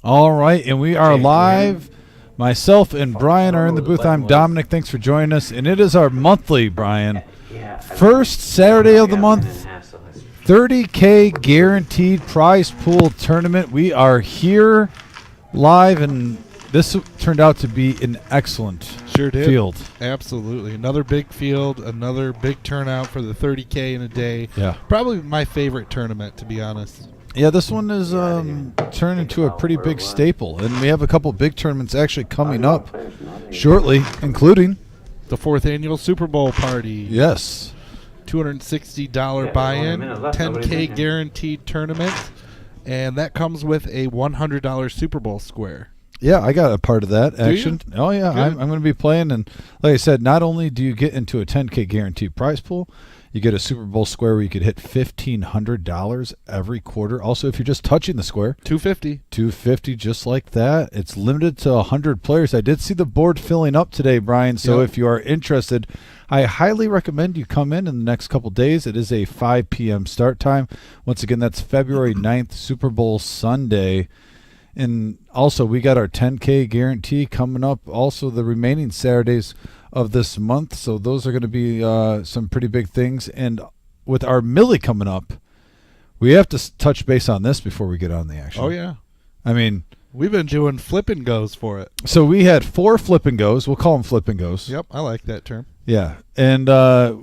All right, and we are live. Myself and Brian are in the booth. I'm Dominic. Thanks for joining us. And it is our monthly, Brian. First Saturday of the month, 30K guaranteed prize pool tournament. We are here live, and this turned out to be an excellent field. Absolutely. Another big field, another big turnout for the 30K in a day. Yeah. Probably my favorite tournament, to be honest. Yeah, this one is turned into a pretty big staple, and we have a couple big tournaments actually coming up shortly, including the 4th annual Super Bowl party. Yes. $260 buy-in, 10K guaranteed tournament, and that comes with a $100 Super Bowl square. Yeah, I got a part of that action. Oh, yeah, Good. I'm going to be playing, and like I said, not only do you get into a 10K guaranteed prize pool, you get a Super Bowl square where you could hit $1,500 every quarter. Also, if you're just touching the square, $250 just like that. It's limited to 100 players. I did see the board filling up today, Brian, so if you are interested, I highly recommend you come in the next couple days. It is a 5 p.m. start time. Once again, that's February 9th, Super Bowl Sunday. And also, we got our 10K guarantee coming up also the remaining Saturdays of this month. So those are going to be some pretty big things. And with our Millie coming up, we have to touch base on this before we get on the action. Oh, yeah. I mean, we've been doing flip and goes for it. So we had 4 flip and goes. We'll call them flip and goes. Yep, I like that term. Yeah. And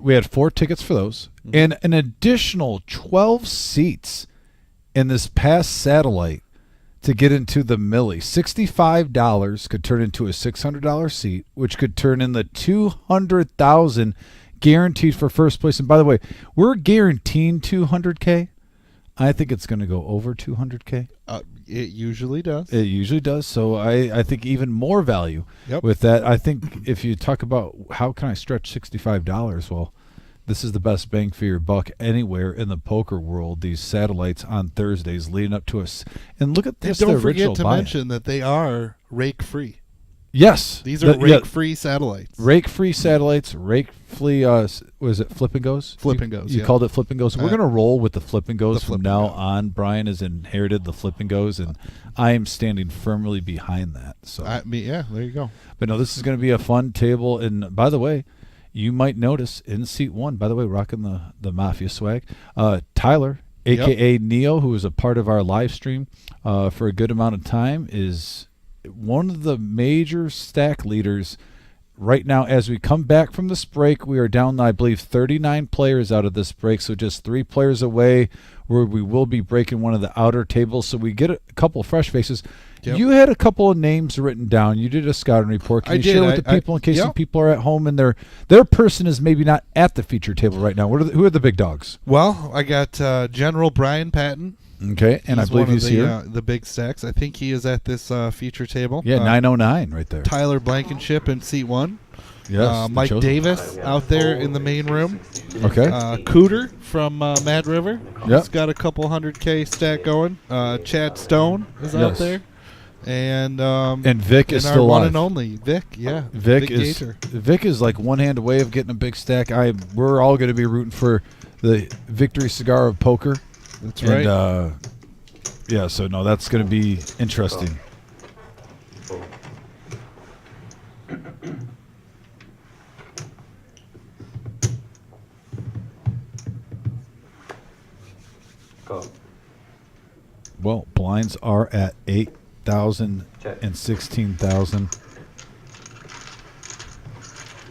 we had 4 tickets for those. Mm-hmm. And an additional 12 seats in this past satellite to get into the Millie. $65 could turn into a $600 seat, which could turn in the $200,000 guaranteed for first place. And by the way, we're guaranteeing $200K. I think it's going to go over $200K. It usually does. It usually does. So I think even more value with that. I think if you talk about how can I stretch $65, well, this is the best bang for your buck anywhere in the poker world. These satellites on Thursdays leading up to us. And look at this. And don't forget to mention that they are rake-free. Yes. These are rake-free satellites. Rake-free satellites. Rake-free, was it flip and goes? Flip and goes, You called it flip and goes. We're going to roll with the flip and goes from now on. Brian has inherited the flip and goes, and I am standing firmly behind that. So yeah, there you go. But no, this is going to be a fun table. And by the way, you might notice in seat 1, by the way, rocking the Mafia swag, Tyler, a.k.a. Neo, who was a part of our live stream for a good amount of time, is one of the major stack leaders right now. As we come back from this break, we are down, I believe, 39 players out of this break, so just 3 players away where we will be breaking one of the outer tables, so we get a couple of fresh faces. Yep. You had a couple of names written down. You did a scouting report. Can you share with the people in case some people are at home and their person is maybe not at the feature table right now? Who are the big dogs? Well, I got General Brian Patton. Okay, and I believe he's here. The big stacks. I think he is at this feature table. Yeah, 909 right there. Tyler Blankenship in seat 1. Yes. Mike Davis out there in the main room. Okay. Cooter from Mad River. Yep. He's got a couple 100K stack going. Chad Stone is out there. And Vic is still one alive. and only Vic, yeah. Vic is like one hand away of getting a big stack. We're all going to be rooting for the Victory Cigar of Poker. That's right. And so no, that's going to be interesting. Well, blinds are at 8,000 and 16,000.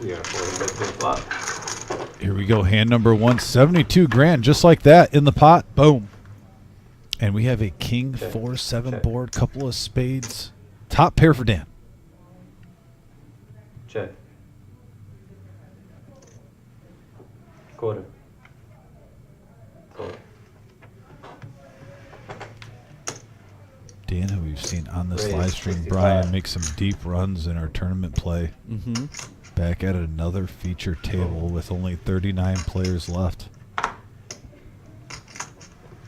We got a 40 big flop. Here we go. Hand number 1, 72 grand, just like that in the pot. Boom. And we have a king 4-7 board, couple of spades. Top pair for Dan. Check. Quarter. Fold. Dan, who we've seen on this live stream, Brian, make some deep runs in our tournament play. Mm-hmm. Back at another feature table with only 39 players left.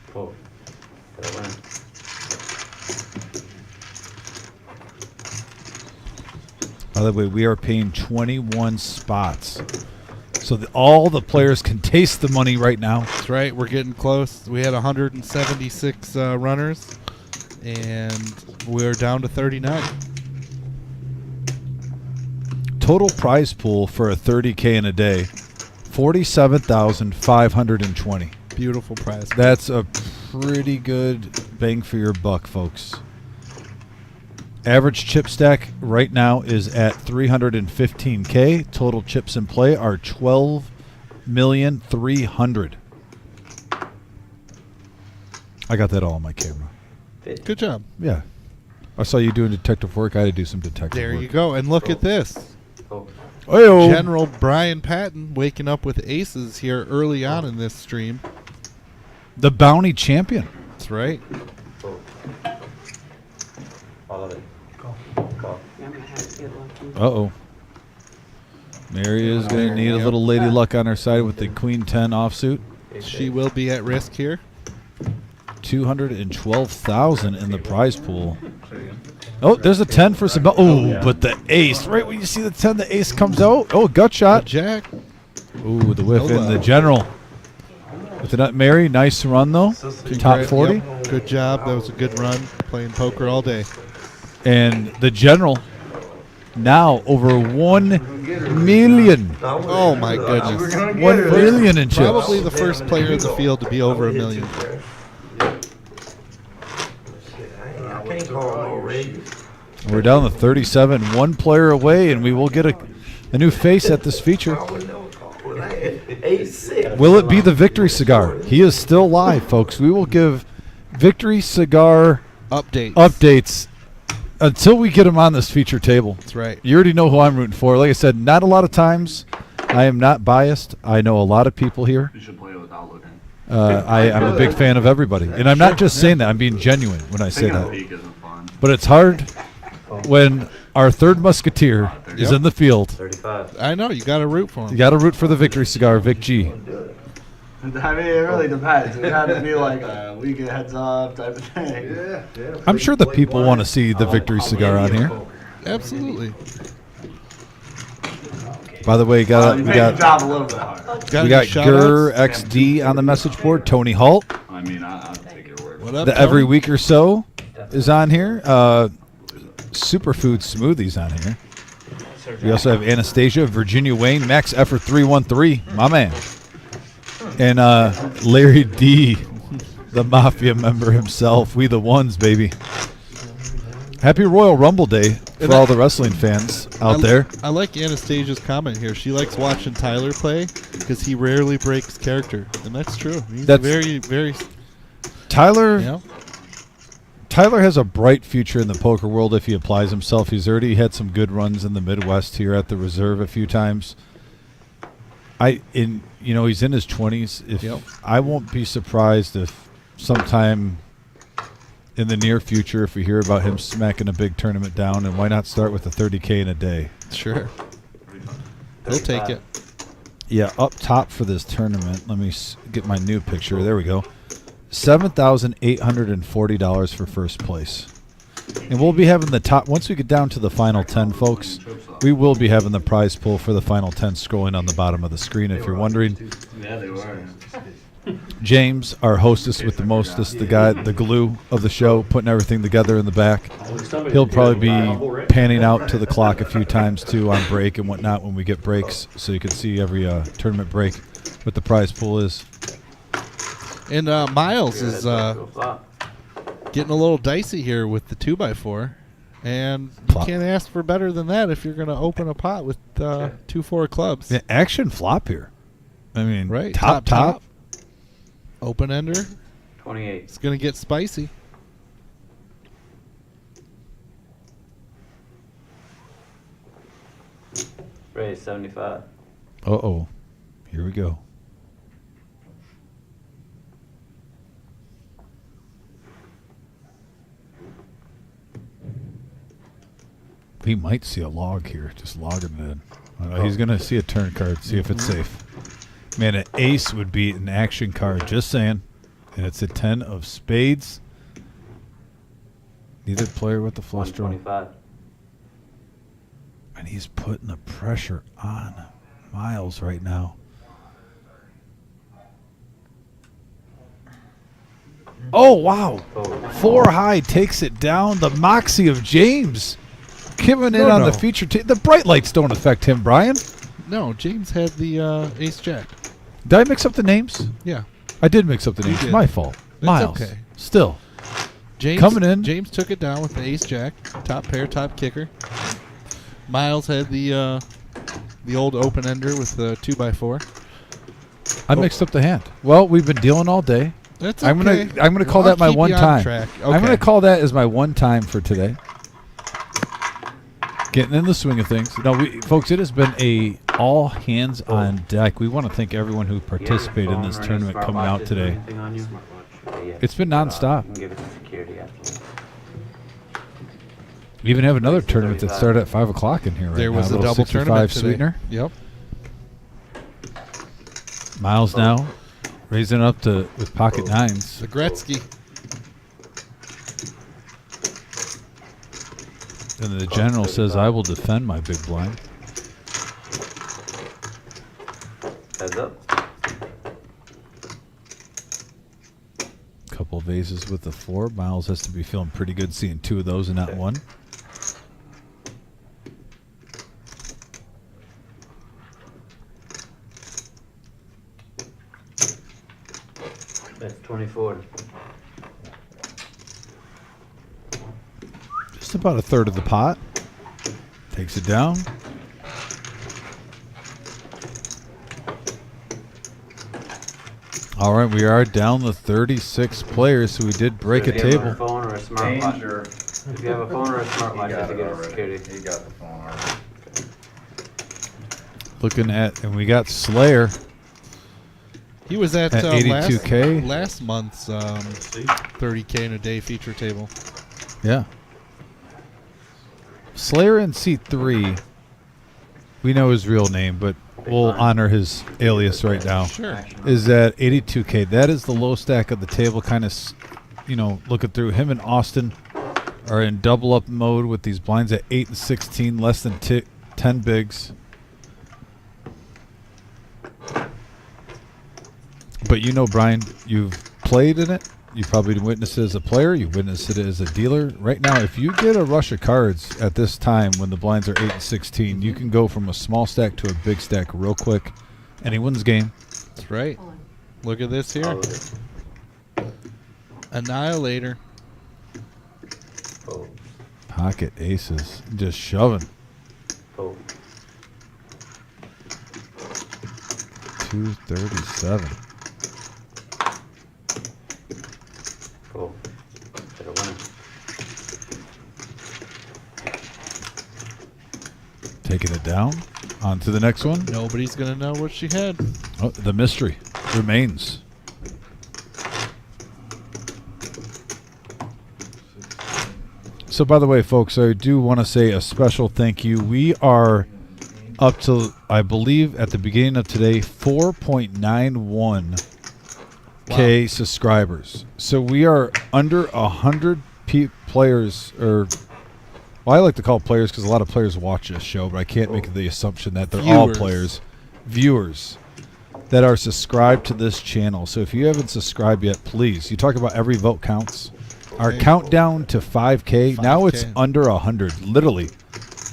Fold. By the way, we are paying 21 spots. So all the players can taste the money right now. That's right. We're getting close. We had 176 runners. And we're down to 39. Total prize pool for a 30K in a day, 47,520. Beautiful prize. That's a pretty good bang for your buck, folks. Average chip stack right now is at 315K. Total chips in play are 12,300,000. I got that all on my camera. Good job. Yeah. I saw you doing detective work. I had to do some detective There work. you go. And look at this. Oh, Hey-o. General Brian Patton waking up with aces here early on in this stream. The bounty champion. That's right. oh. All of it. Go. I'm gonna have to get lucky. Uh-oh. Mary is going to need a little lady luck on her side with the Queen 10 offsuit. She will be at risk here. 212,000 in the prize pool. Oh, there's a 10 for some. Oh, but the ace. Right when you see the 10, the ace comes out. Oh, gut shot. Jack. Ooh, the whiff in the general. With the nut Mary, nice run though. Top 40. Yep. Good job. That was a good run. Playing poker all day. And the general now over 1 million. Oh my goodness. 1 million in chips. Probably the first player in the field to be over $1 million. We're down to 37, one player away, and we will get a new face at this feature. Will it be the Victory Cigar? He is still live, folks. We will give Victory Cigar updates until we get him on this feature table. That's right. You already know who I'm rooting for. Like I said, not a lot of times. I am not biased. I know a lot of people here. You should play it without looking. I'm a big fan of everybody. And I'm not just saying that. I'm being genuine when I say Taking a that. peek isn't fun. But it's hard when our third musketeer is in the field. 35. I know. You got to root for You him. got to root for the Victory Cigar, Vic G. I mean, it really depends. It had to be like a we get heads up type of thing. Yeah. I'm sure the people want to see the Victory Cigar on here. Absolutely. By the way, You made the we job a little bit hard. got Gur XD on the message board. Tony Halt, I mean, I'll take your word. What up, the Every Tony? Week or So is on here. Superfood Smoothies on here. We also have Anastasia, Virginia Wayne, Max Effort 313, my man. And Larry D, the Mafia member himself. We the ones, baby. Happy Royal Rumble Day for all the wrestling fans out there. I like Anastasia's comment here. She likes watching Tyler play because he rarely breaks character. And that's true. He's very, very... Tyler... Yeah. Tyler has a bright future in the poker world if he applies himself. He's already had some good runs in the Midwest here at the Reserve a few times. He's in his 20s. I won't be surprised if sometime in the near future if we hear about him smacking a big tournament down, and why not start with a 30K in a day? Sure. He'll take it. Yeah, up top for this tournament, let me get my new picture. There we go. $7,840 for first place. And we'll be having the top, once we get down to the final 10, folks, we will be having the prize pool for the final 10 scrolling on the bottom of the screen, if you're wondering. Yeah, they were. James, our hostess with the mostest, the guy, the glue of the show, putting everything together in the back. He'll probably be panning out to the clock a few times, too, on break and whatnot when we get breaks, so you can see every tournament break what the prize pool is. And Miles is getting a little dicey here with the 2x4. And you can't ask for better than that if you're going to open a pot with 2-4 clubs. Yeah, action flop here. I mean, Right. top. Open ender. 28. It's going to get spicy. Raise 75. Uh-oh. Here we go. He might see a log here. Just logging it in. He's going to see a turn card, see if it's safe. Man, an ace would be an action card. Just saying. And it's a 10 of spades. Neither player with the flush draw. 125. And he's putting the pressure on Miles right now. Oh, wow. Fold. 4 high takes it down. The moxie of James. Giving in on the feature. The bright lights don't affect him, Brian. No, James had the ace jack. Did I mix up the names? Yeah. I did mix up the names. did. My fault. Miles. okay. Still. James Coming in. James took it down with the ace jack, top pair, top kicker. Miles had the old open ender with the 2x4. I mixed up the hand. Well, we've been dealing all day. That's I'm gonna call that my one time. Track. Okay. I'm gonna call that as my one time for today. Getting in the swing of things. No, folks, it has been a all hands on deck. We want to thank everyone who participated in this tournament coming out today. It's been nonstop. You can give it to security after. We even have another tournament that started at 5 o'clock in here right There now. was a little double 65 tournament today. sweetener. Yep. Miles now raising up to with pocket nines. The Gretzky. And the general says, I will defend my big blind. Heads up. Couple of aces with the 4. Miles has to be feeling pretty good seeing 2 of those and not Okay. 1. That's 24. Just about a third of the pot. Takes it down. All right, we are down to 36 players, so we did break a If you have table. a phone or a smart watch. Danger. If you have a phone or a smart watch, you have to get a security. He got the phone already. Looking at, and we got Slayer. He was at, At 82K? last month's 30K in a day feature table. Yeah. Slayer in seat 3. We know his real name, but we'll honor his alias right now. Sure. Is at 82K. That is the low stack of the table. Kind of, looking through him and Austin are in double up mode with these blinds at 8 and 16, less than 10 bigs. But Brian, you've played in it. You probably witnessed it as a player. You witnessed it as a dealer. Right now, if you get a rush of cards at this time when the blinds are 8 and 16, you can go from a small stack to a big stack real quick. Anyone's game. That's right. Look at this here. Annihilator. Fold. Pocket aces. Just shoving. Fold. 237. Fold. Get a winner. Taking it down. On to the next one. Nobody's going to know what she had. Oh, the mystery remains. So, by the way, folks, I do want to say a special thank you. We are up to, I believe, at the beginning of today, 4.91K subscribers. So we are under 100 players, or well, I like to call players because a lot of players watch this show, but I can't make the assumption that they're all Viewers. players. Viewers that are subscribed to this channel. So if you haven't subscribed yet, please. You talk about every vote counts. Our countdown to 5K, now it's 5K. under 100. Literally,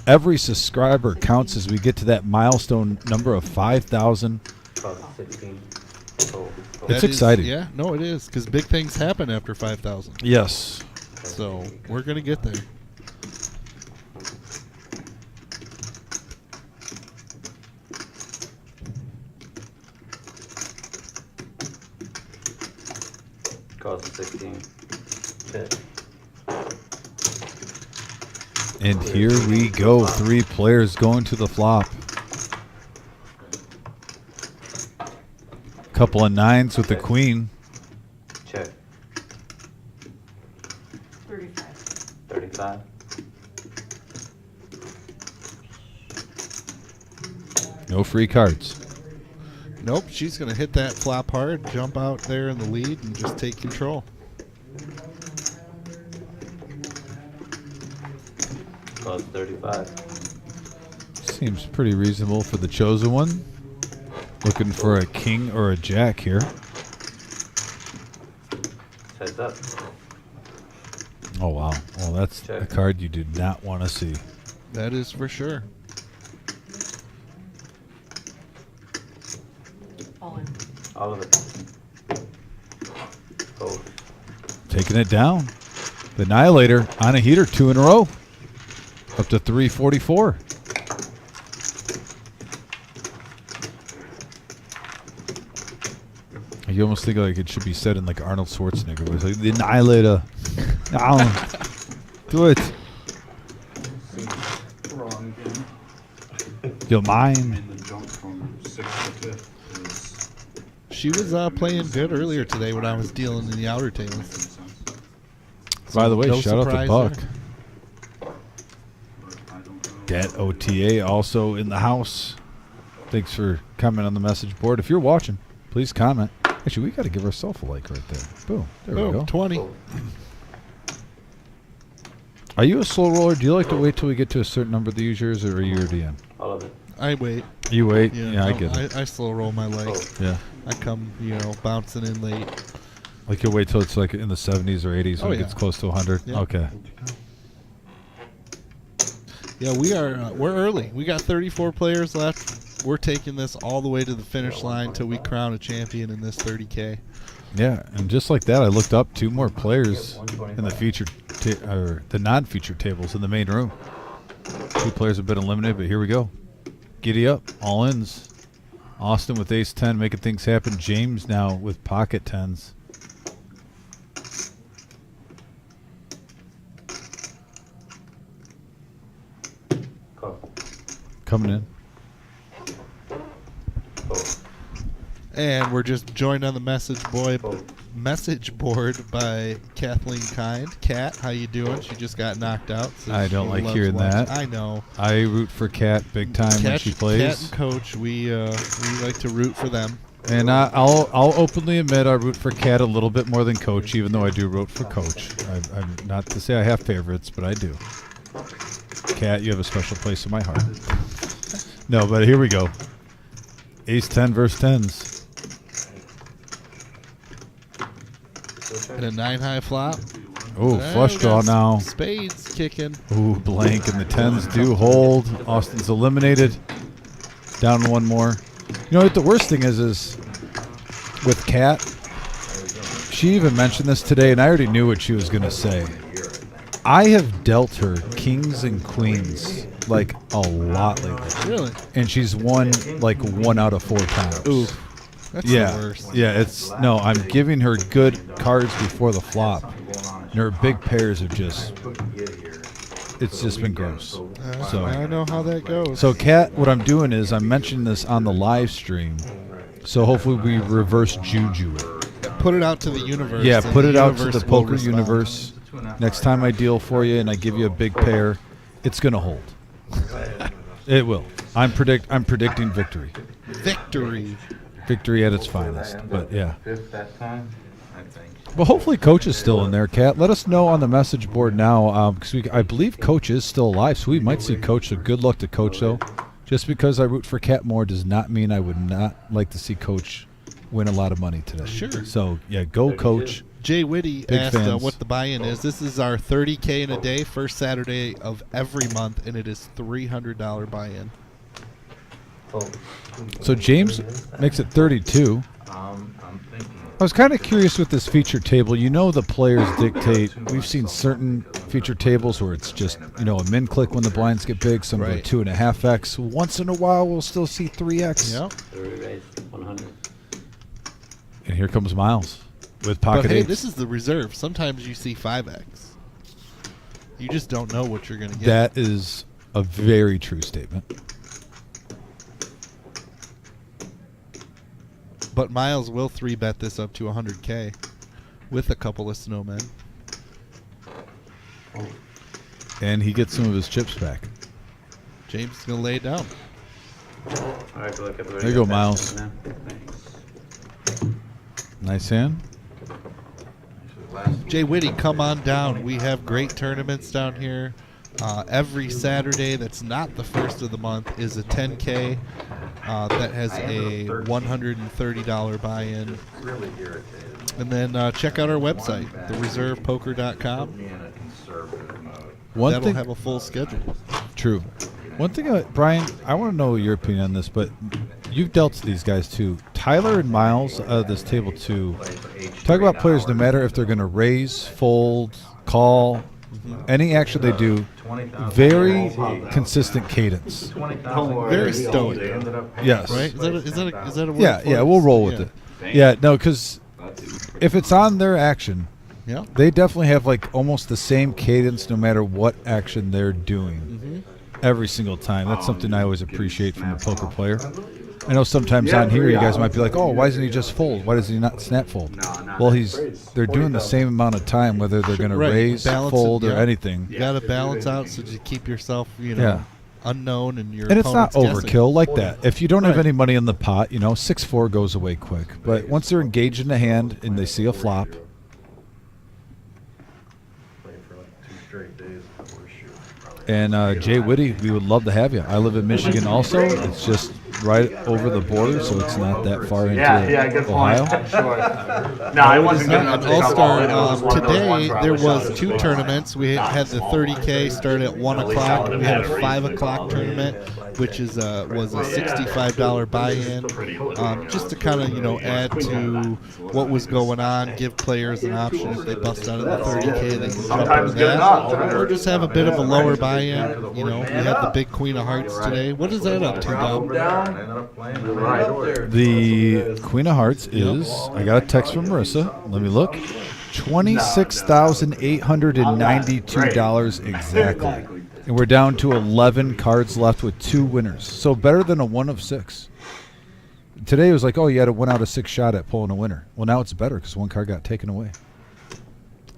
every subscriber counts as we get to that milestone number of 5,000. 16. Fold. It's That is- exciting. Yeah, no, it is. Because big things happen after 5,000. Yes. So we're going to get there. Calls to 16. Check. And here we go. 3 players going to the flop. Couple of 9s with the queen. Check. 35. 35. No free cards. Nope, she's going to hit that flop hard, jump out there in the lead, and just take control. Calls 35. Seems pretty reasonable for the chosen one. Looking for a king or a jack here. Heads Heads up. Oh, wow. Well, that's Check. a card you do not want to see. That is for sure. All in. All of it. Fold. Taking it down. The Annihilator on a heater 2 in a row. Up to 344. You almost think like it should be said in like Arnold Schwarzenegger. It's like the Annihilator. Down. Do it. Wrong again. You're mine. And the jump from 6th to 5th is She was playing good earlier today when I was dealing in the outer tables. By the way, No shout out to surprise Buck. there. I don't know. Dat OTA also in the house. Thanks for coming on the message board. If you're watching, please comment. Actually, we got to give ourselves a like right there. Boom. There we Boom, go. 20. Fold. Are you a slow roller? Do you like to wait till we get to a certain number to use yours, or are you a DM? All of it. I wait. You wait? Yeah, Yeah, I no, get it. I slow roll my leg. Fold. Yeah. I come, bouncing in late. Like you'll wait till it's like in the 70s or 80s when Oh, it yeah. gets close to 100? Yeah. Okay. Yeah, we're early. We got 34 players left. We're taking this all the way to the finish line till we crown a champion in this 30K. Yeah, and just like that, I looked up 2 more players in the featured or the non-featured tables in the main room. 2 players have been eliminated, but here we go. Giddy up, all ins. Austin with ace 10 making things happen. James now with pocket 10s. Call. Coming in. Fold. And we're just joined on the message board by Kathleen Kind. Kat, how you doing? She just got knocked out. So I don't she like loves hearing watching. that. I know. I root for Kat big time when she Kat plays. and Coach, we like to root for them. And I'll openly admit I root for Kat a little bit more than Coach, even though I do root for Coach. I'm not to say I have favorites, but I do. Kat, you have a special place in my heart. No, but here we go. Ace 10 versus 10s. And a 9-high flop. Oh, There flush we draw got now. Spades kicking. Ooh, blank, and the 10s do hold. Austin's eliminated. Down one more. You know what the worst thing is with Kat, she even mentioned this today, and I already knew what she was going to say. I have dealt her kings and queens like a lot lately. Really? And she's won like 1 out of 4 times. Ooh. That's Yeah, the worst. yeah. No. I'm giving her good cards before the flop. And her big pairs have it's just been gross. So, I know how that goes. so Kat, what I'm doing is I'm mentioning this on the live stream. So hopefully we reverse juju it. Put it out to the universe. Yeah, and put it out to universe the will poker respond. universe. Next time I deal for you and I give you a big pair, it's gonna hold. It will. I'm predicting victory. Victory. Victory at its finest. But yeah. 5th that time, I think. Well, hopefully Coach is still in there, Kat. Let us know on the message board now, because I believe Coach is still alive, so we might see Coach. So good luck to Coach, though. Just because I root for Kat more does not mean I would not like to see Coach win a lot of money today. Sure. So, yeah, go Coach. Jay Whitty Big asked fans. what the buy-in is. This is our 30K in a day, first Saturday of every month, and it is $300 buy-in. Fold. So James makes it 32. I'm thinking. I was kind of curious with this feature table. You know the players dictate. We've seen certain feature tables where it's just, a min click when the blinds get big. Some Right. go 2.5x. Once in a while, we'll still see 3x. Yep. The re-raise 100. And here comes Miles with But pocket hey, eights. this is the reserve. Sometimes you see 5X. You just don't know what you're going to get. That is a very true statement. But Miles will 3-bet this up to 100K with a couple of snowmen. And he gets some of his chips back. James is going to lay it down. All right, good luck, everybody. There you go, Got that Miles. in there. Thanks. Nice hand. Jay Whitty, come on down. We have great tournaments down here. Every Saturday that's not the first of the month is a 10K. that has a $130 buy-in. Really irritated. And then check out our website, thereservepoker.com. One That'll thing, have a full schedule. true. One thing, Brian, I want to know your opinion on this, but you've dealt to these guys too. Tyler and Miles out of this table too. Talk about players, no matter if they're going to raise, fold, call, any action they do, very consistent cadence. Very stoic. Yes. Right? Is that a word? Yeah, for yeah, it? we'll roll with Yeah. it. Yeah, no, because if it's on their action, Yeah. they definitely have like almost the same cadence no matter what action they're doing every single time. That's something I always appreciate from a poker player. I know sometimes on here you guys might be like, oh, why doesn't he just fold? Why does he not snap fold? Well, they're doing the same amount of time whether they're going to Right. raise, Balance it, fold, or yeah. anything. You got to balance out so that you keep yourself, Yeah. unknown and your And it's not opponent's guessing. overkill like that. If you don't have Right. any money in the pot, 6-4 goes away quick. But once they're engaged in the hand and they see a flop, and Jay Whitty, we would love to have you. I live in Michigan also. It's just right over the border, so it's not that far into Good Ohio. point. Sure. No, I wasn't good enough An to jump all in. It was All-Star, one of those ones today where I there wish I was would've two showed up. tournaments. We had the 30K start at 1 o'clock. We had a 5 o'clock tournament, which was a $65 buy-in, just to kind of add to what was going on, give players an option if they bust out of the 30K, they can jump into Sometimes good that, enough. or just have a bit of a lower buy-in. We had the big Queen of Hearts today. What is that up to, Dub? The Queen of Hearts is, I got a text from Marissa. Let me look. $26,892 exactly. And we're down to 11 cards left with 2 winners. So better than a 1 of 6. Today it was like, oh, you had a 1 out of 6 shot at pulling a winner. Well, now it's better because 1 card got taken away.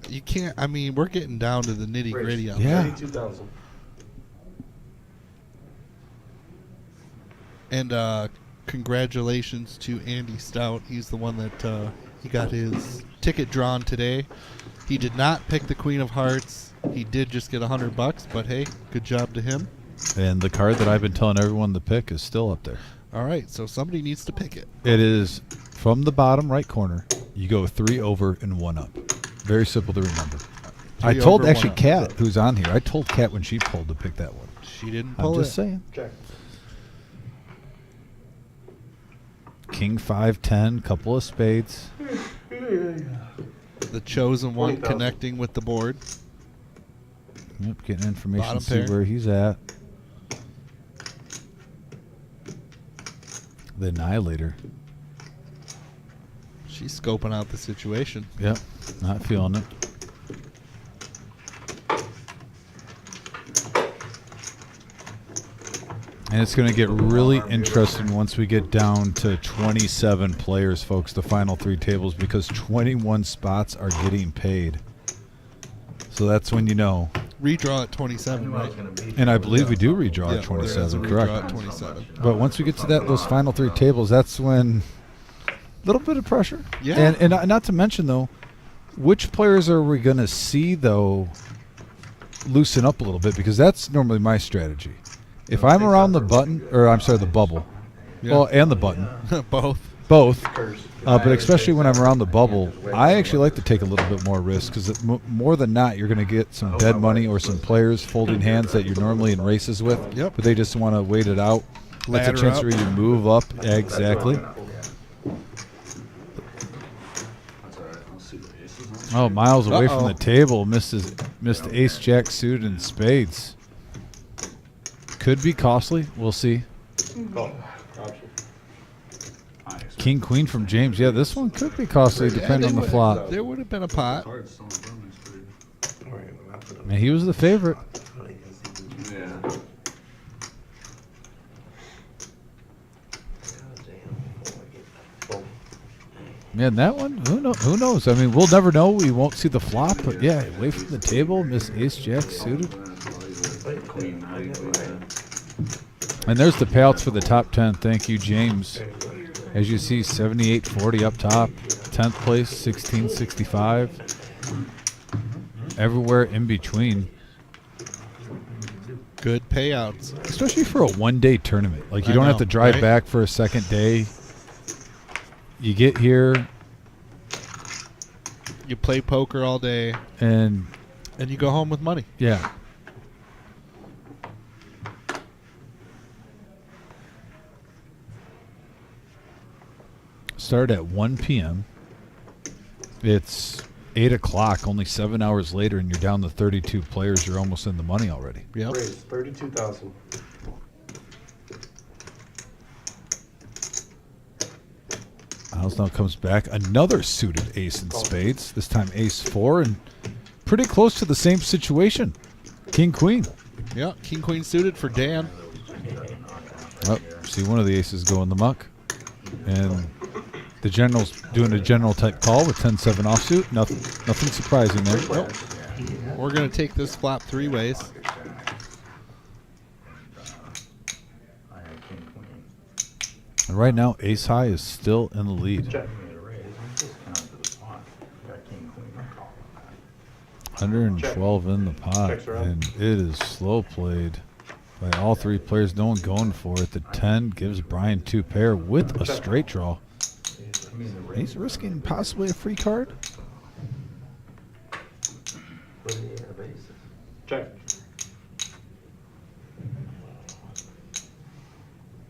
You can't, we're getting down to the nitty-gritty of it. Yeah. And congratulations to Andy Stout. He's the one that he got his ticket drawn today. He did not pick the Queen of Hearts. He did just get $100, but hey, good job to him. And the card that I've been telling everyone to pick is still up there. All right, so somebody needs to pick it. It is from the bottom right corner. You go 3 over and 1 up. Very simple to remember. I 3 told over, actually 1 up. Kat, who's on here, I told Kat when she pulled to pick that one. She didn't I'm pull just it. saying. King 5-10, couple of spades. The chosen one connecting with the board. Yep, getting information Bottom to see pair. where he's at. The Annihilator. She's scoping out the situation. Yep, not feeling it. And it's going to get really interesting once we get down to 27 players, folks, the final 3 tables, because 21 spots are getting paid. So that's when you know. Redraw at 27, right? And I believe we do redraw Yeah, at there is a 27, redraw correct? at 27. But once we get to those final 3 tables, that's when a little bit of pressure. Yeah. And not to mention, though, which players are we going to see, though, loosen up a little bit? Because that's normally my strategy. If I'm around the button, or I'm sorry, the bubble, Yeah. well, and the button, Both. both, but especially when I'm around the bubble, I actually like to take a little bit more risk because more than not, you're going to get some dead money or some players folding hands that you're normally in races with, Yep. but they just want to wait it out. That's a Ladder chance up. where you move up. Exactly. Oh, Miles away from the table. Missed ace, jack, suited, and spades. Could be costly. We'll see. King, queen from James. Yeah, this one could be costly depending on the flop. There would have been a pot. And he was the favorite. Yeah, and that one, who knows? I mean, we'll never know. We won't see the flop, but yeah, away from the table, miss ace, jack, suited. And there's the payouts for the top 10. Thank you, James. As you see, 78.40 up top. 10th place, 16.65. Everywhere in between. Good payouts. Especially for a one-day tournament. Like, you I don't have know, to drive right? back for a second day. You get here, You play poker all day, and and you go home with money. yeah. Start at 1 p.m. It's 8 o'clock, only 7 hours later, and you're down to 32 players. You're almost in the money already. Yep. Raise 32,000. Miles now comes back. Another suited ace in spades. This time ace 4, and pretty close to the same situation. King, queen. Yeah. King queen suited for Dan. Oh, see one of the aces go in the muck. And the general's doing a general type call with 10-7 offsuit. Nothing surprising there. Nope. We're going to take this flop 3 ways. And right now, ace high is still in the lead. Check. 112 in the pot, Checks around. and it is slow played by all 3 players. No one going for it. The 10 gives Brian 2 pair with a straight draw. He's risking possibly a free card. Check.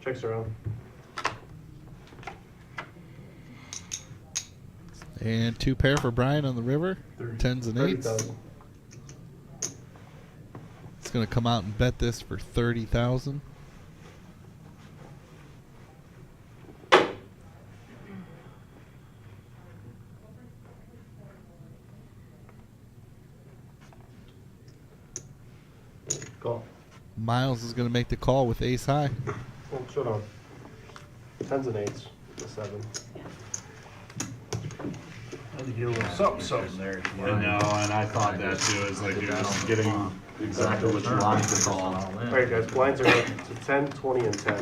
Checks around. And 2 pair for Brian on the river. 10s and 8s. 30,000. It's going to come out and bet this for 30,000. Call. Miles is going to make the call with ace high. Oh, showdown. 10s and 8s. The 7. Something there. I know, and I thought that too. It's like you're just getting exactly what you wanted to call. Alright guys, blinds are up to 10, 20, and 10.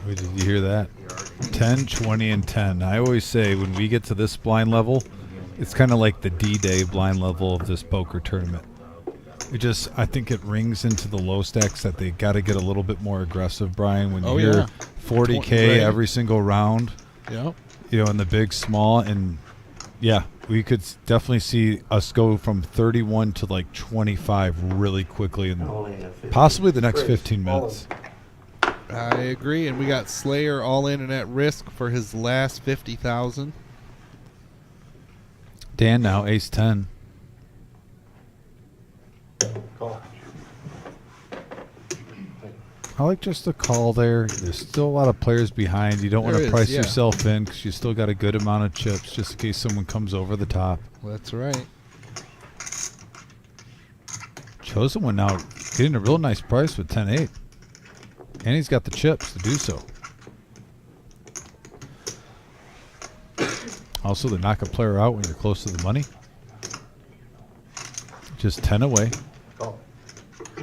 Wait, did you hear that? 10, 20, and 10. I always say when we get to this blind level, it's kind of like the D-Day blind level of this poker tournament. I think it rings into the low stacks that they got to get a little bit more aggressive, Brian. When you hear 40K Right. every single round, Yep. in the big, small, and yeah, we could definitely see us go from 31 to like 25 really quickly in possibly the next 15 minutes. I agree. And we got Slayer all in and at risk for his last 50,000. Dan now, ace 10. Call. I like just the call there. There's still a lot of players behind. You don't want There to is, price yeah. yourself in because you still got a good amount of chips just in case someone comes over the top. That's right. Chosen one now getting a real nice price with 10-8. And he's got the chips to do so. Also, they knock a player out when you're close to the money. Just 10 away. Call.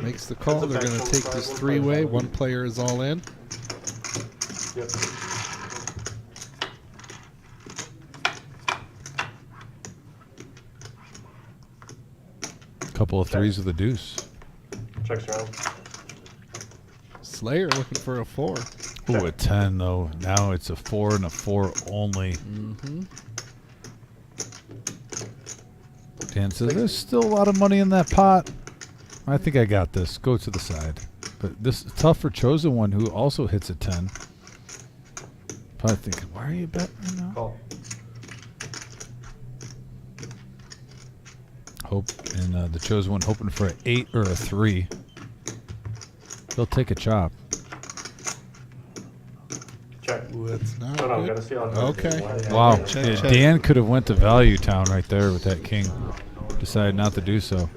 Makes the call. They're going to take this 3-way. One player is all in. Yep. Couple of threes with a deuce. Checks around. Slayer looking for a 4. Ooh, a 10 though. Now it's a 4 and a 4 only. Mm-hmm. Dan says there's still a lot of money in that pot. I think I got this. Go to the side. But this is tough for Chosen One, who also hits a 10. Probably thinking, why are you betting right now? Call. Hope and the Chosen One hoping for an 8 or a 3. He'll take a chop. Check. That's not No, good. gotta see how it Okay. Wow. Check, Yeah, check. Dan could have went to Value Town right there with that king. Decided not to do so.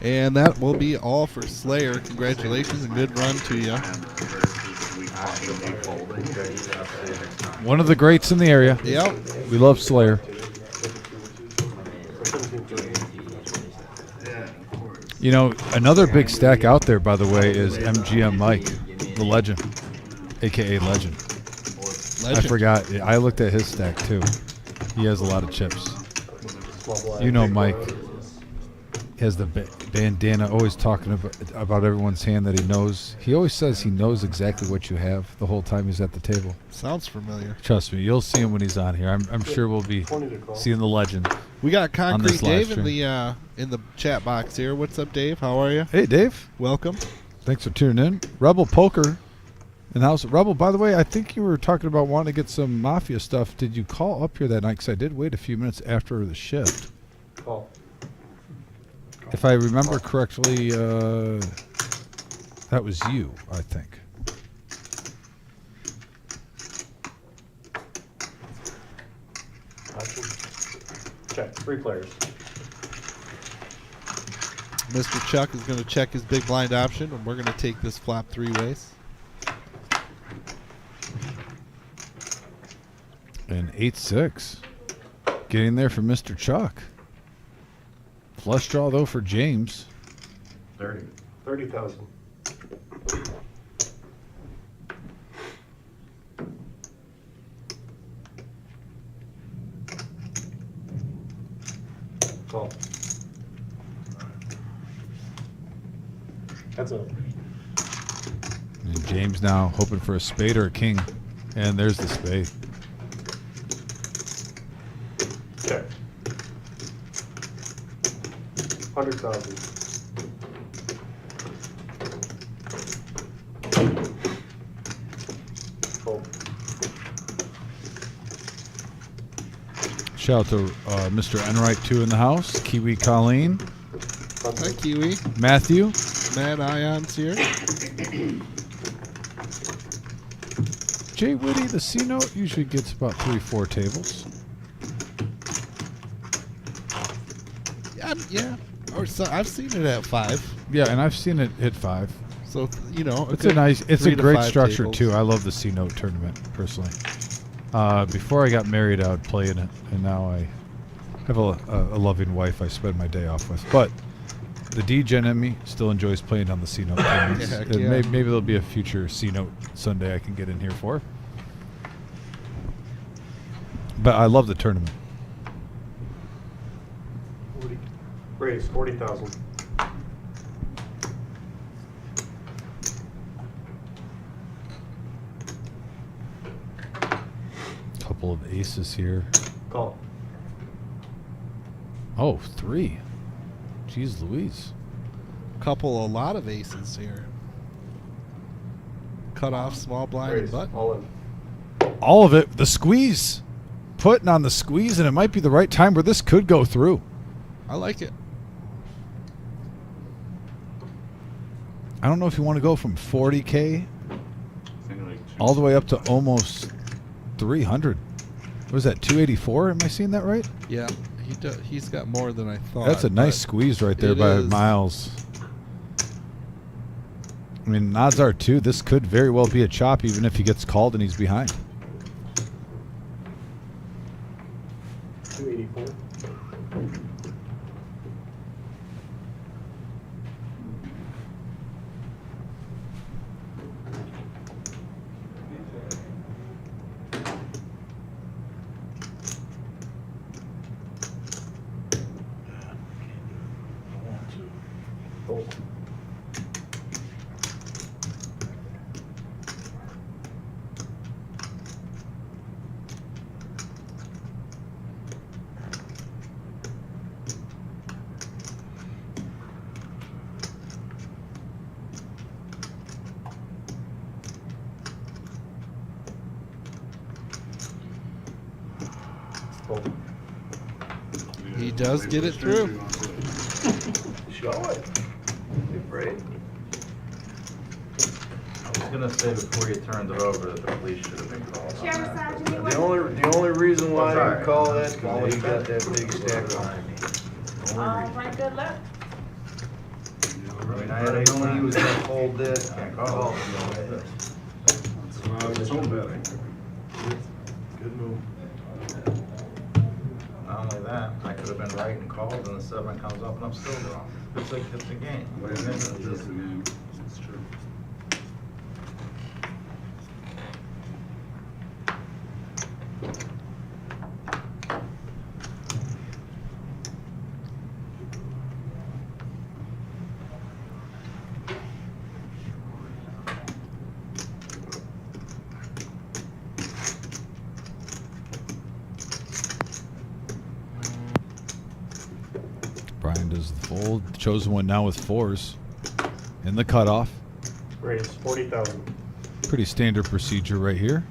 And that will be all for Slayer. Congratulations and good run to you. One of the greats in the area. Yep. We love Slayer. You know, another big stack out there, by the way, is MGM Mike, the legend, a.k.a. Legend. I forgot. I looked at his stack, too. He has a lot of chips. Small blind. You know big Mike blind. has the bandana always talking about everyone's hand that he knows. He always says he knows exactly what you have the whole time he's at the table. Sounds familiar. Trust me, you'll see him when he's on here. I'm sure we'll be 20 to call. seeing the legend. We got Concrete this live Dave in the chat box here. What's up, Dave? How are you? Hey, Dave. Welcome. Thanks for tuning in. Rebel Poker in the house. Rebel, by the way, I think you were talking about wanting to get some Mafia stuff. Did you call up here that night? Because I did wait a few minutes after the shift. Call. If I remember correctly, that was you, I think. Action. Check. 3 players. Mr. Chuck is going to check his big blind option, and we're going to take this flop 3 ways. And 8-6. Getting there for Mr. Chuck. Flush draw, though, for James. 30,000. Call. That's a And James now hoping for a spade or a king. And there's the spade. check. 100,000. Fold. Shout out to Mr. Enright, too, in the house. Kiwi Colleen. Hi, Kiwi. Matthew. Mad Ions here. Jay Whitty, the C-note, usually gets about 3-4 tables. Yeah. Or so, I've seen it at 5. Yeah, and I've seen it hit 5. So, you know. It's a 3 to great 5 structure, tables. too. I love the C-note tournament, personally. Before I got married, I would play in it, and now I have a loving wife I spend my day off with. But the D-Gen in me still enjoys playing on the C-note tournaments. Heck And yeah. maybe there'll be a future C-note Sunday I can get in here for. But I love the tournament. 40. Raise 40,000. Couple of aces here. Call. Oh, 3. Jeez Louise. A lot of aces here. Cut off small blind and Raise. button. All in. All of it. The squeeze. Putting on the squeeze, and it might be the right time where this could go through. I like it. I don't know if you want to go from 40K all the way up to almost 300. What was that, 284? Am I seeing that right? Yeah, he's got more than I thought. That's a nice but squeeze right there it by is. Miles. I mean, odds are, too, this could very well be a chop even if he gets called and he's behind. 284. Fold. Fold. He does get it through. Show it. Be brave. I was gonna say before you turned it over that the police should have been called. Chair misogyny. The only reason why Sorry. you call that because you got that big stack behind me. Oh, my good luck. I I mean, I had had known he was gonna fold that. I I called. called. Good move. Not only that, I could have been right and called, and the 7 comes up, and I'm still wrong. It's like it's a game. It's true. Brian does the fold. Chosen one now with 4s in the cutoff. Raise 40,000. Pretty standard procedure right here.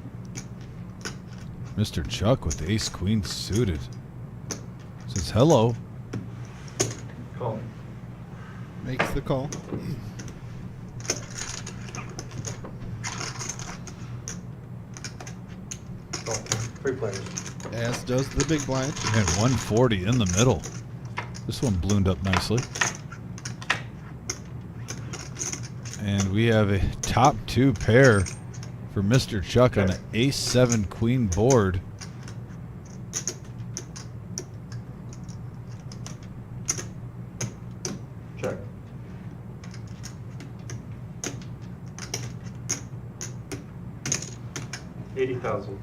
Mr. Chuck with ace queen suited. Says hello. Call. Makes the call. Call. 3 players. As does the big blind. And 140 in the middle. This one ballooned up nicely. And we have a top 2 pair for Mr. Chuck on an ace 7 queen board. Check. $80,000.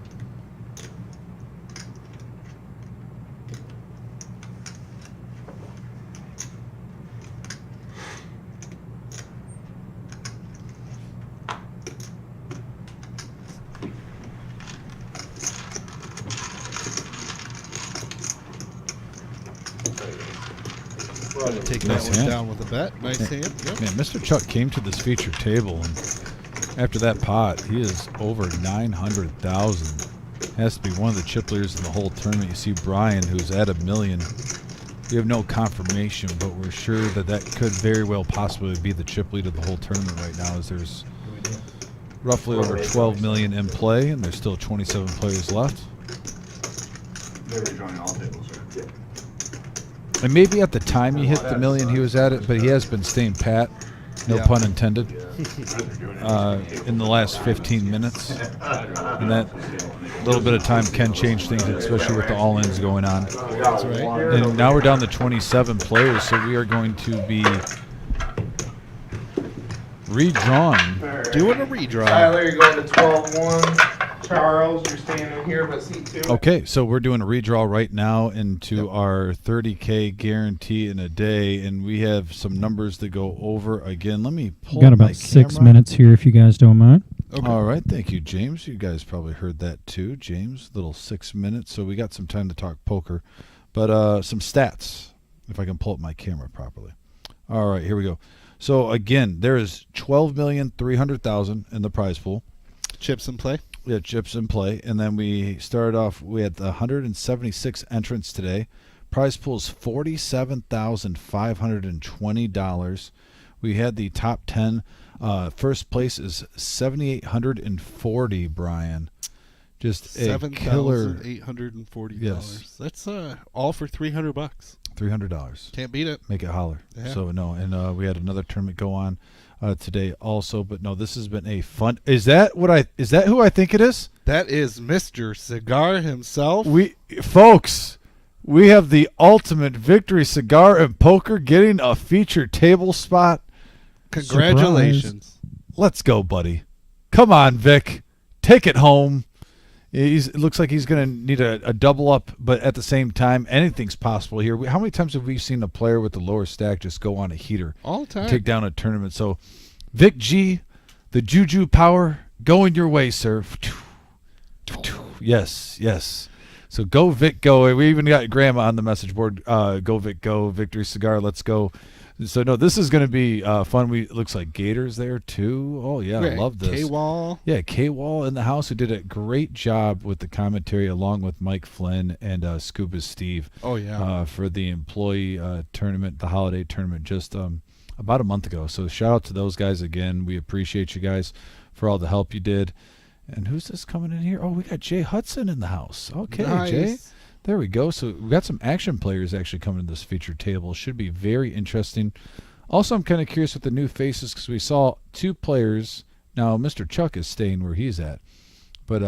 Take Nice that one hand. down with a bet. Nice hand. Yep. Man, Mr. Chuck came to this feature table, and after that pot, he is over 900,000. Has to be one of the chip leaders in the whole tournament. You see Brian, who's at $1 million. We have no confirmation, but we're sure that that could very well possibly be the chip lead of the whole tournament right now, as there's roughly over 12 million in play, and there's still 27 players left. They're rejoining all tables, right? Yeah. And maybe at the time he hit the $1 million, he was at it, but he has been staying pat, no Yeah. pun intended, in the last 15 minutes. And that little bit of time can change things, especially with the all-ins going on. That's right. And now we're down to 27 players, so we are going to be redrawing. Doing a redraw. Tyler, you're going to 12-1. Charles, you're staying in here, but seat 2. Okay, so we're doing a redraw right now into our 30K guarantee in a day, and we have some numbers that go over again. Let me pull Got up my about 6 camera. minutes here if you guys don't mind. Okay. All right, thank you, James. You guys probably heard that too, James. Little 6 minutes, so we got some time to talk poker. But some stats, if I can pull up my camera properly. All right, here we go. So again, there is 12,300,000 in the prize pool. Chips in play. We had chips in play, and then we started off. We had 176 entrants today. Prize pool is $47,520. We had the top 10. First place is $7,840. Brian, just a killer. $7,840. Yes. That's all for $300. $300. Can't beat it. Make it holler. Yeah. So no, and we had another tournament go on today also. But no, this has been a fun. Is that who I think it is? That is Mr. Cigar himself. Folks, we have the ultimate victory cigar and poker getting a featured table spot. Congratulations. Let's go, buddy. Come on, Vic. Take it home. It looks like he's going to need a double up, but at the same time, anything's possible here. How many times have we seen a player with the lower stack just go on a heater? All the time. Take down a tournament. So, Vic G, the Juju power, going your way, sir. Yes, yes. So go, Vic, go. We even got Grandma on the message board. Go, Vic, go. Victory cigar, let's go. So, no, this is going to be fun. It looks like Gators there, too. Oh, yeah, I love this. K-Wall. Yeah, K-Wall in the house, who did a great job with the commentary along with Mike Flynn and Scuba Steve. Oh, yeah. For the employee tournament, the holiday tournament, just about a month ago. So shout out to those guys again. We appreciate you guys for all the help you did. And who's this coming in here? Oh, we got Jay Hudson in the house. Okay, Nice. Jay. There we go. So we got some action players actually coming to this featured table. Should be very interesting. Also, I'm kind of curious with the new faces because we saw 2 players. Now, Mr. Chuck is staying where he's at. But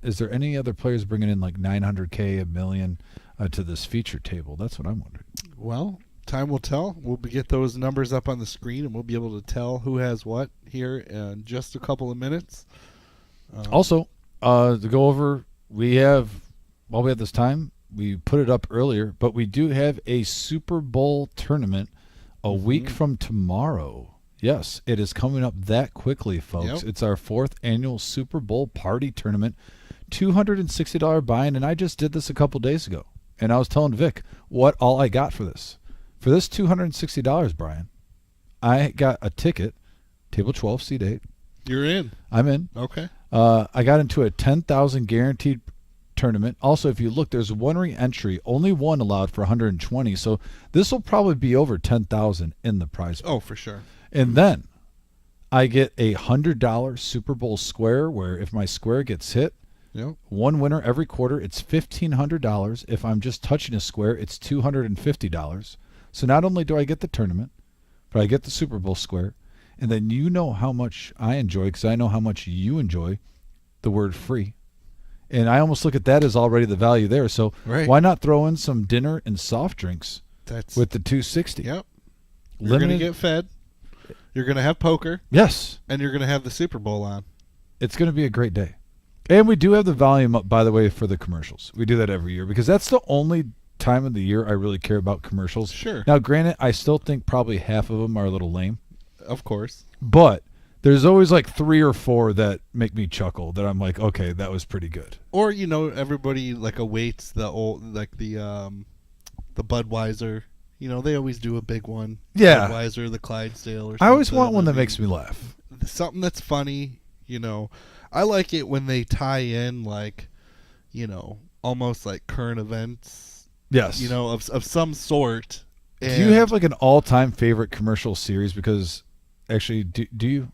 is there any other players bringing in like 900K, $1 million to this featured table? That's what I'm wondering. Well, time will tell. We'll get those numbers up on the screen, and we'll be able to tell who has what here in just a couple of minutes. Also, to go over, we have this time, we put it up earlier, but we do have a Super Bowl tournament a week from tomorrow. Yes, it is coming up that quickly, folks. Yep. It's our 4th annual Super Bowl party tournament, $260 buy-in, and I just did this a couple days ago. And I was telling Vic what all I got for this For this $260, Brian, I got a ticket, table 12, seat 8. You're in. I'm in. Okay. I got into a 10,000 guaranteed tournament. Also, if you look, there's one re-entry, only one allowed for 120. So this will probably be over 10,000 in the prize pool. Oh, for sure. And then I get a $100 Super Bowl square where if my square gets hit, Yep. one winner every quarter, it's $1,500. If I'm just touching a square, it's $250. So not only do I get the tournament, but I get the Super Bowl square. And then you know how much I enjoy, because I know how much you enjoy the word free. And I almost look at that as already the value there. So why not throw in some dinner and soft drinks with the 260? Yep. You're going to get fed. You're going to have poker. Yes. And you're going to have the Super Bowl on. It's going to be a great day. And we do have the volume up, by the way, for the commercials. We do that every year because that's the only time of the year I really care about commercials. Sure. Now, granted, I still think probably half of them are a little lame. Of course. But there's always like 3 or 4 that make me chuckle that I'm like, okay, that was pretty good. Or, you know, everybody like awaits the old, like the Budweiser. You know, they always do a big one. Yeah. Budweiser, the Clydesdale or something. I always want one that makes me laugh. Something that's funny, you know. I like it when they tie in, like, you know, almost like current events. Yes. You know, of some sort. Do you have like an all-time favorite commercial series? Because actually, do you,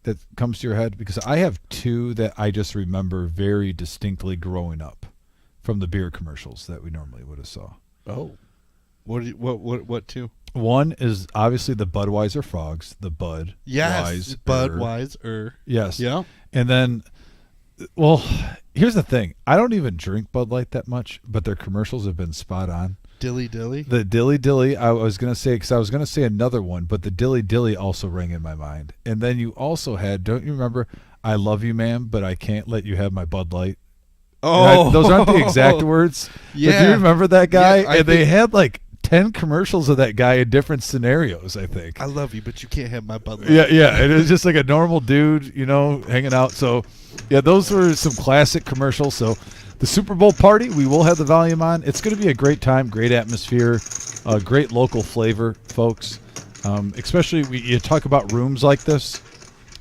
that comes to your head? Because I have 2 that I just remember very distinctly growing up from the beer commercials that we normally would have saw. Oh. What 2? One is obviously the Budweiser Frogs, the Bud. Yes, Budweiser. Yes. Yeah. And then, well, here's the thing. I don't even drink Bud Light that much, but their commercials have been spot on. Dilly Dilly? The Dilly Dilly, I was going to say, because I was going to say another one, but the Dilly Dilly also rang in my mind. And then you also had, don't you remember, I love you, ma'am, but I can't let you have my Bud Light. Oh. Those aren't the exact words. Yeah. But do you remember that guy? Yeah, and they had like 10 commercials of that guy in different scenarios, I think. I love you, but you can't have my Bud Light. Yeah. It was just like a normal dude, you know, hanging out. So, yeah, those were some classic commercials. So, the Super Bowl party, we will have the volume on. It's going to be a great time, great atmosphere, great local flavor, folks. Especially, you talk about rooms like this,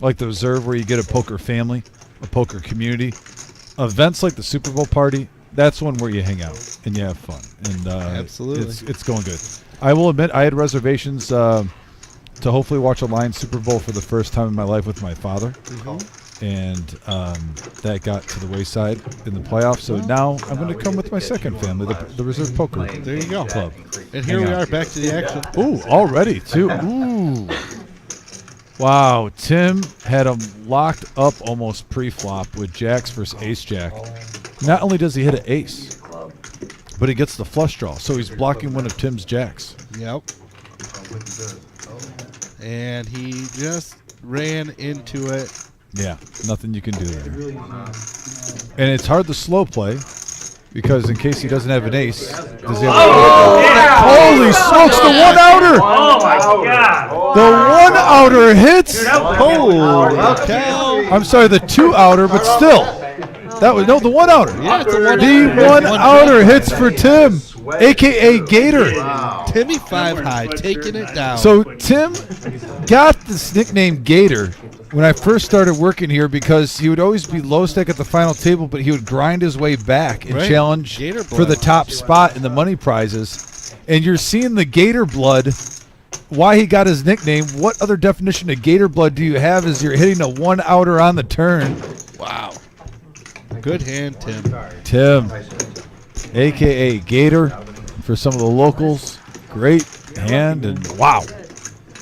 like the Reserve, where you get a poker family, a poker community. Events like the Super Bowl party, that's one where you hang out and you have fun. And absolutely, it's going good. I will admit, I had reservations to hopefully watch a Lions Super Bowl for the first time in my life with my father. Mm-hmm. And that got to the wayside in the playoffs. So now I'm going to come with my second family, the Reserve Poker. There you go. Club. And here we are, back to the action. Ooh, already, too. Ooh. Wow, Tim had him locked up almost pre-flop with jacks versus ace-jack. Not only does he hit an ace, but he gets the flush draw, so he's blocking one of Tim's jacks. Yep. And he just ran into it. Yeah, nothing you can do there. And it's hard to slow play, because in case he doesn't have an ace, does he have Holy smokes, the one-outer! Oh my God! The one-outer hits! Holy cow! I'm sorry, the 2-outer, but still. That was the one-outer. Yeah, it's a one-outer. The one-outer hits for Tim, a.k.a. Gator. Wow. Timmy 5 high, taking it down. So Tim got this nickname Gator when I first started working here because he would always be low stack at the final table, but he would grind his way back and challenge for the top spot in the money prizes. And you're seeing the Gator blood, why he got his nickname. What other definition of Gator blood do you have as you're hitting a one-outer on the turn? Wow. Good hand, Tim. Tim, a.k.a. Gator, for some of the locals. Great hand, and wow.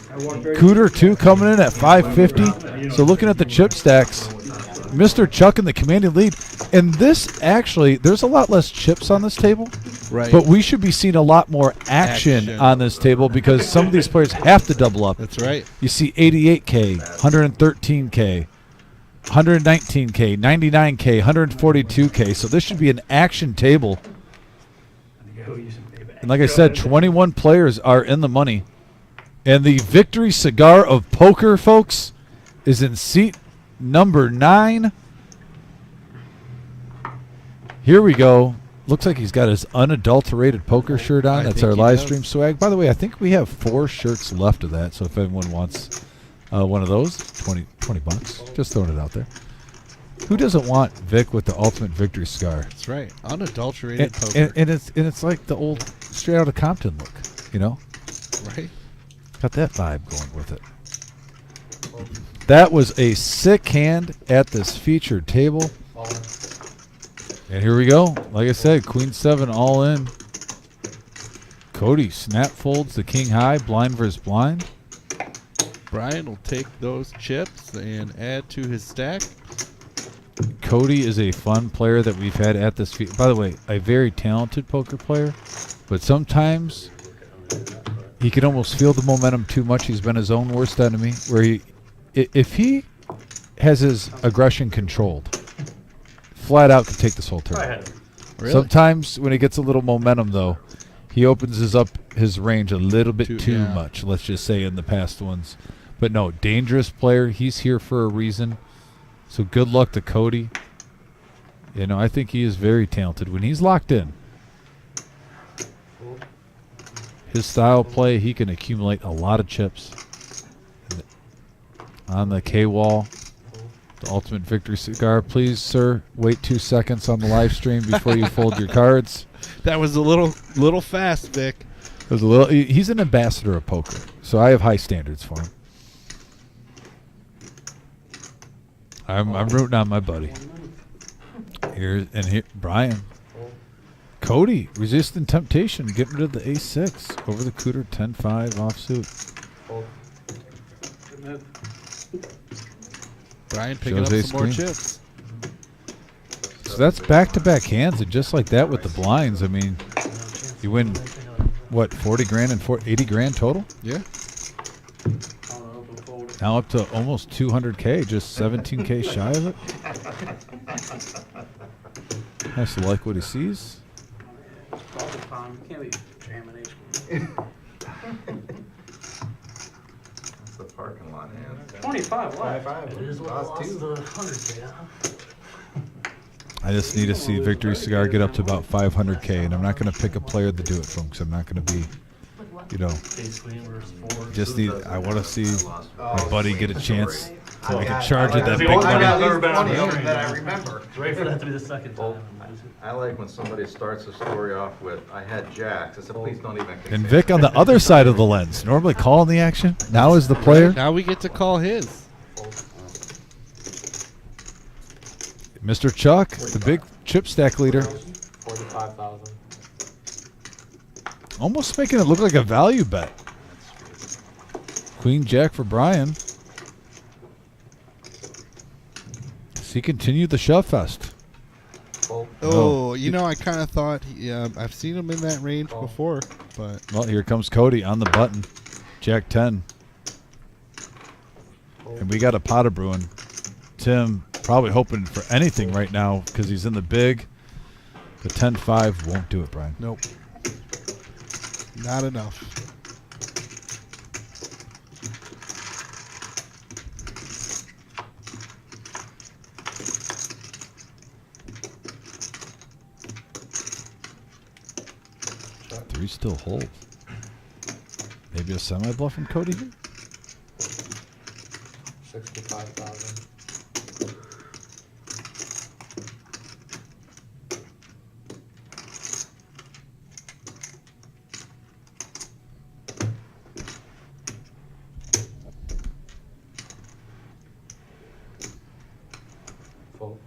Cooter, too, coming in at 550. So looking at the chip stacks, Mr. Chuck in the commanding lead. And this, actually, there's a lot less chips on this table. Right. But we should be seeing a lot more action on this table because some of these players have to double up. That's right. You see 88K, 113K. 119K, 99K, 142K. So this should be an action table. And like I said, 21 players are in the money. And the victory cigar of poker, folks, is in seat number 9. Here we go. looks like he's got his unadulterated poker shirt on. I That's think our he live does. stream swag. By the way, I think we have 4 shirts left of that. So if anyone wants one of those, 20 bucks. Just throwing it out there. Who doesn't want Vic with the ultimate victory scar? That's right. Unadulterated poker. And it's like the old straight out of Compton look, you know? Right? Got that vibe going with it. That was a sick hand at this featured table. And here we go. Like I said, Queen 7 all in. Cody snap folds the king high, blind versus blind. Brian will take those chips and add to his stack. Cody is a fun player that we've had at this by the way, a very talented poker player, but sometimes he can almost feel the momentum too much. He's been his own worst enemy, where if he has his aggression controlled, flat out could take this whole turn. Really? Sometimes when he gets a little momentum, though, he opens his range a little bit too yeah. much, let's just say, in the past ones. But no, dangerous player. He's here for a reason. So good luck to Cody. You know, I think he is very talented. When he's locked in, his style play, he can accumulate a lot of chips. On the K-wall, the ultimate victory cigar. Please, sir, wait 2 seconds on the live stream before you fold your cards. That was a little fast, Vic. It was a little. He's an ambassador of poker, so I have high standards for him. I'm rooting on my buddy. Here, Brian. Cody, resisting temptation, getting rid of the ace-6 over the cooter, 10-5 offsuit. Brian picking Shows up ace some more queen. chips. So that's back-to-back hands, and just like that with the blinds, I mean, you win, what, 40 grand and 80 grand total? Yeah. Now up to almost 200K, just 17K shy of it. Has to like what he sees. Can't be jamming ace. That's the parking lot hand. 25, what? 25. It is what Lost lost two. the 100K, huh? I just need to see Victory Cigar get up to about 500K, and I'm not going to pick a player to do it from because I'm not going to be, you know, Ace queen versus 4. just need. I want to see my buddy get a chance to make a charge at that The big only one I've money. ever been on the Funny screen. that I remember. Ready for that to be the second time. I like when somebody starts a story off with, I had jacks. I said, please don't even And continue. Vic on the other side of the lens, normally calling the action, now is the player. Now we get to call his. Mr. Chuck, the big chip stack leader, 45,000. almost making it look like a value bet. Queen Jack for Brian. Does he continue the shove fest? Oh, you know, I kind of thought I've seen him in that range before, but Well, here comes Cody on the button. Jack 10. And we got a pot of brewing. Tim probably hoping for anything right now because he's in the big. The 10-5 won't do it, Brian. nope, not enough. Three still hold. Maybe a semi-bluff from Cody here? 65,000. Fold.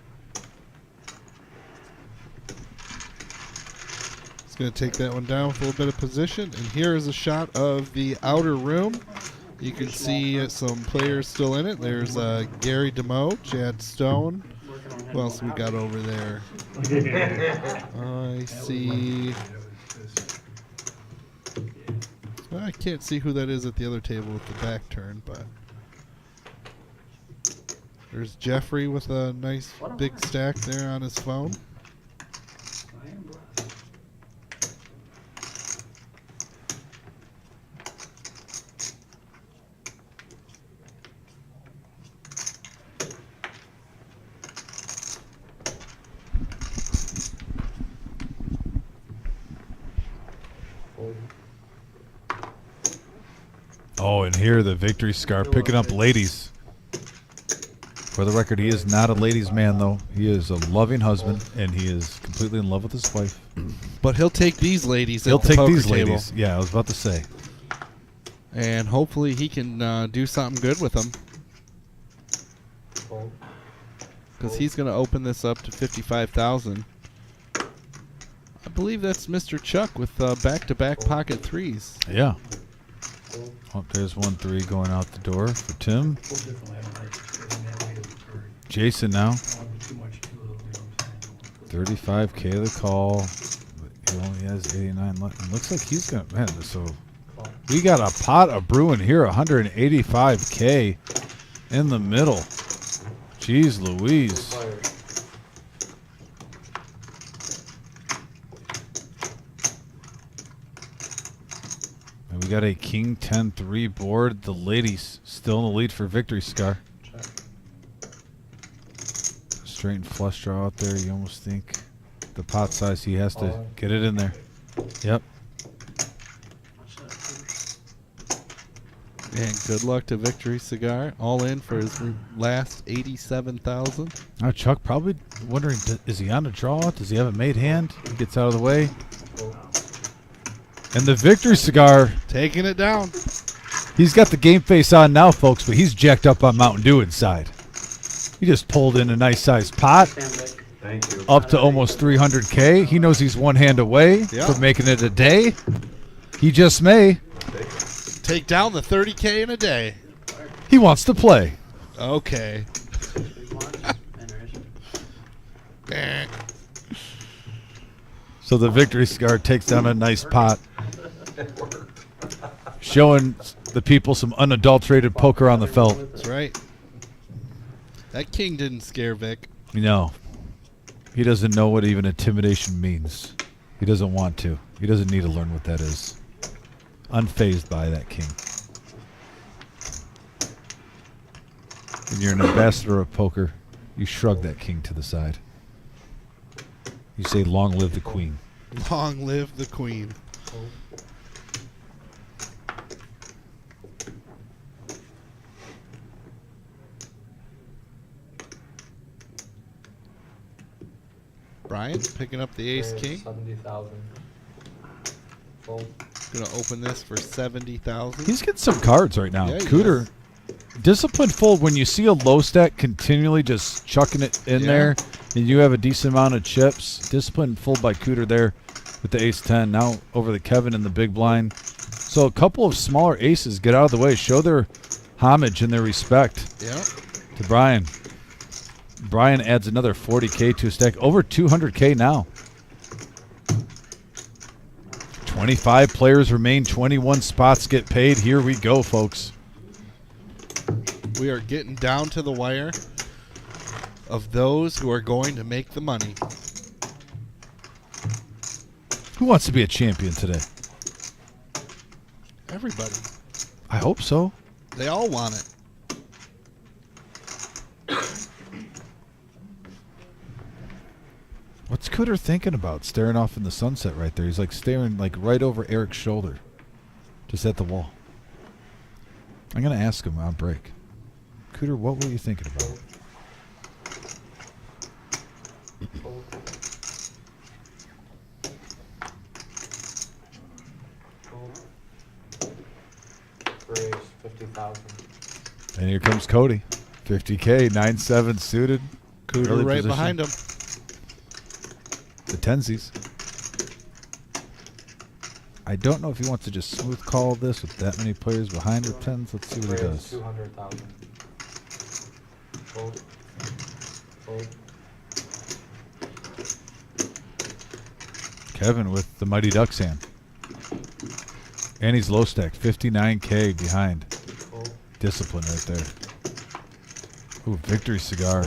It's going to take that one down with a little bit of position. And here is a shot of the outer room. You can see some players still in it. There's Gary DeMoe, Chad Stone. Who else we got over there? I see. I can't see who that is at the other table with the back turn, but there's Jeffrey with a nice big stack there on his phone. Oh, and here the victory scar picking up ladies. For the record, he is not a ladies' man, though. He is a loving husband, and he is completely in love with his wife. But he'll take these ladies. He'll at the take poker these table, ladies. Yeah, I was about to say. and hopefully he can do something good with them. Because he's going to open this up to 55,000. I believe that's Mr. Chuck with back-to-back pocket threes. Yeah. Oh, there's 1-3 going out the door for Tim. Jason now. 35K the call. He only has 89 left. It looks like he's going to, man, so we got a pot of brewing here, 185K in the middle. Jeez Louise. And we got a King 10-3 board. The ladies still in the lead for victory, Scar. Straight and flush draw out there. You almost think the pot size, he has to get it in there. Yep. And good luck to Victory Cigar. All in for his last 87,000. Now Chuck probably wondering, is he on a draw? Does he have a made hand? He gets out of the way. And the victory cigar, taking it down. He's got the game face on now, folks, but he's jacked up on Mountain Dew inside. He just pulled in a nice sized pot. Thank you. Up to almost 300K. He knows he's one hand away from making it a day. He just may. Take down the 30K in a day. He wants to play. Okay. So the victory cigar takes down a nice pot, showing the people some unadulterated poker on the felt. That's right. That king didn't scare Vic. No. He doesn't know what even intimidation means. He doesn't want to. He doesn't need to learn what that is. Unfazed by that king. When you're an ambassador of poker, you shrug that king to the side. You say, long live the queen. Long live the queen. Brian picking up the ace king. 70,000. Full. Gonna open this for 70,000. He's getting some cards right now. Yeah, he Cooter, disciplined fold. When you see a low stack continually just chucking it in there, and you have a decent amount of chips, disciplined fold by Cooter there with the ace 10. Now over the Kevin in the big blind. So a couple of smaller aces get out of the way, show their homage and their respect to Brian. Brian adds another 40K to a stack. Over 200K now. 25 players remain. 21 spots get paid. Here we go, folks. We are getting down to the wire of those who are going to make the money. Who wants to be a champion today? Everybody. I hope so. They all want it. What's Cooter thinking about? Staring off in the sunset right there. He's like staring like right over Eric's shoulder. Just at the wall. I'm going to ask him on break. Cooter, what were you thinking about? Raise 50,000. And here comes Cody. 50K, 9-7 suited. Cooter Early right position. behind him. The tensies. I don't know if he wants to just smooth call this with that many players behind with tens. Let's see what he Raise does. 200,000. Fold. Fold. Kevin with the Mighty Ducks hand. And he's low stack, 59K behind. Fold. Discipline right there. Ooh, victory cigar.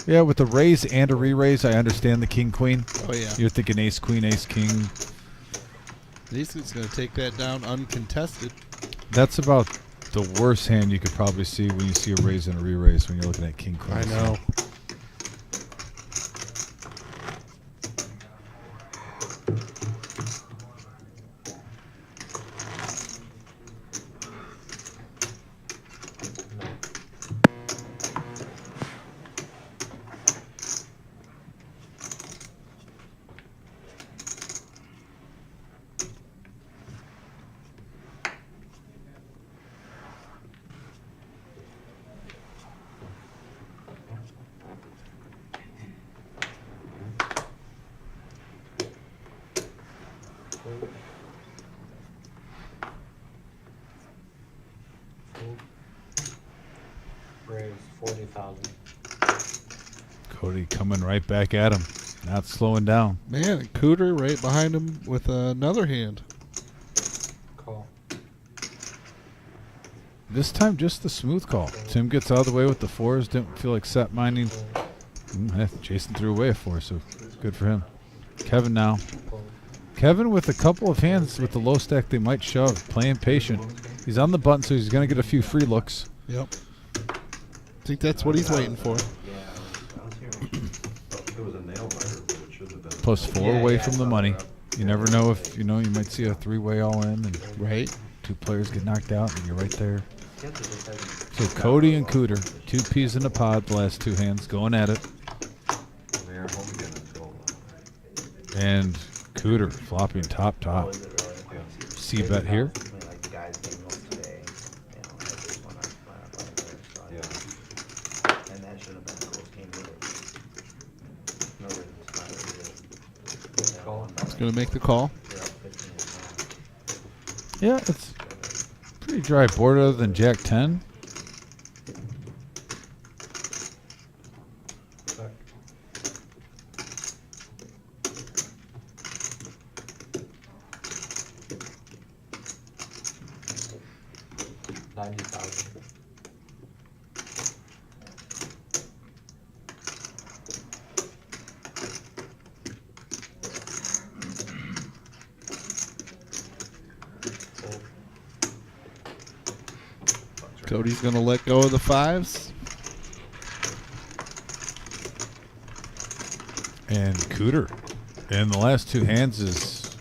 Yeah, with the raise and a re-raise, I understand the king-queen. Oh, yeah. You're thinking ace-queen, ace-king. He's going to take that down uncontested. That's about the worst hand you could probably see when you see a raise and a re-raise when you're looking at king-queen. I know. Raise 40,000. Cody coming right back at him, not slowing down. Man, and Cooter right behind him with another hand. Call. This time, just the smooth call. Tim gets out of the way with the fours. Didn't feel like set mining. Jason threw away a four, so good for him. Kevin now. Kevin with a couple of hands with the low stack they might shove. Playing patient. He's on the button, so he's going to get a few free looks. Yep. I think that's what he's waiting for. Plus 4 away from the money. You never know if, you might see a 3-way all in and Right. 2 players get knocked out and you're right there. So Cody and Cooter, 2 peas in a pod, the last 2 hands, going at it. And Cooter flopping top. C bet here. He's going to make the call. Yeah, it's pretty dry board other than Jack 10. Cody's going to let go of the 5s. And Cooter in the last 2 hands is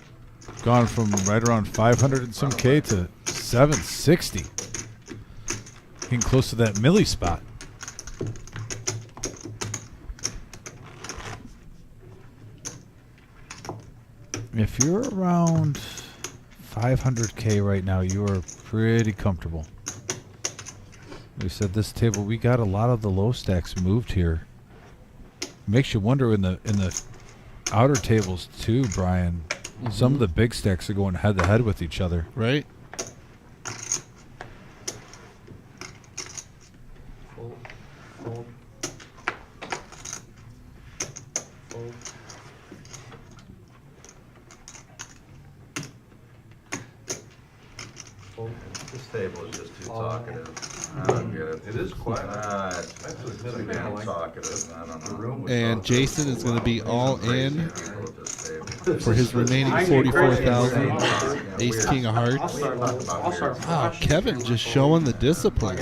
gone from right around 500 and some K to 760. Getting close to that milli spot. If you're around 500K right now, you are pretty comfortable. We said this table, we got a lot of the low stacks moved here. Makes you wonder in the outer tables too, Brian. Mm-hmm. Some of the big stacks are going head to head with each other. Right. This table is just too talkative. I don't get it. It is quite. It's very talkative. I don't know. And Jason is going to be all in for his remaining 44,000. Ace King of Hearts. Wow, Kevin just showing the discipline.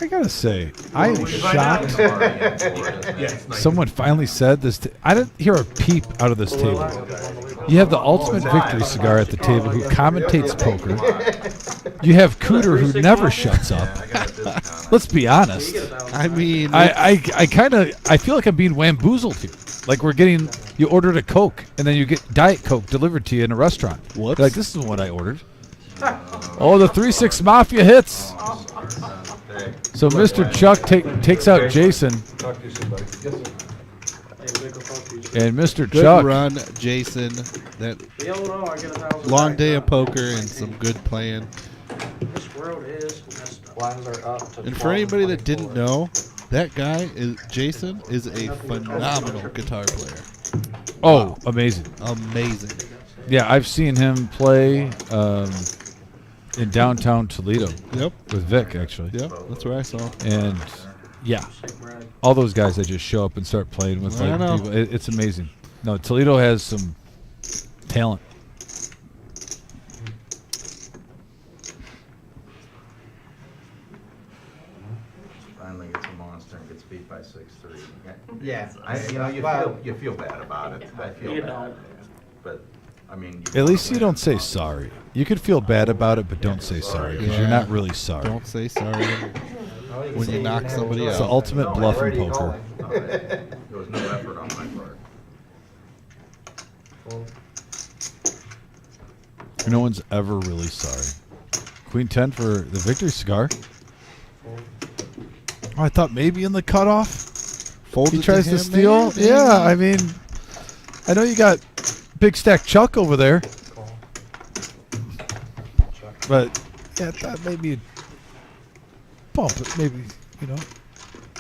I gotta say, I am shocked. Someone finally said this. I didn't hear a peep out of this table. You have the ultimate victory cigar at the table who commentates poker. You have Cooter who never shuts up. Let's be honest. I mean, I feel like I'm being wamboozled here. Like you ordered a Coke and then you get Diet Coke delivered to you in a restaurant. Whoops. You're like, this is what I ordered. Oh, the 3-6 Mafia hits. So Mr. Chuck takes out Jason. And Mr. good Chuck. run, Jason. That long day of poker and some good playing. This world is messed up. Blinds are up to And for anybody that didn't know, that guy Jason is a phenomenal guitar player. Oh, amazing. Amazing. Yeah, I've seen him play in downtown Toledo. Yep. With Vic, actually. Yep, that's where I saw him. And yeah, all those guys that just show up and start playing with I know. people, it's amazing. No, Toledo has some talent. Finally gets a monster and gets beat by 6-3. Yeah. You feel bad about it. I feel You bad. don't. But I mean, At least you don't say sorry. You could feel bad about it, but don't say sorry because you're not really sorry. Don't say sorry when you knock somebody It's the out. ultimate bluff in poker. there was no effort on my part. No one's ever really sorry. Queen 10 for the victory cigar. Oh, I thought maybe in the cutoff Folds he it tries him, to steal. maybe? Yeah, I mean, I know you got Big Stack Chuck over there. But yeah, that maybe bump it. Maybe, you know.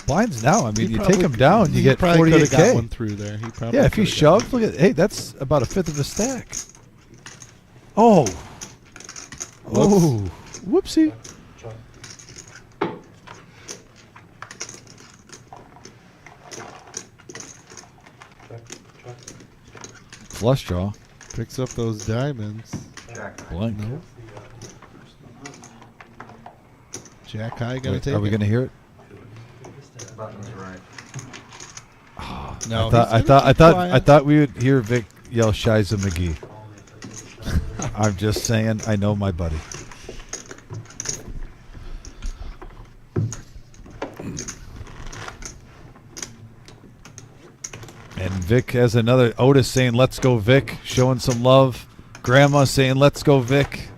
Blinds now. I mean, you take them down, you get probably could have got 48K. one through there. He probably Yeah, if he coulda got shoved, look at, hey, that's about a fifth of the stack. Oh. Oh. Whoopsie. Flush draw. Picks up those diamonds. Blank. Jack high gonna Wait, take are we it. going to hear it? Button's right. No, I thought we would hear Vic yell Shiza McGee. I'm just saying, I know my buddy. And Vic has another Otis saying, "Let's go, Vic," showing some love. Grandma saying, "Let's go, Vic."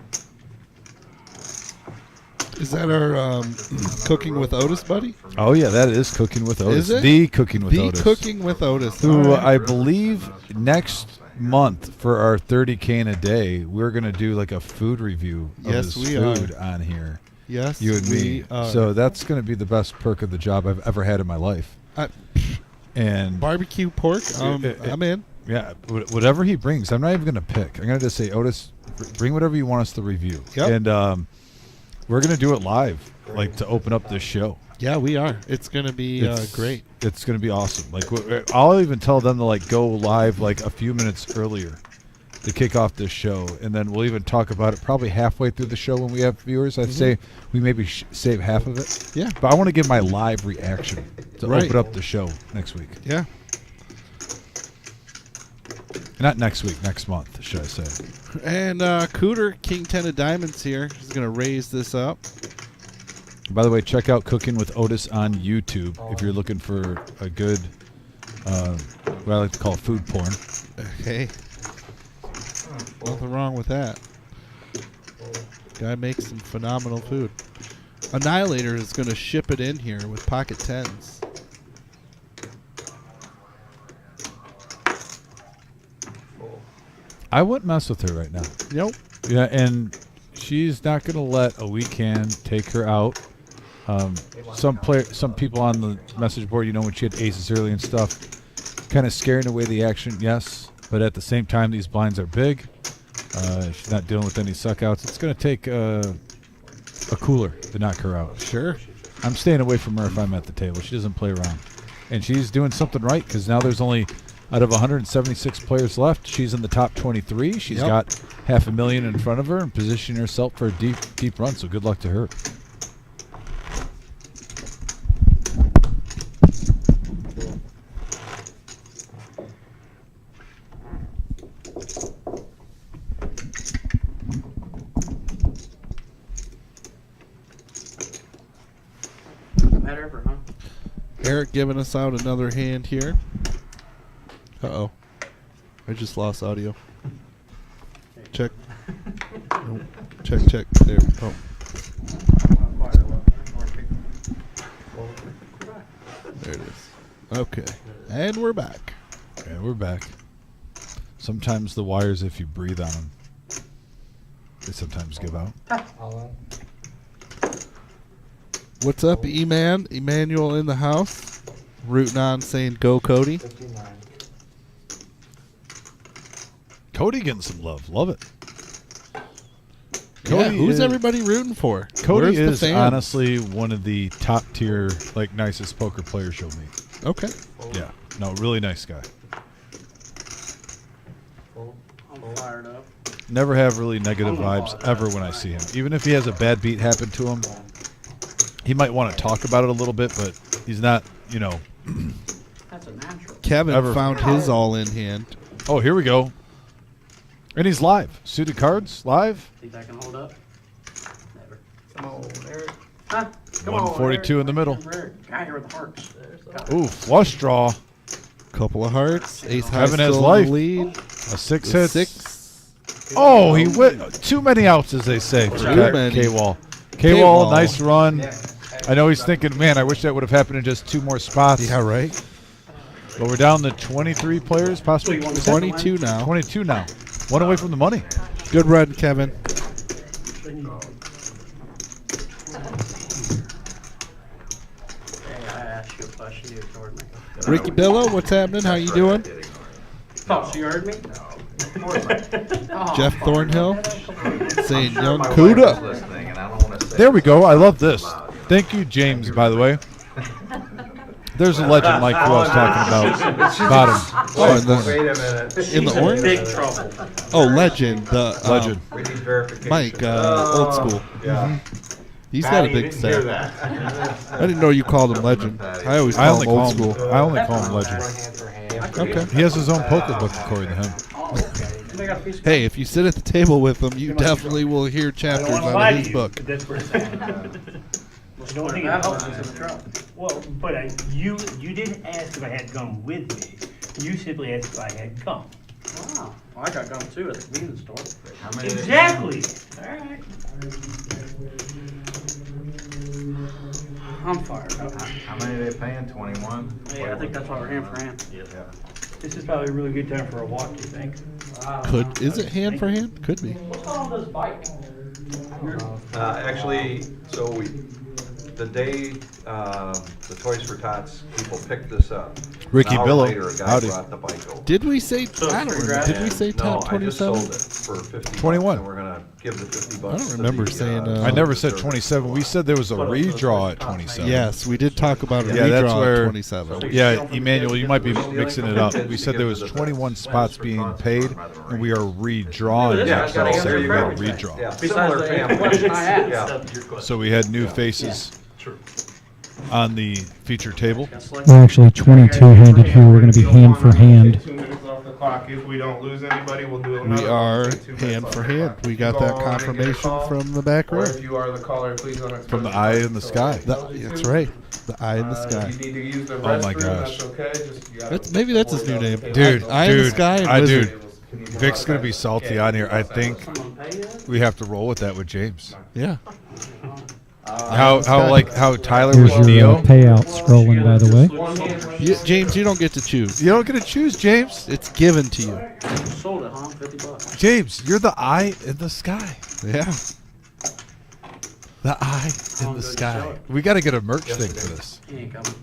Is that our Cooking with Otis buddy? Oh yeah, that is Cooking with Otis. Is it? The Cooking with The Otis. Cooking with Otis. Who All right. I believe next month for our 30K in a day, we're gonna do like a food review of Yes, his we food are. on here. Yes, You and me. we are. So that's gonna be the best perk of the job I've ever had in my life. And Barbecue pork. I'm in. yeah, whatever he brings, I'm not even gonna pick. I'm gonna just say, Otis, bring whatever you want us to review. Yep. And we're gonna do it live, like to open up this show. Yeah, we are. It's gonna be great. It's gonna be awesome. Like I'll even tell them to like go live like a few minutes earlier to kick off this show, and then we'll even talk about it probably halfway through the show when we have viewers. I'd say we maybe save half of it. Yeah. But I want to give my live reaction to Right. open up the show next week. Yeah. Not next week, next month, should I say. And Cooter, King 10 of Diamonds here. He's going to raise this up. By the way, check out Cooking with Otis on YouTube if you're looking for a good, what I like to call food porn. Okay. Nothing wrong with that. Guy makes some phenomenal food. Annihilator is going to ship it in here with pocket 10s. I wouldn't mess with her right now. Nope. Yeah, and she's not going to let a weak hand take her out. Some people on the message board, you know, when she had aces early and stuff, kind of scaring away the action, yes. But at the same time, these blinds are big. She's not dealing with any suckouts. It's going to take a cooler to knock her out. Sure. I'm staying away from her if I'm at the table. She doesn't play around. And she's doing something right because now there's only, out of 176 players left, she's in the top 23. She's got $500,000 in front of her and positioning herself for a deep run. So good luck to her. Better, huh? Eric giving us out another hand here. Uh-oh. I just lost audio. Check. Nope. Check. There. Oh. There it is. Okay. And we're back. Yeah, we're back. Sometimes the wires, if you breathe on them, they sometimes give out. What's up, E-Man? Emmanuel in the house. Rooting on saying go Cody. Cody getting some love. Love it. Yeah, Cody who's is- everybody rooting for? Cody Where's the is fans? honestly one of the top tier, like, nicest poker players you'll meet. Okay. Yeah. No, really nice guy. I'm fired up. Never have really negative vibes ever when I see him. Even if he has a bad beat happen to him, he might want to talk about it a little bit, but he's not, you know. That's a natural. Kevin Ever. found his all-in hand. Oh, here we go. And he's live. Suited cards, live. Think I can hold up? Never. Come on, Eric. Huh? Come 142 on, in the middle. Eric. Guy here with the hearts. Ooh, flush draw. Couple of hearts. Ace high Kevin has still life. in the lead. A 6 With hits. 6. Oh, he went too many outs, as they say. For Too many. K-Wall. K-Wall. K-Wall, nice run. I know he's thinking, man, I wish that would have happened in just 2 more spots. Yeah, right. But we're down to 23 players, possibly 22 now. 22 now. One away from the money. Good run, Kevin. Hey, I asked you a question, you ignored me. Ricky Billo, what's happening? How you doing? Oh, so you heard me? Oh, Jeff Thornhill saying young Cuda. Listening, and I don't wanna say There we go. I love this. loud. Thank you, James, by the way. There's a legend like who I was talking about. Bottom. Oh, Wait a minute. in the orange? Big trouble. Oh, legend. The Legend. We need verification. Mike, old school. Yeah. He's got a big stack. I didn't know you called him legend. I always I call only him old call school. him. I only call him legend. Okay. He has his own poker book according to him. They got a piece of Hey, if you sit at the table with him, you definitely will hear chapters out of his book. That's what it's saying. Let's Don't put think that it one helps. in the truck. Well, but you didn't ask if I had gum with me. You simply asked if I had gum. Wow. Well, I got gum too at the convenience store. How many did- Exactly. All right. I'm fired up. How many are they paying? 21? Yeah, I think that's why we're hand for hand. Yeah. This is probably a really good time for a walk, do you think? Is it hand for hand? Could be. What's going on with this bike? Actually, so the day, the Toys for Tots people picked this up. Ricky an hour Billo. later, a guy Howdy. brought the bike over. Did we say? So I don't remember. congrats. Did we say No, top I just sold 27? it for 50 21. bucks, and we're gonna give the 50 bucks. I don't to remember the, saying, I never said service. 27. We said there was a redraw at 27. Yes, we did talk about a Yeah, that's redraw where- at 27. Yeah, Emmanuel, you might be mixing it up. We said there was 21 spots being paid, and we are redrawing. Yeah, that, it's gotta so answer we your had a question. redraw. Yeah, Besides similar the family. question I asked. Yeah. So we had new faces on the feature table. We're actually 22-handed here. We're going to be hand for hand. 2 minutes off the clock. If we don't lose anybody, we'll do another. We are one. 2 minutes hand off for the hand. clock. We If got you that call and get a confirmation call, from the back row. Or if you are the caller, please don't From the eye in the sky. That's right. The eye in the sky. You need to use the Oh my restroom, gosh. that's okay. Just, you gotta Maybe that's his new avoid name. those Dude, tables. Eye in the dude, sky and I wizard. dude. Vic's gonna be salty on here. I think we have to roll with that with James. Yeah. How Tyler Here's was your Neo. payout scrolling, by the way. One hand for James, you don't get to choose. You don't get to choose, James. It's given to you. Sold it, huh? 50 bucks. James, you're the eye in the sky. Yeah. The eye in the sky. We got to get a merch thing for this. He ain't coming.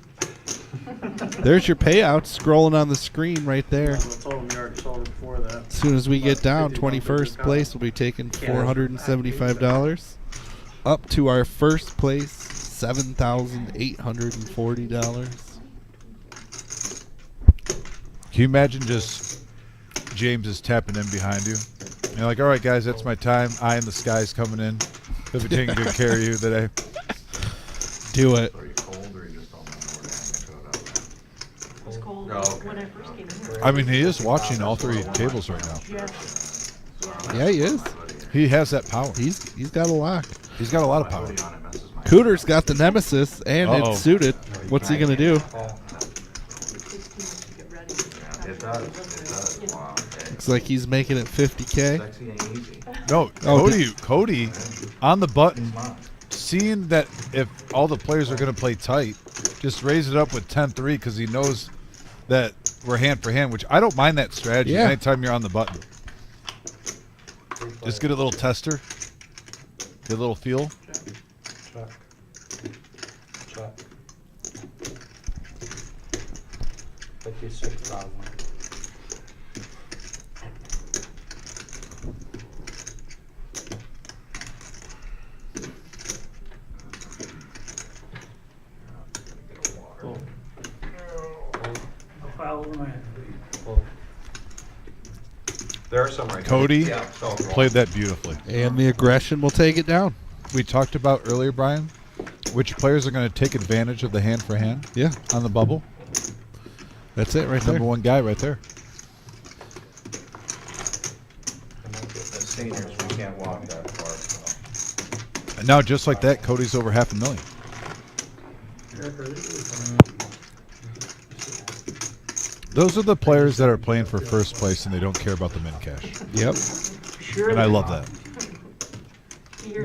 There's your payout scrolling on the screen right there. I told him you already sold it before that. As soon as we get down, 21st place will be taking $475. Up to our first place, $7,840. Can you imagine just James is tapping in behind you? And you're like, all right, guys, that's my time. Eye in the sky's coming in. He'll be taking good care of you today. Do it. Are you cold or you just don't know where to hang it up? It's cold Oh, okay. when I first came here. I mean, he is watching all three tables right now. Yeah. Yeah, he is. He has that power. He's got a lock. He's got a lot of power. Cooter's got the Nemesis, and Uh-oh. it's suited. What's he going to do? It does. It does. Wow. Okay. Looks like he's making it 50K. Sexy ain't easy. No, Oh, Cody on the button, seeing that if all the players are going to play tight, just raise it up with 10-3 because he knows that we're hand for hand, which I don't mind that strategy Yeah. anytime you're on the button. Just get a little tester, get a little feel. Check. 56,000. I'll file over my head. There are some right Cody here. Yeah. Oh, played that beautifully. And the aggression will take it down. We talked about earlier, Brian, which players are going to take advantage of the hand for hand Yeah, on the bubble. that's it right there. Number one guy right there. As seniors, we can't walk that far. And now, just like that, Cody's over $500,000. Those are the players that are playing for first place and they don't care about the min cash. Yep. Sure. And I love that.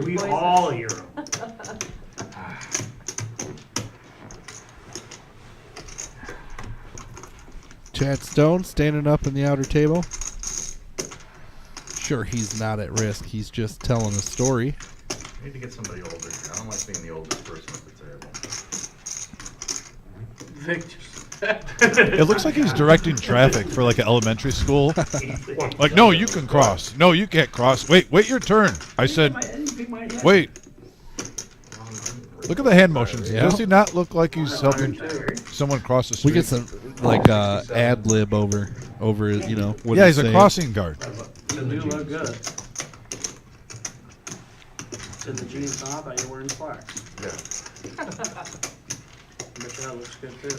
We all hear them. Chad Stone standing up in the outer table. sure he's not at risk. He's just telling a story. I need to get somebody older here. I don't like being the oldest person at the table. Vic just. It looks like he's directing traffic for like an elementary school. Like, no, you can cross. No, you can't cross. Wait your turn. I said, wait. Look at the hand motions. Yeah. Does he not look like he's helping someone cross the street? We get some like ad lib over you know. What Yeah, he's a saying. crossing guard. You do look good. In the jeans top, and you're wearing slacks. Yeah. But that looks good too.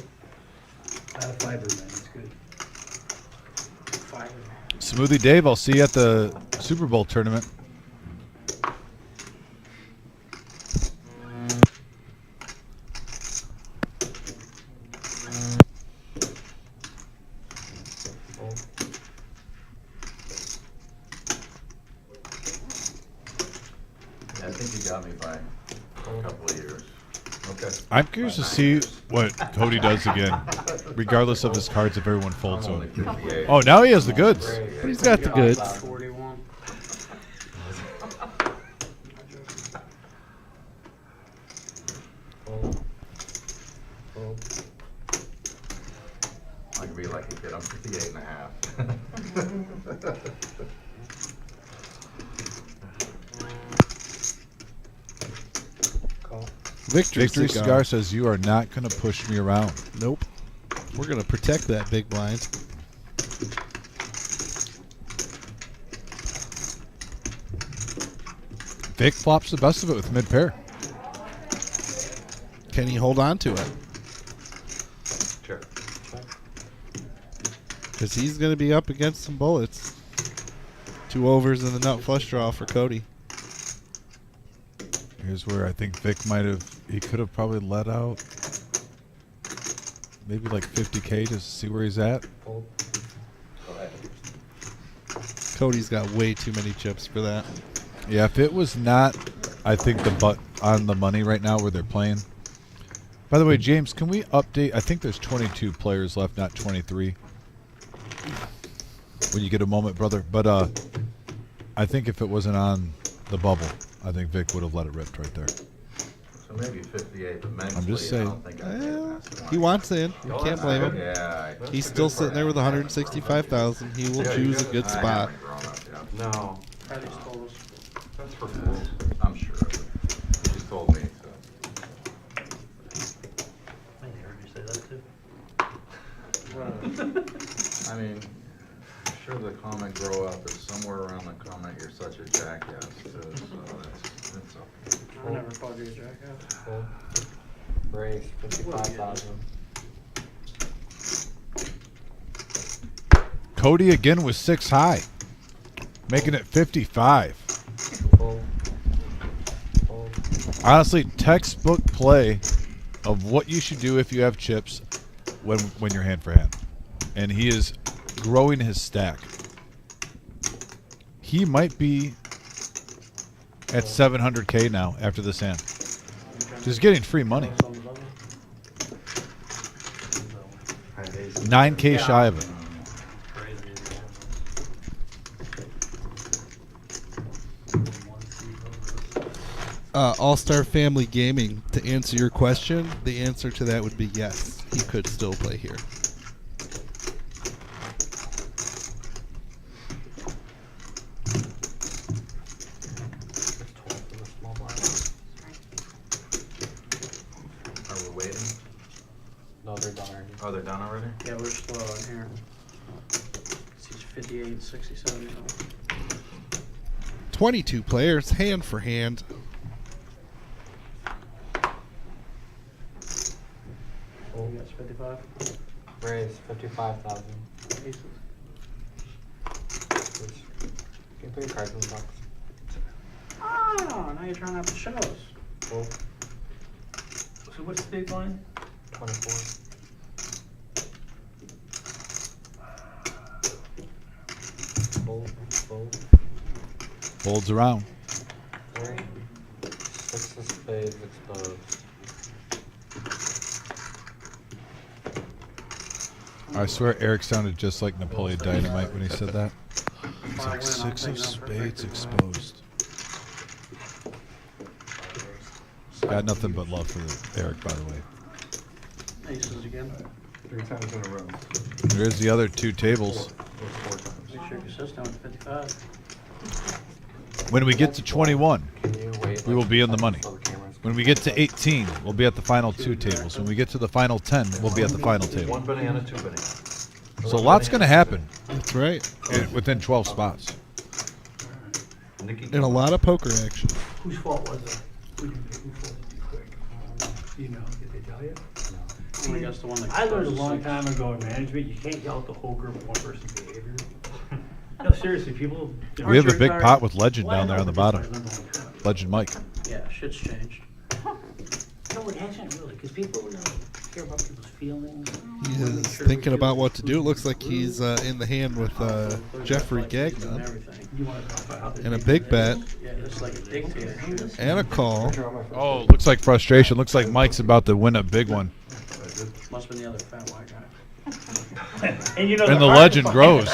Out of fiber, man, it's good. Fiber. Smoothie Dave, I'll see you at the Super Bowl tournament. I think you got me by a couple of years. Okay. I'm curious to see what Cody does again, regardless of his cards if everyone folds I'm only them. 58. Oh, now he has the goods. But he's got the goods. 41. I can be like a kid. I'm 58 and a half. Victory Cigar says you are not going to push me around. Nope. We're gonna protect that big blind. Vic flops the best of it with mid pair. Can he hold on to it? Sure. Because he's gonna be up against some bullets. 2 overs and the nut flush draw for Cody. Here's where I think Vic he could have probably let out maybe like 50K to see where he's at. Cody's got way too many chips for that. Yeah, if it was not, I think the butt on the money right now where they're playing. By the way, James, can we update? I think there's 22 players left, not 23. When you get a moment, brother. But I think if it wasn't on the bubble, I think Vic would have let it rip right there. So maybe 58, but mentally, I'm just I saying. don't think I can. He wants in. You can't blame him. Yeah. He's still sitting there with 165,000. He will choose a good spot. No. Probably told us. That's for fools. I'm sure of it. He just told me, so. I heard you say that too. I mean, I'm sure the comment grow up is somewhere around the comment you're such a jackass too, so that's okay. I never called you a jackass. Raise 55,000. Cody again with 6 high, making it 55. Honestly, textbook play of what you should do if you have chips when you're hand for hand. And he is growing his stack. He might be at 700K now after this hand. Just getting free money. 9K shy of it. All-Star Family Gaming, to answer your question, the answer to that would be yes. He could still play here. Are we waiting? No, they're done already. Oh, they're done already? Yeah, we're slow in here. It's 58, 67. 22 players, hand for hand. Oh, you got 55? Raise 55,000. Aces. You can put your cards in the box. Oh, now you're trying out the shows. Full. So what's the big line? 24. Full. Full. Folds around. 3. 6 of spades exposed. I swear Eric sounded just like Napoleon Dynamite when he said that. Looks like 6 of spades exposed. Got nothing but love for Eric, by the way. Aces again. 3 times in a row. There's the other 2 tables. Make sure you're consistent with 55. When we get to 21, Can you wait? we will be in the money. so the camera's- When we get to 18, we'll be at the final 2 tables. When we get to the final 10, we'll be at the final table. 1 banana, 2 bananas. So a lot's going to happen That's right. within 12 spots. Nikki. And a lot of poker action. Whose fault was it? Who fault too quick? You know, did they tell you? I think that's the one that. I learned a long time ago in management, you can't yell at the whole group of one person's behavior. No, seriously, people. We have a big pot with Legend down there on the bottom. Legend Mike. Yeah, shit's changed. No, it hasn't really, because people care about people's feelings. He is thinking about what to do. It looks like he's in the hand with Jeffrey Gagnon. You want to talk about how they And a big bet. Yeah, it's like a dictator. And a call. Oh, looks like frustration. Looks like Mike's about to win a big one. Must have been the other fat white guy. And you know, And the legend grows.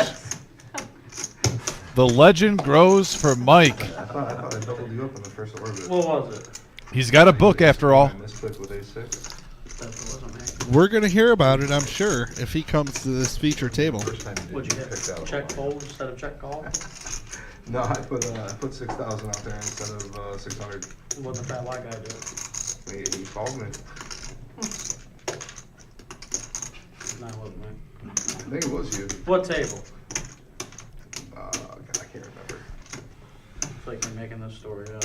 The legend grows for Mike. I thought I doubled you up in the first orbit. What was it? He's got a book after all. I misclicked with A6. That wasn't me. We're going to hear about it, I'm sure, if he comes to this feature table. First time you What'd you picked hit? out. Check fold instead of check call? No, I put 6,000 out there instead of 600. What the fat white guy do? He called me. No, it wasn't me. I think it was you. What table? God, I can't remember. It's like you're making this story up.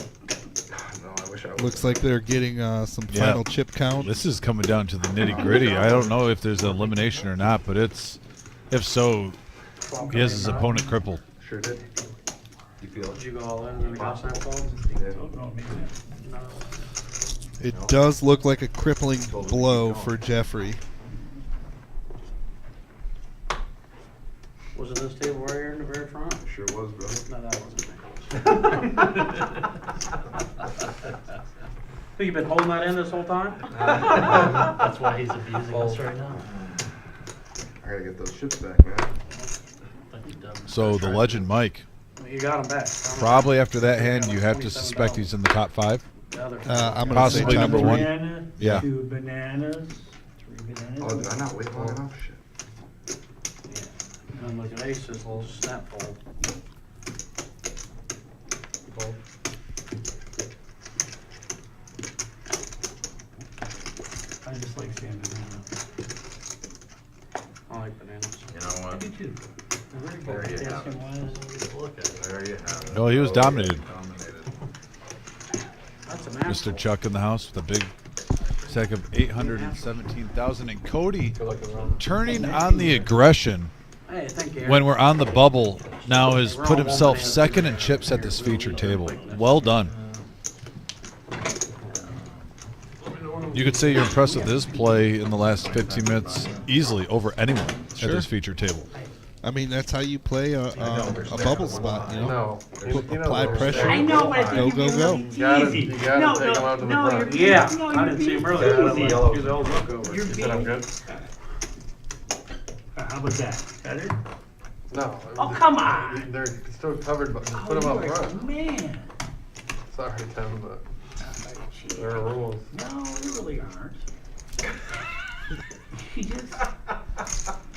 No, I wish I was. Looks like they're getting some Yeah. final chip count. This is coming down to the nitty gritty. I don't know if there's an elimination or not, but it's, if so, he has his opponent crippled. Sure did. You feel Did it? you go all in and against that fold? No. It does look like a crippling blow for Jeffrey. Was it this table right here in the very front? Sure was, brother. No, that wasn't me. So you've been holding that in this whole time? That's why he's abusing us right now. I gotta get those chips back, man. So the legend Mike, You got them back. probably after that hand, you have to suspect he's in the top 5. The other I'm going to say Possibly top number 3. one. Banana, Yeah. 2 bananas, 3 bananas. Oh, did I not wait long enough? Shit. And look at aces, little snap fold. Fold. I just like seeing banana. I like bananas. You know I what? do too. They're very There you good. have it. Dancing-wise. Look at it. There you have it. Oh, he was dominated. Dominated. That's a match. Mr. Chuck in the house with a big stack of 817,000. And Cody Feel like a run. turning on the aggression Hey, thank you. when we're on the bubble now has put himself second in chips at this feature table. Well done. You could say you're impressed with his play in the last 15 minutes easily over anyone at this feature table. I mean, that's how you play a bubble spot, you know? No. Apply pressure. I know, but I Go, think go, go. it's gotta- easy. you gotta No, take 'em out to the no, front. you're- Yeah, no, I you're didn't see him being earlier. I silly. do the old look over. You're You said I'm being- good? How about that? Better? No. Oh, come on. They're still covered, but just Oh, put them you up are a front. Man. Sorry, Tim, but Gee. there are rules. No, they really aren't. You just,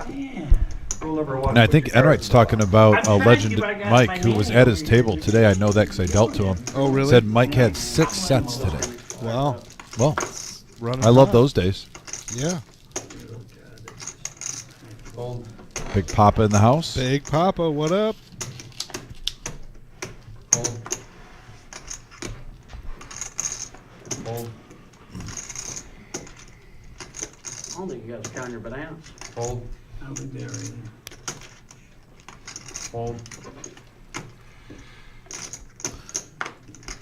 man. Rule number 1. And I think Enright's talking about a I'm trying to legend see if I got Mike my who was hand at his over table here. today. I know that because I dealt to him. Oh, really? Said Mike had 6 sets today. Wow. Well, Running I love hot. those days. Yeah. Fold. Big Papa in the house. Big Papa, what up? Fold. Fold. I don't think you guys count your bananas. Fold. I don't think they're either. Fold.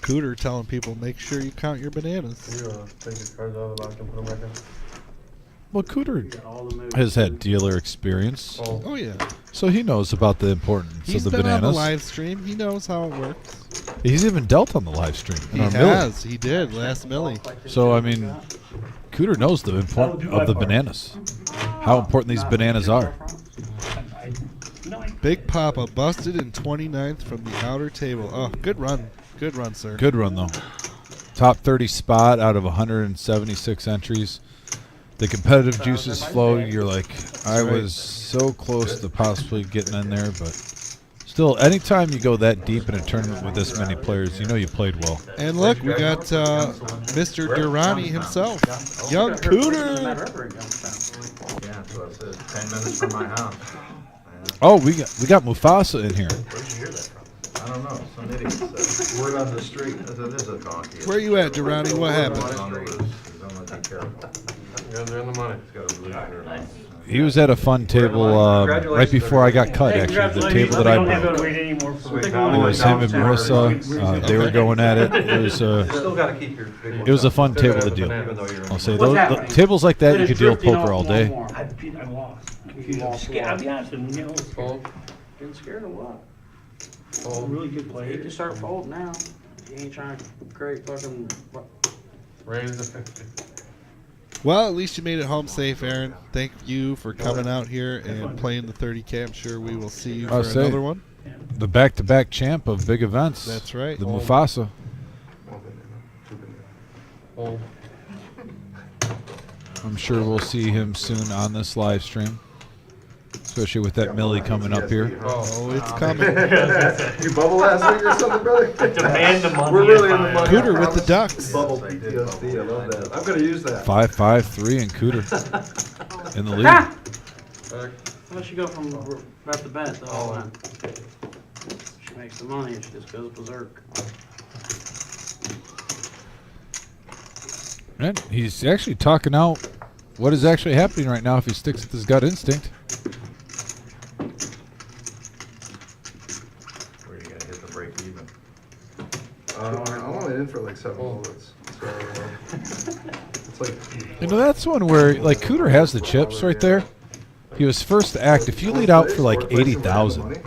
Cooter telling people, make sure you count your bananas. You take your cards out of the box and put them back in. Well, You Cooter got all the moves. has had dealer experience, Fold. Oh, yeah. so he knows about the importance He's of the been on the bananas. live stream. He knows how it works. He's even dealt on the live stream. in He our millie. has. He did last millie. So, I mean, Cooter knows the importance of the bananas. How important these bananas are. No, I Big Papa busted in 29th from the outer table. Oh, good run. Good run, sir. Good run, though. Top 30 spot out of 176 entries. The competitive juices flow. You're like, I was so close to possibly getting in there, but still, anytime you go that deep in a tournament with this many players, you know you played well. And look, we got Mr. Durrani himself. Young Cooter. Yeah, so it says 10 minutes from my house. Oh, we got Mufasa in here. Where'd you hear that from? I don't know. Some idiot said. Word on the street. It is a donkey. Where you at, Durrani? What happened? He's on the loose. He's on the be careful. You guys are in the money. He's got a blue shirt. He was at a fun table right before I got cut, actually. The table that I broke. It was him and Marissa. They were going at it. It was a fun table to deal. I'll say those tables like that, you could deal poker all day. I lost. I'll be honest with you. Getting scared or what? Really good play. You can start folding now. You ain't trying to create fucking. Raise the 50. Well, at least you made it home safe, Aaron. Thank you for coming out here and playing the 30K. I'm sure we will see you for another one. The back-to-back champ of big events. That's right. The Mufasa. Hold. I'm sure we'll see him soon on this live stream. Especially with that Millie coming up here. Oh, it's coming. You bubble last week or something, brother? Demand the money. We're really in the money. Cooter with the Ducks. Bubble PTSD. I love that. I'm going to use that. 5-5-3 and Cooter in the lead. Well, she go from bet to bet the whole time. She makes the money and she just goes berserk. And he's actually talking out what is actually happening right now if he sticks with his gut instinct. Where are you going to hit the break even? I'm only in for like 7 bullets. So, it's like... You know, that's one where, like, Cooter has the chips right there. He was first to act. If you lead out for like 80,000,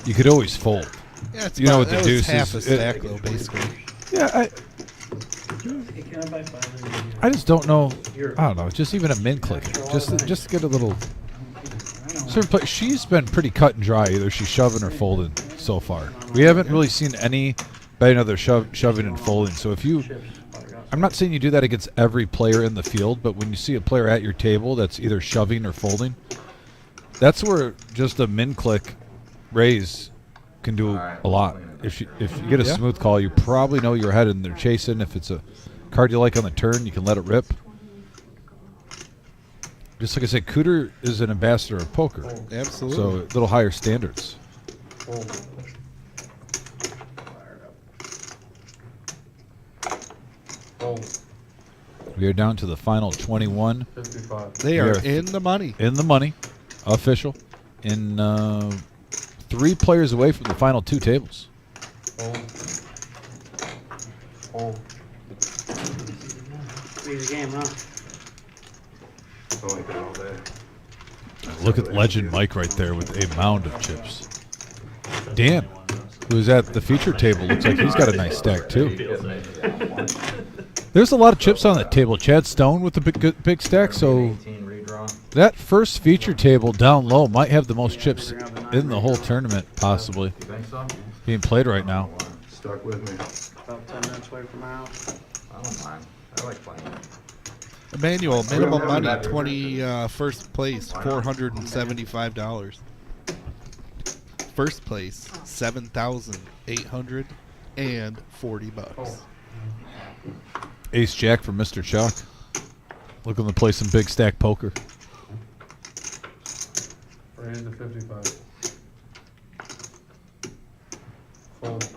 you could always fold. Yeah, it's you know what the deuce half is. a stack, though, basically. Yeah, I just don't know. I don't know. Just even a min click, just to get a little. Certain play. She's been pretty cut and dry. Either she's shoving or folding so far. We haven't really seen any betting other shoving and folding. So if you, I'm not saying you do that against every player in the field, but when you see a player at your table that's either shoving or folding, that's where just a min click raise can do a lot. If you get a smooth call, you probably know you're ahead and they're chasing. If it's a card you like on the turn, you can let it rip. Just like I said, Cooter is an ambassador of poker. Absolutely. So a little higher standards. We are down to the final 21. 55. They are in the money. In the money. Official. In 3 players away from the final 2 tables. Easy game, huh? Look at Legend Mike right there with a mound of chips. Dan, who's at the feature table, looks like he's got a nice stack too. There's a lot of chips on that table. Chad Stone with the big stack, so that first feature table down low might have the most chips in the whole tournament, possibly. Being played right now. Stuck with me. About 10 minutes away from my house. I don't mind. I like playing. Emmanuel, minimum money, 20 first place, $475. First place, $7,840. Ace Jack from Mr. Chuck. Looking to play some big stack poker. Raise the 55. Fold.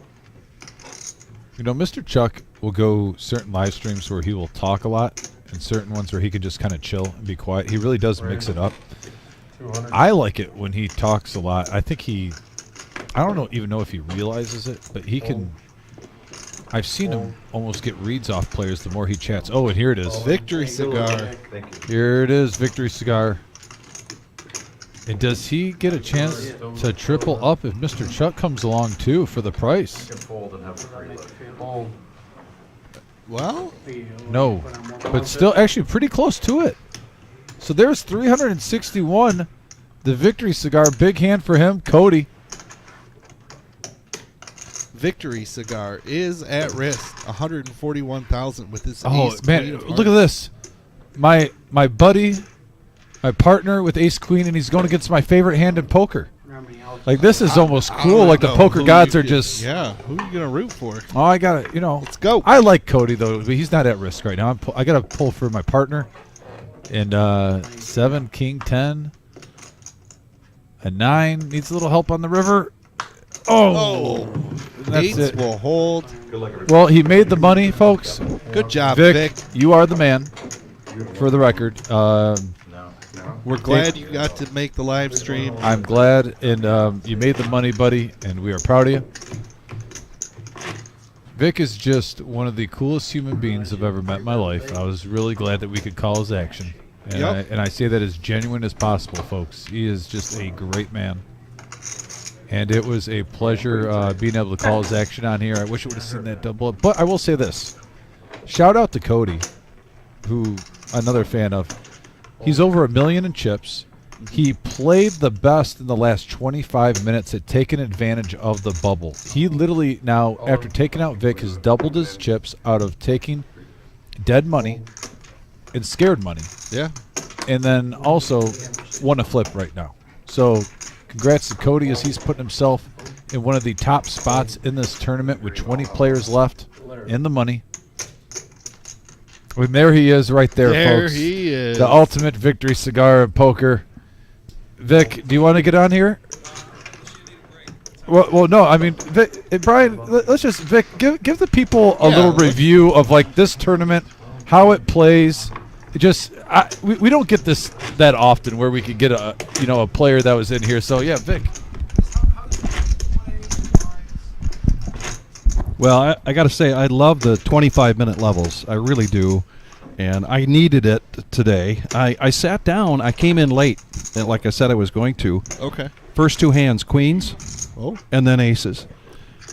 You know, Mr. Chuck will go certain live streams where he will talk a lot and certain ones where he can just kind of chill and be quiet. He really does mix it up. 200. I like it when he talks a lot. I think I don't even know if he realizes it, but he can. I've seen him almost get reads off players the more he chats. Oh, and here it is. Victory cigar. Thank you. Here it is, Victory Cigar. And does he get a chance to triple up if Mr. Chuck comes along too for the price? You can fold and have a free look. Fold. Well, No, but still actually pretty close to it. So there's 361 The victory cigar, big hand for him, Cody. Victory cigar is at risk. 141,000 with this. Oh ace man, queen of look at hearts. this. My buddy, my partner with ace queen, and he's going against my favorite hand in poker. Like this is almost I cool. don't Like the know poker who gods you are could- just. Yeah, who are you gonna root for? Oh, I got to, Let's go. I like Cody though, but he's not at risk right now. I got to pull for my partner, and 7, king, 10, a 9 needs a little help on the river. Oh, that's Eights it. will hold. Well, he made the money, folks. Good job, Vic, Vic. you are the man. For the record, We're glad you got to make the live stream. I'm glad, and you made the money, buddy, and we are proud of you. Vic is just one of the coolest human beings I've ever met in my life. I was really glad that we could call his action. And, Yep. I say that as genuine as possible, folks. He is just a great man. And it was a pleasure being able to call his action on here. I wish I would have seen that double up. But I will say this. Shout out to Cody, who another fan of. He's over $1 million in chips. He played the best in the last 25 minutes at taking advantage of the bubble. He literally now, after taking out Vic, has doubled his chips out of taking dead money and scared money. Yeah. And then also won a flip right now. So congrats to Cody as he's putting himself in one of the top spots in this tournament with 20 players left in the money. And there he is right there, There folks. he is. The ultimate victory cigar of poker. Vic, do you want to get on here? Well, no. I mean, Vic, Brian, let's just, Vic, give the people a little review of like this tournament, how it plays. It just, we don't get this that often where we could get a player that was in here. So yeah, Vic. Well, I got to say, I love the 25-minute levels. I really do. And I needed it today. I sat down. I came in late, like I said I was going to. Okay. First two hands, queens, and then aces.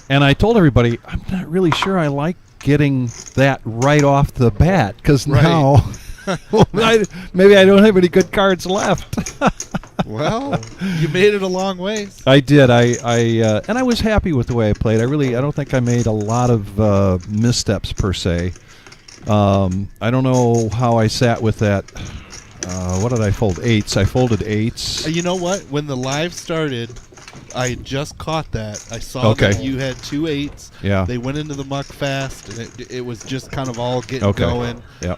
And I told everybody, I'm not really sure I like getting that right off the bat, because now maybe I don't have any good cards left. Well, you made it a long ways. I did. And I was happy with the way I played. I don't think I made a lot of missteps per se. I don't know how I sat with that. What did I fold? Eights. I folded eights. You know what? When the live started, I just caught that. I saw that you had 2 8s. Yeah. They went into the muck fast, and it was just kind of all getting going. Yeah.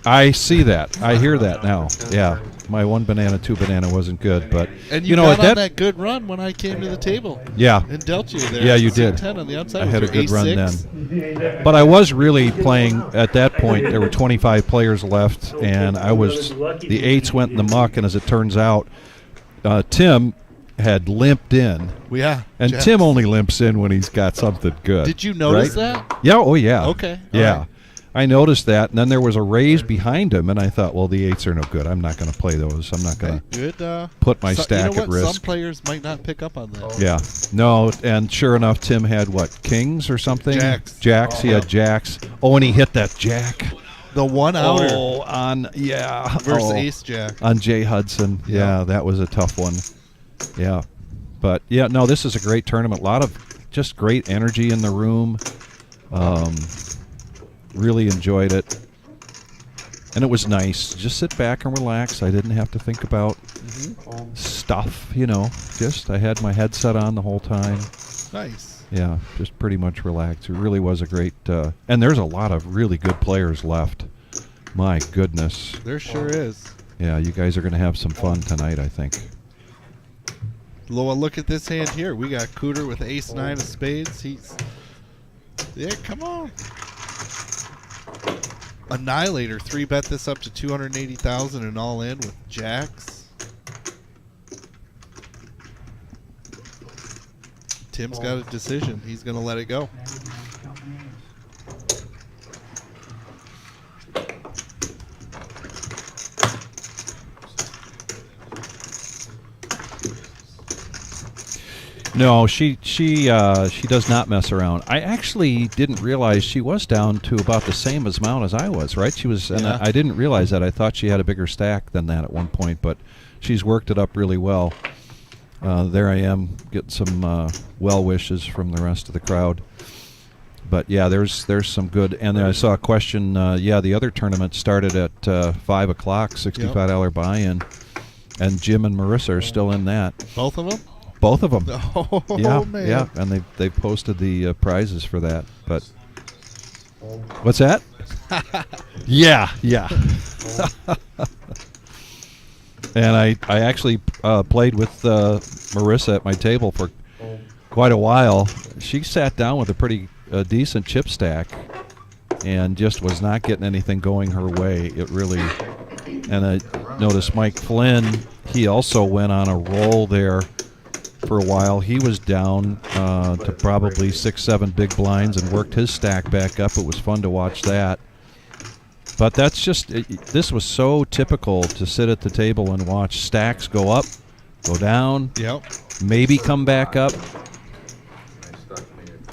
I see that. I hear that now. Yeah. My 1 banana, 2 banana wasn't good, but And you know got on that good run when I came to the table. Yeah. And dealt you there. Yeah, you did. 10 on the outside. I had a with your good run A6. then. But I was really playing at that point. There were 25 players left, and the 8s went in the muck, and as it turns out, Tim had limped in. Yeah. And Jacks. Tim only limps in when he's got something good. Did you notice right? that? Yeah. Oh, yeah. Okay. Yeah. All right. I noticed that, and then there was a raise behind him, and I thought, well, the 8s are no good. I'm not going to play those. I'm not going to put my stack you know at what? risk. Some players might not pick up on that. Yeah. No, and sure enough, Tim had, what, kings or something? Jacks. He had jacks. Oh, and he hit that jack. The one outer. Oh, versus ace jack. On Jay Hudson. Yeah, that was a tough one. Yeah. But, yeah, no, this is a great tournament. A lot of just great energy in the room. Really enjoyed it. And it was nice. Just sit back and relax. I didn't have to think about stuff, Just I had my headset on the whole time. Nice. Yeah, just pretty much relaxed. It really was a great... and there's a lot of really good players left. My goodness. There sure is. Yeah, you guys are going to have some fun tonight, I think. Well, look at this hand here. We got Cooter with ace-9 of spades. Yeah, come on. Annihilator 3-bet this up to 280,000 and all in with jacks. Tim's got a decision. He's going to let it go. No, she does not mess around. I actually didn't realize she was down to about the same amount as I was. Right? She was, and I didn't realize that. I thought she had a bigger stack than that at one point. But she's worked it up really well. There I am, getting some well wishes from the rest of the crowd. But yeah, there's some good. And then I saw a question. The other tournament started at 5 o'clock, $65 buy-in, and Jim and Marissa are still in that. Both of them? Both of them. Oh, yeah, man. yeah, and they posted the prizes for that. But what's that? yeah. And I actually played with Marissa at my table for quite a while. She sat down with a pretty decent chip stack and just was not getting anything going her way. It really. And I noticed Mike Flynn, he also went on a roll there for a while. He was down to probably 6-7 big blinds and worked his stack back up. It was fun to watch that. But that's just, this was so typical to sit at the table and watch stacks go up, go down, maybe come back up.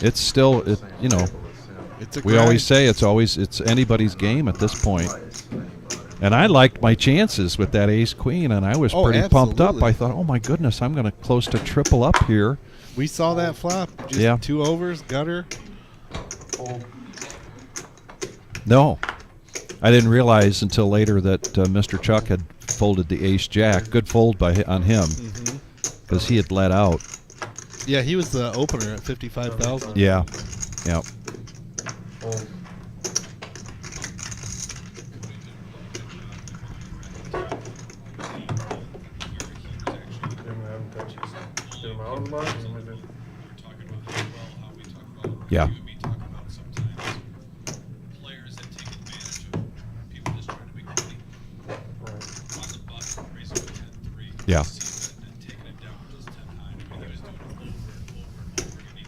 It's still, we always say it's anybody's game at this point. And I liked my chances with that ace-queen, and I was pretty pumped up. I thought, oh my goodness, I'm going to close to triple up here. We saw that flop. Just 2 overs, gutter. No. I didn't realize until later that Mr. Chuck had folded the ace-jack. Good fold on him, because he had let out. Yeah, he was the opener at 55,000. Yeah. Yeah. Yeah.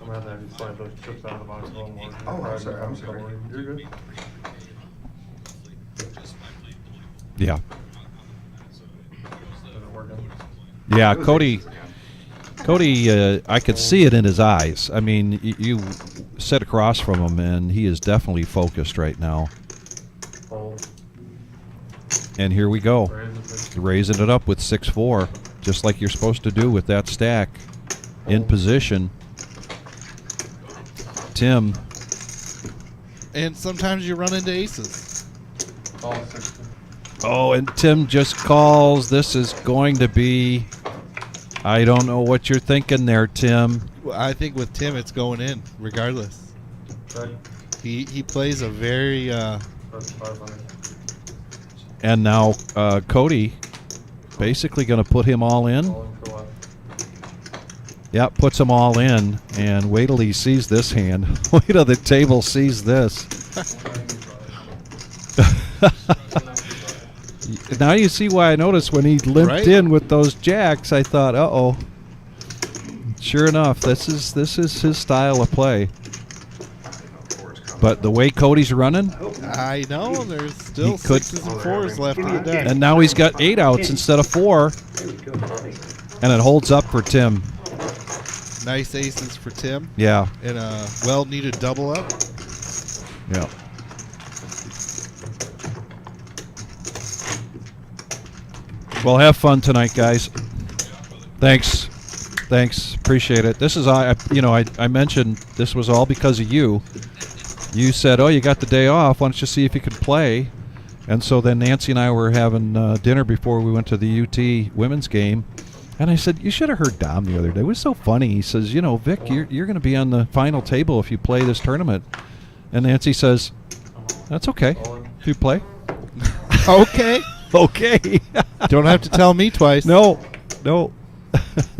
I'm gonna have to slide those chips out of the box a little more. Oh, I'm sorry. You're good. Yeah. Is it working? Yeah, Cody, I could see it in his eyes. I mean, you sit across from him, and he is definitely focused right now. And here we go, raising it up with 6-4, just like you're supposed to do with that stack in position. Tim. And sometimes you run into aces. Oh, and Tim just calls. This is going to be, I don't know what you're thinking there, Tim. Well, I think with Tim, it's going in, regardless. He plays a very... And now Cody basically going to put him all in. Yep, puts them all in. And wait till he sees this hand. Wait till the table sees this. Now you see why I noticed when he limped in with those jacks, I thought, uh-oh. Sure enough, this is his style of play. But the way Cody's running, I know there's still 6s and 4s left in the deck. And now he's got 8 outs instead of 4. And it holds up for Tim. Nice aces for Tim. Yeah. And a well-needed double up. Yeah. Well, have fun tonight, guys. Thanks. Appreciate it. This is I mentioned this was all because of you. You said, "Oh, you got the day off. Why don't you see if you can play?" And so then Nancy and I were having dinner before we went to the UT women's game, and I said, "You should have heard Dom the other day. It was so funny." He says, "Vic, you're going to be on the final table if you play this tournament." And Nancy says, "That's okay if you play." Okay. Okay. Don't have to tell me twice. No.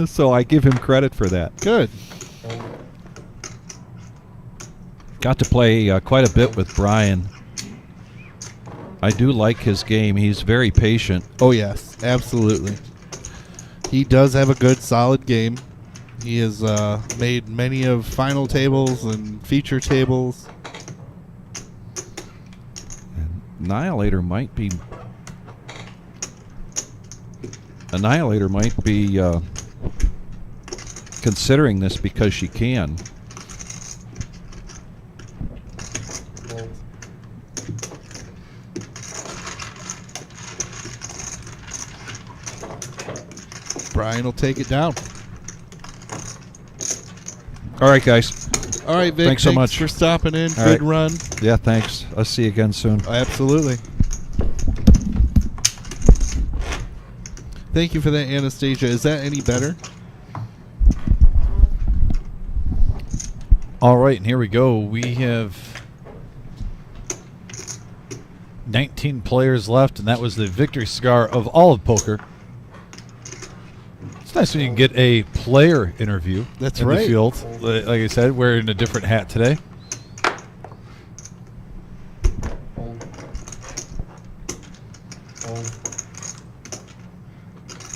So I give him credit for that. Good. Got to play quite a bit with Brian. I do like his game. He's very patient. Oh, yes. Absolutely. He does have a good, solid game. He has made many of final tables and feature tables. Annihilator might be considering this because she can. Brian will take it down. All right, guys. All right, Vic. Thanks so much for stopping in. All Good right. run. Yeah, thanks. I'll see you again soon. Absolutely. Thank you for that, Anastasia. Is that any better? All right, and here we go. We have 19 players left, and that was the victory cigar of all of poker. It's nice when you can get a player interview That's in right. the field. Like I said, wearing a different hat today.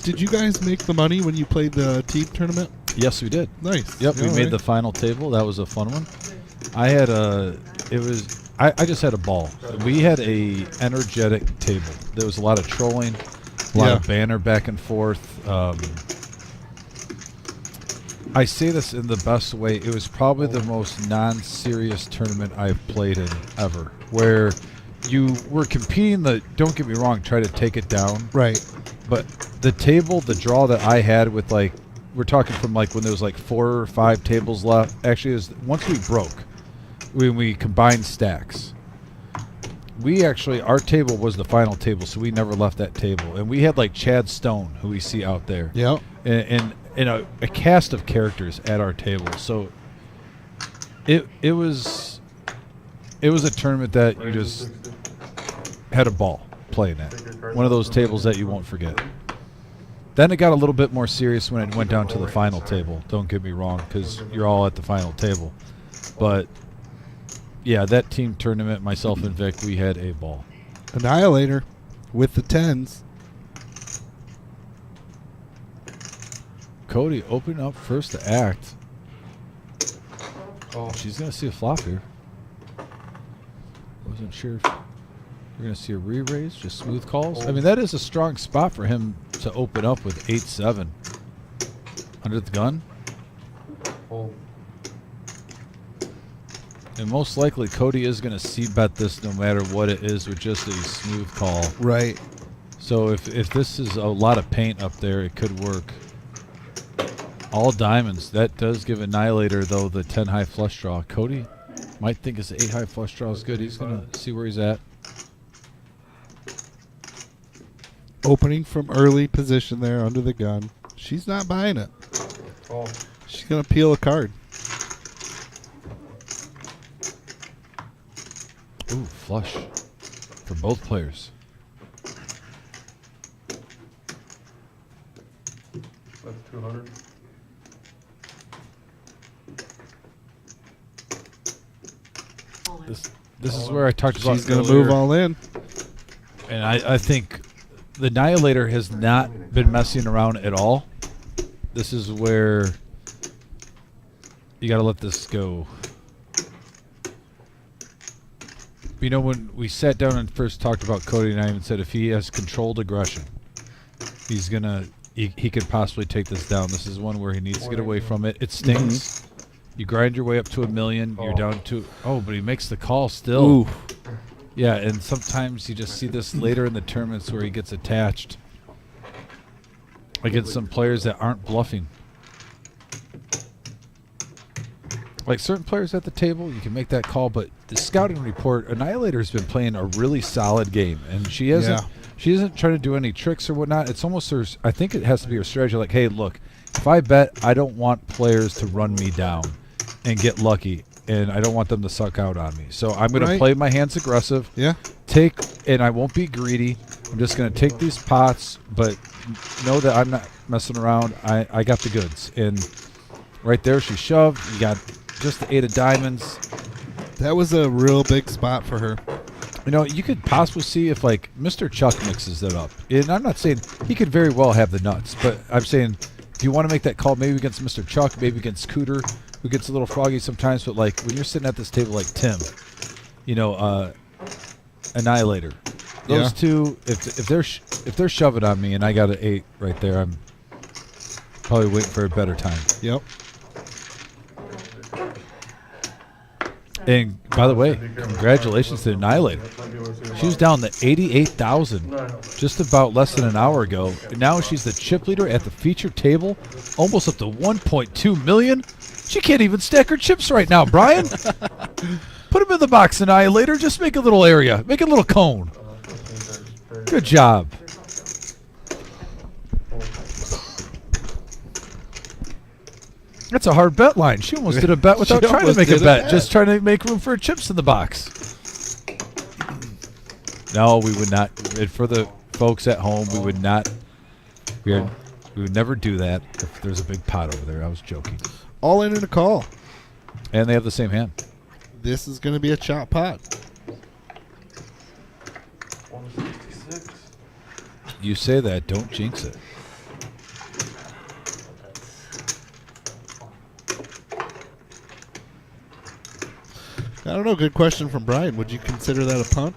Did you guys make the money when you played the team tournament? Yes, we did. Nice. Yep, we All made right. the final table. That was a fun one. I just had a ball. We had a energetic table. There was a lot of trolling, a lot of banner back and forth. I say this in the best way. It was probably the most non-serious tournament I've played in ever, where you were competing. Don't get me wrong, try to take it down. Right. But the table, the draw that I had with we're talking from when there was 4 or 5 tables left. Actually, it was once we broke, when we combined stacks. Our table was the final table, so we never left that table. And we had Chad Stone, who we see out there. Yep. And a cast of characters at our table. So it was a tournament that you just had a ball playing at. One of those tables that you won't forget. Then it got a little bit more serious when it went down to the final table. Don't get me wrong, because you're all at the final table. But yeah, that team tournament, myself and Vic, we had a ball. Annihilator with the 10s. Cody, open up first to act. Oh, she's going to see a flop here. Wasn't sure if we're going to see a re-raise, just smooth calls. I mean, that is a strong spot for him to open up with 8-7. Under the gun. And most likely, Cody is going to c-bet this no matter what it is with just a smooth call. Right. So if this is a lot of paint up there, it could work. All diamonds. That does give Annihilator, though, the 10 high flush draw. Cody might think his 8 high flush draw is good. He's going to see where he's at. Opening from early position there under the gun. She's not buying it. She's going to peel a card. Ooh, flush for both players. That's 200. This is where I talked about She's going to earlier. move all in. And I think the Annihilator has not been messing around at all. This is where you got to let this go. You know, when we sat down and first talked about Cody, and I even said if he has controlled aggression, he's gonna he could possibly take this down. This is one where he needs to get away from it. It stings. You grind your way up to $1 million. You're down to but he makes the call still. Ooh. Yeah, and sometimes you just see this later in the tournaments where he gets attached against some players that aren't bluffing. Like certain players at the table, you can make that call, but the scouting report, Annihilator's been playing a really solid game, and she isn't trying to do any tricks or whatnot. It's almost her, I think it has to be her strategy, like, hey, look, if I bet, I don't want players to run me down and get lucky, and I don't want them to suck out on me. So I'm going to play my hands aggressive. Yeah. And I won't be greedy. I'm just going to take these pots, but know that I'm not messing around. I got the goods. And right there, she shoved. You got just the 8 of diamonds. That was a real big spot for her. You know, you could possibly see if, like, Mr. Chuck mixes it up. And I'm not saying he could very well have the nuts, but I'm saying if you want to make that call maybe against Mr. Chuck, maybe against Cooter, who gets a little froggy sometimes, but, like, when you're sitting at this table like Tim, you know, Annihilator, those two, if they're shoving on me and I got an 8 right there, I'm probably waiting for a better time. Yep. And by the way, congratulations to Annihilator. She was down to 88,000 just about less than an hour ago. And now she's the chip leader at the feature table, almost up to 1.2 million. She can't even stack her chips right now, Brian. Put them in the box, Annihilator. Just make a little area. Make a little cone. Good job. That's a hard bet line. She almost did a bet without trying to make a bet. Just trying to make room for chips in the box. No, we would not. For the folks at home, we would not. We would never do that if there's a big pot over there. I was joking. All in and a call. And they have the same hand. This is going to be a chop pot. 166. You say that. Don't jinx it. I don't know. Good question from Brian. Would you consider that a punt?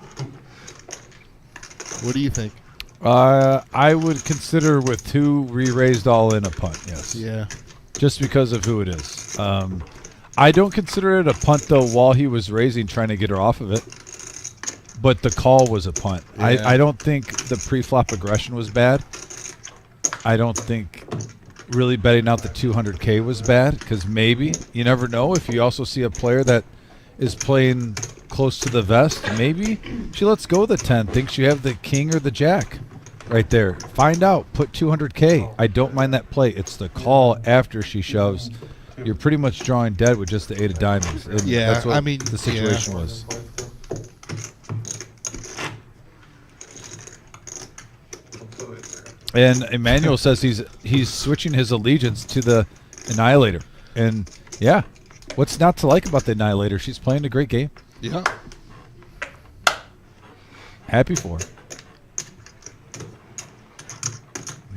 What do you think? I would consider with 2 re-raised all in a punt, yes. Yeah. Just because of who it is. I don't consider it a punt, though, while he was raising, trying to get her off of it. But the call was a punt. Yeah. I don't think the pre-flop aggression was bad. I don't think really betting out the 200K was bad, because maybe, you never know, if you also see a player that is playing close to the vest, maybe she lets go of the 10, thinks you have the king or the jack right there. Find out, put 200K. I don't mind that play. It's the call after she shoves. You're pretty much drawing dead with just the 8 of diamonds. And Yeah, that's what I mean, the situation was. And Emmanuel says he's switching his allegiance to the Annihilator. And yeah, what's not to like about the Annihilator? She's playing a great game. Yeah. Happy for her.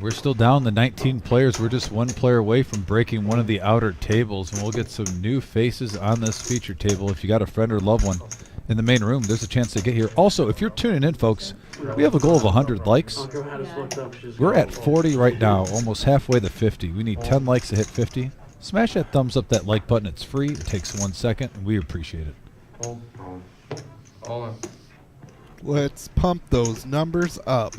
We're still down to 19 players. We're just 1 player away from breaking one of the outer tables, and we'll get some new faces on this feature table. If you got a friend or loved one in the main room, there's a chance to get here. Also, if you're tuning in, folks, we have a goal of 100 likes. We're at 40 right now, almost halfway to 50. We need 10 likes to hit 50. Smash that thumbs up, that like button. It's free. It takes 1 second, and we appreciate it. All in. Let's pump those numbers up.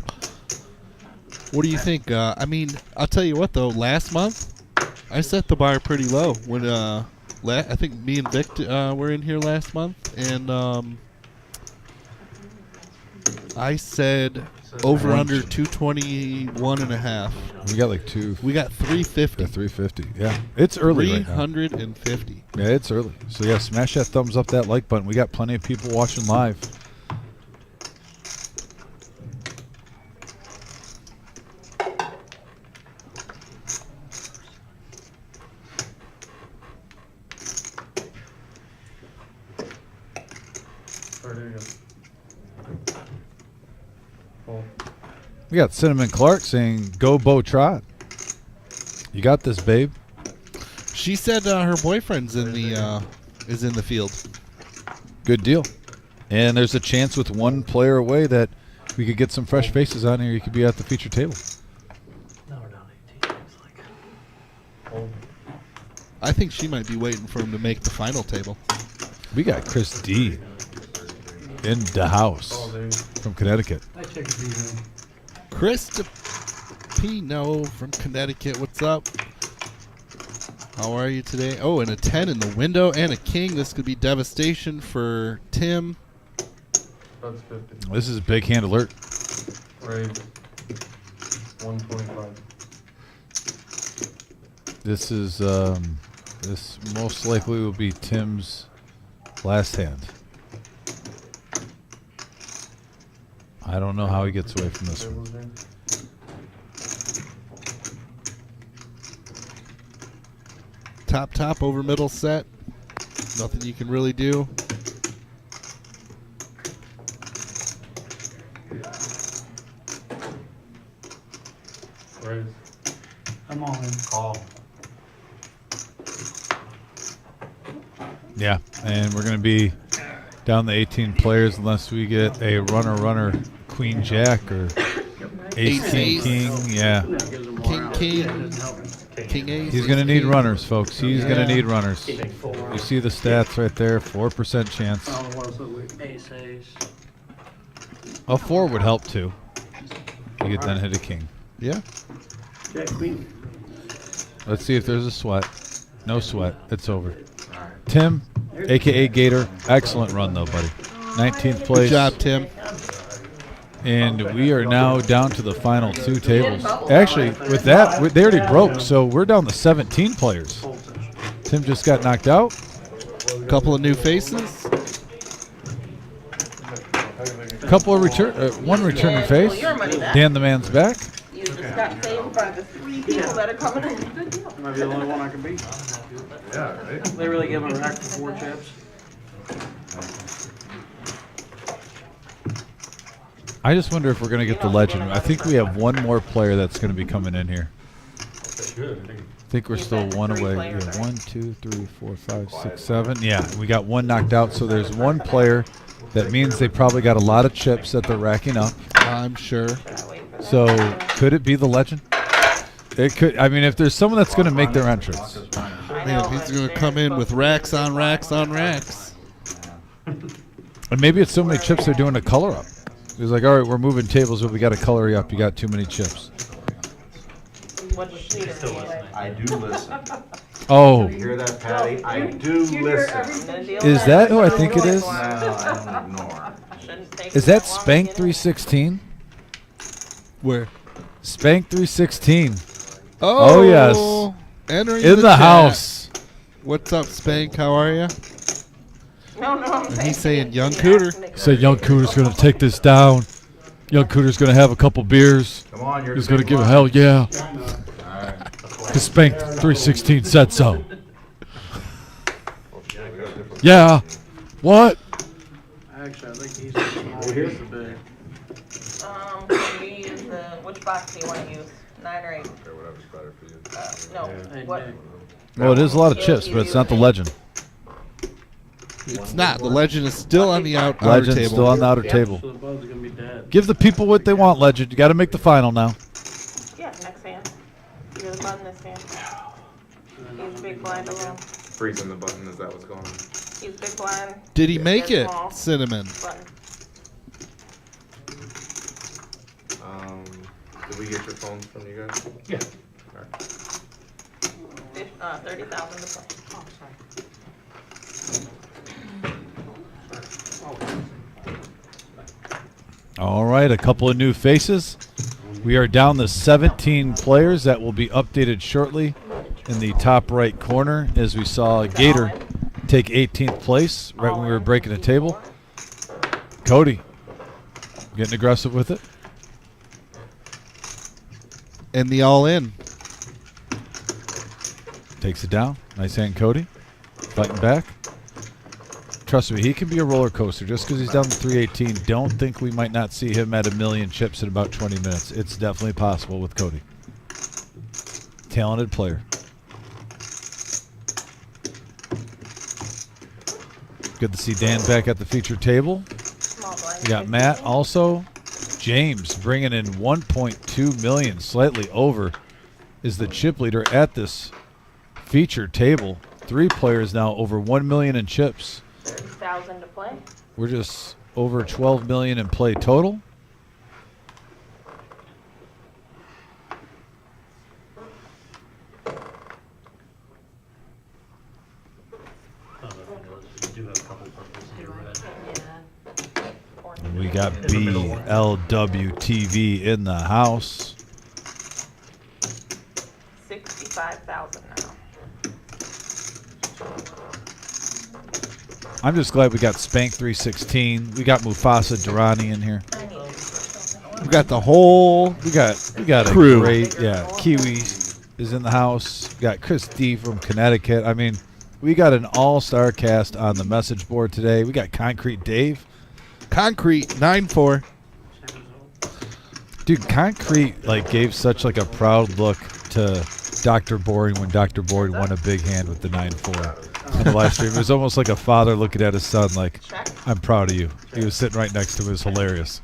What do you think? I mean, I'll tell you what, though. Last month, I set the bar pretty low. When I think me and Vic were in here last month, and I said over under 221 and a half. We got like 2. We got 350. 350. Yeah, it's early right now. 350. Yeah, it's early. So yeah, smash that thumbs up, that like button. We got plenty of people watching live. We got Cinnamon Clark saying, "Go Bo Trot." You got this, babe. She said her boyfriend's in the field. Good deal. And there's a chance with 1 player away that we could get some fresh faces on here. You could be at the feature table. I think she might be waiting for him to make the final table. We got Chris D in the house from Connecticut. Chris Pino from Connecticut, what's up? How are you today? Oh, and a 10 in the window and a king. This could be devastation for Tim. That's 50. This is big hand alert. Raise 125. This is this most likely will be Tim's last hand. I don't know how he gets away from this one. Top over middle set. Nothing you can really do. Raise. I'm all in. Call. Yeah, and we're going to be down to 18 players unless we get a runner, queen jack or ace king. Yeah, King ace. he's going to need runners, folks. He's going to need runners. You see the stats right there, 4% chance. Oh, what is it? Ace, ace. A 4 would help too. You could then hit a king. Yeah. Jack, queen. Let's see if there's a sweat. No sweat. It's over. Tim, a.k.a. Gator, excellent run though, buddy. 19th place. Good job, Tim. And we are now down to the final 2 tables. Actually, with that, they already broke, so we're down to 17 players. Tim just got knocked out. Couple of new faces. Couple of one returning face. Dan the man's back. You just got saved by the 3 people that are coming in. Good deal. Might be the only one I can beat. Yeah, right? They really give him a rack for 4 chips. I just wonder if we're going to get the legend. I think we have one more player that's going to be coming in here. I think we're still one away. Yeah, 1, 2, 3, 4, 5, 6, 7. Yeah, we got one knocked out, so there's one player. That means they probably got a lot of chips that they're racking up. I'm sure. So could it be the legend? It could. I mean, if there's someone that's going to make their entrance. Man, he's going to come in with racks on racks on racks. And maybe it's so many chips they're doing a color up. He's like, all right, we're moving tables, but we got to color you up. You got too many chips. I do listen. Oh. You hear that, Patty? I do listen. Is that who I think it is? No, I don't ignore. Is that Spank 316? Where? Spank 316. Oh, yes. Entering In the chat. house. What's up, Spank? How are you? No, And he's saying Young Cooter. Say Young Cooter's going to take this down. Young Cooter's going to have a couple beers. Come on, you're He's the going to big give a one. hell yeah. All right. Because Spank 316 said so. Yeah. What? Actually, I think he's the small, he's the big. Can we use which box do you want to use? 9 or 8? Okay, whatever's better for you. No. Hey, What? Nick. Well, it is a lot of chips, but it's not the legend. It's not. The legend is still on the outer Legend's table. still on the outer table. So the bud's gonna be dead. Give the people what they want, Legend. You got to make the final now. Yeah, next hand. You're the button this hand. He's big blind alone. Freezing the button, is that what's going on? He's big blind. Did he make They're it, small. Cinnamon? Button. Did we get your phones from you guys? Yeah. Alright. 30,000 to play. Oh, sorry. All right, a couple of new faces. We are down to 17 players. That will be updated shortly in the top right corner as we saw Gator take 18th place right when we were breaking the table. Cody getting aggressive with it. And the all-in. Takes it down. Nice hand, Cody. Fighting back. Trust me, he can be a roller coaster. Just because he's down to 318, don't think we might not see him at 1,000,000 chips in about 20 minutes. It's definitely possible with Cody. Talented player. Good to see Dan back at the feature table. Small blind. We got Matt also. James bringing in 1.2 million, slightly over, is the chip leader at this feature table. 3 players now over 1 million in chips. 30,000 to play. We're just over 12 million in play total. And we got BLWTV in the house. 65,000 now. I'm just glad we got Spank 316. We got Mufasa Durrani in here. We got the whole We got crew. a great Kiwi is in the house. We got Chris D from Connecticut. I mean, we got an all-star cast on the message board today. We got Concrete Dave. Concrete 9-4. Dude, Concrete gave such a proud look to Dr. Boring when Dr. Boring won a big hand with the 9-4 on the live stream. It was almost like a father looking at his son like, I'm proud of you. He was sitting right next to him. It was hilarious.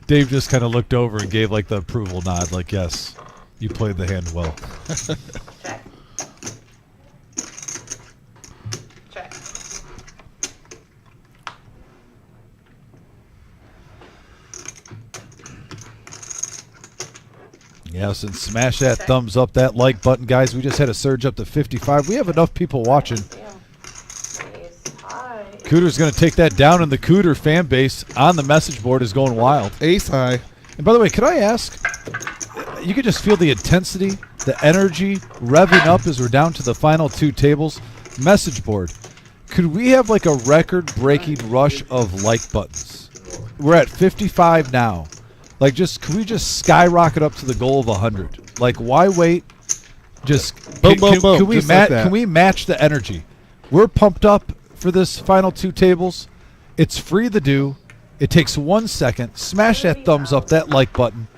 Dave just kind of looked over and gave the approval nod like, yes, you played the hand well. Check. Check. Yes, and smash that thumbs up, that like button, guys. We just had a surge up to 55. We have enough people watching. Cooter's going to take that down, and the Cooter fan base on the message board is going wild. Ace high. And by the way, could I ask, you could just feel the intensity, the energy revving up as we're down to the final two tables. Message board. Could we have like a record-breaking rush of like buttons? We're at 55 now. Like, can we just skyrocket up to the goal of 100? Like, why wait? Just boom, boom, boom. Can we Just like that. Can we match the energy? We're pumped up for this final two tables. It's free to do. It takes 1 second. Smash that thumbs up, that like button.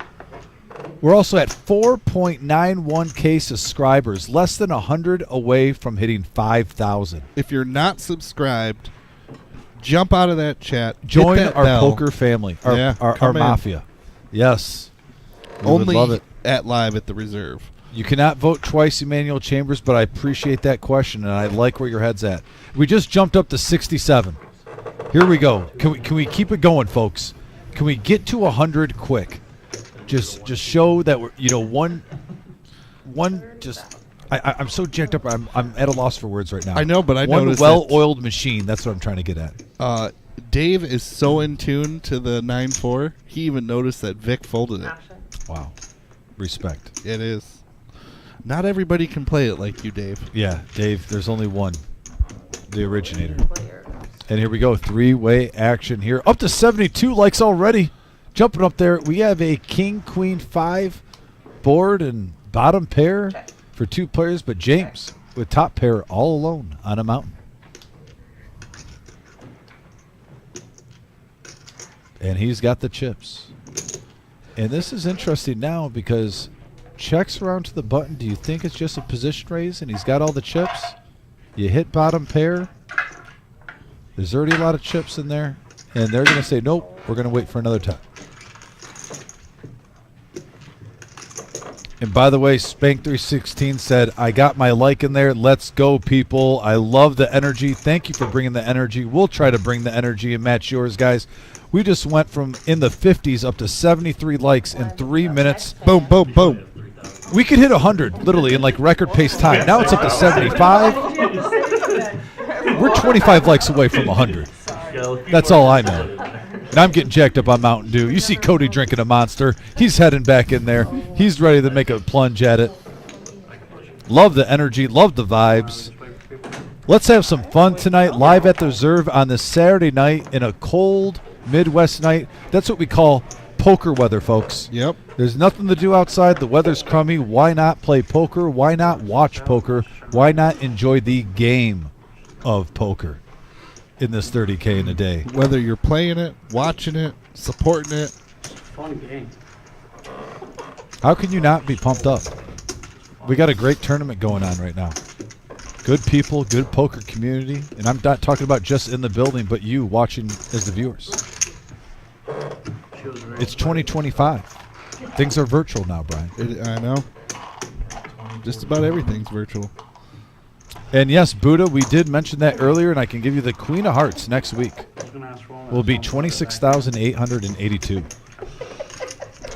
We're also at 4.91K subscribers, less than 100 away from hitting 5,000. If you're not subscribed, jump out of that chat. Join hit that our bell. poker family, our come in. mafia. Yes. We Only would love it. at Live at the Reserve. You cannot vote twice, Emmanuel Chambers, but I appreciate that question, and I like where your head's at. We just jumped up to 67. Here we go. Can we keep it going, folks? Can we get to 100 quick? Just show that we're I'm so jacked up. I'm at a loss for words right now. I know, but I one noticed well-oiled machine. That's what I'm trying to get at. Dave is so in tune to the 9-4. He even noticed that Vic folded it. Wow, respect. It is. Not everybody can play it like you, Dave. Yeah, Dave. There's only one, the originator. And here we go, three-way action here. Up to 72 likes already. Jumping up there, we have a King, Queen, 5 board and bottom pair for 2 players, but James with top pair all alone on a mountain. And he's got the chips. And this is interesting now because checks around to the button. Do you think it's just a position raise and he's got all the chips? You hit bottom pair. There's already a lot of chips in there. And they're going to say, nope, we're going to wait for another time. And by the way, Spank316 said, I got my like in there. Let's go, people. I love the energy. Thank you for bringing the energy. We'll try to bring the energy and match yours, guys. We just went from in the 50s up to 73 likes in 3 minutes. Boom, boom, boom. We could hit 100, literally, in like record pace time. Now it's up to 75. We're 25 likes away from 100. That's all I know. And I'm getting jacked up on Mountain Dew. You see Cody drinking a Monster. He's heading back in there. He's ready to make a plunge at it. Love the energy. Love the vibes. Let's have some fun tonight live at the Reserve on this Saturday night in a cold Midwest night. That's what we call poker weather, folks. Yep. There's nothing to do outside. The weather's crummy. Why not play poker? Why not watch poker? Why not enjoy the game of poker in this 30K in a day? Whether you're playing it, watching it, supporting it. Fun game. How can you not be pumped up? We got a great tournament going on right now. Good people, good poker community. And I'm not talking about just in the building, but you watching as the viewers. It's 2025. Things are virtual now, Brian. I know. Just about everything's virtual. And yes, Buddha, we did mention that earlier, and I can give you the Queen of Hearts next week. Will be $26,882.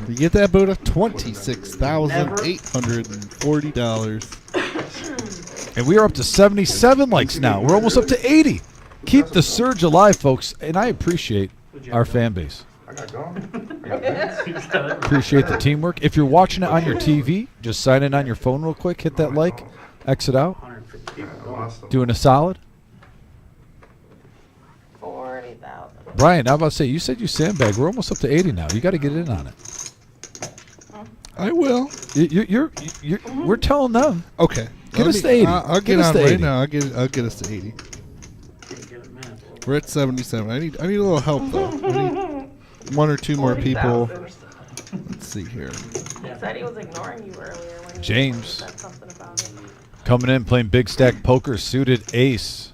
You get that, Buddha? $26,840. And we are up to 77 likes now. We're almost up to 80. Keep the surge alive, folks. And I appreciate our fan base. Appreciate the teamwork. If you're watching it on your TV, just sign in on your phone real quick. Hit that like. Exit out. Doing a solid. 40,000. Brian, I'm about to say, you said you sandbag. We're almost up to 80 now. You got to get in on it. I will. We're telling them. Okay. Get us to 80. I'll get on right now. I'll get us to 80. We're at 77. I need a little help though. I need 1 or 2 more people. Let's see here. He said he was ignoring you earlier when you James said something about it. coming in playing big stack poker, suited ace.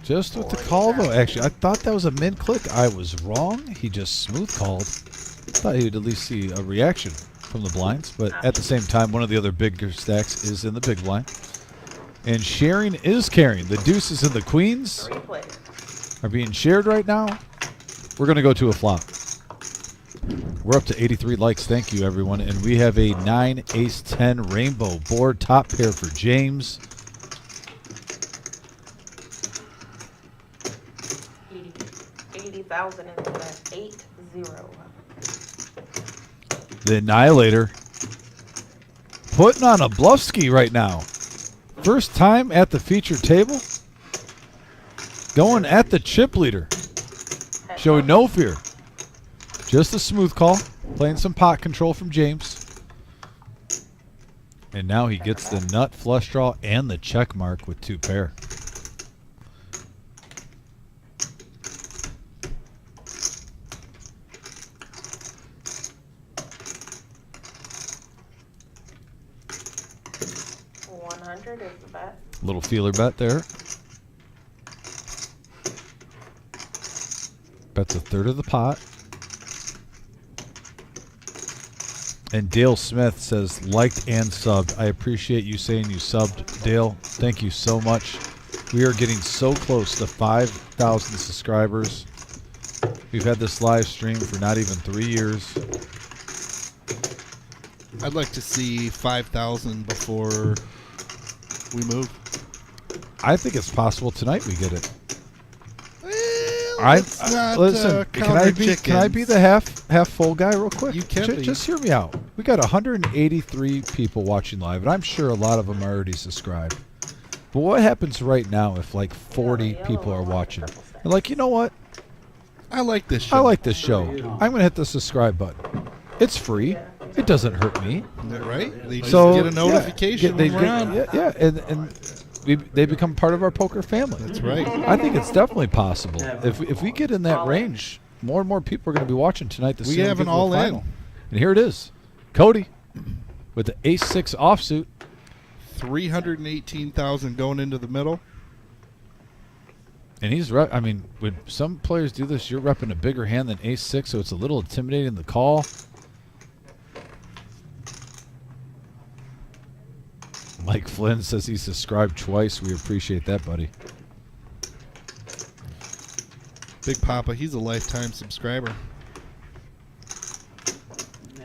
Just with the call though, actually. I thought that was a min click. I was wrong. He just smooth called. Thought he would at least see a reaction from the blinds, but at the same time, one of the other bigger stacks is in the big blind. And sharing is caring. The deuces and the queens. are being shared right now, we're going to go to a flop. We're up to 83 likes. Thank you, everyone. And we have a 9 ace 10 rainbow board top pair for James. 80,000 into that 8-0. The Annihilator putting on a bluffski right now. First time at the feature table. Going at the chip leader. Showing no fear. Just a smooth call. Playing some pot control from James. And now he gets the nut flush draw and the check mark with 2 pair. Is the bet. Little feeler bet there. Bets a third of the pot. And Dale Smith says, liked and subbed. I appreciate you saying you subbed, Dale. Thank you so much. We are getting so close to 5,000 subscribers. We've had this live stream for not even 3 years. I'd like to see 5,000 before we move. I think it's possible tonight we get it. Let's not, listen. Can I be the half full guy real quick? You can be. Just hear me out. We got 183 people watching live, and I'm sure a lot of them are already subscribed. But what happens right now if like 40 people are watching? They're like, you know what? I like this show. I like this show. I'm gonna hit the subscribe button. It's free. It doesn't hurt me. Right? They just So get a notification. They when we're on. and they become part of our poker family. That's right. I think it's definitely possible. If we get in that range, more and more people are going to be watching tonight to see We who have gets an to the all in. final. And here it is, Cody with the ace 6 offsuit. 318,000 going into the middle. And he's I mean, when some players do this, you're repping a bigger hand than ace 6, so it's a little intimidating the call. Mike Flynn says he subscribed twice. We appreciate that, buddy. Big Papa, he's a lifetime subscriber.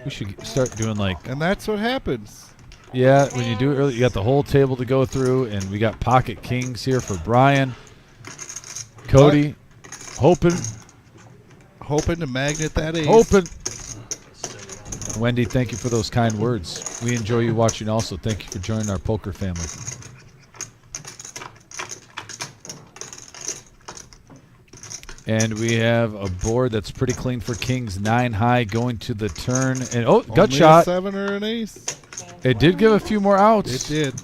We should start doing like... And that's what happens. Yeah, when you do it early, you got the whole table to go through, and we got pocket kings here for Brian. Cody, hoping to magnet that ace. Hoping. Wendy, thank you for those kind words. We enjoy you watching also. Thank you for joining our poker family. And we have a board that's pretty clean for kings. 9 high going to the turn. And gut Only shot. a 7 or an ace. It did give a few more outs. It did.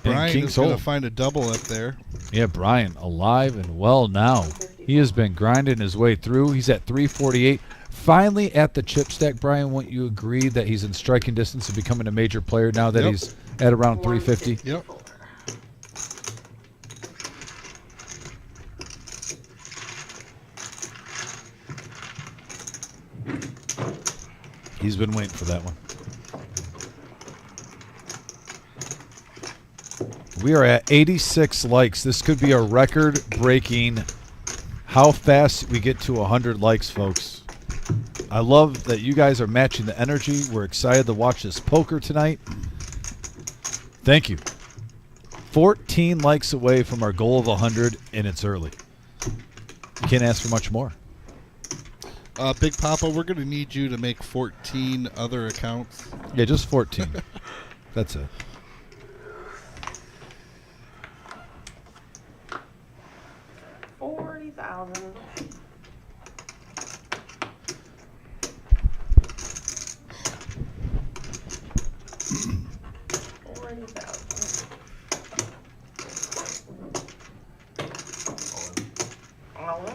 Brian is going to find a double up there. Yeah, Brian, alive and well now. He has been grinding his way through. He's at 348. Finally at the chip stack. Brian, won't you agree that he's in striking distance of becoming a major player now that he's at around 350? Yep. He's been waiting for that one. We are at 86 likes. This could be a record-breaking how fast we get to 100 likes, folks. I love that you guys are matching the energy. We're excited to watch this poker tonight. Thank you. 14 likes away from our goal of 100, and it's early. You can't ask for much more. Big Papa, we're going to need you to make 14 other accounts. Yeah, just 14. That's it. $40,000.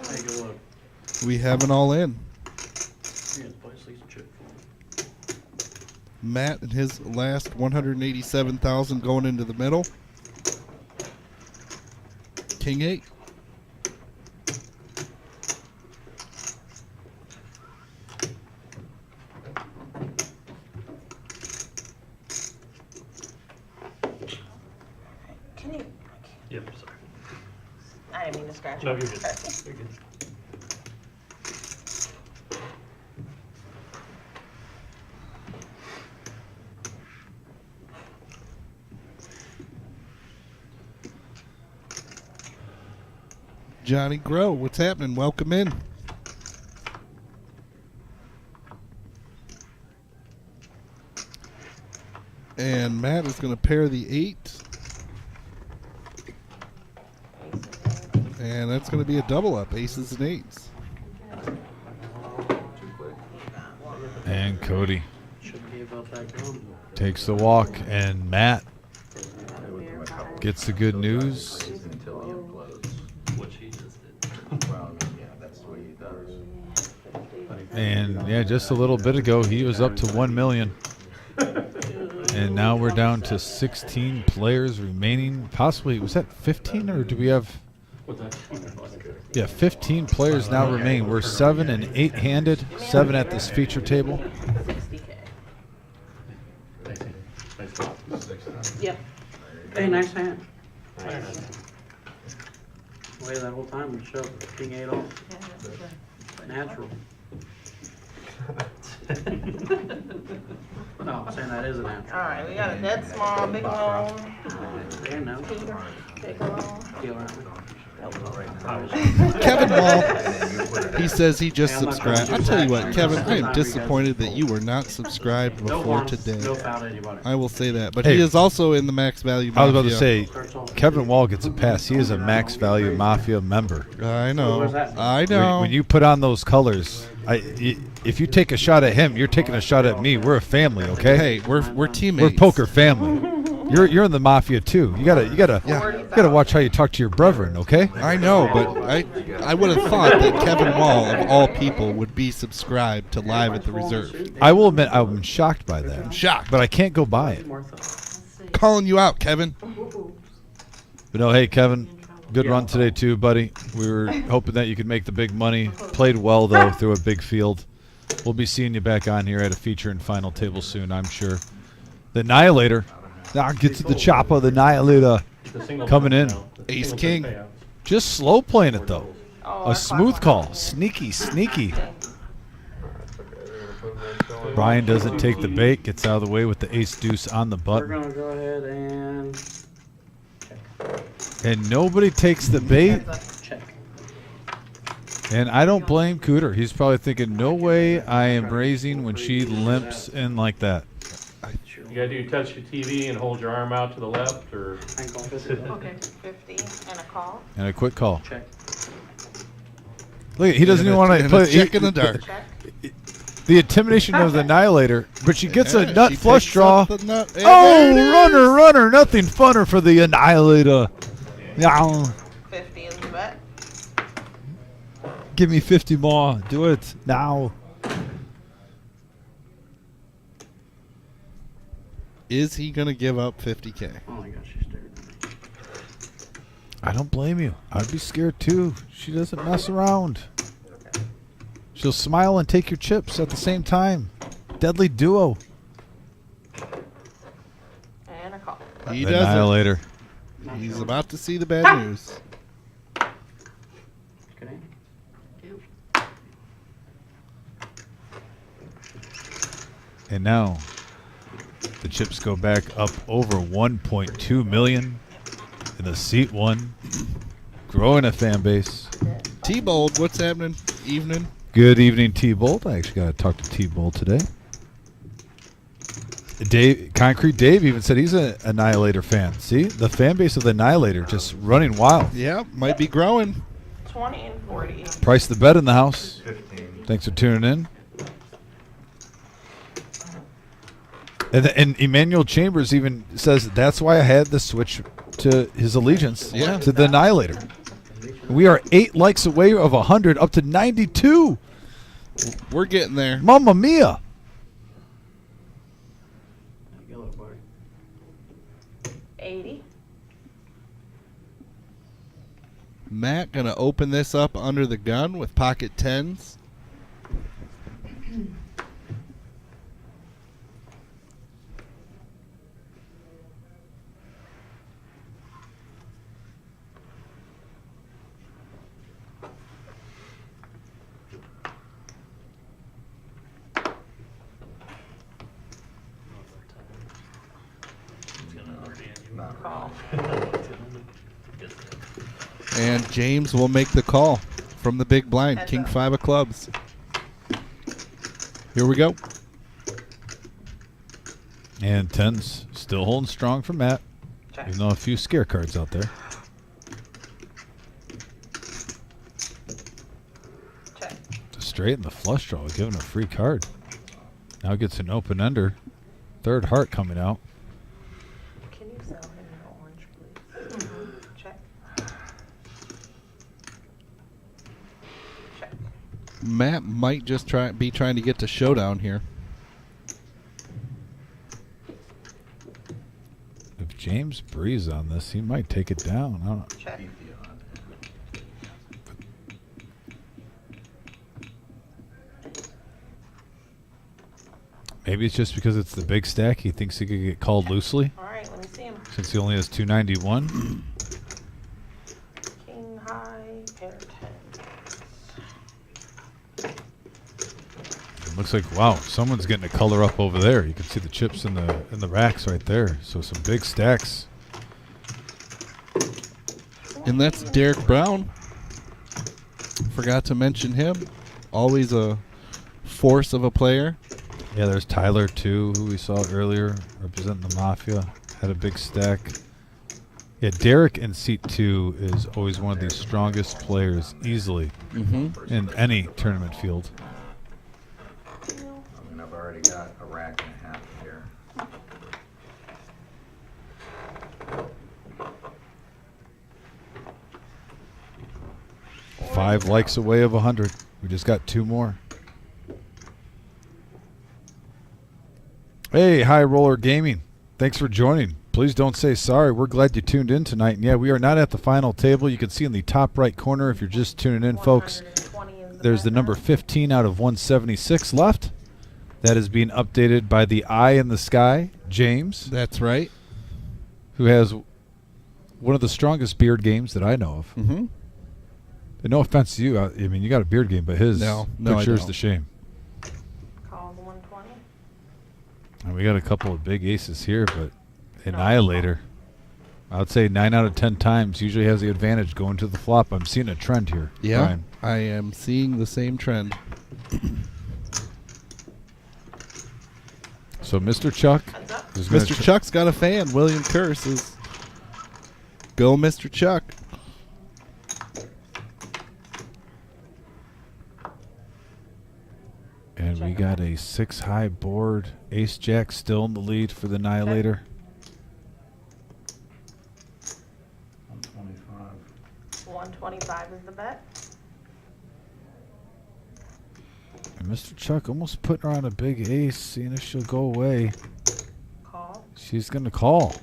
Take a look. We have an all in. Yeah, the place leaves a chip for him. Matt and his last 187,000 going into the middle. King 8. Can you? Yep, sorry. scratch. No, you're good. Okay. You're good. Johnny Grow, what's happening? Welcome in. And Matt is going to pair the 8. And that's going to be a double up, aces and 8s. And Cody Should be about that gun. takes the walk, and Matt gets the good news. Until he implodes. What she just did. Well, I mean, yeah, that's the way he does. And yeah, just a little bit ago, he was up to 1 million. And now we're down to 16 players remaining. Possibly, was that 15 or do we have? What's that? Yeah, 15 players now remain. We're 7 and 8 handed, 7 at this feature table. 60K. Nice job. Yep. Hey, nice hand. Wait that whole time and show king 8 off. Natural. No, I'm saying that is a natural. All right, we got a dead small, big loan. There now. Peter, big loan. Feel around. Kevin Wall, he says he just subscribed. I'll tell you what, Kevin, I am disappointed that you were not subscribed No before ones, today. no foul to anybody. I will say that. But Hey. he is also in the Max Value I was about to Mafia. say, Kevin Wall gets a pass. He is a Max Value Mafia member. I know. Where's that? I know. When you put on those colors, if you take a shot at him, you're taking a shot at me. We're a family, okay? Hey, we're teammates. We're poker family. You're in the mafia too. You gotta watch how you talk to your brethren, okay? I know, but I would have thought that Kevin Wall, of all people, would be subscribed to Live at the Reserve. I will admit I'm shocked by that. I'm shocked. But I can't go by it. Calling you out, Kevin. But no, hey Kevin, good run today too, buddy. We were hoping that you could make the big money. Played well though through a big field. We'll be seeing you back on here at a feature and final table soon, I'm sure. The Annihilator. Now get to the chopper. The Annihilator coming in. Ace King. Just slow playing it though. Oh, A smooth call. Sneaky, sneaky. Brian doesn't take the bait. Gets out of the way with the ace deuce on the We're button. gonna go ahead and And nobody takes the bait. check. And I don't blame Cooter. He's probably thinking, no way I am raising when she limps in like that. You gotta do touch your TV and hold your arm out to the left, or Ain't gonna fit it. Okay, 50 and a call. And a quick call. Check. Look, he doesn't even want to play. Check in the dark. Check. The intimidation of the Annihilator, but she gets a Yeah, nut she flush picks draw. up the nut. And Oh, there it runner, runner. Nothing funner for the Annihilator. Yeah. 50 is the bet. Give me 50 more. Do it now. Is he going to give up 50K? Oh my gosh, she's staring at me. I don't blame you. I'd be scared too. She doesn't mess around. She'll smile and take your chips at the same time. Deadly duo. And a call. He The does Annihilator. it. He's about to see the bad news. Okay. And now the chips go back up over 1.2 million in the seat one. Growing a fan base. T-Bold, what's happening? Evening. Good evening, T-Bolt. I actually got to talk to T-Bolt today. Concrete Dave even said he's an Annihilator fan. See, the fan base of the Annihilator just running wild. Yeah, might be growing. 20 and 40. Price the bet in the house. 15. Thanks for tuning in. And Emmanuel Chambers even says that's why I had to switch to his allegiance to the Annihilator. We are 8 likes away of 100 up to 92. We're getting there. Mamma mia. Yellow boy. 80. Matt going to open this up under the gun with pocket 10s. Call. And James will make the call from the big blind. Heads King up. 5 of clubs. Here we go. And 10's still holding strong for Matt, Check. even though a few scare cards out there. Check. The straight and the flush draw, giving a free card. Now gets an open ender. Third heart coming out. Can you sell him your orange, please? Check. Check. Matt might just be trying to get to showdown here. If James breathes on this, he might take it down. I don't know. Check. Maybe it's just because it's the big stack. He thinks he could get called loosely All right, let me see him. since he only has 291. King high, pair 10. It looks like, wow, someone's getting a color up over there. You can see the chips in the racks right there. So some big stacks. And that's Derek Brown. Forgot to mention him. Always a force of a player. Yeah, there's Tyler too, who we saw earlier, representing the Mafia. Had a big stack. Yeah, Derek in seat 2 is always one of the strongest players easily in any tournament field. I mean, I've already got a rack and a half here. 5 likes away of 100. We just got 2 more. Hey, High Roller Gaming. Thanks for joining. Please don't say sorry. We're glad you tuned in tonight. And yeah, we are not at the final table. You can see in the top right corner if you're just tuning in, folks. There's the number 15 out of 176 left. That is being updated by the eye in the sky, James. That's right. Who has one of the strongest beard games that I know of. Mm-hmm. And no offense to you. I mean, you got a beard game, but his No, I puts yours don't. to shame. Call the 120. And we got a couple of big aces here, but Annihilator, I would say 9 out of 10 times usually has the advantage going to the flop. I'm seeing a trend here. Yeah, Brian. I am seeing the same trend. So Mr. Chuck is gonna Mr. Chuck's got a fan. William Curse is go Mr. Chuck. And we got a 6 high board. Ace Jack still in the lead for the Annihilator. 125 is the bet. And Mr. Chuck almost putting her on a big ace, seeing if she'll go away. Call. She's going to call.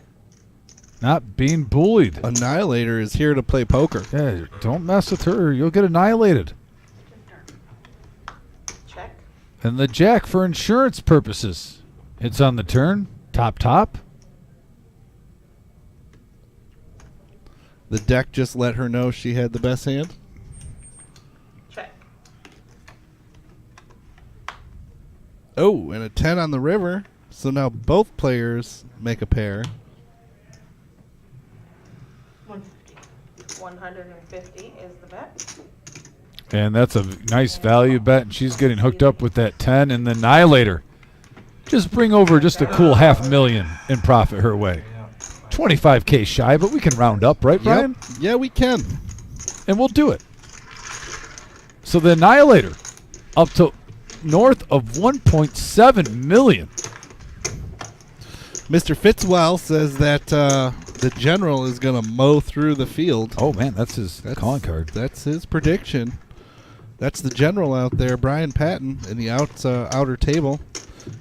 Not being bullied. Annihilator is here to play poker. Yeah, don't mess with her. You'll get annihilated. Check. And the Jack for insurance purposes. It's on the turn. Top. The deck just let her know she had the best hand. Check. Oh, and a 10 on the river. So now both players make a pair. 150 is the bet. And that's a nice value bet. And she's getting hooked up with that 10 and the Annihilator. Just bring over just a cool $500,000 in profit her way. 25K shy, but we can round up, right, Brian? Yep. Yeah, we can. And we'll do it. So the Annihilator up to north of 1.7 million. Mr. Fitzwell says that the general is going to mow through the field. Oh, man, that's his calling card. That's his prediction. That's the general out there, Brian Patton, in the outer table.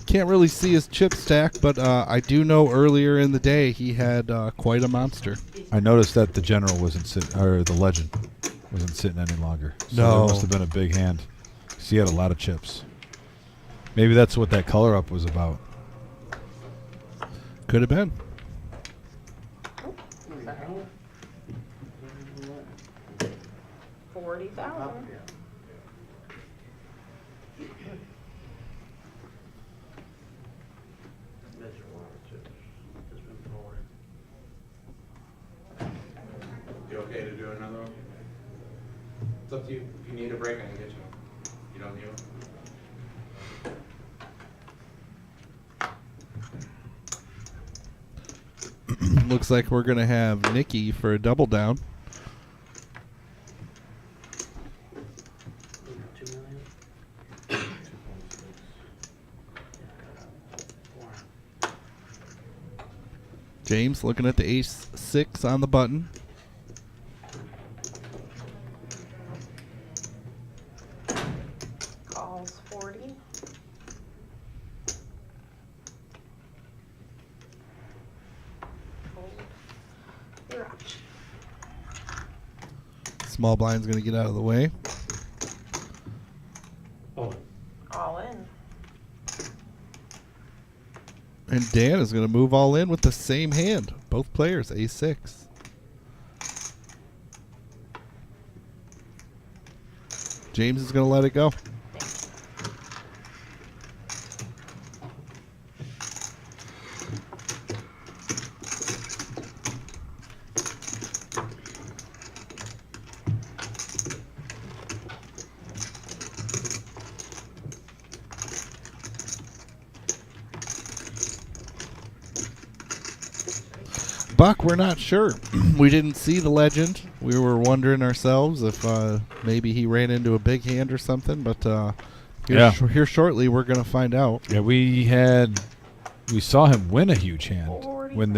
Can't really see his chip stack, but I do know earlier in the day he had quite a monster. I noticed that the general wasn't sitting, or the legend wasn't sitting any longer. So No. There must have been a big hand. 'Cause he had a lot of chips. Maybe that's what that color up was about. Could have been. Sorry. 40,000. It's up to you. If you need a break, I can get you one. You don't need one. Looks like we're going to have Nikki for a double down. 2 million. James looking at the ace-6 on the button. Calls 40. Fold. You're up. Small blind's going to get out of the way. Oh, All in. And Dan is going to move all in with the same hand. Both players, ace-6. James is going to let it go. Buck, we're not sure. We didn't see the legend. We were wondering ourselves if maybe he ran into a big hand or something. But here shortly, we're going to find out. Yeah, we saw him win a huge hand when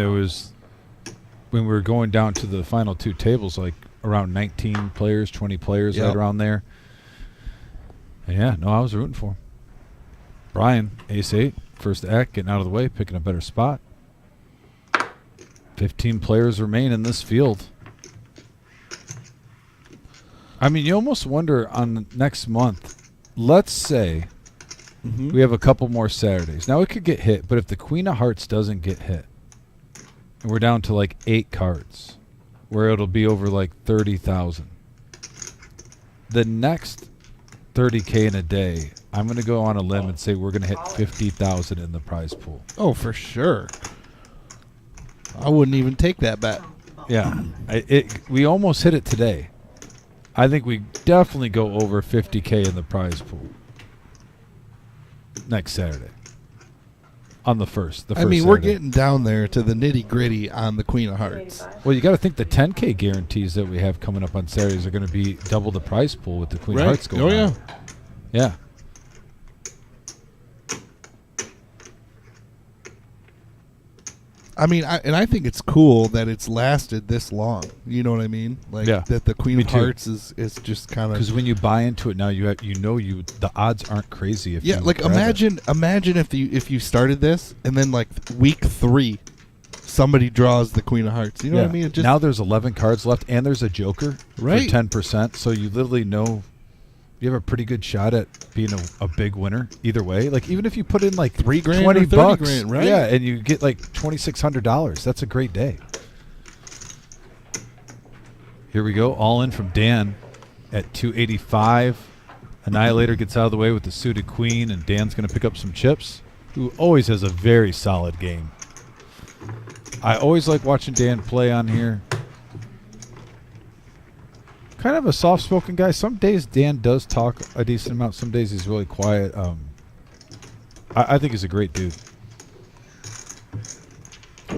we were going down to the final two tables, like around 19 players, 20 players, Yep. right around there. And yeah, no, I was rooting for him. Brian, ace-8, first act, getting out of the way, picking a better spot. 15 players remain in this field. I mean, you almost wonder on next month, let's say we have a couple more Saturdays. Now, it could get hit, but if the Queen of Hearts doesn't get hit, and we're down to like 8 cards, where it'll be over like 30,000. The next 30K in a day, I'm going to go on a limb and say we're going to hit 50,000 in the prize pool. Oh, for sure. I wouldn't even take that bet. Yeah, we almost hit it today. I think we definitely go over 50K in the prize pool next Saturday on the first. I mean, we're Saturday. getting down there to the nitty gritty on the Queen of Hearts. Well, you got to think the 10K guarantees that we have coming up on Saturdays are going to be double the prize pool with the Queen of Hearts going on. Yeah. I mean, I think it's cool that it's lasted this long. You know what I mean? Like that the Queen Me of too. Hearts is just kind of Because when you buy into it now, the odds aren't crazy. If you like grab imagine if you started this and then like week 3, somebody draws the Queen of Hearts. You know what I mean? It just, now there's 11 cards left, and there's a Joker Right. for 10%. So you literally know you have a pretty good shot at being a big winner either way. Like even if you put in like $3 grand 20 or 30 bucks, grand, right? Yeah, and you get like $2,600. That's a great day. Here we go, all in from Dan at 285. Annihilator gets out of the way with the suited queen, and Dan's going to pick up some chips, who always has a very solid game. I always like watching Dan play on here. Kind of a soft-spoken guy. Some days Dan does talk a decent amount. Some days he's really quiet. I think he's a great dude.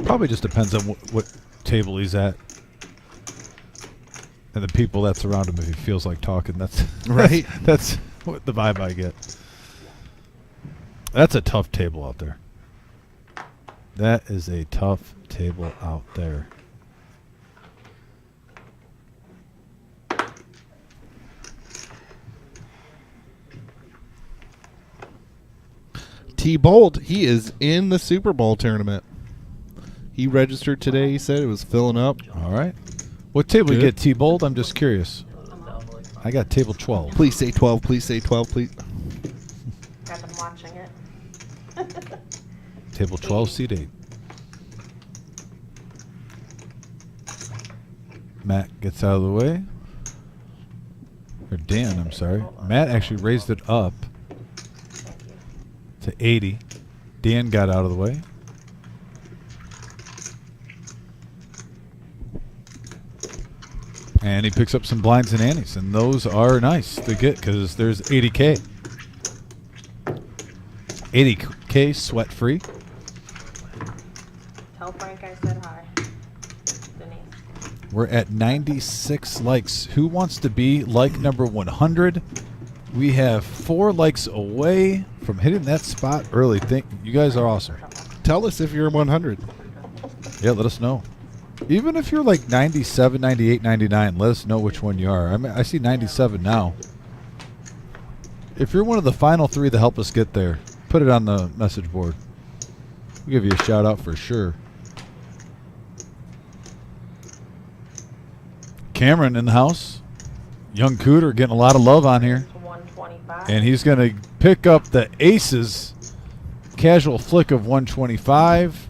Probably just depends on what table he's at and the people that's around him. If he feels like talking, that's Right. That's what the vibe I get. That's a tough table out there. That is a tough table out there. T-Bolt, he is in the Super Bowl tournament. He registered today. He said it was filling up. All right. What table you Good. get, T-Bolt? I'm just curious. I got table 12. Please say 12. Please say 12, please. I've been watching it. Table 12, seat 8. Matt gets out of the way. Or Dan, I'm sorry. Matt actually raised it up to 80. Dan got out of the way. And he picks up some blinds and antes, and those are nice to get because there's 80K. 80K sweat free. Tell Frank I said hi. Denise. We're at 96 likes. Who wants to be like number 100? We have 4 likes away from hitting that spot early. You guys are awesome. Tell us if you're 100. Yeah, let us know. Even if you're like 97, 98, 99, let us know which one you are. I see 97 now. If you're one of the final 3 to help us get there, put it on the message board. We'll give you a shout out for sure. Cameron in the house. Young Cooter getting a lot of love on here. 125. And he's going to pick up the aces. Casual flick of 125.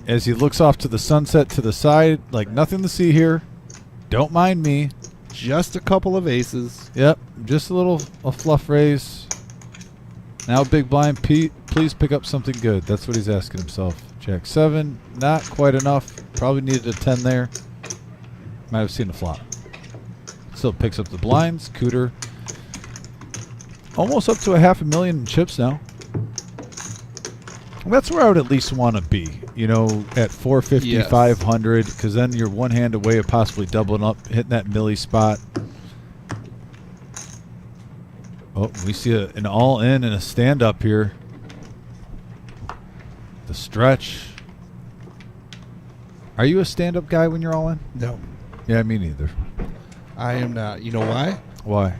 As he looks off to the sunset to the side, like nothing to see here. Don't mind me. Just a couple of aces. Yep, just a fluff raise. Now big blind, Pete, please pick up something good. That's what he's asking himself. Jack 7, not quite enough. Probably needed a 10 there. Might have seen a flop. Still picks up the blinds. Cooter almost up to a $500,000 chips now. That's where I would at least want to be, at 450, yes. 500, because then you're one hand away of possibly doubling up, hitting that milli spot. Oh, we see an all-in and a stand-up here. The stretch. Are you a stand-up guy when you're all in? No. Yeah, me neither. I am not. You know why? Why?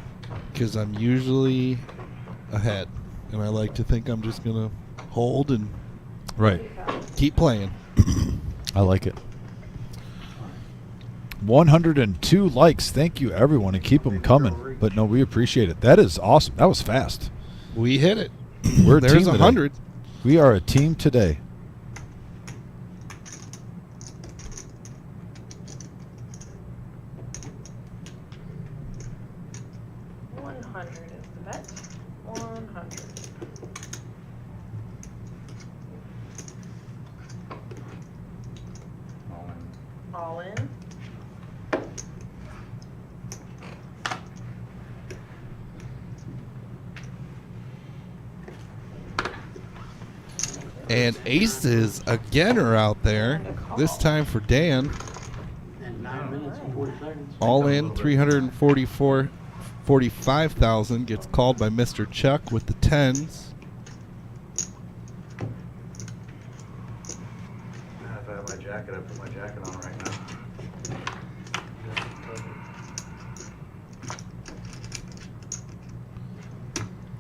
Because I'm usually ahead, and I like to think I'm just going to hold and keep playing. I like it. 102 likes. Thank you, everyone, and keep them coming. But no, we appreciate it. That is awesome. That was fast. We hit it. We're a There's team 100. today. We are a team today. All in. And aces again are out there. This time for Dan. And 9 minutes and 40 seconds. All in 45,000 gets called by Mr. Chuck with the 10s. If I have my jacket, I put my jacket on right now.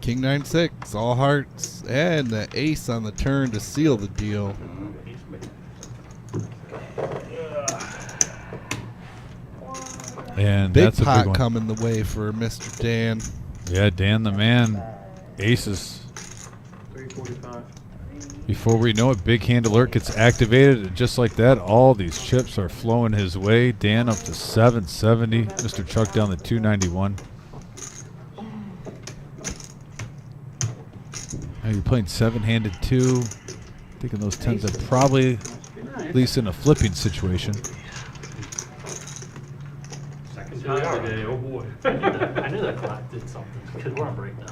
King 9-6, all hearts, and the ace on the turn to seal the deal. And Big that's a pot big one. coming the way for Mr. Dan. Yeah, Dan the man. Aces. 345. Before we know it, big hand alert gets activated, and just like that, all these chips are flowing his way. Dan up to 770. Mr. Chuck down to 291. Now you're playing 7-handed too. Thinking those 10s are probably at least in a flipping situation. Second time today, oh boy. I knew that clock did something because we're on breakdown.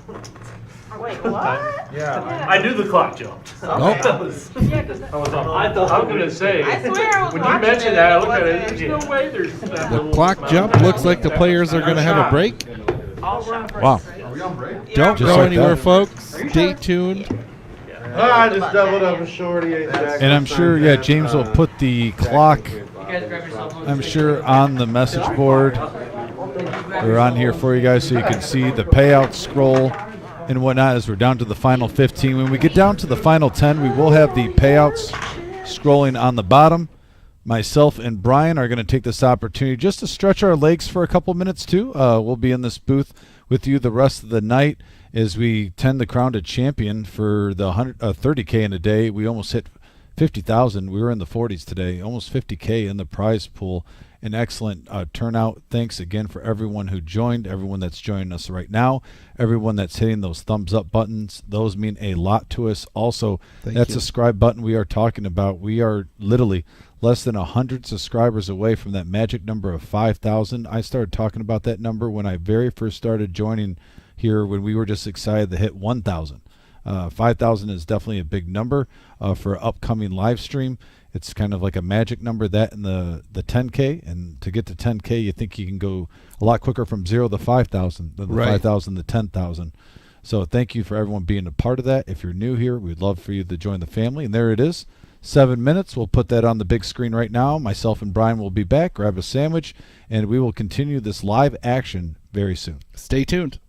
Wait, what? Yeah. I knew the clock jumped. Nope. That was, Yeah, because I was gonna say. I swear I was When you watching mentioned it, that, I it looked at it. wasn't- There's no way there's that The little clock amount jump of looks time. like the players are going to have a break. Wow. Are we on break? Don't Just go like anywhere, that. folks. Stay tuned. I just doubled up a shorty. And I'm sure, yeah, James will put the clock, I'm sure, on the message board or on here for you guys so you can see the payout scroll and whatnot as we're down to the final 15. When we get down to the final 10, we will have the payouts scrolling on the bottom. Myself and Brian are going to take this opportunity just to stretch our legs for a couple minutes too. We'll be in this booth with you the rest of the night as we tend the crown to champion for the 30K in a day. We almost hit 50,000. We were in the 40s today, almost 50K in the prize pool. An excellent turnout. Thanks again for everyone who joined, everyone that's joining us right now, everyone that's hitting those thumbs up buttons. Those mean a lot to us. Also, that subscribe button we are talking about, we are literally less than 100 subscribers away from that magic number of 5,000. I started talking about that number when I very first started joining here, when we were just excited to hit 1,000. 5,000 is definitely a big number for an upcoming live stream. It's kind of like a magic number, that and the 10K. And to get to 10K, you think you can go a lot quicker from 0 to 5,000 than the 5,000 to 10,000. So thank you for everyone being a part of that. If you're new here, we'd love for you to join the family. And there it is, 7 minutes. We'll put that on the big screen right now. Myself and Brian will be back, grab a sandwich, and we will continue this live action very soon. Stay tuned.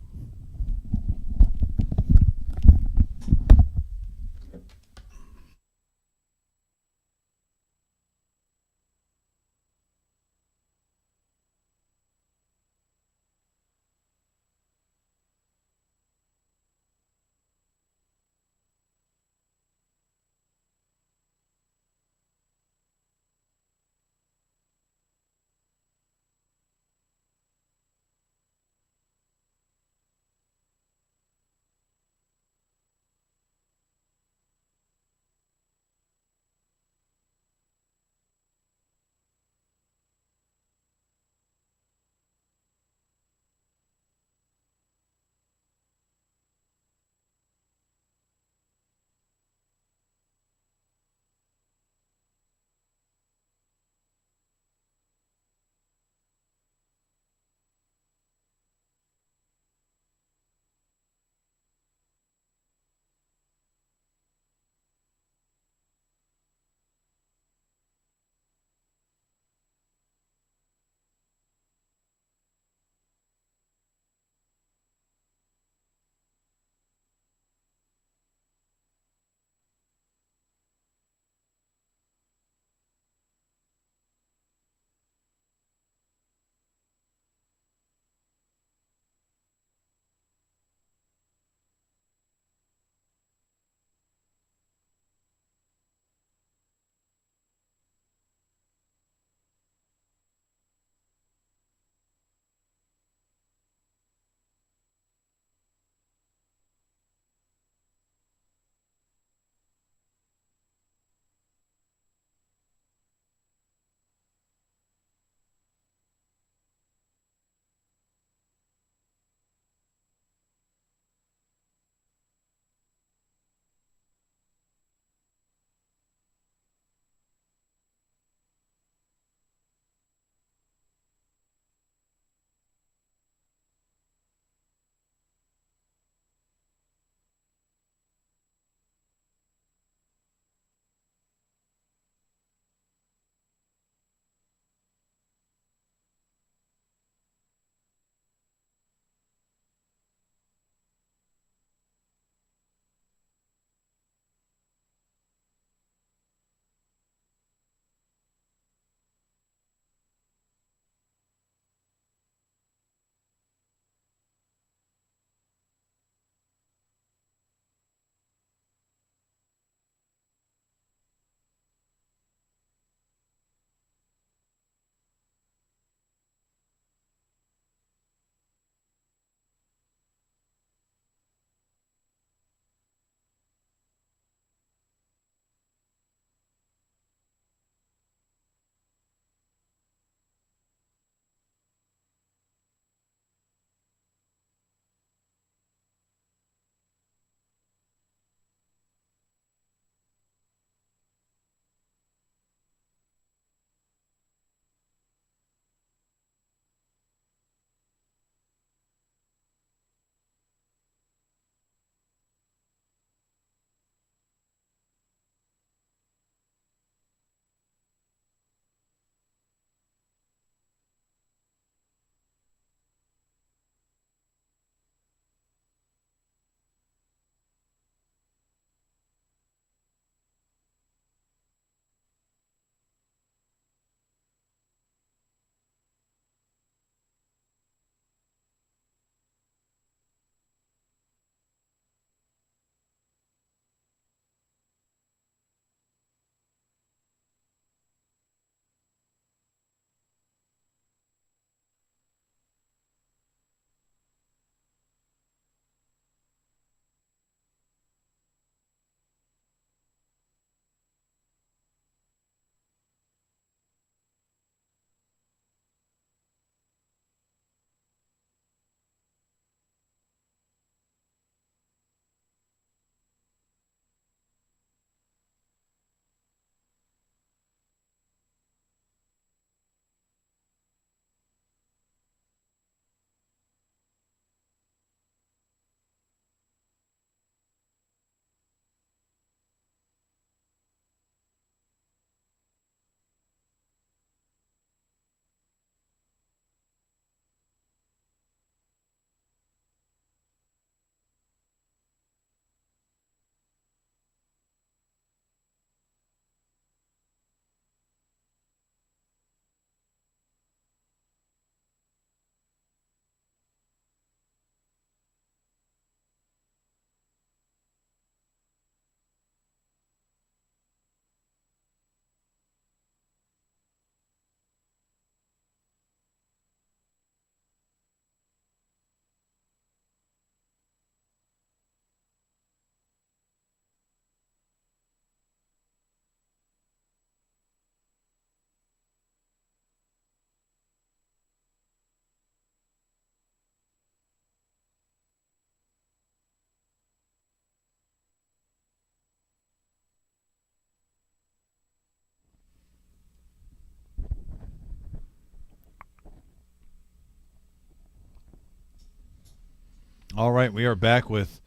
All right, we are back with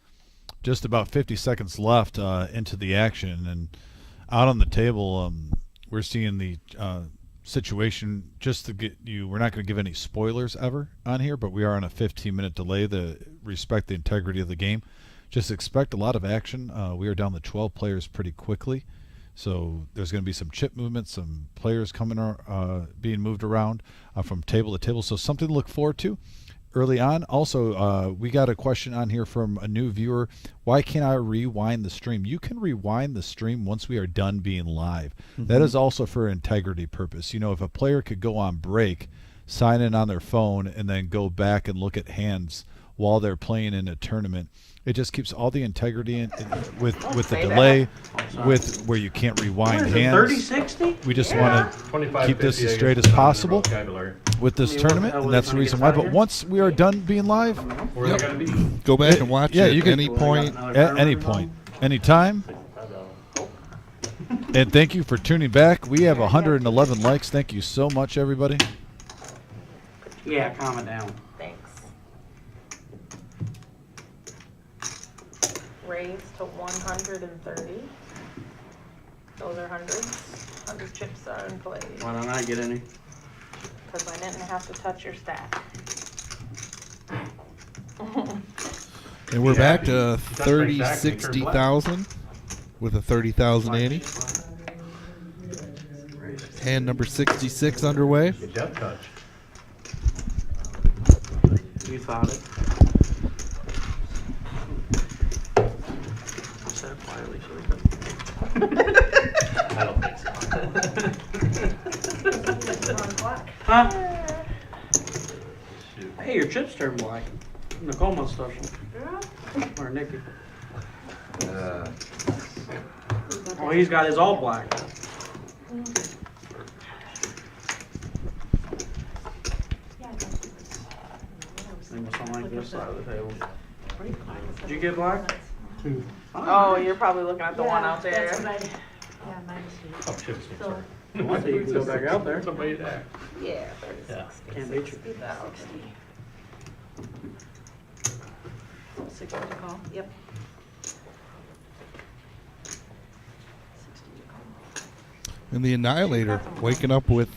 just about 50 seconds left into the action, and out on the table, we're seeing the situation. Just to get you, we're not going to give any spoilers ever on here, but we are on a 15-minute delay to respect the integrity of the game. Just expect a lot of action. We are down to 12 players pretty quickly, so there's going to be some chip movement, some players coming being moved around from table to table, so something to look forward to early on. Also, we got a question on here from a new viewer. Why can't I rewind the stream? You can rewind the stream once we are done being live. That is also for integrity purpose. You know, if a player could go on break, sign in on their phone, and then go back and look at hands while they're playing in a tournament, it just keeps all the integrity with the delay, with where you can't rewind hands. 30-60? We just want to keep this as straight as possible with this tournament, and that's the reason why. But once we are done being live, go back and watch it you at can, any point. At any point, anytime. And thank you for tuning back. We have 111 likes. Thank you so much, everybody. Yeah, calm it down. Thanks. Raise to 130. Those are hundreds. 100 chips are in play. Why don't I get any? Because I didn't have to touch your stack. And we're back to 30, 60,000 with a 30,000 ante. Hand number 66 underway. Good job, touch. You thought it. I said it quietly, so I don't think so. Huh? Hey, your chips turn black. Nicole must touch them. Or Nikki. Oh, he's got his all black. They must not like this side of the table. Did you get black? 2. Oh, you're probably looking at the one out there. Oh, chips. Sorry. I think you can go back out there. Somebody there. Yeah, 36. Yeah. Can't beat you. 60,000. Yep. And the Annihilator waking up with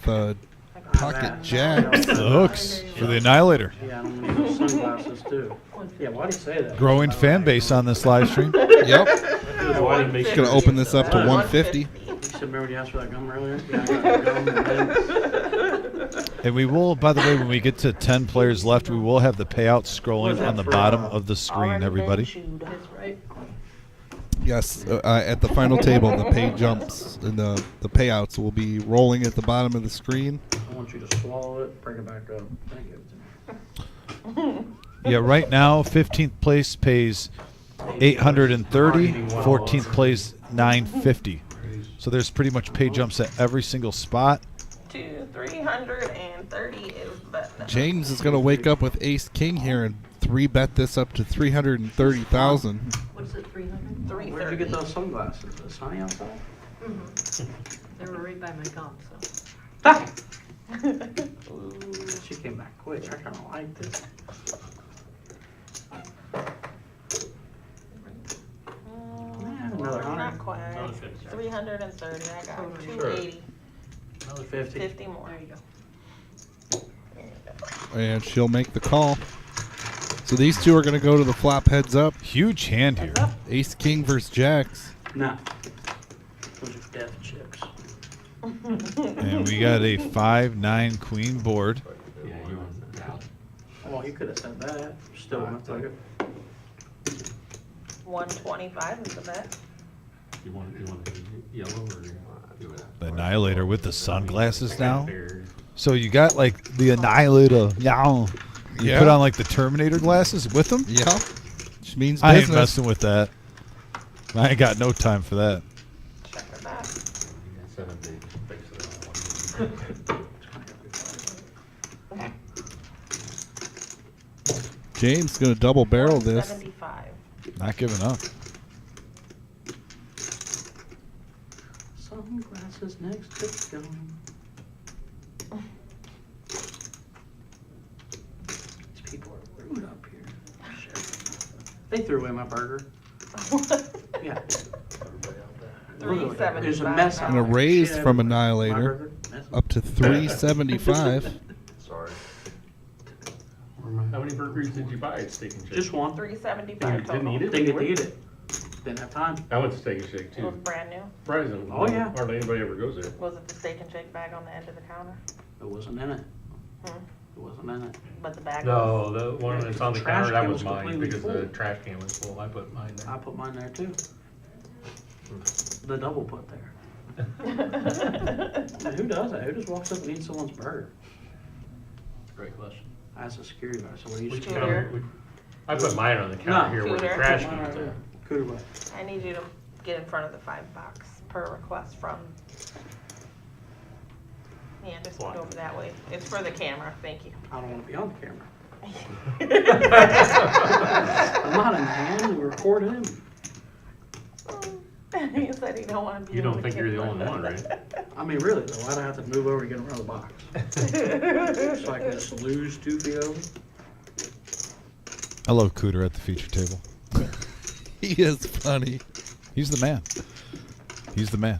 pocket jacks. The hooks for the Annihilator. Yeah, I'm gonna need those sunglasses too. Yeah, why do you say that? Growing fan base on this live stream. Yep. Why did Just going to open this up to 150. You said remember you asked for that gum earlier? Yeah, I got the gum. And we will, by the way, when we get to 10 players left, we will have the payouts scrolling on the bottom of the screen, everybody. That's right. Yes, at the final table, the pay jumps and the payouts will be rolling at the bottom of the screen. I want you to swallow it, bring it back up. Thank you. Yeah, right now, 15th place pays 830, 14th plays 950. So there's pretty much pay jumps at every single spot. 330 is bet. James is going to wake up with Ace King here and 3-bet this up to 330,000. What's it, 300? 330. Where'd you get those sunglasses? Is it sunny outside? They were right by my gum, so. Ah! Ooh, she came back quick. I kind of liked it. Another 100. Not quite. Another 50. 330. I got Sure. 280. Another 50. 50 more. There you go. And she'll make the call. So these two are going to go to the flop heads up. Huge hand here. Ace King versus Jacks. Nah. Those are death chips. And we got a 5-9 queen board. Yeah, you want that. Well, you could have said that. Still want to take it. 125 is the bet. You want yellow or do it? The Annihilator with the sunglasses now. So you got like the Annihilator. Yeah. You Yeah. put on like the Terminator glasses with them? Yeah. Which means I ain't business. messing with that. I ain't got no time for that. Check her back. James going to double barrel this. 175. Not giving up. Sunglasses next to gum. These people are rude up here. Shit. They threw away my burger. Yeah. $3.75. There's a mess And a out there. raise Shit from everywhere. My Annihilator burger, mess. up to $3.75. Sorry. How many burgers did you buy at Steak and Shake? Just one. $3.75 Didn't total. eat it? Didn't get to eat it. Didn't have time. I went to Steak and Shake It too. was brand new. Surprising. Oh, yeah. Hardly anybody ever goes there. Was it the steak and shake bag on the end of the counter? It wasn't in it. Hmm. It wasn't in it. But the bag was. No, the one that's on the Trash counter, that can was was mine completely because the full. trash can was full. I put mine I there. put mine there too. The double put there. Who does that? Who just walks up and eats someone's burger? Great question. I asked the security guard, so what do you Which should Cooter. counter? I put mine on the counter here where the Cooter. trash Mine can right is there. at. Cooter way. I need you to get in front of the $5 per request from. Yeah, just Why? go over that way. It's for the camera, thank you. I don't want to be on the camera. I'm not in the hand. We're recording him. He said he don't want to be. You on don't think you're the camera. only one, right? I mean, really though, why'd I have to move over to get around the box? So I can just lose 2 feet over? I love Cooter at the feature table. He is funny. He's the man. He's the man.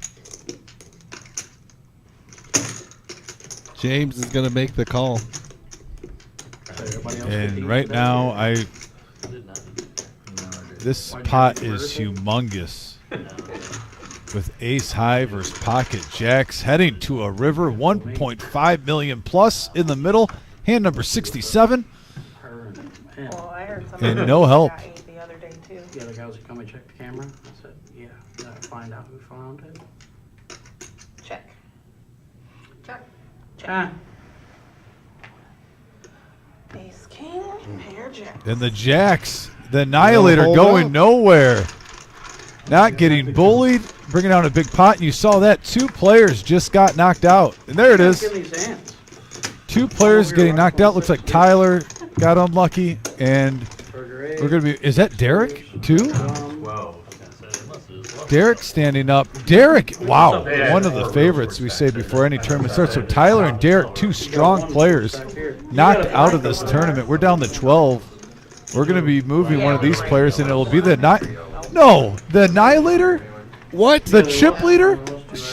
James is going to make the call. So everybody else And can right eat now, that? this Why'd you pot have to is vertical? humongous. With ace high versus pocket jacks heading to a river, 1.5 million plus in the middle. Hand number 67. Her and him. Well, I heard somebody. And no help. got eight the other day too. The other guys who come and check the camera. I said, yeah. Then I find out who found it. Check. Check. Check. Ah. Ace king, pair jack. And the jacks, the Annihilator Hold going up. nowhere. Not getting bullied, bringing out a big pot. And you saw that 2 players just got knocked out. And there it is. Give me these hands. 2 players getting knocked out. Looks like Tyler got unlucky. And Burger eight. we're going to be, is that Derek too? Whoa. Derek standing up. Derek, wow, one of the favorites we say before any tournament starts. So Tyler and Derek, 2 strong players, knocked out of this tournament. We're down to 12. We're going to be moving one of these players, and it'll be the the Annihilator, What? the chip leader,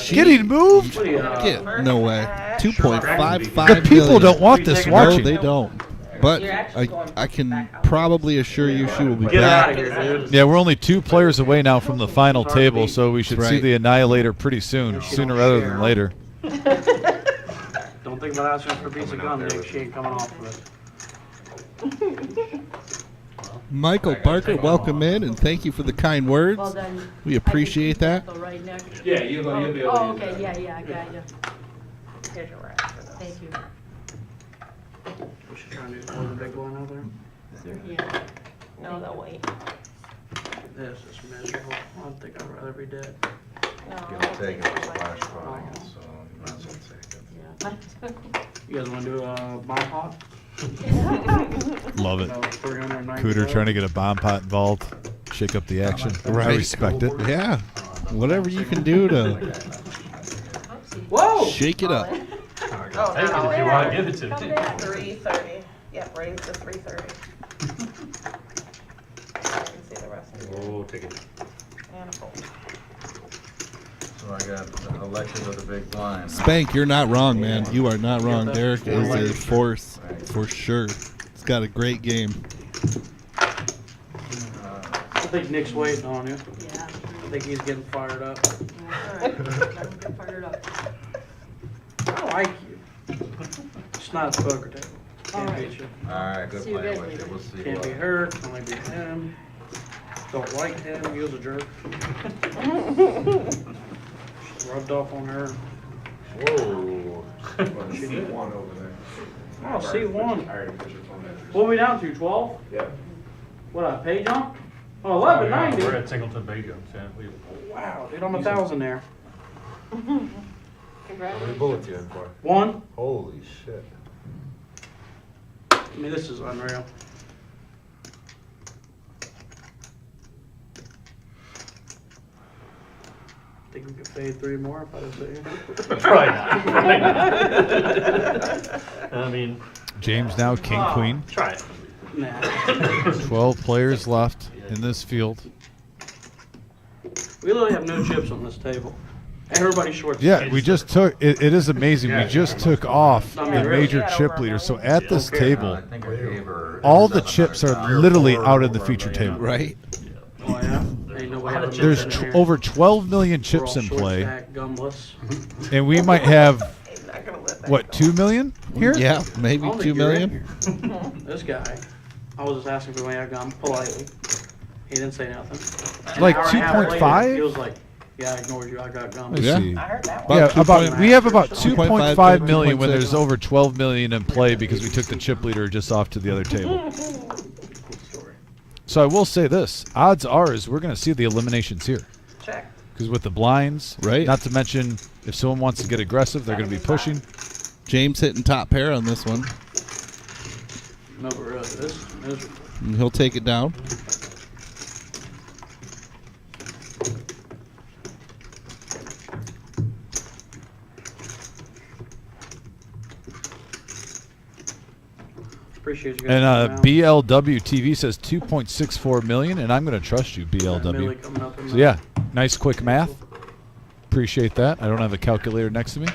getting moved. Get, no way. 2.55 The people don't want this No, watching. they don't. But I can probably assure you she will be Get out of back. here, dude. Yeah, we're only 2 players away now from the final table, so we should see Right. the Annihilator pretty soon, sooner rather than later. Don't think about asking for a piece of gum, Nick. She ain't coming off of it. Michael Parker, welcome in, and thank you for the kind words. Well done. We appreciate that. Right next. Yeah, you'll be able to Oh, use okay, that. yeah, I got you. Here's your rack for this. Thank you. We should try and do the big one out there. Yeah. No, they'll wait. This is miserable. I think I'd rather be dead. No, You'll I'll take it it. with splash pot, so you might as well take it. You guys want to do a bomb pot? Love it. No, 390. Cooter trying to get a bomb pot involved, shake up the action. I Right. respect it. Yeah. Whatever you can do to Whoa! shake it up. Oh, Take it if you want to give it to me. 330. Yep, raise to 330. I can see the rest of it. Oh, take it. And a fold. So I got elected with a big blind. Spank, you're not wrong, man. You are not wrong. Derek is a force for sure. He's got a great game. I think Nick's waiting on you. Yeah. I think he's getting fired up. All right. I'm get fired up. I like you. It's not a poker table. Can't Alright. beat you. Alright, good See you playing guys with you. later. We'll see Can't what. be her. Can only be him. Don't like him. He was a jerk. Rubbed off on her. Whoa. She did. One over there. Oh, C1. What are we down to? 12? Yeah. What, a pay jump? Oh, We're 1190. at Singleton Bay Jumps, yeah. Wow, dude, I'm 1,000 there. How many Congratulations. bullets you in for? 1. Holy shit. I mean, this is unreal. Think we could fade 3 more if I was there? Probably not. I mean, James now king queen. try it. Nah. 12 players left. Yeah, in this field. We literally have no chips on this table. Everybody's short. Yeah, we just took. It is amazing. We just took off the major chip leader. So at this table, I think I gave her all the chips are literally out in the feature table. Right. Oh yeah. Ain't nobody having There's chips in here. over 12 million We're chips all in short play, stack, gumless. and we might have He's not gonna let that what go. 2 million here? Yeah, I maybe don't 2 think you're in million. here. This guy, I was just asking for when I got gum politely. He didn't say nothing. Like An hour and a half later, 2.5? He was like, "Yeah, I ignored you. I got gum." Let me Yeah. see. I heard that About one. Yeah, two about point- we have about 2.5 2.5 million when 2.6. there's over 12 million in play because we took the chip leader just off to the other table. Cool story. So I will say this: odds are is we're going to see the eliminations here Check. because with the blinds, Right. Not to mention if someone wants to get aggressive, they're going to be pushing. James hitting top pair on this one. No, but really, this is miserable. And he'll take it down. Appreciate you guys. And coming out. BLW TV says 2.64 million, and I'm going to trust you, Millie BLW. coming up in So the- yeah, nice quick math. Appreciate that. I don't have a calculator next to me.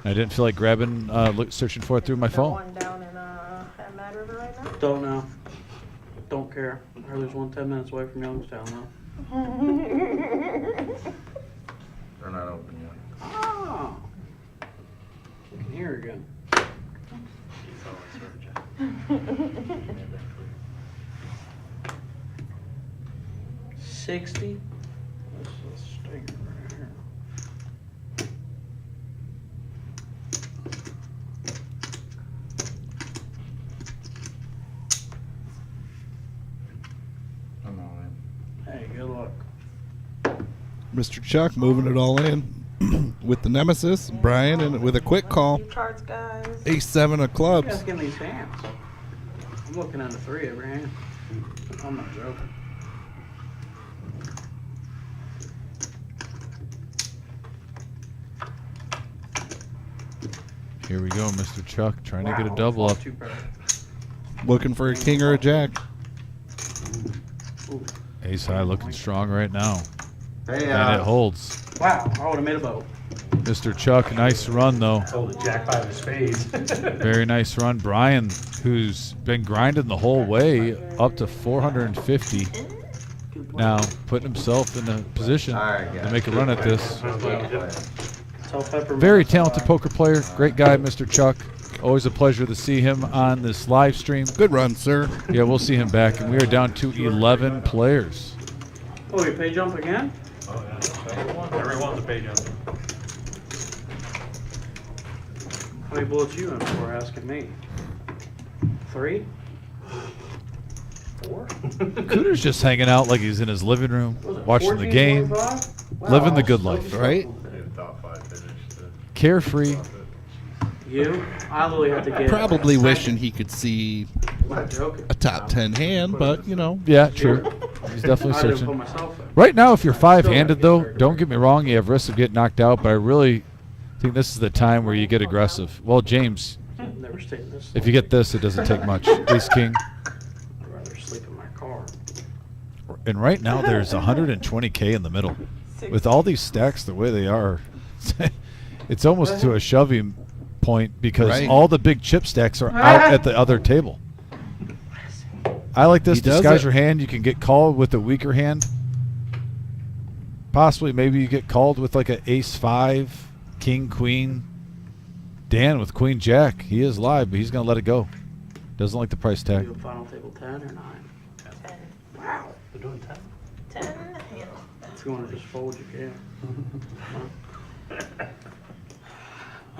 I didn't feel like grabbing, searching for it through my Got phone. one down in Mad River right now. Don't know. Don't care. I heard there's one 10 minutes away from Youngstown now. They're not open yet. Oh. I can hear again. 60. That's a stinger right here. I'm all in. Hey, good luck. Mr. Chuck moving it all in with the Nemesis. Brian and with a quick call. Few cards, guys. Ace 7 of You guys clubs. getting these hands? I'm looking at the 3 every hand. I'm not joking. Here we go, Mr. Chuck, trying to get a Wow, double up. 2 pair. Looking for a king or a jack. Ooh. Ace high looking strong right now. Hey, And it holds. Wow, I would have made a boat. Mr. Chuck, nice run though. Told the jack five of spades. Very nice run. Brian, who's been grinding the whole way up to 450. Now putting himself in a position All right, to guys. make a run at this. Tell Pepper. Very talented poker player. Great guy, Mr. Chuck. Always a pleasure to see him on this live stream. Good run, sir. Yeah, we'll see him back. And we are down to 11 players. Oh, you pay jump again? Oh, yeah. Everyone's a page jump. How many bullets you in for asking me? 3? 4? Cooter's just hanging out like he's in his living room, Was it watching the game, 14.25? Wow, living the I good was life. so Right? disappointed. Top 5 finished. Carefree. You? I literally have to get. Probably a second. wishing he could see I'm not joking. a top 10 hand, but you know. Yeah, true. He's definitely I didn't put searching. myself in. Right now, if you're five-handed, though, don't get me wrong, you have risks of getting knocked out, but I really think this is the time where you get aggressive. Well, James, Never stayed in this. if you get this, it doesn't take much. Ace-king. I'd rather sleep in my car. And right now, there's 120K in the middle. With all these stacks the way they are, it's almost to a shoving point because Right. all the big chip stacks are out at the other table. I like this. He does Disguise it. your hand. You can get called with a weaker hand. Possibly, maybe you get called with like an ace-5, king-queen. Dan with queen-jack. He is live, but he's going to let it go. Doesn't like the price tag. Do a final table 10 or 9? 10. Wow. We're doing 10. 10 hands. If you want to just fold, you can.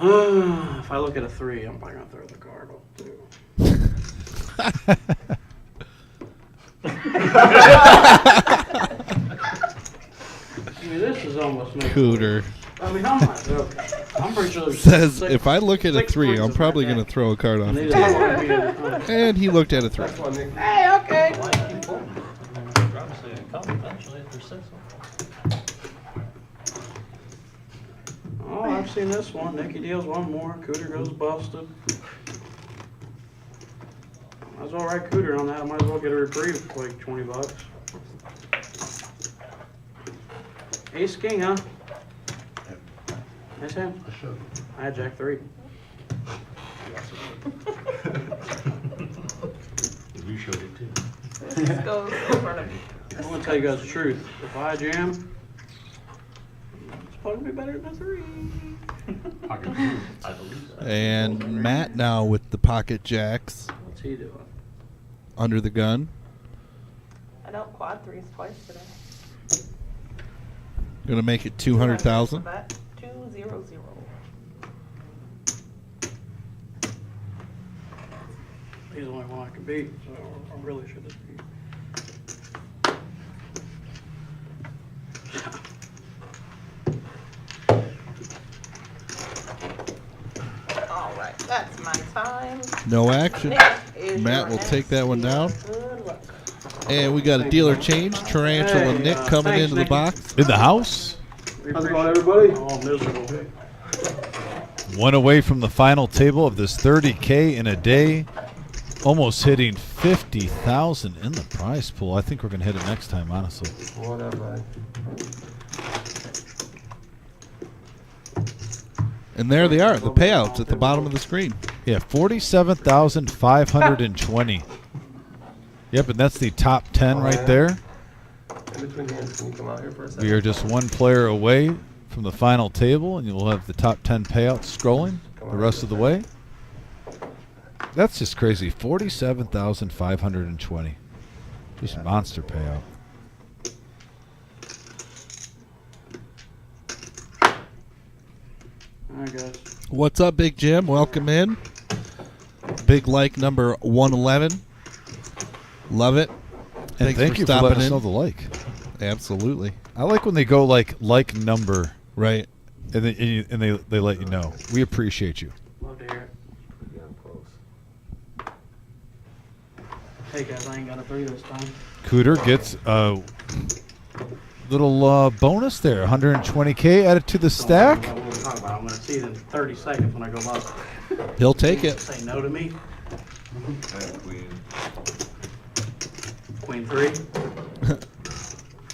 If I look at a 3, I'm probably going to throw the card up too. I mean, this is almost making. Cooter I mean, I'm not joking. I'm pretty sure there's says, six- if I look at a 6 3, points I'm in probably my going to deck. throw a card off And the these table. are gonna be And he looked at a 3. Hey, okay. Why keep pulling? Obviously, it comes eventually if there's 6 of them. Oh, I've seen this one. Nicky deals one more. Cooter goes busted. Might as well write Cooter on that. Might as well get a reprieve for like $20. Ace king, huh? Nice hand. I had jack 3. You showed it too. This goes in front of me. I'm gonna tell you guys the truth. If I jam, it's probably gonna be better than a 3. Pocket two, I believe so. And Matt now with the pocket jacks What's he doing? under the gun. I dealt quad 3s twice today. Gonna make it 200,000. 200. He's the only one I can beat, so I really should just beat. All right, that's my time. No action. Nick is Matt your will take that one next down. dealer. Good luck. And we got a dealer change. Tarantula Hey, Nick coming thanks, into the Nicky. box. In the house. How's it going, everybody? Oh, miserable. One away from the final table of this 30K in a day. Almost hitting 50,000 in the prize pool. I think we're going to hit it next time, honestly. Whatever. And there they are, the payouts at the bottom of the screen. Yeah, 47,520. Yep, and that's the top 10 right there. In between hands, can you come out here for a second? We are just one player away from the final table, and you'll have the top 10 payouts scrolling the rest of the way. That's just crazy. 47,520. Just monster payout. All right, guys. What's up, Big Jim? Welcome in. Big like number 111. Love it. And Thanks thank for you for stopping letting us in. know the like. Absolutely. I like when they go like number, Right. and they let you know. We appreciate you. Love to hear it. Hey, guys, I ain't got a 3 this time. Cooter gets a little bonus there. 120K added to the stack. What we're talking about. I'm going to see it in 30 seconds when I go by. He'll take it. Say no to me. Queen. Queen 3. Just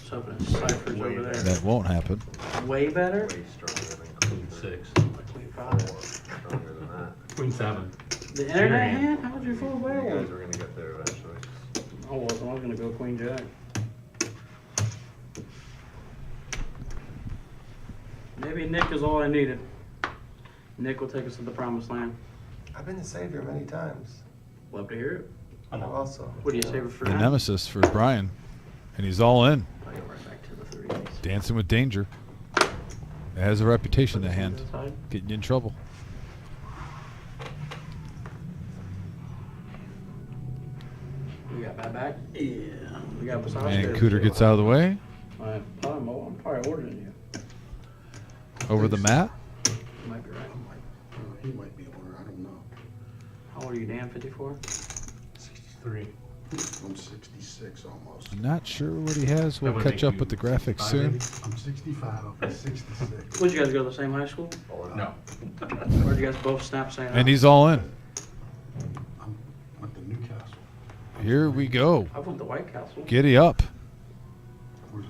hoping it's ciphers over there. That won't happen. Way better. Way stronger than Queen 6. Like Queen 5. stronger than that. Queen 7. The internet hand? How would you feel You about guys it? were gonna get there eventually. I wasn't. I was going to go Queen Jack. Maybe Nick is all I needed. Nick will take us to the promised land. I've been the savior many times. Love to hear it. I've also. What do you save it for The now? nemesis for Brian. And he's all in. I go right back to the 3s. Dancing with danger. It has a reputation, that hand. Getting you in trouble. We got my back? Yeah. We got massage And therapy. Cooter gets out of the way. I'm probably ordering you. Over the mat. You might be right. He might be a winner, I don't know. How old are you, Dan? 54? 63. I'm 66 almost. I'm not sure what he has. We'll That would catch make up you with the graphics 65, soon. maybe? I'm 65, I'll be 66. Would you guys go to the same high school? No. Or did you guys both snap saying And he's all in. I'm went to Newcastle. Here we go. I went to White Castle. Giddy up. Where's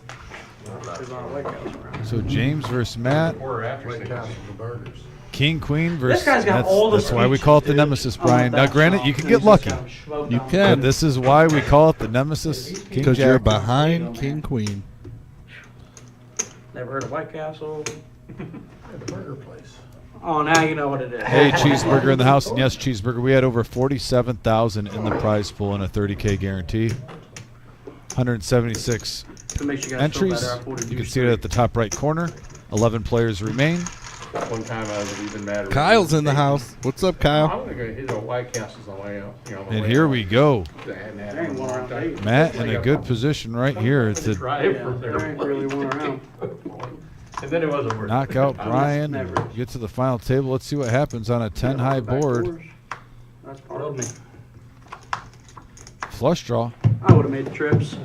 that? There's not a White Castle around. So James versus Matt. Or after White Castle, the burgers. King, queen versus. This guy's got all the that's why we call it the speeches, Nemesis, dude. Brian. Now, granted, you can get lucky. You But can. this is why we call it the Nemesis. King Because you're Jack. behind King Queen. Never heard of White Castle. At the burger place. Oh, now you know what it is. Hey, Cheeseburger in the house. And yes, Cheeseburger, we had over 47,000 in the prize pool and a 30K guarantee. 176 To make you guys entries. feel better, I pulled a You can deuce see it at the top right corner. 11 players remain. One time I was even madder. Kyle's in the house. What's up, Kyle? I'm gonna go hit a White Castle's on the way out. You know, And here we go. There ain't one around eight. Matt in a good position right here to Drive Yeah, from there there. ain't really one around. And then it wasn't worth knock it. out Brian. Never. Get to the final table. Let's see what happens on a 10 high Back board. doors. That's part of me. Flush draw. I would have made the trips.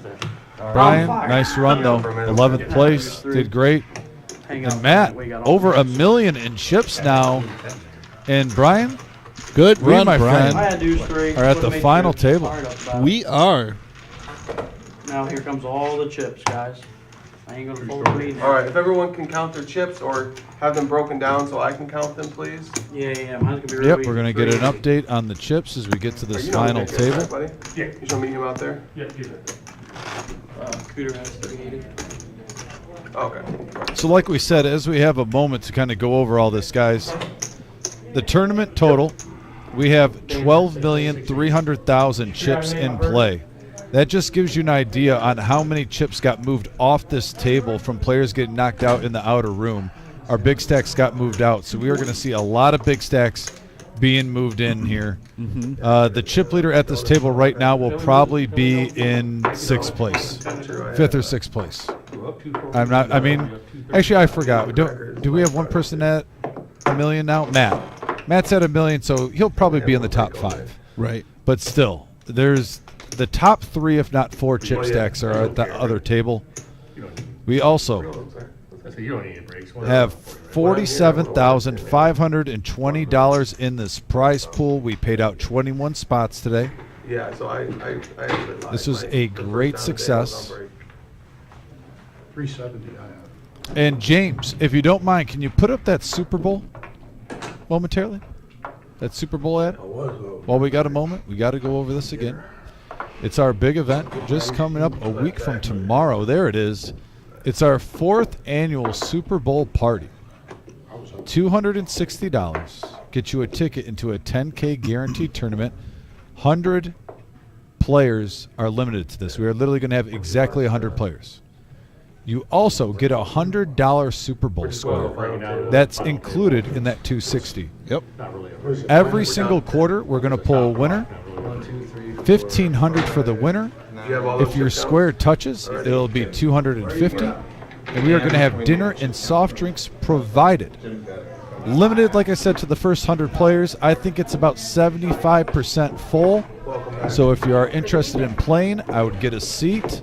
Brian, fire. nice run though. 11th place. Did great. Hang out And Matt, we got all over the- $1 million in chips now. And Brian, Good we, run, my Brian. I had deuce 3. are at the Would've made final trips. table. Fired up about it. We are. Now here comes all the chips, guys. I ain't gonna fold the meat. All right, if everyone can count their chips or have them broken down so I can count them, please. Yeah, mine's gonna be real Yep, easy. we're going to get an update on the chips as we get to this You know the final mix, table. right, buddy? Yeah. You show me him out there? Yeah, use it. Cooter has 380. Okay. So like we said, as we have a moment to kind of go over all this, guys, the tournament total, we have 12,300,000 chips in play. That just gives you an idea on how many chips got moved off this table from players getting knocked out in the outer room. Our big stacks got moved out, so we are going to see a lot of big stacks being moved in here. The chip leader at this table right now will probably be in 6th place, 5th or 6th place. I'm not. I mean, actually, I forgot. Do we have one person at $1 million now? Matt's at $1 million, so he'll probably be in the top 5. Right. But still, there's the top 3, if not 4, chip stacks are at the other table. We also You don't need breaks. have $47,520 in this prize pool. We paid out 21 spots today. Yeah, so I This was a great success. 370 I have. And James, if you don't mind, can you put up that Super Bowl momentarily? That Super Bowl ad? While we got a moment, we got to go over this again. It's our big event just coming up a week from tomorrow. There it is. It's our 4th annual Super Bowl party. $260 get you a ticket into a 10K guaranteed tournament. 100 players are limited to this. We are literally going to have exactly 100 players. You also get a $100 Super Bowl square. That's included in that 260. Yep. Every single quarter, we're going to pull a winner. $1,500 for the winner. If your square touches, it'll be $250. And we are going to have dinner and soft drinks provided. Limited, like I said, to the first 100 players. I think it's about 75% full. So if you are interested in playing, I would get a seat.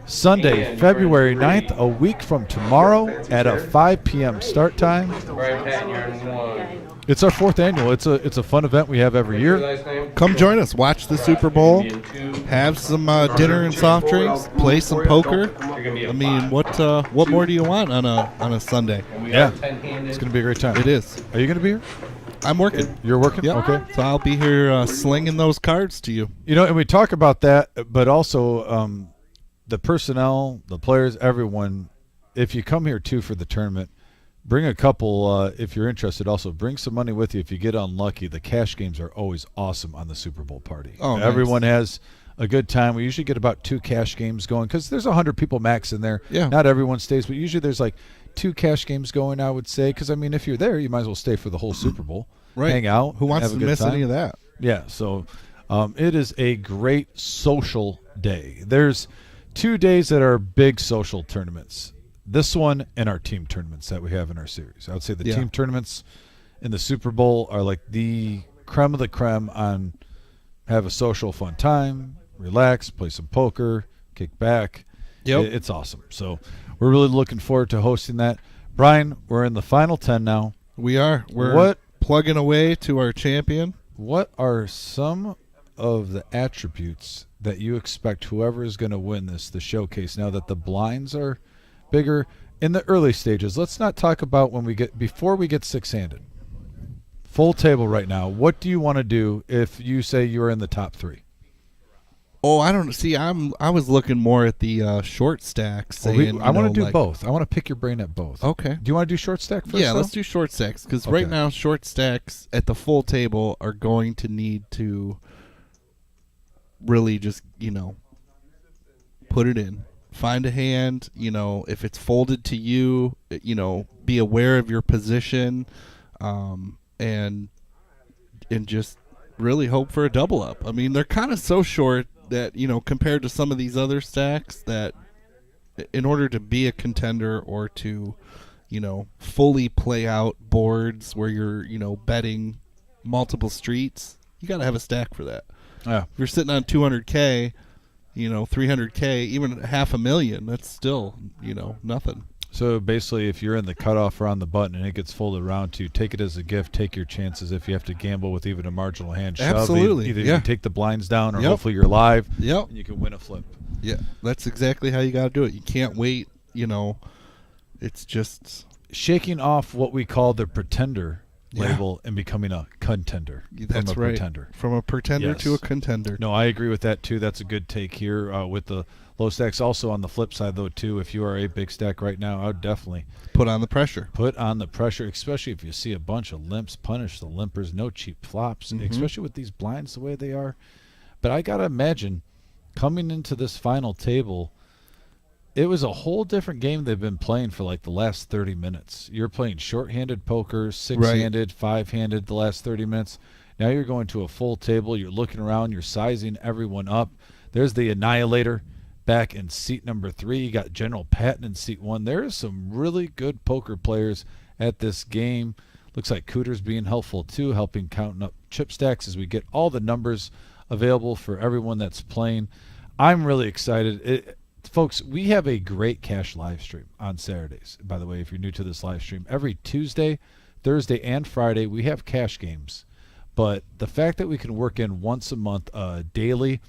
Sunday, February 9th, a week from tomorrow at a 5 p.m. start time. It's our 4th annual. It's a fun event we have every year. Come join us. Watch the Super Bowl. Have some dinner and soft drinks. Play some poker. I mean, what more do you want on a Sunday? Yeah, it's going to be a great time. It is. Are you going to be here? I'm working. You're working? Yeah. Okay. So I'll be here slinging those cards to you. You know, and we talk about that, but also the personnel, the players, everyone, if you come here too for the tournament, bring a couple, if you're interested. Also, bring some money with you if you get unlucky. The cash games are always awesome on the Super Bowl party. Oh, everyone nice. has a good time. We usually get about 2 cash games going because there's 100 people max in there. Yeah. Not everyone stays, but usually there's like 2 cash games going, I would say, because, I mean, if you're there, you might as well stay for the whole Super Bowl. Right. Hang out. Who wants have a to good miss time. any of that? Yeah, so it is a great social day. There's 2 days that are big social tournaments. This one and our team tournaments that we have in our series. I would say the team tournaments in the Super Bowl are like the creme of the creme on have a social fun time, relax, play some poker, kick back. Yep. It's awesome. So we're really looking forward to hosting that. Brian, we're in the final 10 now. We are. We're plugging away to our champion. What are some of the attributes that you expect whoever is going to win this, the showcase, now that the blinds are bigger in the early stages? Let's not talk about before we get 6-handed. Full table right now. What do you want to do if you say you're in the top 3? Oh, I don't see. I was looking more at the short stacks. Saying, I want to do both. I want to pick your brain at both. Okay. Do you want to do short stack first? Yeah, though? let's do short stacks because right now short stacks at the full table are going to need to really just put it in. Find a hand. If it's folded to you, be aware of your position, and just really hope for a double up. I mean, they're kind of so short that, compared to some of these other stacks, that in order to be a contender or to, fully play out boards where you're, betting multiple streets, you got to have a stack for that. Yeah. If you're sitting on 200K, 300K, even $500,000, that's still, nothing. So basically, if you're in the cutoff or on the button and it gets folded around to, take it as a gift, take your chances. If you have to gamble with even a marginal hand, shove, absolutely, either you can take the blinds down or hopefully you're live, and you can win a flip. Yeah, that's exactly how you got to do it. You can't wait. It's just shaking off what we call the pretender label and becoming a contender. That's from a right. Pretender. From a pretender to a contender. No, I agree with that too. That's a good take here with the low stacks. Also on the flip side though too, if you are a big stack right now, I would definitely put on the pressure. Put on the pressure, especially if you see a bunch of limps. Punish the limpers. No cheap flops, especially with these blinds the way they are. But I gotta imagine coming into this final table, it was a whole different game they've been playing for like the last 30 minutes. You're playing short-handed poker, six-handed, five-handed the last 30 minutes. Now you're going to a full table. You're looking around. You're sizing everyone up. There's the Annihilator back in seat number 3. You got General Patton in seat 1. There is some really good poker players at this game. Looks like Cooter's being helpful too, helping counting up chip stacks as we get all the numbers available for everyone that's playing. I'm really excited. Folks, we have a great cash live stream on Saturdays. By the way, if you're new to this live stream, every Tuesday, Thursday, and Friday, we have cash games. But the fact that we can work in once a month, daily,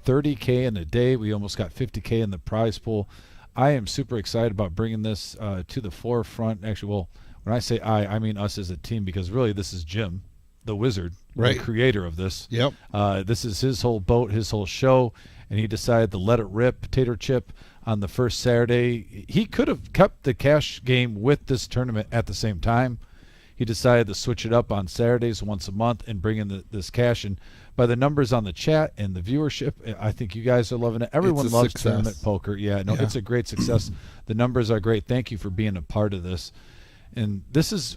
30K in a day, we almost got 50K in the prize pool. I am super excited about bringing this to the forefront. Actually, well, when I say I mean us as a team, because really this is Jim, the wizard, the creator of this. Yep. This is his whole boat, his whole show. And he decided to let it rip, potato chip, on the first Saturday. He could have kept the cash game with this tournament at the same time. He decided to switch it up on Saturdays once a month and bring in this cash. And by the numbers on the chat and the viewership, I think you guys are loving it. Everyone loves tournament poker. Yeah, no, it's a great success. The numbers are great. Thank you for being a part of this. And this is,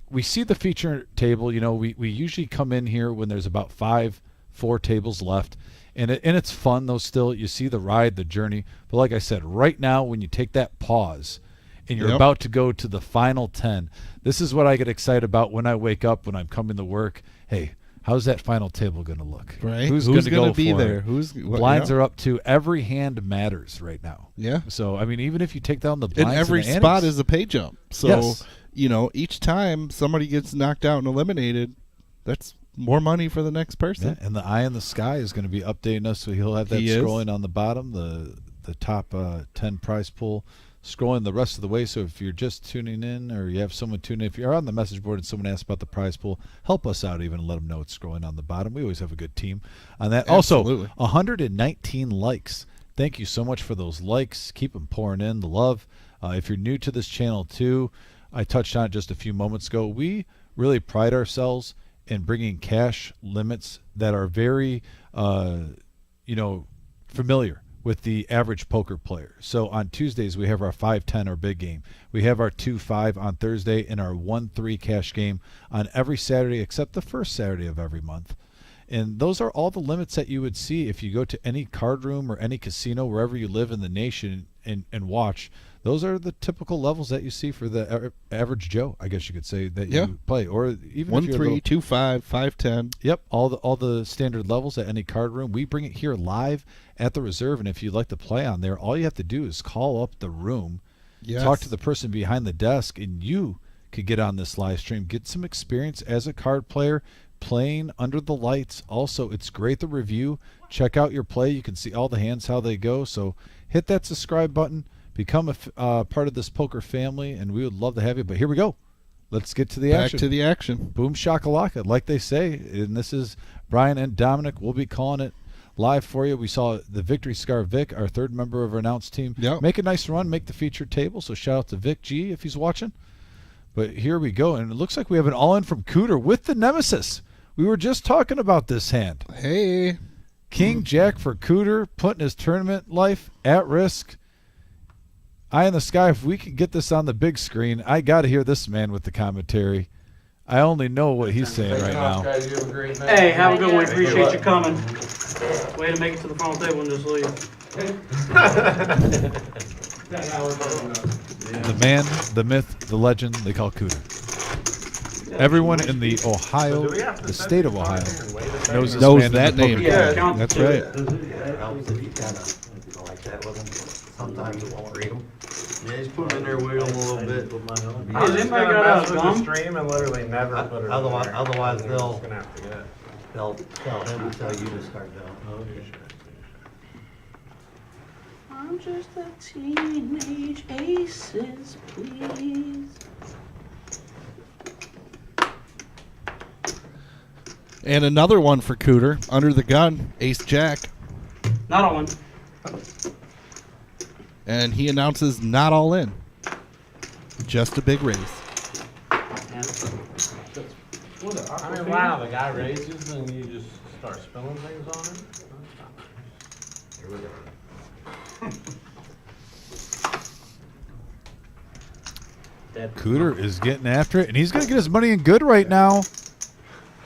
we see the feature table. We usually come in here when there's about 4 tables left. And it's fun, though, still. You see the ride, the journey. But like I said, right now, when you take that pause and you're about to go to the final 10, this is what I get excited about when I wake up, when I'm coming to work. Hey, how's that final table going to look? Right. Who's going to go be for there? it? Blinds are up to every hand matters right now. Yeah. So, I mean, even if you take down the blinds. And every and the spot annex, is a pay jump. So, each time somebody gets knocked out and eliminated, that's more money for the next person. Yeah, and the eye in the sky is going to be updating us, so he'll have that scrolling on the bottom, the top 10 prize pool, scrolling the rest of the way. So if you're just tuning in, or you have someone tune in, if you're on the message board and someone asks about the prize pool, help us out even and let them know it's scrolling on the bottom. We always have a good team on that. Absolutely. Also, 119 likes. Thank you so much for those likes. Keep them pouring in, the love. If you're new to this channel too, I touched on it just a few moments ago. We really pride ourselves in bringing cash limits that are very, familiar with the average poker player. So on Tuesdays, we have our 5-10, our big game. We have our 2-5 on Thursday and our 1-3 cash game on every Saturday except the first Saturday of every month. And those are all the limits that you would see if you go to any card room or any casino, wherever you live in the nation, and watch. Those are the typical levels that you see for the average Joe, I guess you could say, that you play. Or even 1-3, 2-5, 5-10. Yep, all the standard levels at any card room. We bring it here live at the reserve, and if you'd like to play on there, all you have to do is call up the room, talk to the person behind the desk, and you could get on this live stream, get some experience as a card player, playing under the lights. Also, it's great to review. Check out your play. You can see all the hands, how they go. So hit that subscribe button. Become a part of this poker family, and we would love to have you. But here we go. Let's get to the action. Back to the action. Boom shakalaka, like they say. And this is Brian and Dominic. We'll be calling it live for you. We saw the Victory Scar Vic, our third member of our announced team, make a nice run, make the featured table. So shout out to Vic G if he's watching. But here we go, and it looks like we have an all-in from Cooter with the Nemesis. We were just talking about this hand. Hey. King Jack for Cooter, putting his tournament life at risk. Eye in the sky, if we can get this on the big screen, I got to hear this man with the commentary. I only know what he's saying right now. Guys, you have a great night. Hey, have a good one. Appreciate you coming. Way to make it to the final table and just leave. The man, the myth, the legend, they call Cooter. Everyone in the Ohio, the state of Ohio, knows that name. Yeah, that's right. Sometimes it won't read them. Yeah, he's putting in there, wiggle him a little bit. Has anybody got a gum? stream and literally never put it Otherwise they'll gonna have to get it. tell him to tell you to start down. I'm just a teenage aces, please. And another one for Cooter. Under the gun, Ace Jack. Not all in. And he announces not all in. Just a big raise. I mean, wow, the guy raises and you just start spilling things on him? Here we go. Cooter is getting after it, and he's going to get his money in good right now.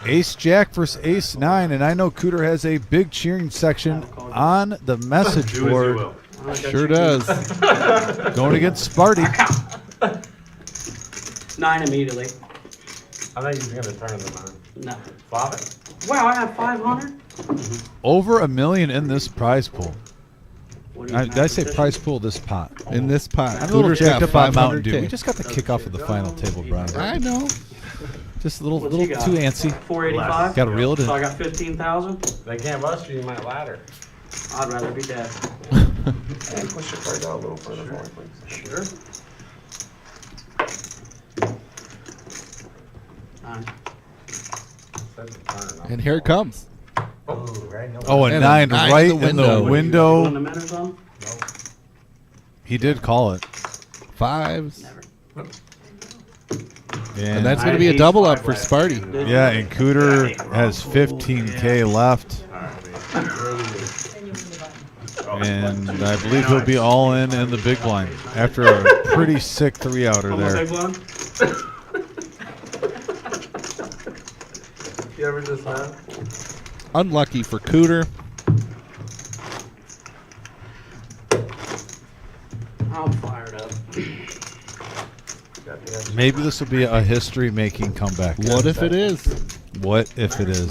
Ace Jack versus Ace 9, and I know Cooter has a big cheering section on the message board. Sure does. Going against Sparty. 9 immediately. I think he's gonna turn the 9. No. Flop it. Wow, I have 500? Over $1 million in this prize pool. What do you Did I say prize pool this pot? In this pot. I'm a little Cooter's jacked got up on Mountain 500K. Dew. We just got the kickoff of the final table, Brian. I know. Just a little What's he got? too antsy. 485? Got to reel it in. So I got 15,000? They can't bust you, you might ladder. I'd rather be dead. And push your card out a little further for me, please. Sure. 9. And here it comes. Oh, a And a 9 9 right in the in the window. window. On the men or something? He did call it. 5s. Never. And that's going to be a double up for Sparty. Yeah, and Cooter has 15K left. And I believe he'll be all in the big blind after a pretty sick 3-outer there. You ever just laugh? Unlucky for Cooter. I'm fired up. Maybe this will be a history-making comeback. What if it is? What if it is?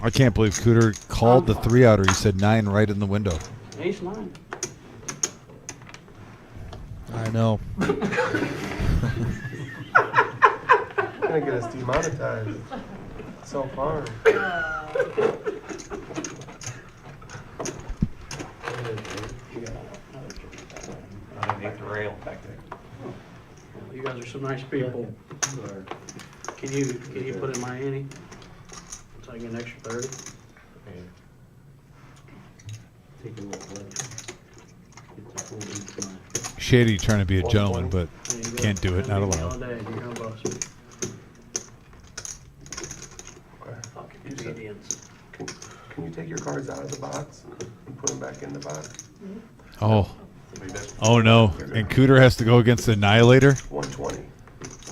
I can't believe Cooter called the 3-outer. He said 9 right in the window. Ace 9. I know. Gonna get us demonetized. So far. Underneath the rail back there. You guys are some nice people. Can you put in my ante? So I get an extra 30? Take a little play. Get the full each line. Shady trying to be a gentleman, but There you go. can't do it. Not All allowed. day, you're gonna bust me. Fucking comedians. Can you take your cards out of the box and put them back in the box? Oh. Oh, no. And Cooter has to go against the Annihilator? 120.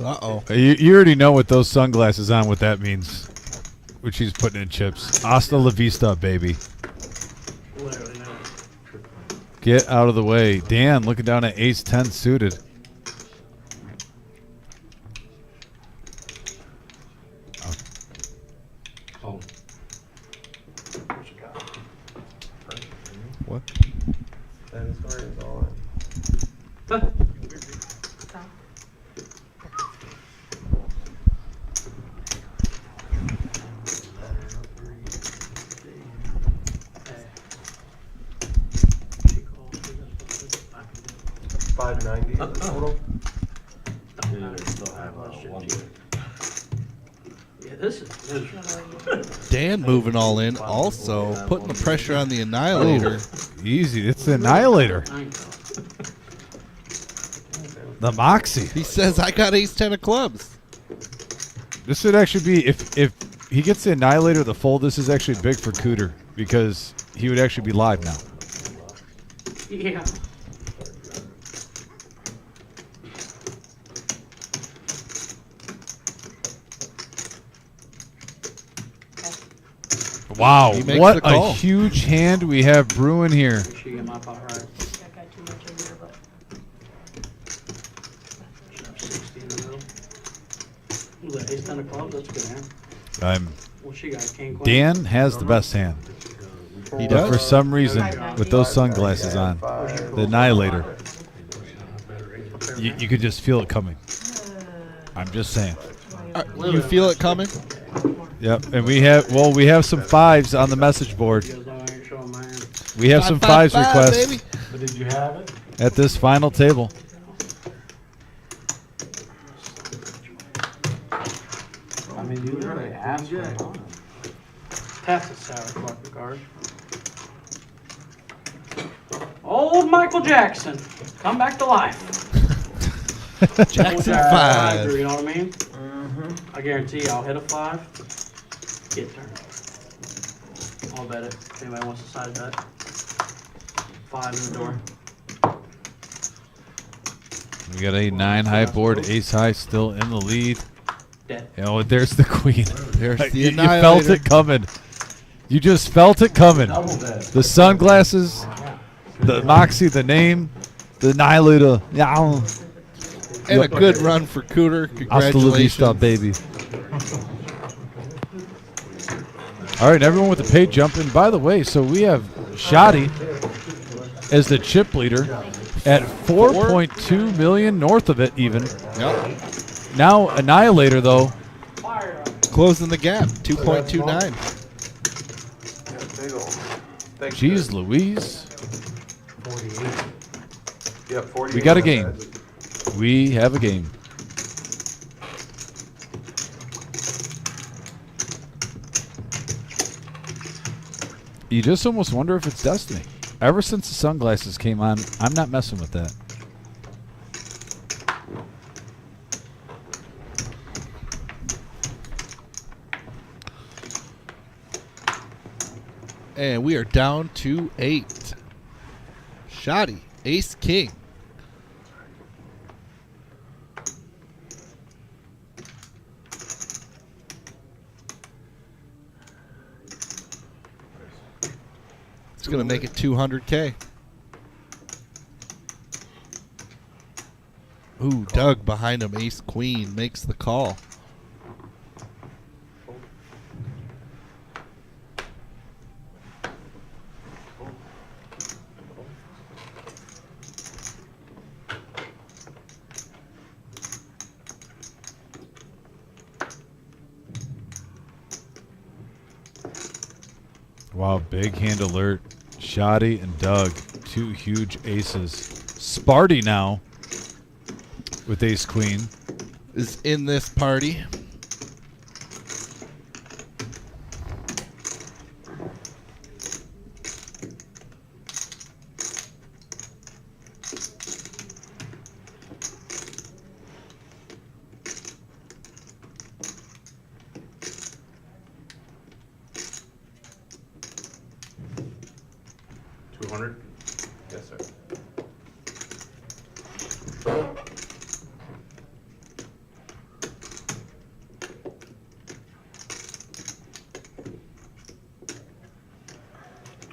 Uh-oh. You already know with those sunglasses on what that means. Which he's putting in chips. Hasta la vista, baby. Literally, no. Get out of the way. Dan looking down at Ace 10 suited. Oh. What you got? What? That story is all in. $590 total. Yeah, this is miserable. Dan moving all in. Also putting the pressure on the Annihilator. Easy. It's the Annihilator. The Moxie. He says, I got Ace 10 of clubs. This would actually be, if he gets the Annihilator the fold, this is actually big for Cooter because he would actually be live now. Yeah. Wow, He makes what the call. a huge hand we have brewing here. She get my pot right. That got too much in there, but 60 in the middle. Ooh, that ace 10 of clubs, that's a good hand. What she got? King, queen? Dan has the best hand. He But does. for some reason, with those sunglasses on, the Annihilator, you could just feel it coming. I'm just saying. You feel it coming? Yep, and we have some 5s on the message board. You guys know how you're We have some fives requests baby. But did you have it? at this final table. I mean, you really asked for it. That's a sour fucking card. Old Michael Jackson, come back to life. Jackson Old 5. You know what I mean? I guarantee you I'll hit a 5. Get turned. I'll bet it. If anybody wants to side bet. 5 in the door. We got a 9 high board, ace high still in the lead. Dead. Oh, there's the queen. There's the You felt Annihilator. it coming. You just felt it coming. Double dead. The sunglasses, the moxie, the name, the annihilator. Yeah. And a good run for Cooter. Hasta la vista, Congratulations. baby. All right, everyone with the pay jumping. By the way, so we have Shoddy as the chip leader at 4.2 million, north of it even. Yep. Now Annihilator though. Closing the gap. 2.29. Jeez Louise. 48. Yep, 48. We got a game. We have a game. You just almost wonder if it's destiny. Ever since the sunglasses came on, I'm not messing with that. And we are down to 8. Shoddy, ace, king. It's going to make it 200K. Ooh, Doug behind him, ace, queen, makes the call. Wow, big hand alert. Shoddy and Doug, 2 huge aces. Sparty now with ace queen. Is in this party. Yes, sir.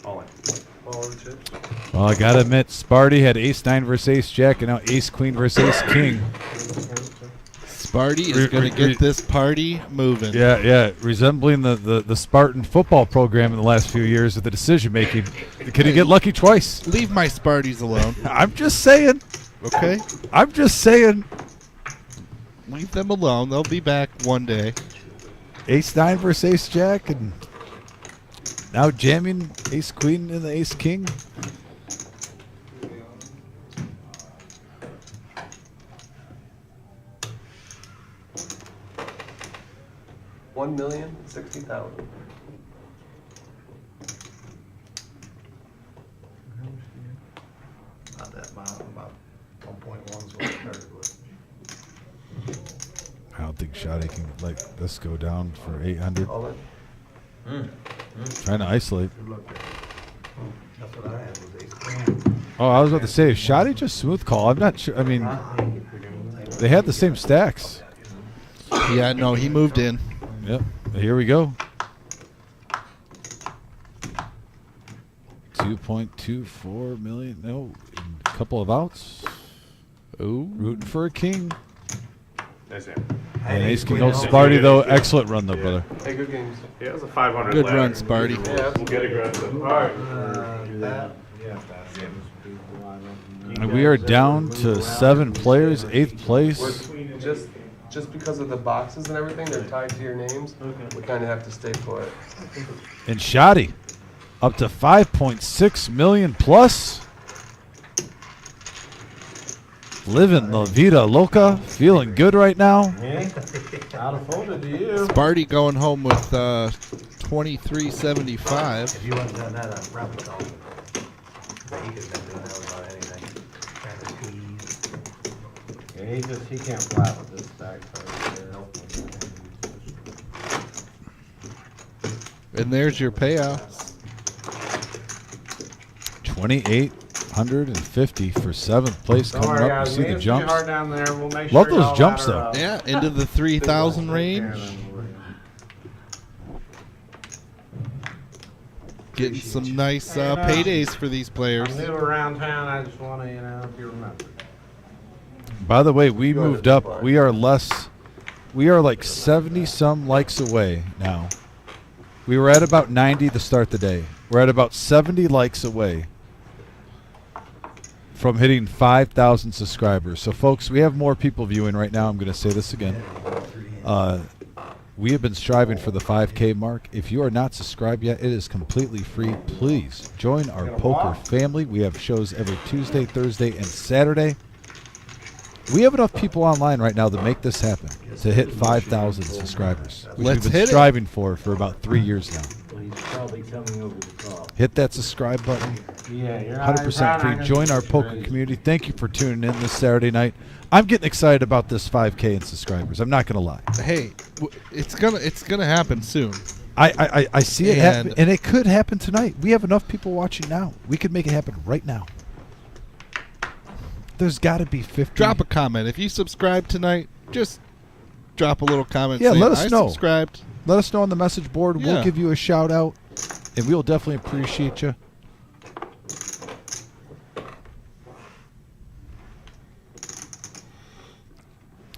All in. All the chips. Well, I gotta admit, Sparty had ace 9 versus ace jack, and now ace queen versus ace king. Sparty is going to get this party moving. Yeah, resembling the Spartan football program in the last few years of the decision making. Could he get lucky twice? Leave my Sparties alone. I'm just saying. Okay? I'm just saying. Leave them alone. They'll be back one day. Ace 9 versus ace jack, and now jamming ace queen and the ace king. $1,060,000. Not that amount, about 1.1 is what I started with. I don't think Shoddy can let this go down for 800. All in. Trying to isolate. Good luck there. That's what I had was ace queen. Oh, I was about to say, is Shoddy just smooth call? I'm not sure. I mean, they had the same stacks. Yeah, no, he moved in. Yep. Here we go. 2.24 million. No, a couple of outs. Ooh. Rooting for a king. Nice hand. And ace king. Oh, Sparty though. Excellent run though, brother. Hey, good games. Yeah, it was a 500 Good ladder. run, Sparty. Yeah. We'll get aggressive. All right. And we are down to 7 players, 8th place. Just because of the boxes and everything, they're tied to your names. We kind of have to stay put. And Shoddy Up to 5.6 million plus. Living La Vida Loca. Feeling good right now. Yeah. Out of folder to you. Sparty going home with 2375. If you wouldn't done that, I'd probably call him. But he could have been doing that without anything. Trying to squeeze. Yeah, he can't flat with this stack. And there's your payouts. 2,850 for 7th place Don't coming worry, up. You guys. see We the ain't too jumps. hard down there. We'll make Love sure those y'all jumps, ladder though. up. Yeah, into the 3,000 range. Getting some nice paydays for these players. I'm new around town. I just want to, if you remember. By the way, we moved up. We are like 70 some likes away now. We were at about 90 to start the day. We're at about 70 likes away from hitting 5,000 subscribers. So, folks, we have more people viewing right now. I'm going to say this again. We have been striving for the 5K mark. If you are not subscribed yet, it is completely free. Please join our poker family. We have shows every Tuesday, Thursday, and Saturday. We have enough people online right now to make this happen, to hit 5,000 subscribers, which Let's we've been hit striving for about 3 years now. He's probably coming over the top. Hit that subscribe button. Yeah, you're 100% free. Join our poker community. Thank you for tuning in this Saturday night. I'm getting excited about this 5K in subscribers. I'm not going to lie. Hey, it's gonna happen soon. I see it happen, and it could happen tonight. We have enough people watching now. We could make it happen right now. There's got to be 50. Drop a comment. If you subscribe tonight, just drop a little comment. Yeah, saying, let us I know. Subscribed. Let us know on the message board. Yeah. We'll give you a shout out, and we'll definitely appreciate you.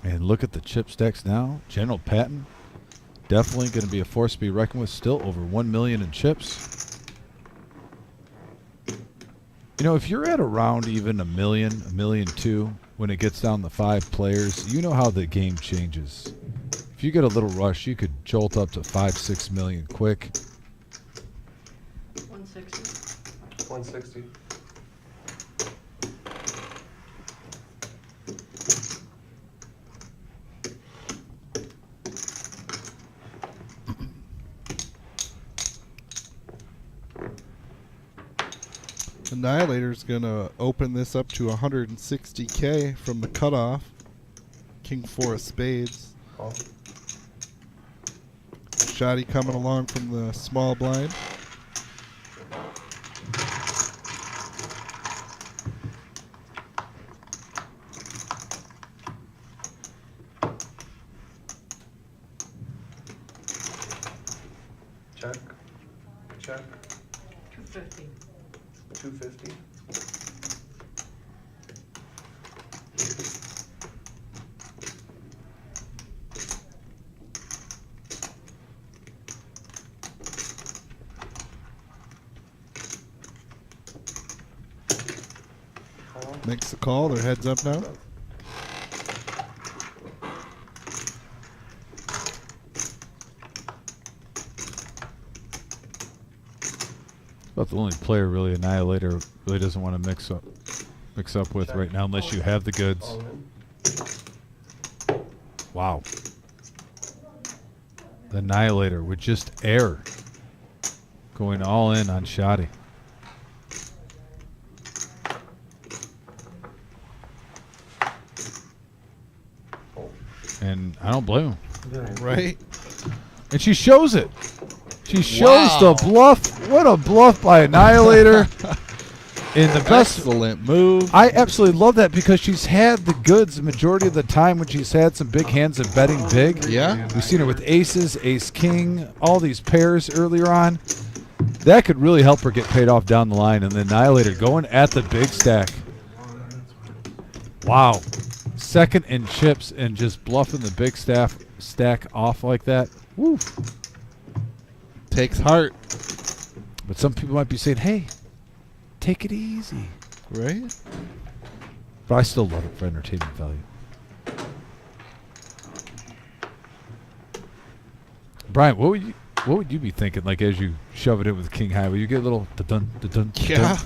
And look at the chip stacks now. General Patton, definitely going to be a force to be reckoned with. Still over 1 million in chips. You know, if you're at around even a million, 1.2 million when it gets down to 5 players, you know how the game changes. If you get a little rush, you could jolt up to 5-6 million quick. 160. 160. Annihilator's gonna open this up to 160K from the cutoff. King 4 of spades. Oh. Shoddy coming along from the small blind. Check. Check. 250. 250. Makes the call. Their heads up now. About the only player really Annihilator really doesn't want to mix up with right now unless you have the goods. Wow. The Annihilator with just air going all in on Shoddy. And I don't blame him. Right? And she shows it. She shows the bluff. What a bluff by Annihilator. In the best. Excellent move. I absolutely love that because she's had the goods the majority of the time when she's had some big hands and betting big. Yeah. We've seen her with aces, ace king, all these pairs earlier on. That could really help her get paid off down the line. And the Annihilator going at the big stack. Wow. Second in chips and just bluffing the big stack off like that. Woo. Takes heart. But some people might be saying, hey, take it easy. Right? But I still love it for entertainment value. Brian, what were you? What would you be thinking, like, as you shove it in with king high? Would you get a little da-dun, da-dun, Yeah. da-dun?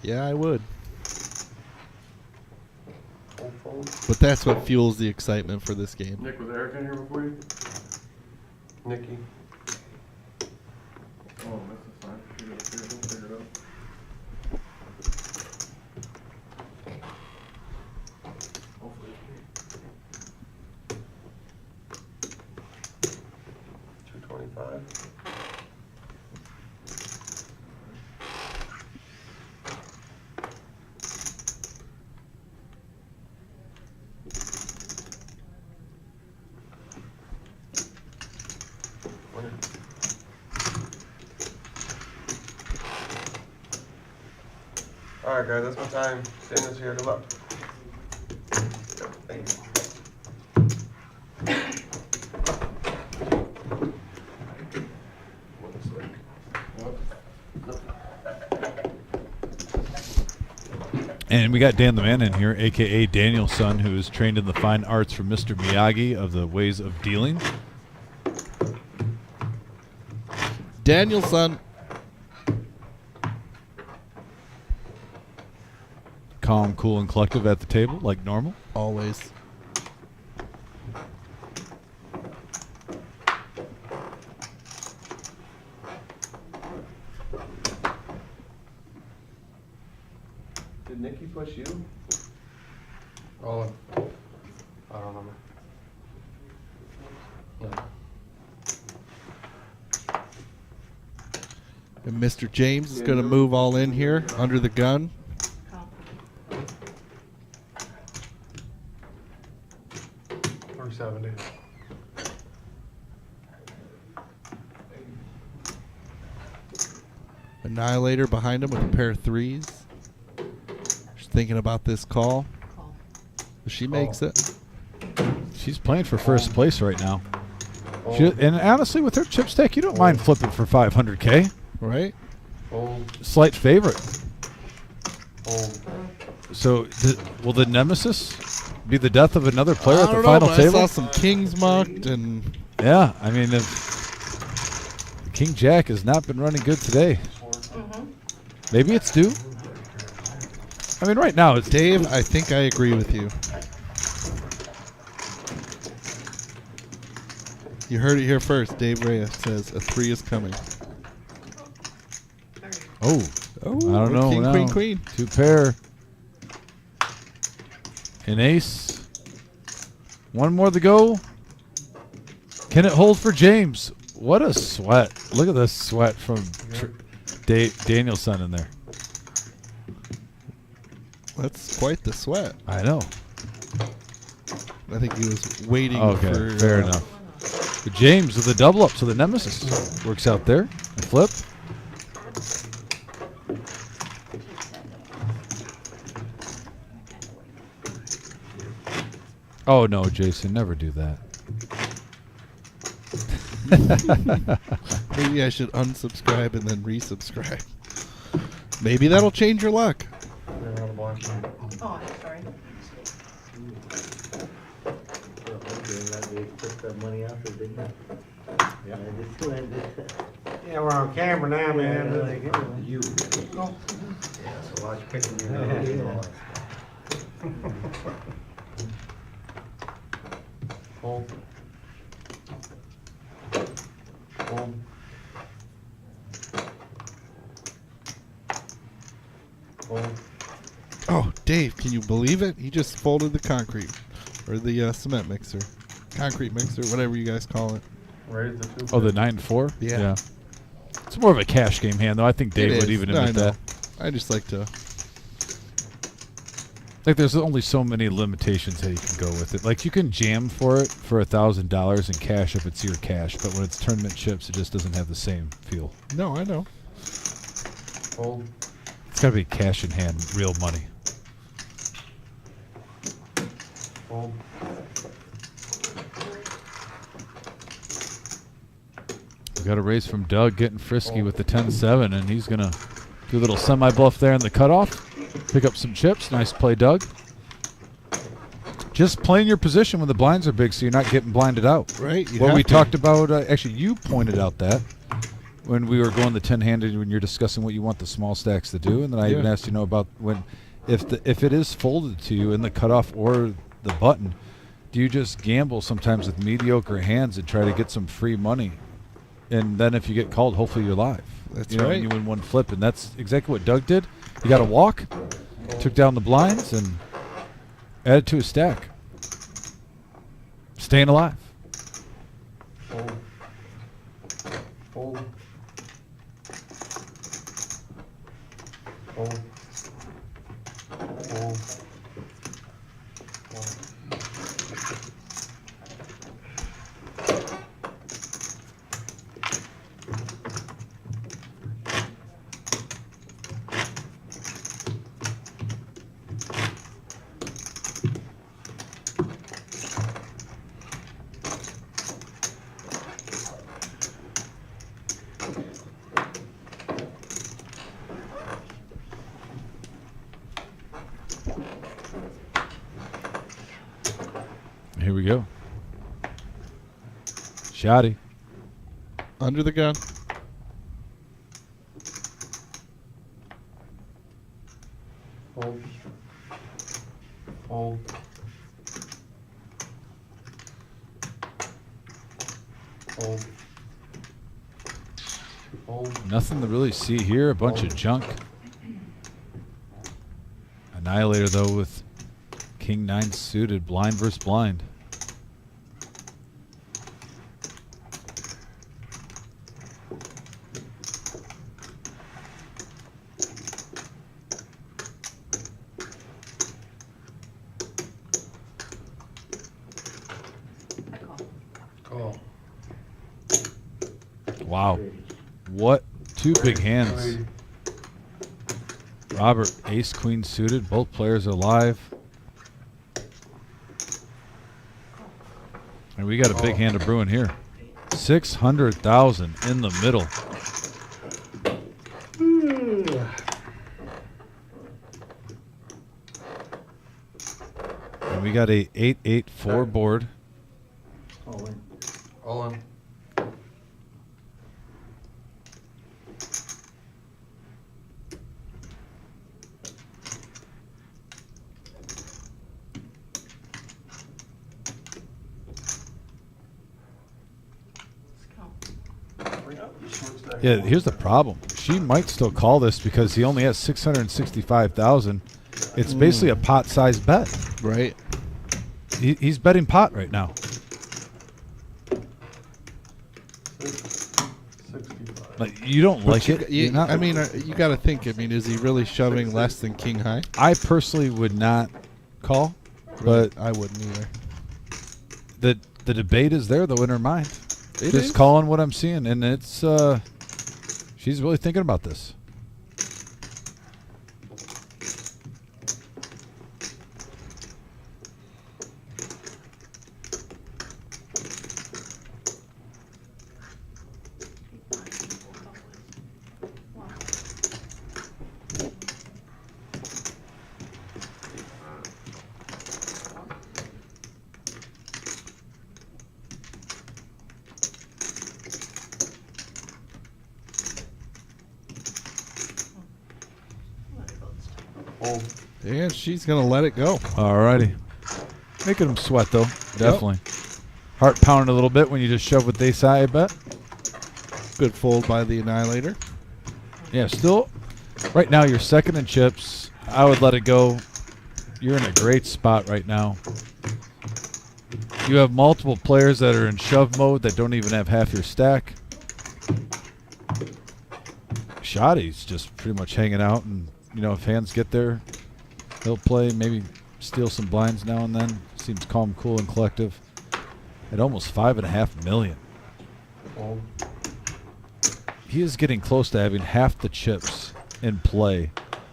Yeah, I would. Fold, fold. But that's what fuels the excitement for this game. Nick, was Eric in here before you? Nikki. Oh, that's fine. We'll figure it out. Hopefully. 225. Alright guys, that's my time. Daniel's here. Good luck. Thank you. And we got Dan the Man in here, a.k.a. Daniel's son, who is trained in the fine arts from Mr. Miyagi of the ways of dealing. Daniel's son. Calm, cool, and collective at the table, like normal. Always. Did Nikki push you? Oh, I don't remember. And Mr. James is going to move all in here under the gun. Or 70. Annihilator behind him with a pair of threes. She's thinking about this call. She makes it. She's playing for first place right now. And honestly, with her chip stack, you don't mind flipping for 500K. Right? Slight favorite. So, will the Nemesis be the death of another player at the final table? I saw some kings mucked and... Yeah, I mean, if King Jack has not been running good today. Maybe it's due. I mean, right now it's... Dave, I think I agree with you. You heard it here first. Dave Reyes says a 3 is coming. Oh, I don't know. King, now. queen, queen. 2 pair. An ace. 1 more to go. Can it hold for James? What a sweat. Look at this sweat from Danielson in there. That's quite the sweat. I know. I think he was waiting Okay, for... fair enough. But James with a double up, so the Nemesis works out there. A flip. Oh no, Jason, never do that. Maybe I should unsubscribe and then resubscribe. Maybe that'll change your luck. Oh, I'm sorry. Yeah, we're on camera now, man. You. So watch picking your nose. Hold. Hold. Hold. Oh, Dave, can you believe it? He just folded the concrete. Or the cement mixer. Concrete mixer, whatever you guys call it. Raise the 2. Oh, the 9-4? Yeah. It's more of a cash game hand, though. I think Dave It would is. even No, admit I know. that. I just like to... Like, there's only so many limitations that you can go with it. Like, you can jam for it for $1,000 and cash if it's your cash, but when it's tournament chips, it just doesn't have the same feel. No, I know. Hold. It's got to be cash in hand, real money. Hold. We got a raise from Doug getting frisky with the 10-7, and he's going to do a little semi-bluff there in the cutoff. Pick up some chips. Nice play, Doug. just playing your position when the blinds are big so you're not getting blinded out. Right. What we talked about, actually, you pointed out that when we were going the 10-handed, when you're discussing what you want the small stacks to do, and then I even asked about when, if it is folded to you in the cutoff or the button, do you just gamble sometimes with mediocre hands and try to get some free money? And then if you get called, hopefully you're live. That's right. right. You win one flip, and that's exactly what Doug did. He got a walk, took down the blinds, and added to his stack. Staying alive. Fold. Fold. Fold. Fold. Here we go. Shoddy. Under the gun. Fold. Fold. Fold. Fold. Nothing to really see here. A bunch of junk. Annihilator, though, with King 9 suited. Blind versus blind. Call. Wow. What two big hands. Robert, ace queen suited. Both players are live. And we got a big hand of brewing here. 600,000 in the middle. And we got a 8-8-4 board. All in. All in. Yeah, here's the problem. She might still call this because he only has 665,000. It's basically a pot-sized bet. Right. He's betting pot right now. 65. Like, you don't like it. You got to think. I mean, is he really shoving less than king high? I personally would not call, but I wouldn't either. The debate is there though in her mind. It Just is. calling what I'm seeing, and it's she's really thinking about this. And she's going to let it go. Alrighty. Making him sweat, though. Definitely. Heart pounding a little bit when you just shove with ace high, I bet. Good fold by the Annihilator. Yeah, still, right now you're second in chips. I would let it go. You're in a great spot right now. You have multiple players that are in shove mode that don't even have half your stack. Shoddy's just pretty much hanging out, and if hands get there, he'll play, maybe steal some blinds now and then. Seems calm, cool, and collective. At almost $5.5 million. He is getting close to having half the chips in play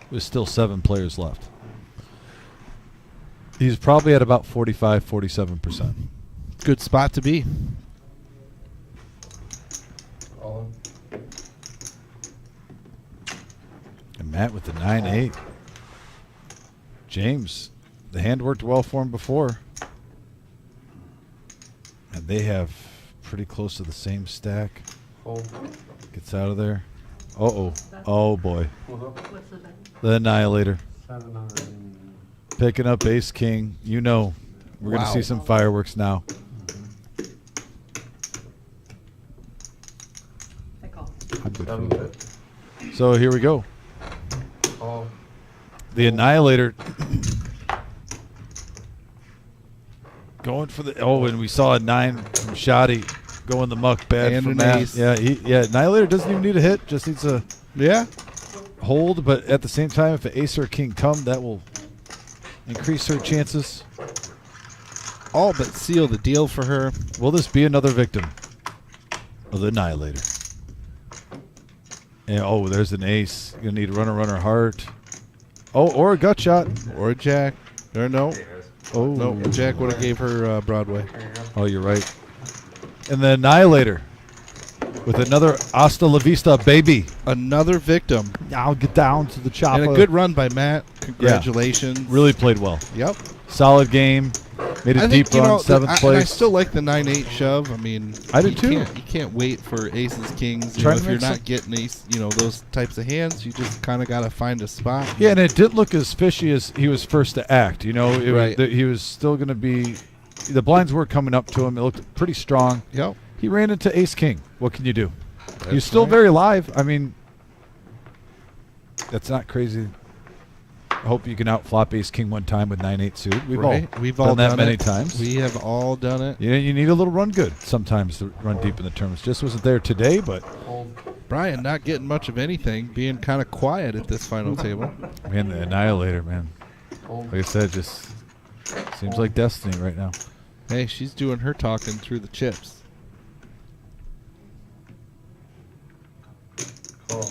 with still 7 players left. He's probably at about 45, 47%. Good spot to be. All in. And Matt with the 9-8. James, the hand worked well for him before. And they have pretty close to the same stack. Fold. Gets out of there. Uh-oh. Oh, boy. What's the bet? The Annihilator. 700. Picking up ace king. You know, we're going to see some fireworks now. I call. I'm good for I'm that. good. So here we go. Call. The Annihilator going for the... Oh, and we saw a 9 from Shoddy going the muck bad And from an Matt. ace. Yeah, Annihilator doesn't even need a hit. Just needs a hold. But at the same time, if an ace or a king come, that will increase her chances. All but seal the deal for her. Will this be another victim of the Annihilator? And, oh, there's an ace. You're going to need a runner, heart. Oh, or a gut shot. Or a jack. Or no. Oh, no, jack would have gave her Broadway. Oh, you're right. And the Annihilator with another Hasta La Vista, baby. Another victim. I'll get down to the chopper. And a good run by Matt. Congratulations. Yeah. Really played well. Yep. Solid game. Made a deep run, 7th place. I still like the 9-8 shove. I mean, I do too. You can't wait for aces, kings. Try If to you're make not getting ace, those types of hands, you just kind of got to find a spot. Yeah, and it didn't look as fishy as he was first to act. Right. He was still going to be. The blinds were coming up to him. It looked pretty strong. Yep. He ran into ace king. What can you do? He's still very live. I mean, that's not crazy. I hope you can outflop ace king one time with 9-8 suited. We've all done that many times. We have all done it. You need a little run good sometimes to run deep in the tournaments. Just wasn't there today, but Brian not getting much of anything, being kind of quiet at this final table. Man, the Annihilator, man. Like I said, just seems like destiny right now. Hey, she's doing her talking through the chips. Call.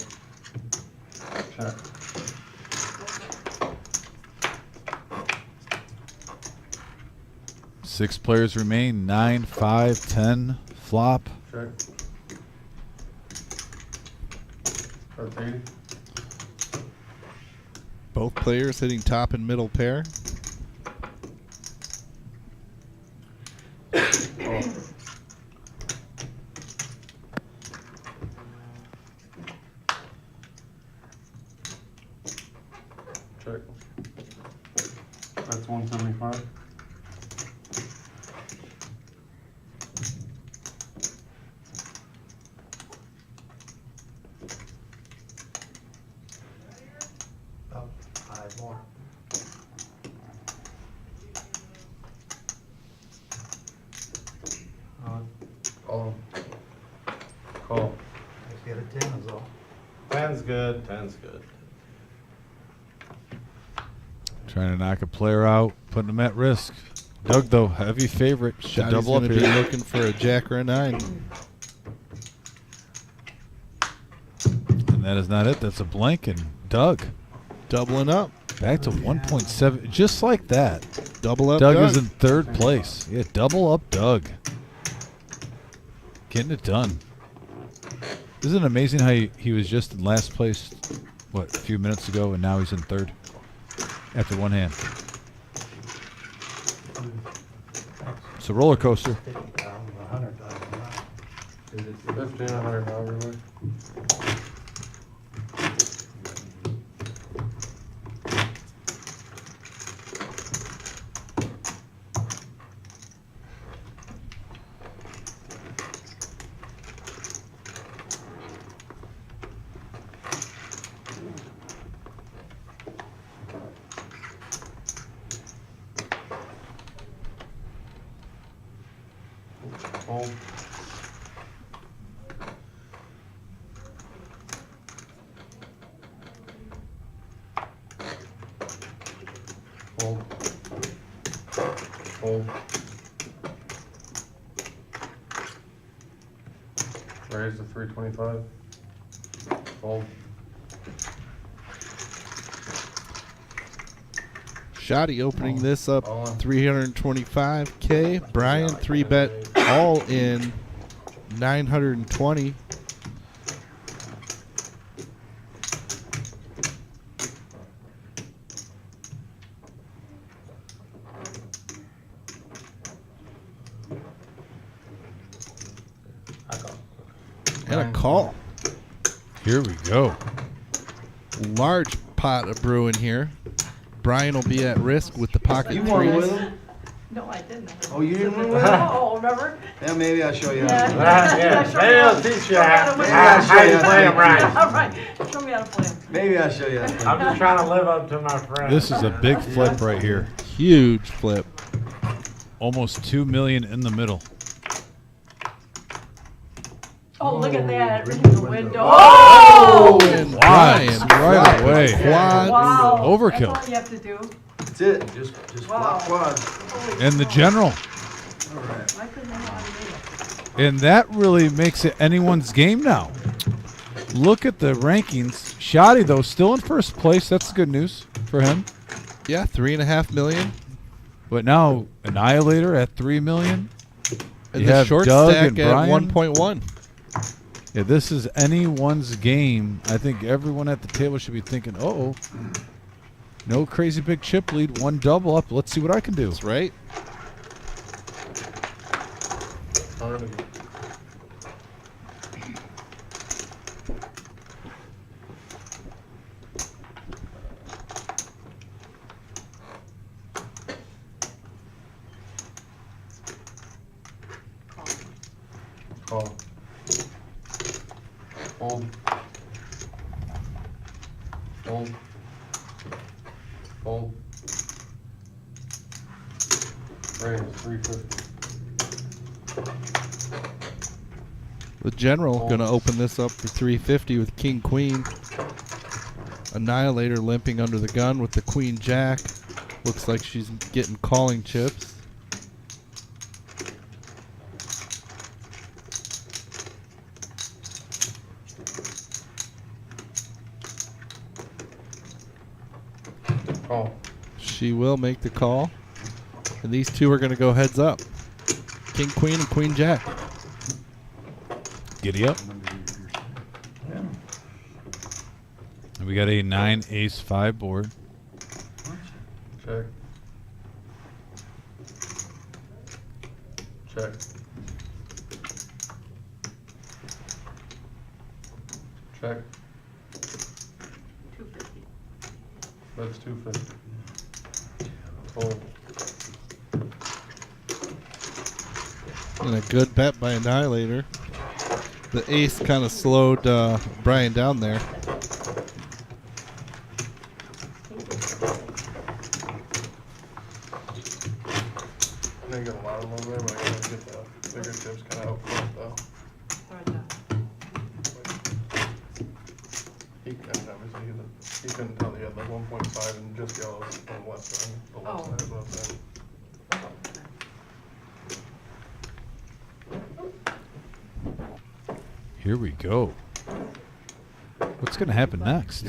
Check. Six players remain. 9, 5, 10. Flop. Check. 13. Both players hitting top and middle pair. Check. That's 175. About 5 more. Call. Call. Just get a 10 is all. 10's good. 10's good. Trying to knock a player out, putting him at risk. Doug, though, heavy favorite. Should Shotty's double up going to be here. looking for a jack or a 9. And that is not it. That's a blank. And Doug. Doubling up. Back to 1.7. Just like that. Double up Doug Doug. is in 3rd place. Yeah, double up Doug. Getting it done. Isn't it amazing how he was just in last place, what, a few minutes ago, and now he's in 3rd after one hand. It's a roller coaster. 50,000, 100,000. 15, 100, however much. Hold. Hold. Hold. Raise to 325. Hold. Shotty opening this up 325K. Brian 3-bet all in 920. And a call. Here we go. Large pot of brew in here. Brian will be at risk with the pocket You won threes. with him? No, I didn't. Oh, you didn't win with him? Oh, remember? Yeah, maybe I'll show you. Yeah, maybe I'll teach you how Maybe I'll show you play them right. All right, show me how to play 'em. Maybe I'll show you how to play. I'm just trying to live up to my friend. This is a big flip right here. Huge flip. Almost 2 million in the middle. Oh, look at that, in the window. Oh! Oh! And Brian right away. Quad. Wow. Overkill. That's all you have to do. That's it. Just Wow. quad. And the general. All right. I couldn't know how to do it. And that really makes it anyone's game now. Look at the rankings. Shotty, though, still in first place. That's good news for him. Yeah, 3.5 million. But now Annihilator at 3 million. And You the have short Doug stack and at Brian. 1.1. Yeah, this is anyone's game. I think everyone at the table should be thinking, uh-oh. No crazy big chip lead, one double up. Let's see what I can do. That's right. Call. Hold. Hold. Hold. Raise 350. The general going to open this up for 350 with King Queen. Annihilator limping under the gun with the Queen Jack. Looks like she's getting calling chips. Call. She will make the call. And these two are going to go heads up. King Queen and Queen Jack. Giddy up. And we got a 9 ace 5 board. Check. Check. Check. 250. That's 250. Hold. And a good bet by Annihilator. The ace kind of slowed Brian down there. I know you got a lot of them over there, but I gotta get the bigger chips kind of out front though. He couldn't tell he had like 1.5 and just yellows on the left side. The left side is left side. Here we go. What's going to happen next?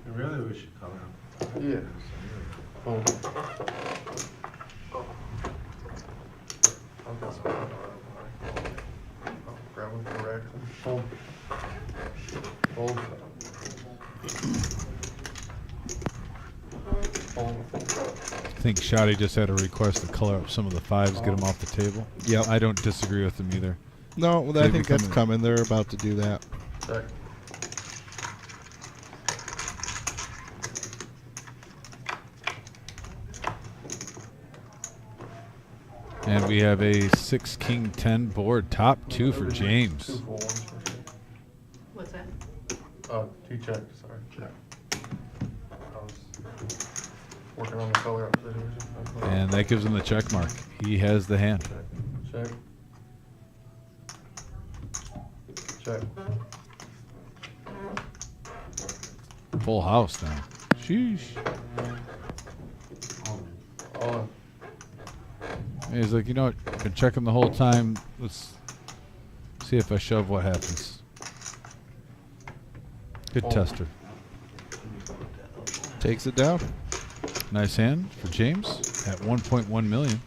Really, we should color them. Yeah. Oh. I've got some. I'll grab one for Rex. Hold. Hold. Hold. I think Shotty just had a request to color up some of the 5s, get them off the table. Yep. I don't disagree with him either. No, I think that's coming. They're about to do that. Check. And we have a 6 king 10 board, top 2 for James. 2 full ones for sure. What's that? T check, sorry. Check. I was working on the color up situation. And that gives him the check mark. He has the hand. Check. Check. Full house now. Sheesh. On. And he's like, you know what? I've been checking the whole time. Let's see if I shove what happens. Good tester. Takes it down. Nice hand for James at 1.1 million.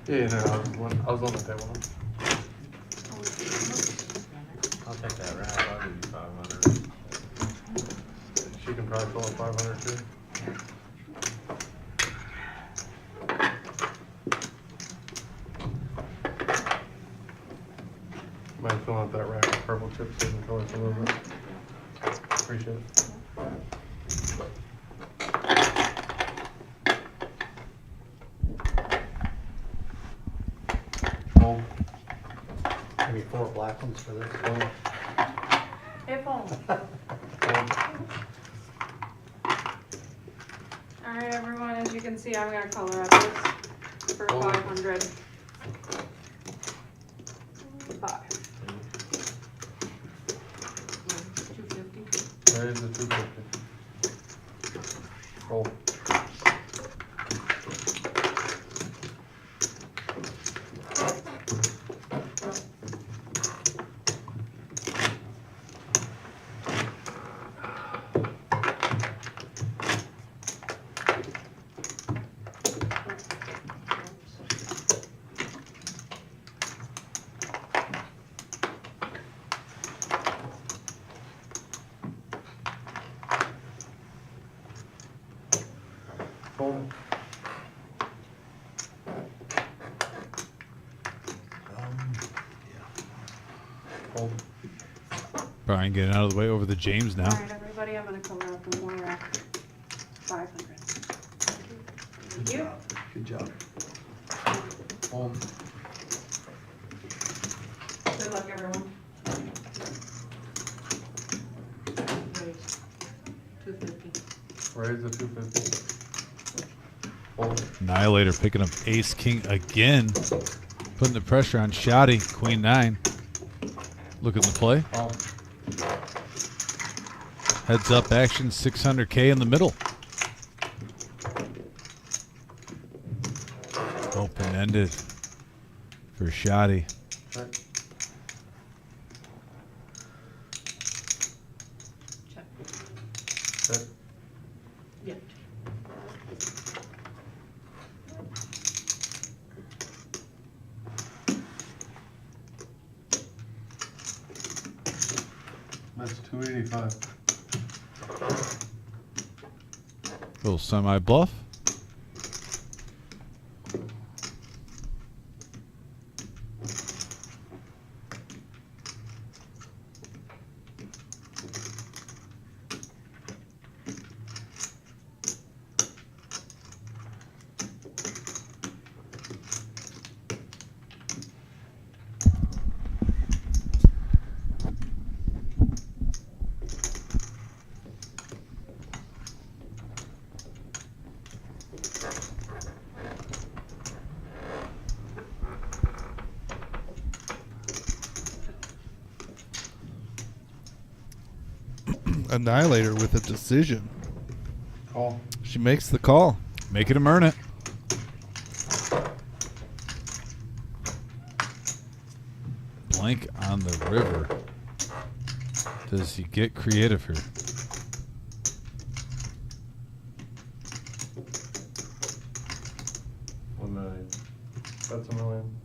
Yeah, no, I was on the table. I'll take that wrap. I'll give you 500. She can probably pull up 500 too. chips in the colors a little bit. Appreciate it. Fold. Maybe 4 black ones for this. Fold. Hey, phone. Fold. Alright, everyone, as you can see, I'm gonna color up this for 500. 5. 250. Raise the 250. Fold. Fold. Fold. Brian getting out of the way over the James now. Alright, everybody, I'm gonna color up the more 500. Thank you. Good job. Fold. Good luck, everyone. Raise. 250. Raise the 250. Fold. Annihilator picking up ace king again, putting the pressure on Shoddy. Queen 9. Look at the play. Call. Heads up action, 600K in the middle. Open ended for Shoddy. Check. Check. Check. Yeah. That's 285. Little semi bluff. Annihilator with a decision. Call. She makes the call. Make it him earn it. Blank on the river. Does he get creative here? $1 million. That's $1 million.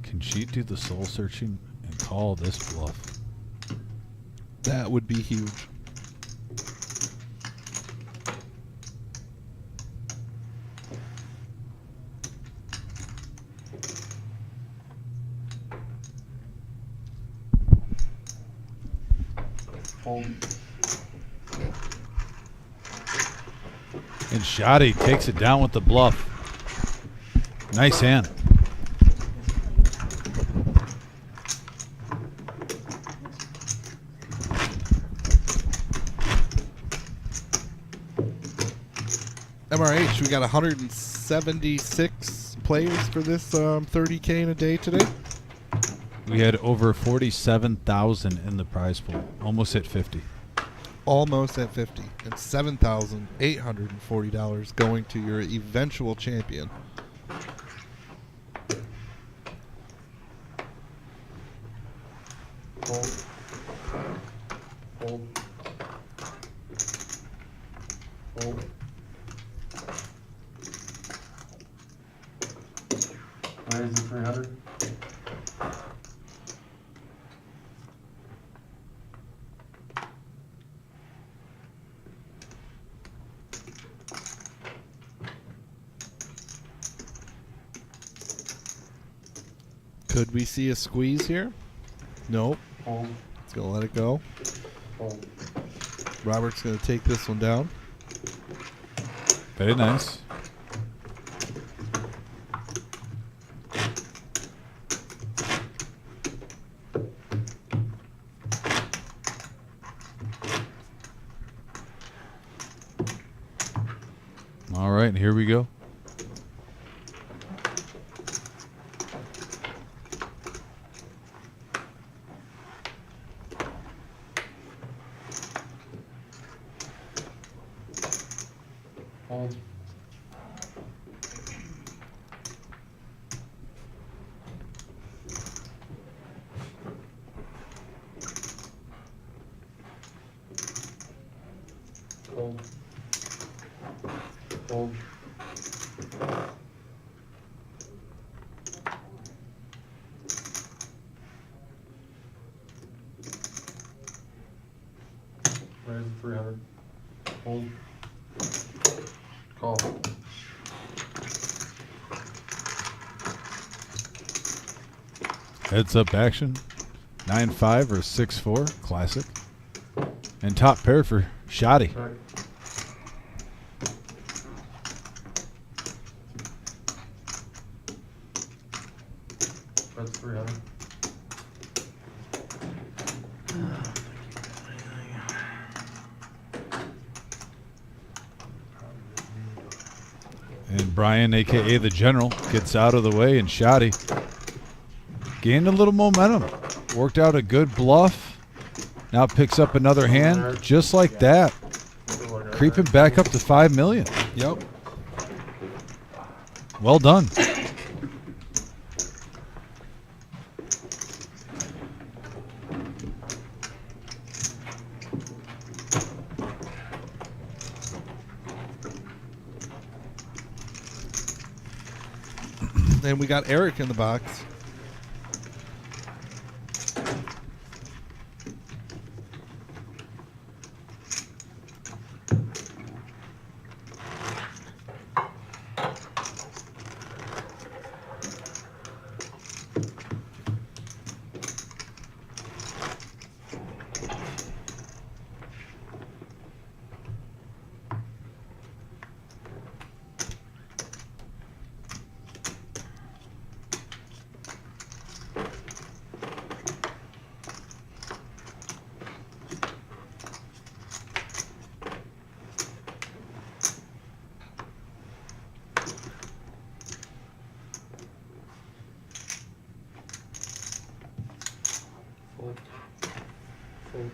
Can she do the soul searching and call this bluff? That would be huge. Fold. And Shoddy takes it down with the bluff. Nice hand. MRH, we got 176 players for this 30K in a day today. We had over 47,000 in the prize pool. Almost hit 50. Almost at 50. And $7,840 going to your eventual champion. Fold. Fold. Fold. Raise the 300. Could we see a squeeze here? Nope. Fold. It's going to let it go. Fold. Robert's going to take this one down. Very nice. All right, here we go. Fold. Fold. Fold. Raise 300. Hold. Call. Heads up action. 9-5 or 6-4. Classic. And top pair for Shoddy. Check. That's 300. And Brian, a.k.a. the General, gets out of the way, and Shoddy gained a little momentum. Worked out a good bluff. Now picks up another hand just like that. Creeping back up to $5 million. Yep. Well done. Then we got Eric in the box. Fold. Fold.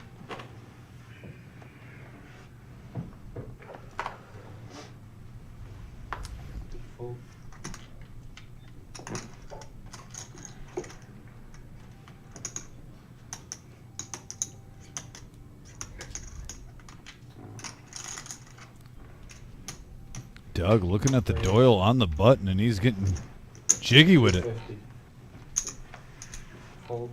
Fold. Doug looking at the Doyle on the button, and he's getting jiggy with it. 50. Fold.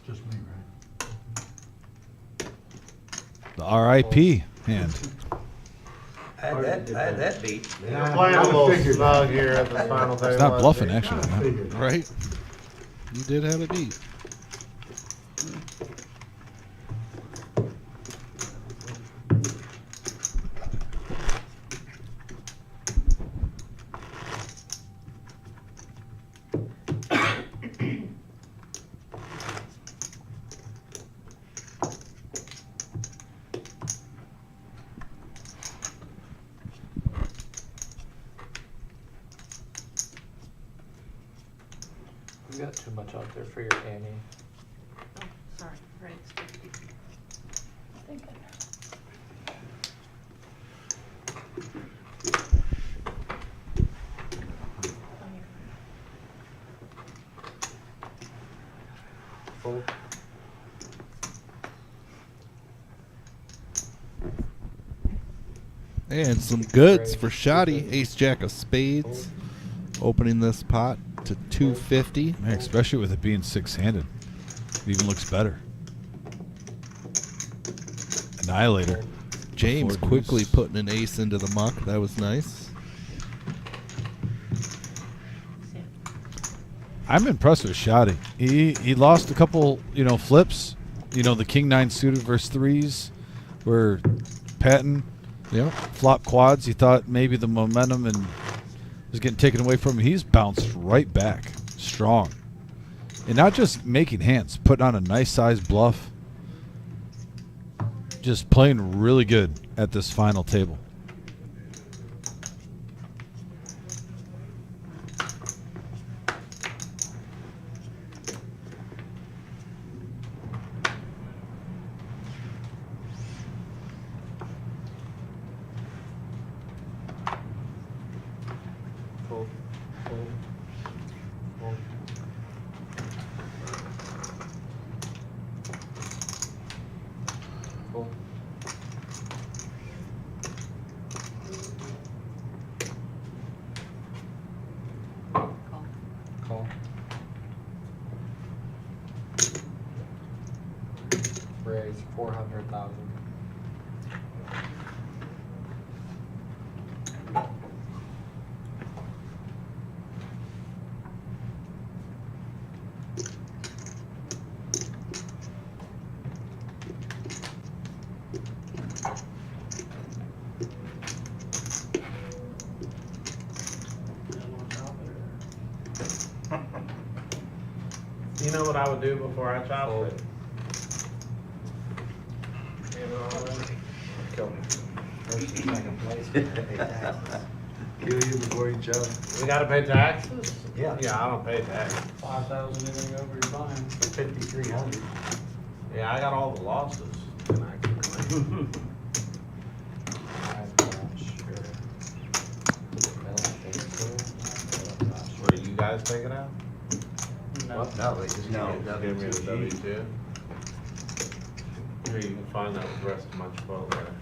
Just me, right? The RIP hand. I had that beat. You're playing a little snug here at the final table. It's not bluffing, actually. No. Right? You did have a beat. You got too much out there for your Annie. Oh, sorry, right, it's 50. Thinking. Fold. And some goods for Shoddy. Ace Jack of Spades. Opening this pot to 250. Man, especially with it being six-handed. It even looks better. Annihilator. James Before quickly deuce. putting an ace into the muck. That was nice. I'm impressed with Shoddy. He lost a couple, flips. The King 9 suited versus threes where Patton flop quads. He thought maybe the momentum and was getting taken away from him. He's bounced right back strong. And not just making hands, putting on a nice size bluff. Just playing really good at this final table. Call. Raise 400,000. You know what I would do before I chop it? You know what I mean? Kill me. First and second place. Pay taxes. Kill you before you chop. We gotta pay taxes? Yeah. Yeah, I don't pay taxes. 5,000 anything over your buying. 5,300. Yeah, I got all the losses. And I can claim. I'm not sure. I don't think so. I'm not sure. What, do you guys take it out? No. No, they just No. need a Give me the W2G. W-2. Here, you can find that with the rest of my quote there.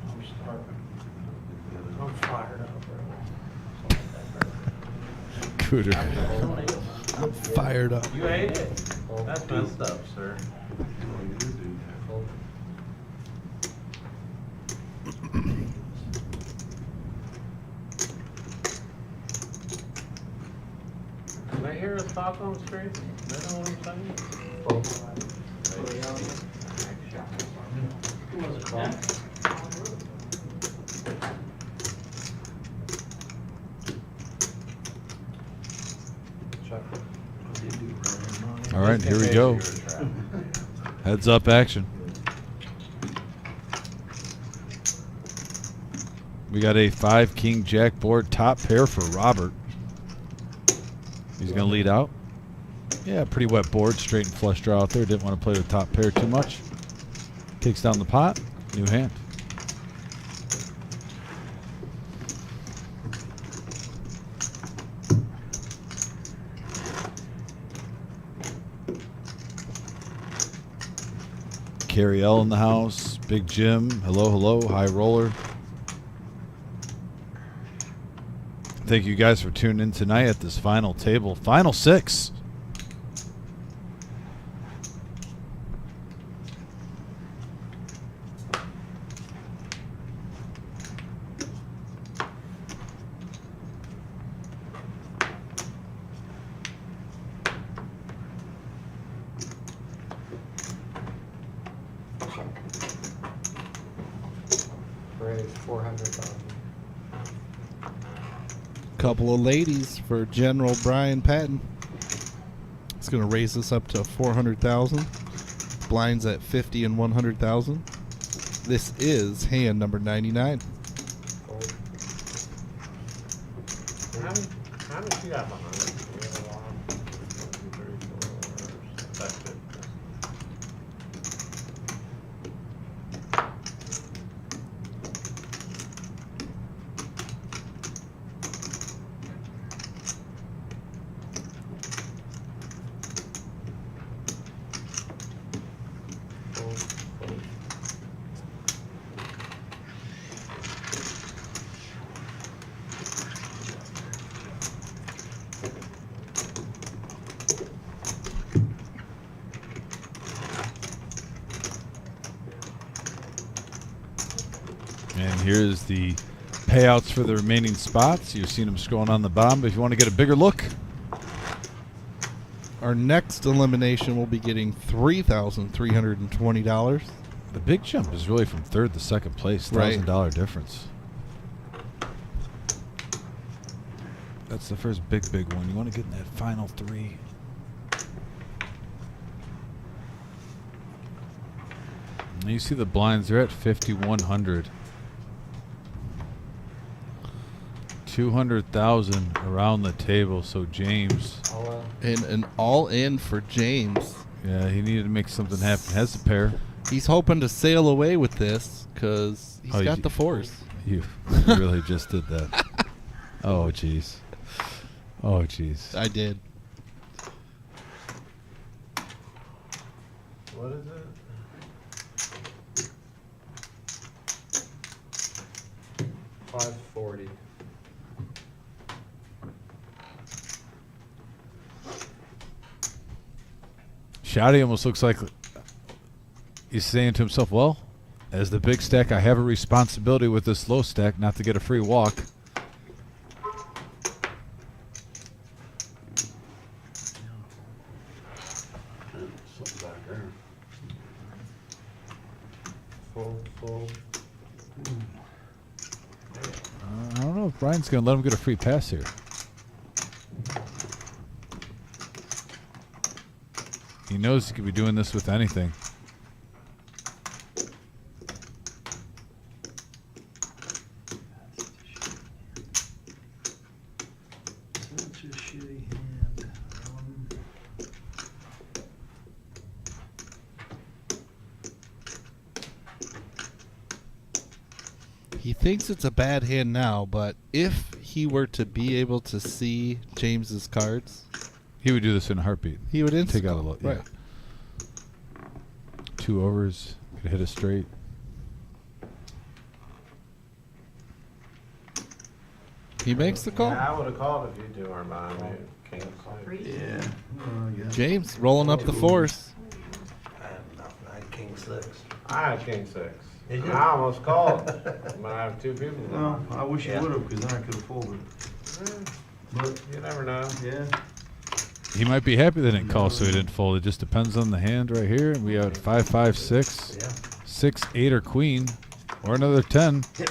I'm starving. I'm fired up, Cooter. I'm fired up. You ate it? That's messed up, sir. Can they hear us talk on the street? They know what I'm saying? Who was it, Jack? All right, here we go. Heads up action. We got a 5 King Jack board, top pair for Robert. He's going to lead out. Yeah, pretty wet board, straight and flush draw out there. Didn't want to play the top pair too much. Takes down the pot, new hand. Carrie L in the house. Big Jim. Hello, hello. High roller. Thank you guys for tuning in tonight at this final table. Final 6. Raise 400,000. Couple of ladies for General Brian Patton. It's going to raise this up to 400,000. Blinds at 50 and 100,000. This is hand number 99. How many you got behind us? We have a lot. 1, 2, 3, 4. That's it. And here's the payouts for the remaining spots. You've seen them scrolling on the bottom. But if you want to get a bigger look, our next elimination will be getting $3,320. the big jump is really from third to second place, $1,000 difference. That's the first big one. You want to get in that final three. And you see the blinds, they're at 5,100. 200,000 around the table. So James, and an all-in for James. Yeah, he needed to make something happen. Has a pair. He's hoping to sail away with this because he's got the fours. You really just did that. Oh jeez. Oh jeez. I did. What is it? 540. Shouty almost looks like he's saying to himself, well, as the big stack, I have a responsibility with this low stack not to get a free walk. Something back there. Full. I don't know if Brian's going to let him get a free pass here. He knows he could be doing this with anything. Such a shitty hand. He thinks it's a bad hand now, but if he were to be able to see James's cards, he would do this in a heartbeat. He would take out a lot. right. Yeah. 2 overs, could hit a straight. He makes the call. Yeah, I would have called if you two weren't behind me. King six. Yeah. James rolling up the fours. I had nothing. I had king six. I had king six. Did you? I almost called, but I have two people. No, I wish you Yeah. would have, because then I could have folded. But You never know. yeah. He might be happy they didn't call, so he didn't fold. It just depends on the hand right here. We have 5, 5, 6, Yeah. 6, 8, or queen, or another 10, Okay.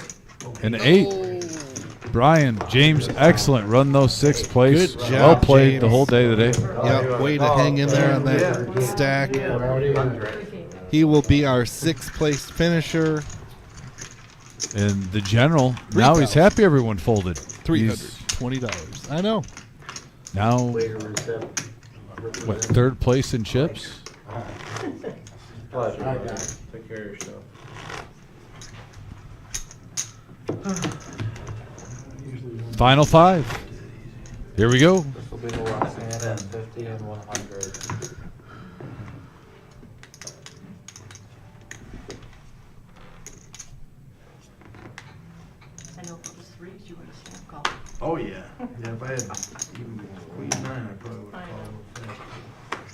and 8. Brian, James, excellent. Run those 6th place. Good job, Well played James. the whole day today. Yep, way to hang in there on that stack. He will be our 6th place finisher. And the general, now he's happy everyone folded. $320. I know. Now, Waiter recept. what, 3rd place in chips? Pleasure. Take care of yourself. Final 5. Here we go. This will be the last hand, 50 and 100. I know if it was threes, you would have stamp called. Oh yeah. Yeah, if I had even queen 9, I probably would I have called with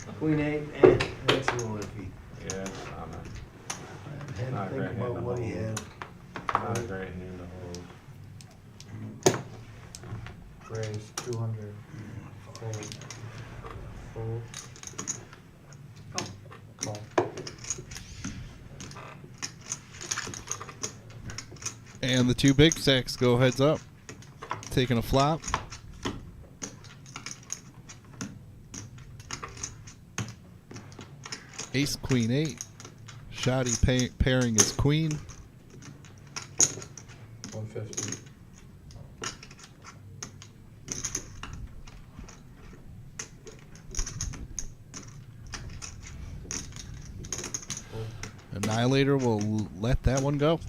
that. Queen eight, That's a little iffy. Yeah, I'm I had to think about what he had. not a great hand to hold. Raise 200. Fold. Call. And the 2 big stacks go heads up. Taking a flop. Ace, queen, 8. Shotty pairing his queen. 150. Annihilator will let that one go.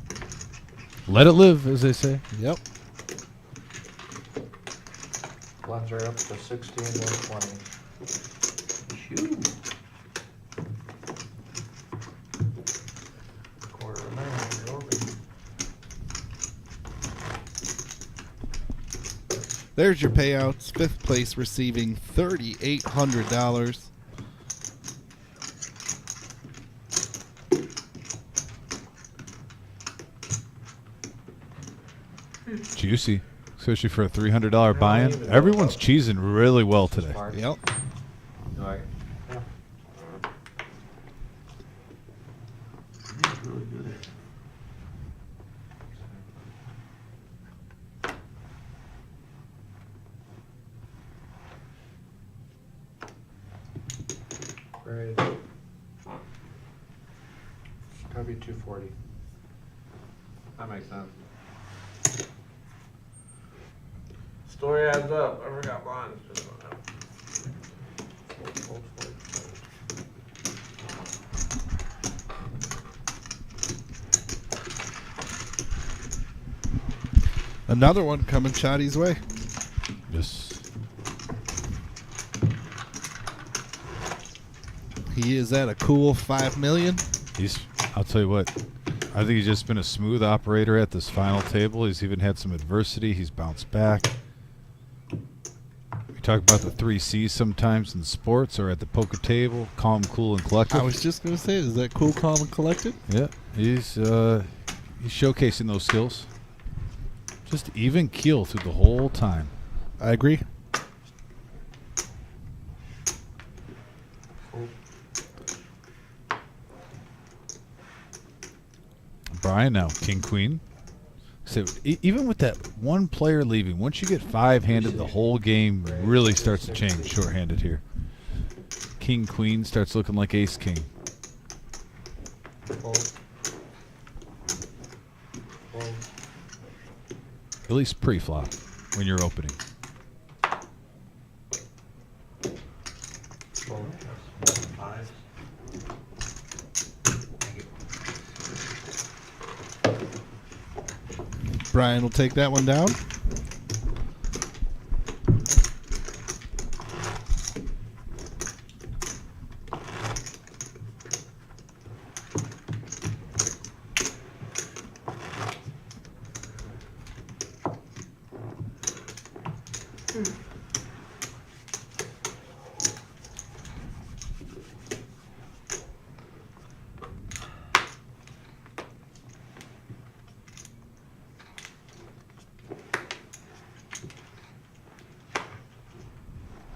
Let it live, as they say. Yep. Blinds are up to 60 and 120. Shoot. Quarter remaining, you're open. There's your payouts. 5th place receiving $3,800. juicy, especially for a $300 buy-in. Everyone's cheesing really well today. Yep. Alright. Really good. Right. Gotta be 240. That makes sense. Story adds up. I forgot mine. Another one coming Shotty's way. Just He is at a cool 5 million. I'll tell you what, I think he's just been a smooth operator at this final table. He's even had some adversity. He's bounced back. We talk about the 3 C's sometimes in sports or at the poker table: calm, cool, and collected. I was just going to say, is that cool, calm, and collected? Yeah, he's showcasing those skills. Just even keel through the whole time. I agree. Brian now, king, queen. So even with that one player leaving, once you get 5-handed, the whole game really starts to change short-handed here. King, queen starts looking like ace, king. At least pre-flop when you're opening. Brian will take that one down.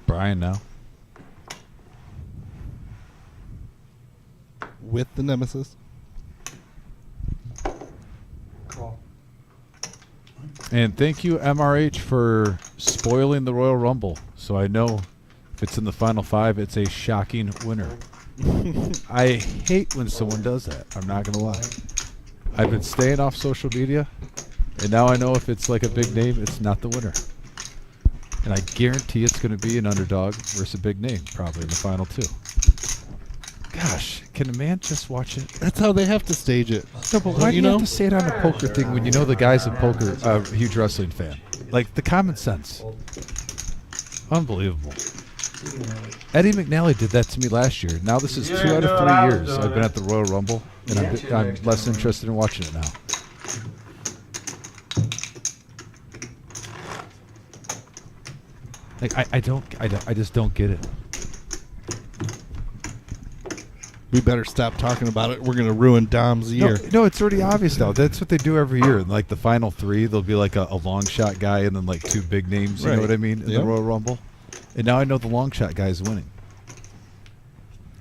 Brian now. With the nemesis. Call. And thank you, MRH, for spoiling the Royal Rumble. So I know if it's in the final 5, it's a shocking winner. I hate when someone does that. I'm not going to lie. I've been staying off social media, and now I know if it's like a big name, it's not the winner. And I guarantee it's going to be an underdog versus a big name, probably in the final 2. Gosh, can a man just watch it? That's how they have to stage it. No, but why do you have to say it on a poker thing when you know the guy's a poker, a huge wrestling fan? Like, the common sense. Unbelievable. Eddie McNally did that to me last year. Now this is 2 out of 3 years I've been at the Royal Rumble, and I'm less interested in watching it now. Like, I just don't get it. We better stop talking about it. We're going to ruin Dom's year. No, it's already obvious now. That's what they do every year. In like the final 3, there'll be like a long shot guy and then like 2 big names. You know what I mean? In the Royal Rumble. And now I know the long shot guy is winning.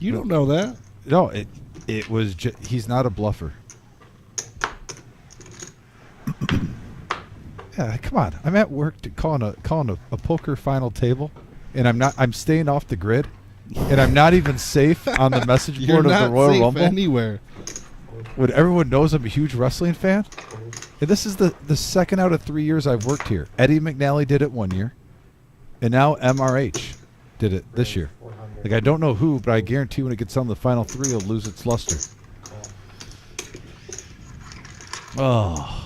You don't know that. No, it was. He's not a bluffer. Yeah, come on. I'm at work calling a poker final table, and I'm staying off the grid, and I'm not even safe on the message board of the Royal Rumble. Anywhere. When everyone knows I'm a huge wrestling fan, and this is the 2nd out of 3 years I've worked here. Eddie McNally did it 1 year, and now MRH did it this year. Like, I don't know who, but I guarantee when it gets on the final 3, it'll lose its luster. Oh.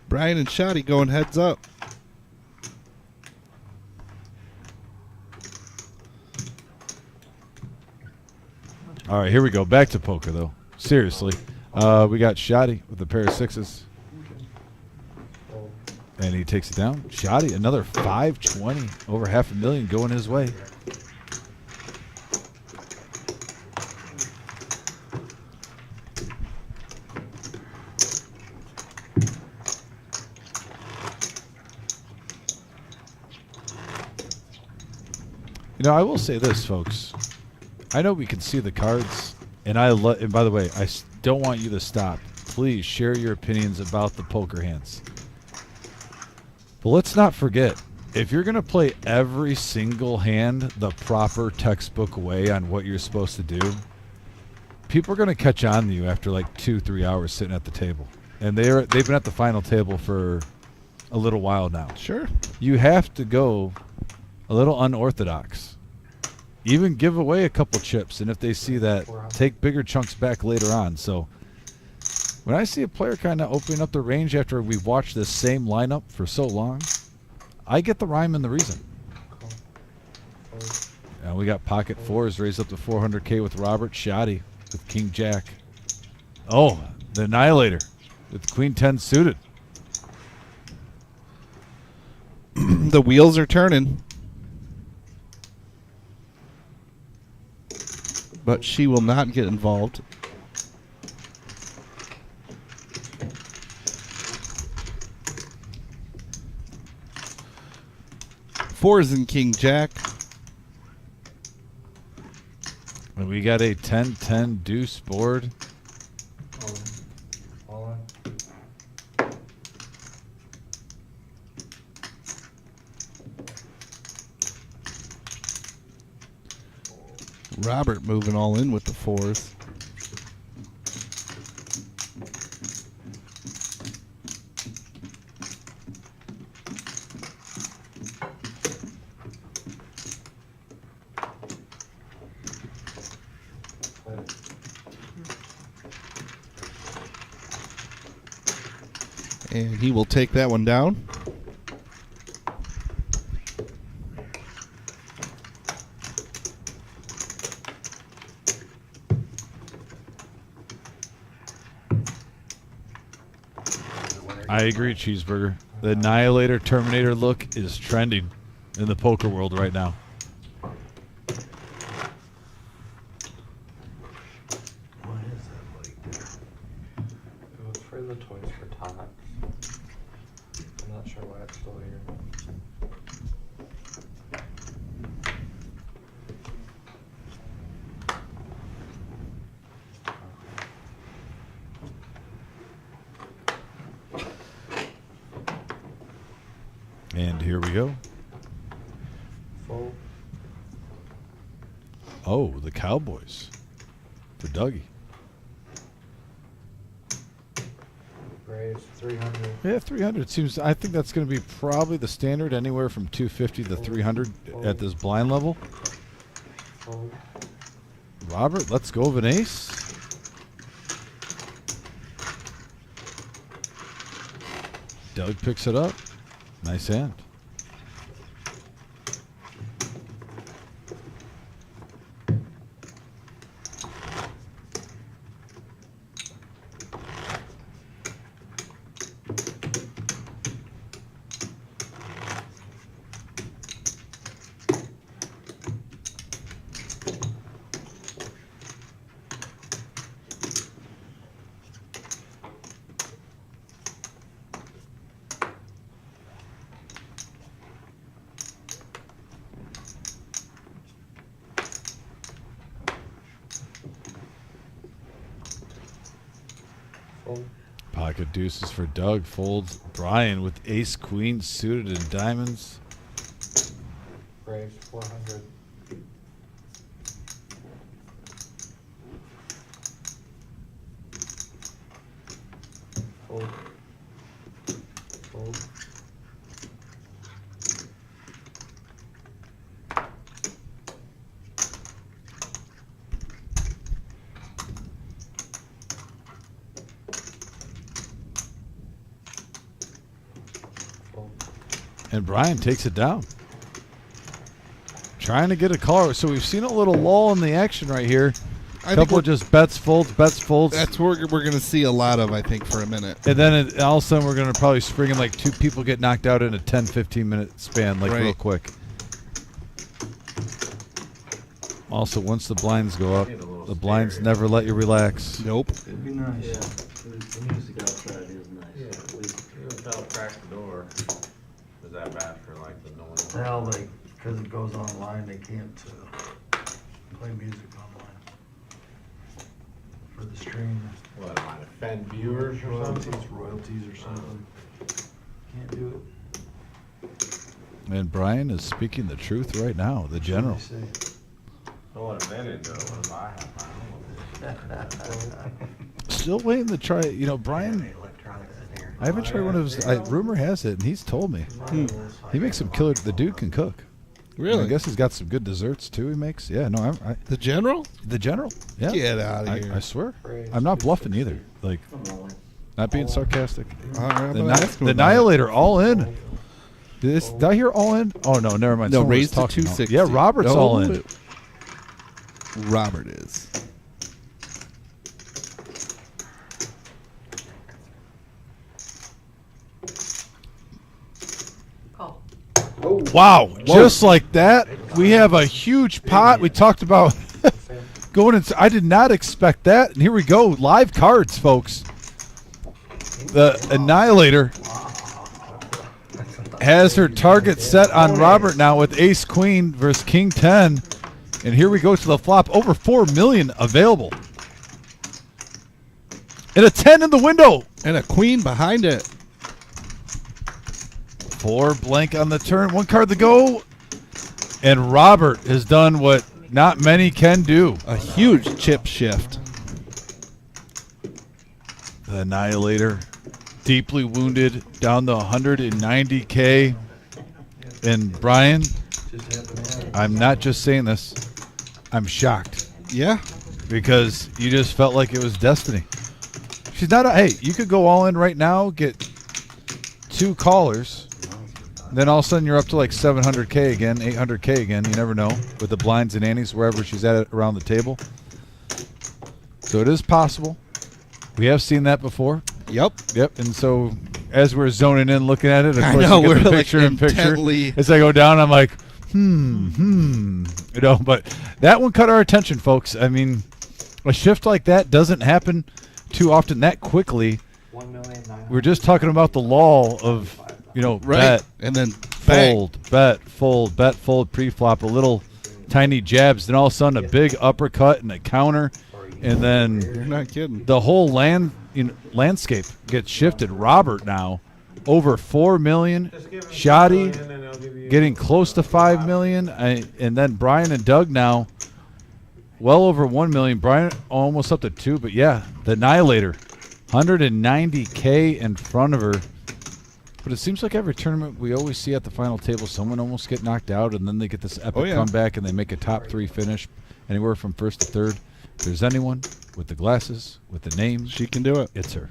Brian and Shotty going heads up. All right, here we go. Back to poker, though. Seriously. We got Shotty with a pair of 6s. And he takes it down. Shotty, another 520. Over $500,000 going his way. You know, I will say this, folks. I know we can see the cards, and and by the way, I don't want you to stop. Please share your opinions about the poker hands. But let's not forget, if you're going to play every single hand the proper textbook way on what you're supposed to do, people are going to catch on to you after like 2-3 hours sitting at the table. And they've been at the final table for a little while now. Sure. You have to go a little unorthodox. Even give away a couple chips, and if they see that, take bigger chunks back later on. So when I see a player kind of opening up the range after we've watched this same lineup for so long, I get the rhyme and the reason. And we got pocket fours raised up to 400K with Robert. Shoddy with King Jack. Oh, the Annihilator with Queen 10 suited. The wheels are turning. But she will not get involved. Fours in King Jack. And we got a 10-10 deuce board. All in. Robert moving all in with the fours. And he will take that one down. I agree, Cheeseburger. The Annihilator Terminator look is trending in the poker world right now. What is that like there? It was for the Toys for Tots. I'm not sure why it's still here. And here we go. Full. Oh, the Cowboys for Dougie. Braves, 300. Yeah, 300 seems. I think that's going to be probably the standard, anywhere from 250 to 300 at this blind level. Full. Robert, let's go of an ace. Doug picks it up. Nice hand. Full. Pocket deuces for Doug. Folds Brian with ace queen suited in diamonds. Braves, 400. Fold. Fold. And Brian takes it down. Trying to get a call. So we've seen a little lull in the action right here. A couple of just bets, folds, bets, folds. That's what we're going to see a lot of, I think, for a minute. And then all of a sudden we're going to probably spring in like 2 people get knocked out in a 10-15 minute span, like real quick. Also, once the blinds go up, the blinds never let you relax. Nope. It'd be nice. Yeah, the music outside is nice. Yeah, even if I'll crack the door, is that bad for like the noise? Well, like Because it goes online, they can't play music online for the stream. What, it might offend viewers or something? Royalties or something. Can't do it. And Brian is speaking the truth right now, the general. Don't let them into it. What do I have? Still waiting to try, you know, Brian. I haven't tried one of his. Rumor has it, and he's told me he makes some killer. The dude can cook. Really? And I guess he's got some good desserts too. He makes. Yeah, no, the general. The general. Yeah. Get out of here! I swear, I'm not bluffing either. Like, not being sarcastic. The Annihilator, all in. Did I hear all in? Oh no, never mind. No, Someone was raise to talking 260. Yeah, Robert's all in. Robert is. Wow, just like that, we have a huge pot. We talked about going in. I did not expect that. And here we go. Live cards, folks. The Annihilator has her target set on Robert now with Ace Queen versus King 10. And here we go to the flop. Over 4 million available. And a 10 in the window. And a queen behind it. 4 blank on the turn. 1 card to go. And Robert has done what not many can do. A huge chip shift. The Annihilator, deeply wounded, down to 190K. And Brian, I'm not just saying this. I'm shocked. Yeah. Because you just felt like it was destiny. She's not hey, you could go all in right now, get 2 callers. Then all of a sudden you're up to like 700K again, 800K again. You never know with the blinds and antes wherever she's at around the table. So it is possible. We have seen that before. Yep. And so as we're zoning in, looking at it, of course, know, you get we're the like picture in picture. intently- As I go down, I'm like, You know, but that one caught our attention, folks. I mean, a shift like that doesn't happen too often that quickly. We're just talking about the lull of, you know, bet and then fold, bet, fold, bet, fold, pre-flop, a little tiny jabs, then all of a sudden a big uppercut and a counter, and then you're not kidding. The whole landscape gets shifted. Robert now over 4 million, Shoddy getting close to 5 million, and then Brian and Doug now well over 1 million. Brian almost up to 2, but yeah, the Annihilator, 190K in front of her. But it seems like every tournament we always see at the final table, someone almost get knocked out, and then they get this epic comeback, and they make a top 3 finish, anywhere from first to third. If there's anyone with the glasses, with the name, she can do it. It's her.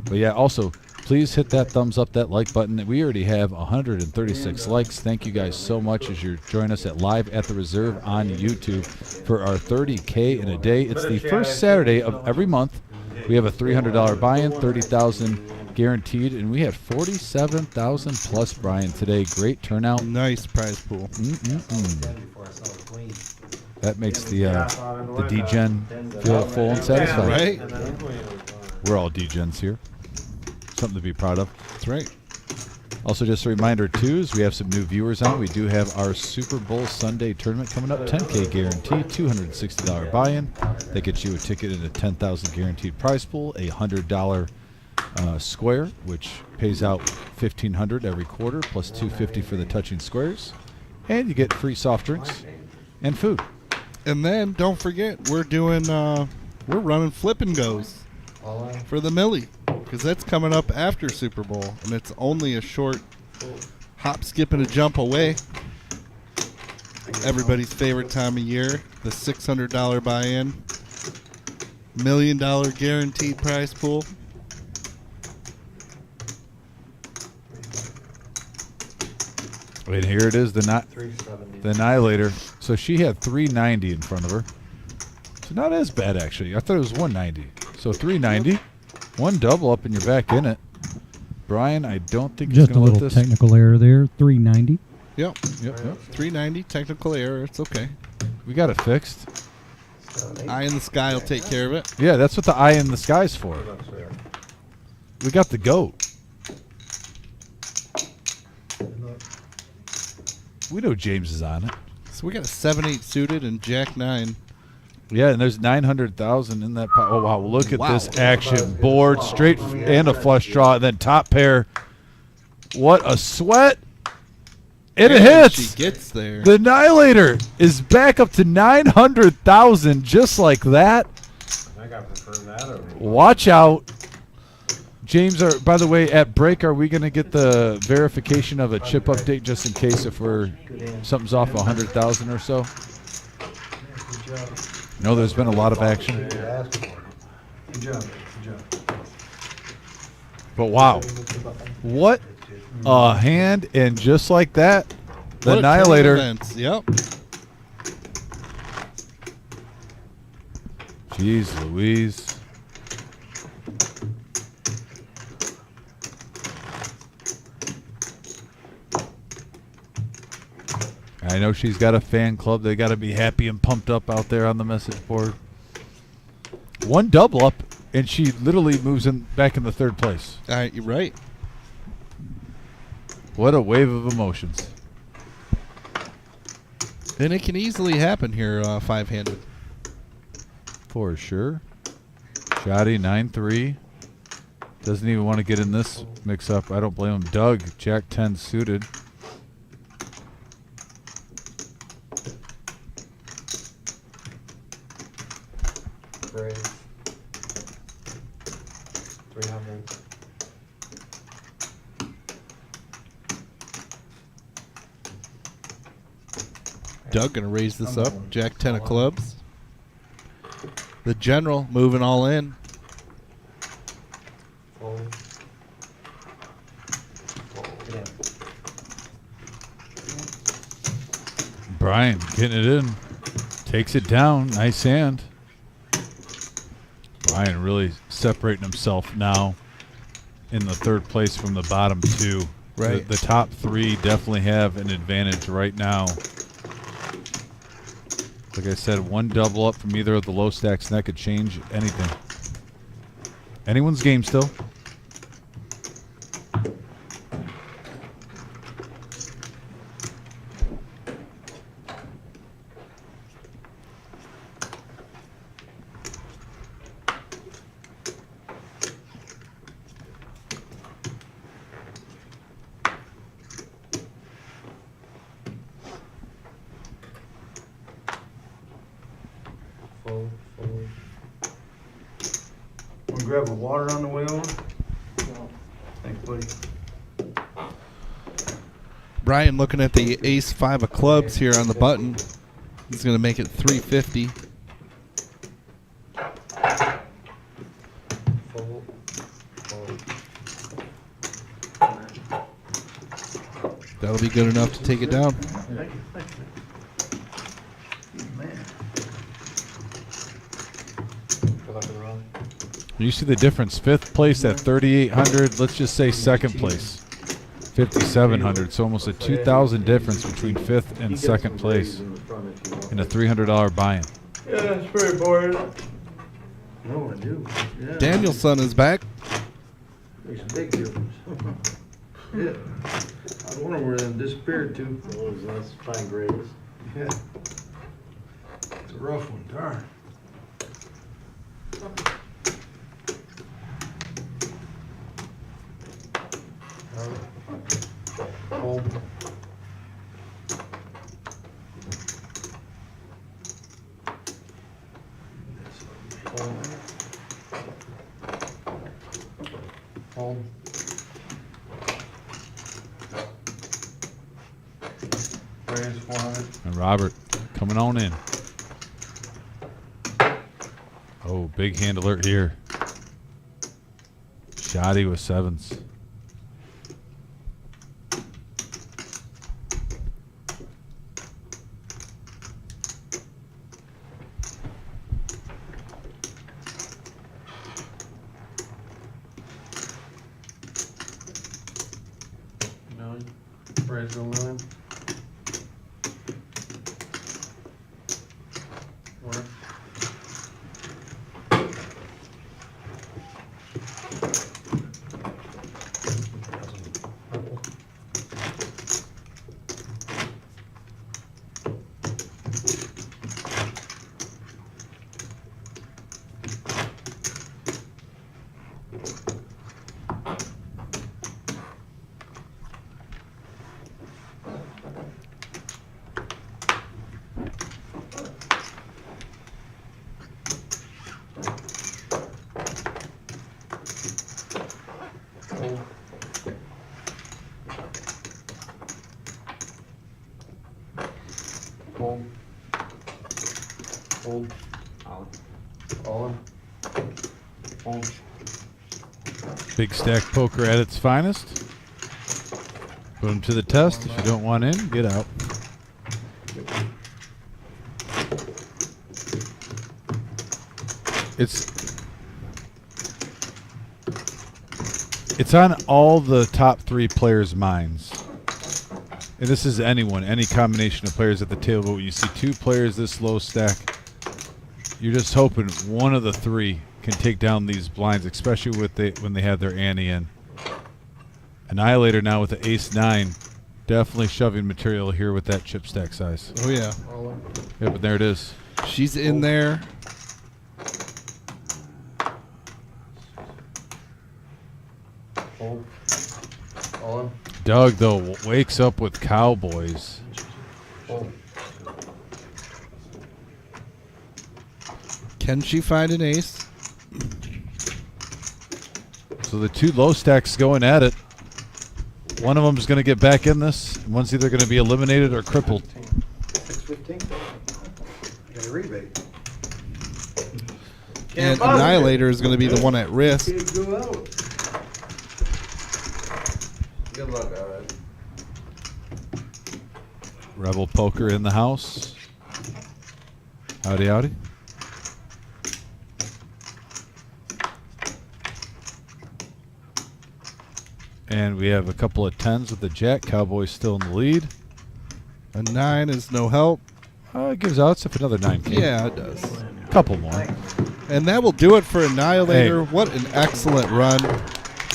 But yeah, also, please hit that thumbs up, that like button. We already have 136 likes. Thank you guys so much as you're joining us at Live at the Reserve on YouTube for our 30K in a day. It's the first Saturday of every month. We have a $300 buy-in, 30,000 guaranteed, and we had 47,000 plus, Brian, today. Great turnout. Nice prize pool. That makes the D-Gen feel full and satisfied. Right? We're all D-Gens here. Something to be proud of. That's right. Also, just a reminder, too, is we have some new viewers on. We do have our Super Bowl Sunday tournament coming up. 10K guaranteed, $260 buy-in. That gets you a ticket in a 10,000 guaranteed prize pool, a $100 square, which pays out $1,500 every quarter, plus $250 for the touching squares. And you get free soft drinks and food. And then, don't forget, we're doing, we're running Flip and Goes for the Millie, because that's coming up after Super Bowl, and it's only a short hop, skip, and a jump away. Everybody's favorite time of year, the $600 buy-in, $1 million guaranteed prize pool. And here it is, the Annihilator. So she had 390 in front of her. So not as bad, actually. I thought it was 190. So 390. One double up and you're back in it. Brian, I don't think just he's a going to let little this. technical error there. 390. Yep. 390, technical error. It's okay. We got it fixed. Eye in the sky will take care of it. Yeah, that's what the eye in the sky's for. We got the goat. We know James is on it. So we got a 7-8 suited and Jack 9. Yeah, and there's 900,000 in that pot. Oh, wow. Look at this action. Board, straight, and a flush draw, and then top pair. What a sweat. It hits. She gets there. The Annihilator is back up to 900,000 just like that. I got preferred that over. Watch out. James, by the way, at break, are we going to get the verification of a chip update just in case if something's off 100,000 or so? No, there's been a lot of action. Good job. But wow. What a hand, and just like that, the Annihilator. Yep. Jeez Louise. I know she's got a fan club. They got to be happy and pumped up out there on the message board. One double up, and she literally moves back in the third place. You're right. What a wave of emotions. And it can easily happen here, five-handed. For sure. Shoddy 9-3. Doesn't even want to get in this mix-up. I don't blame him. Doug, Jack 10 suited. Brave. 300. Doug gonna raise this up. Jack 10 of clubs. The general moving all in. Fold. Yeah. Brian getting it in. Takes it down. Nice hand. Brian really separating himself now in the third place from the bottom two. Right. The top three definitely have an advantage right now. Like I said, one double up from either of the low stacks, and that could change anything. Anyone's game still. Fold. Want to grab a water on the way over? No. Thanks, buddy. Brian looking at the ace 5 of clubs here on the button. He's going to make it 350. Fold. That'll be good enough to take it down. You see the difference. Fifth place at 3,800. Let's just say second place, 5,700. So almost a 2,000 difference between fifth and second place in a $300 buy-in. Yeah, it's very boring. No, I do. Yeah. Danielson is back. Makes a big difference. Yeah. I wonder where them disappeared to. That's fine grades. Yeah. It's a rough one, darn. Hold. Hold. Raise 400. And Robert coming on in. Oh, big hand alert here. Shoddy with sevens. Million. Raise 1 million. Order. Big stack poker at its finest. Put them to the test. If you don't want in, get out. It's on all the top 3 players' minds. And this is anyone, any combination of players at the table. When you see 2 players this low stack, you're just hoping one of the 3 can take down these blinds, especially when they have their ante in. Annihilator now with the ace-9. Definitely shoving material here with that chip stack size. Oh, yeah. Yeah, but there it is. She's in there. Fold. All in. Doug, though, wakes up with Cowboys. Fold. Can she find an ace? So the 2 low stacks going at it. One of them is going to get back in this. And one's either going to be eliminated or crippled. 615. I got a rebate. And Annihilator is going to be the one at risk. Can't go out. Good luck, alright. Rebel Poker in the house. Howdy, howdy. And we have a couple of 10s with the jack. Cowboys still in the lead. A 9 is no help. It gives outs if another 9 came. Yeah, it does. A couple more. And that will do it for Annihilator. Hey. What an excellent run.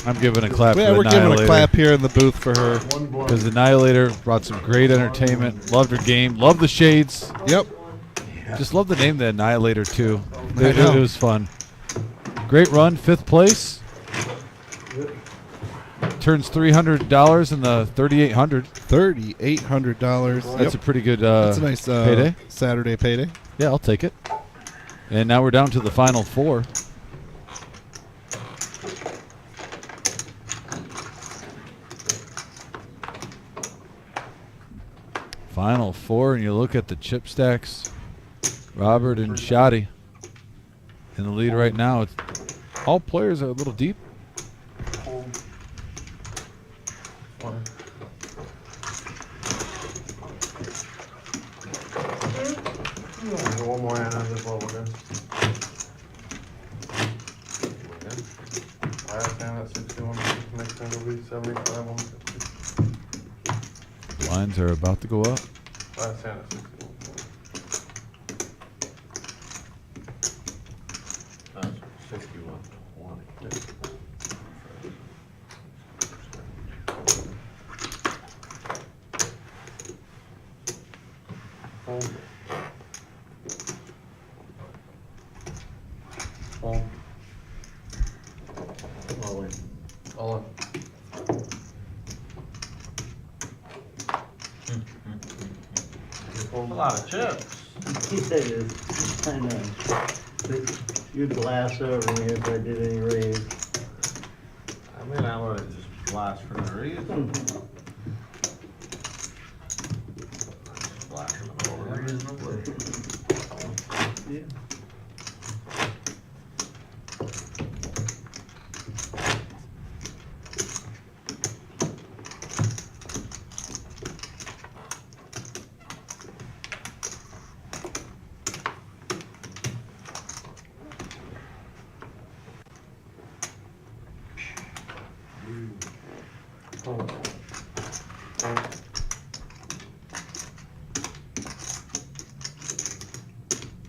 I'm giving a clap Yeah, for we're Annihilator. giving a clap here in the booth for her. Because Annihilator brought some great entertainment. Loved her game. Loved the shades. Yep. Just love the name, the Annihilator, too. It was fun. Great run. 5th place. Turns $300 in the $3,800. $3,800. That's a pretty good that's a nice payday. Saturday payday. Yeah, I'll take it. And now we're down to the final 4. Final 4, and you look at the chip stacks. Robert and Shotty in the lead right now. All players are a little deep. One more hand on this level, guys. Last hand at 61, next hand will be 75, 150. Lines are about to go up. Last hand at 61. That's 61.20. Fold. Fold. All in. All in. A lot of chips. It is. I know. But you'd glass over me if I did any raise. I mean, I would have just blast for no reason. Blast for no reason. Yeah.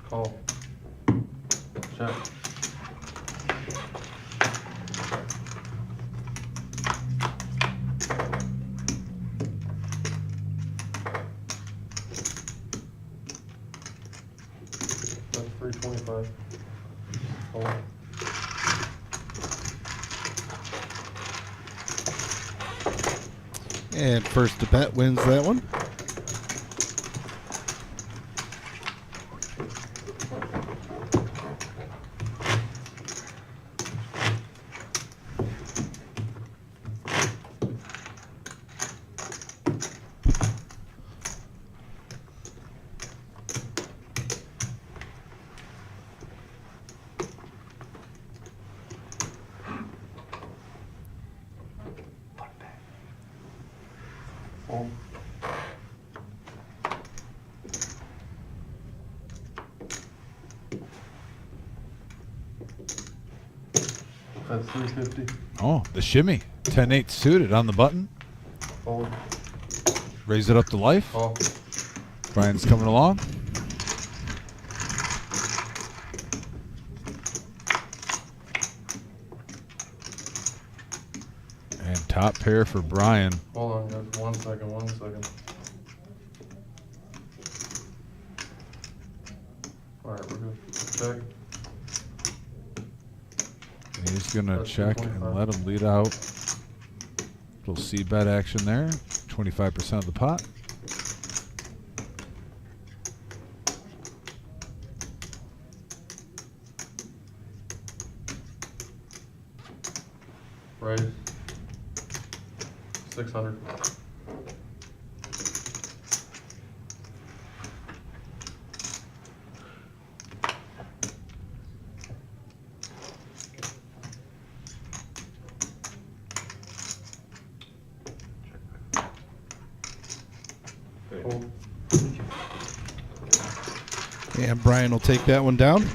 Call. Check. That's 325. Call. And first to bet wins that one. Fold. That's 350. Oh, the shimmy. 10-8 suited on the button. Fold. Raise it up to life. Call. Brian's coming along. And top pair for Brian. Hold on, guys. 1 second, 1 second. Alright, we're good. Check. He's going to That's check 225. and let him lead out. Little C-bet action there. 25% of the pot. Right. 600. Fold. And Brian will take that one down.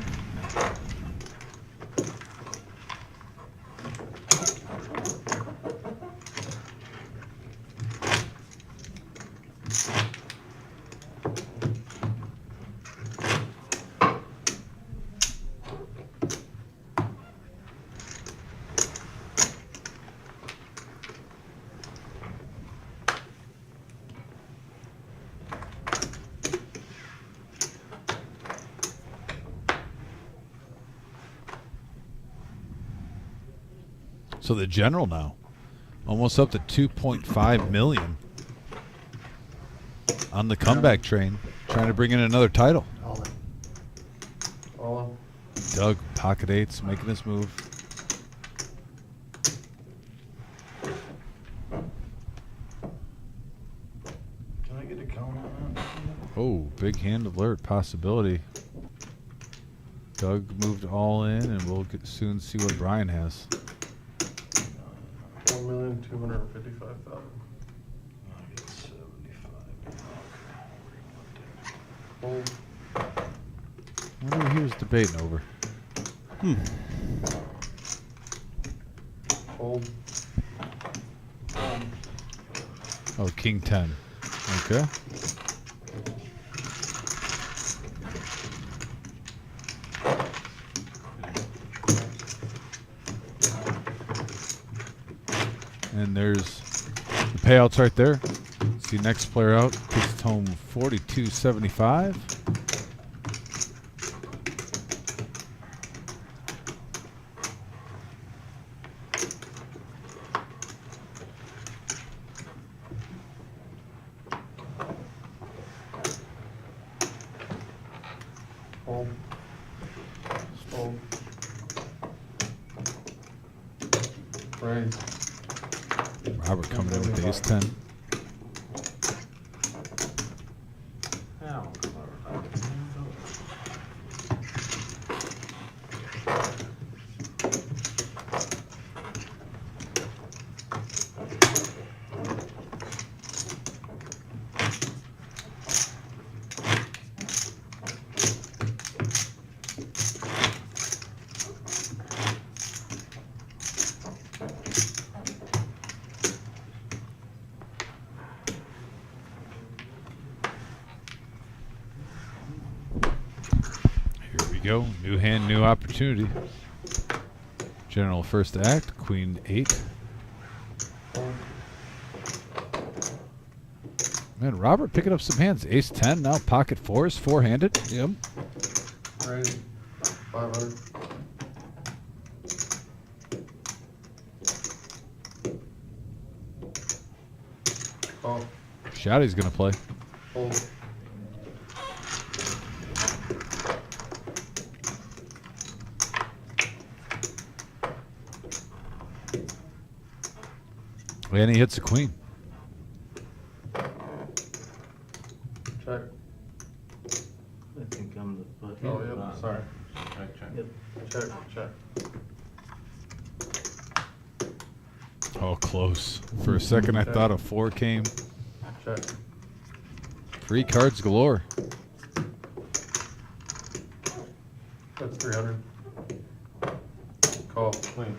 So the general now, almost up to 2.5 million on the comeback train, trying to bring in another title. All in. Doug, pocket eights, making his move. Can I get a count on that? Oh, big hand alert possibility. Doug moved all in, and we'll soon see what Brian has. 1,255,000. I get 75. Fold. I wonder what he was debating over. Fold. Oh, King 10. Okay. And there's the payouts right there. See next player out takes it home 42.75. Fold. Fold. Raise. Robert coming in with ace 10. Go. New hand, new opportunity. General first act, Queen 8. Man, Robert picking up some hands. Ace 10, now pocket 4s, four-handed. Yep. Raise. 500. Call. Shouty's going to play. Fold. And he hits a queen. Check. I think I'm the butt. Oh, yep, sorry. Check, check. Yep. Check, check. Oh, close. For a second, I thought a 4 came. Check. Free cards galore. That's 300. Call. Clean.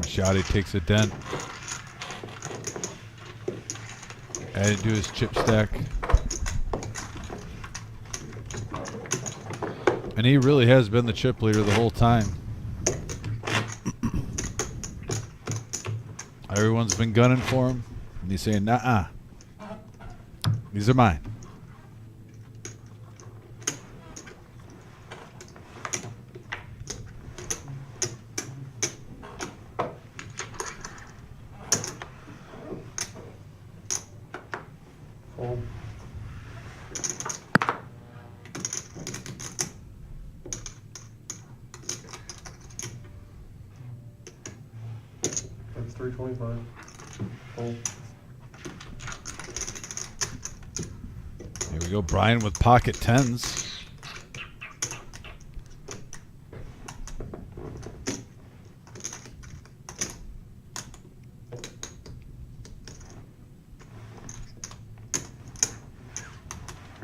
Shoddy takes a dent. Added to his chip stack. And he really has been the chip leader the whole time. Everyone's been gunning for him. And he's saying, nah, these are mine. Fold. That's 325. Fold. Here we go, Brian with pocket tens.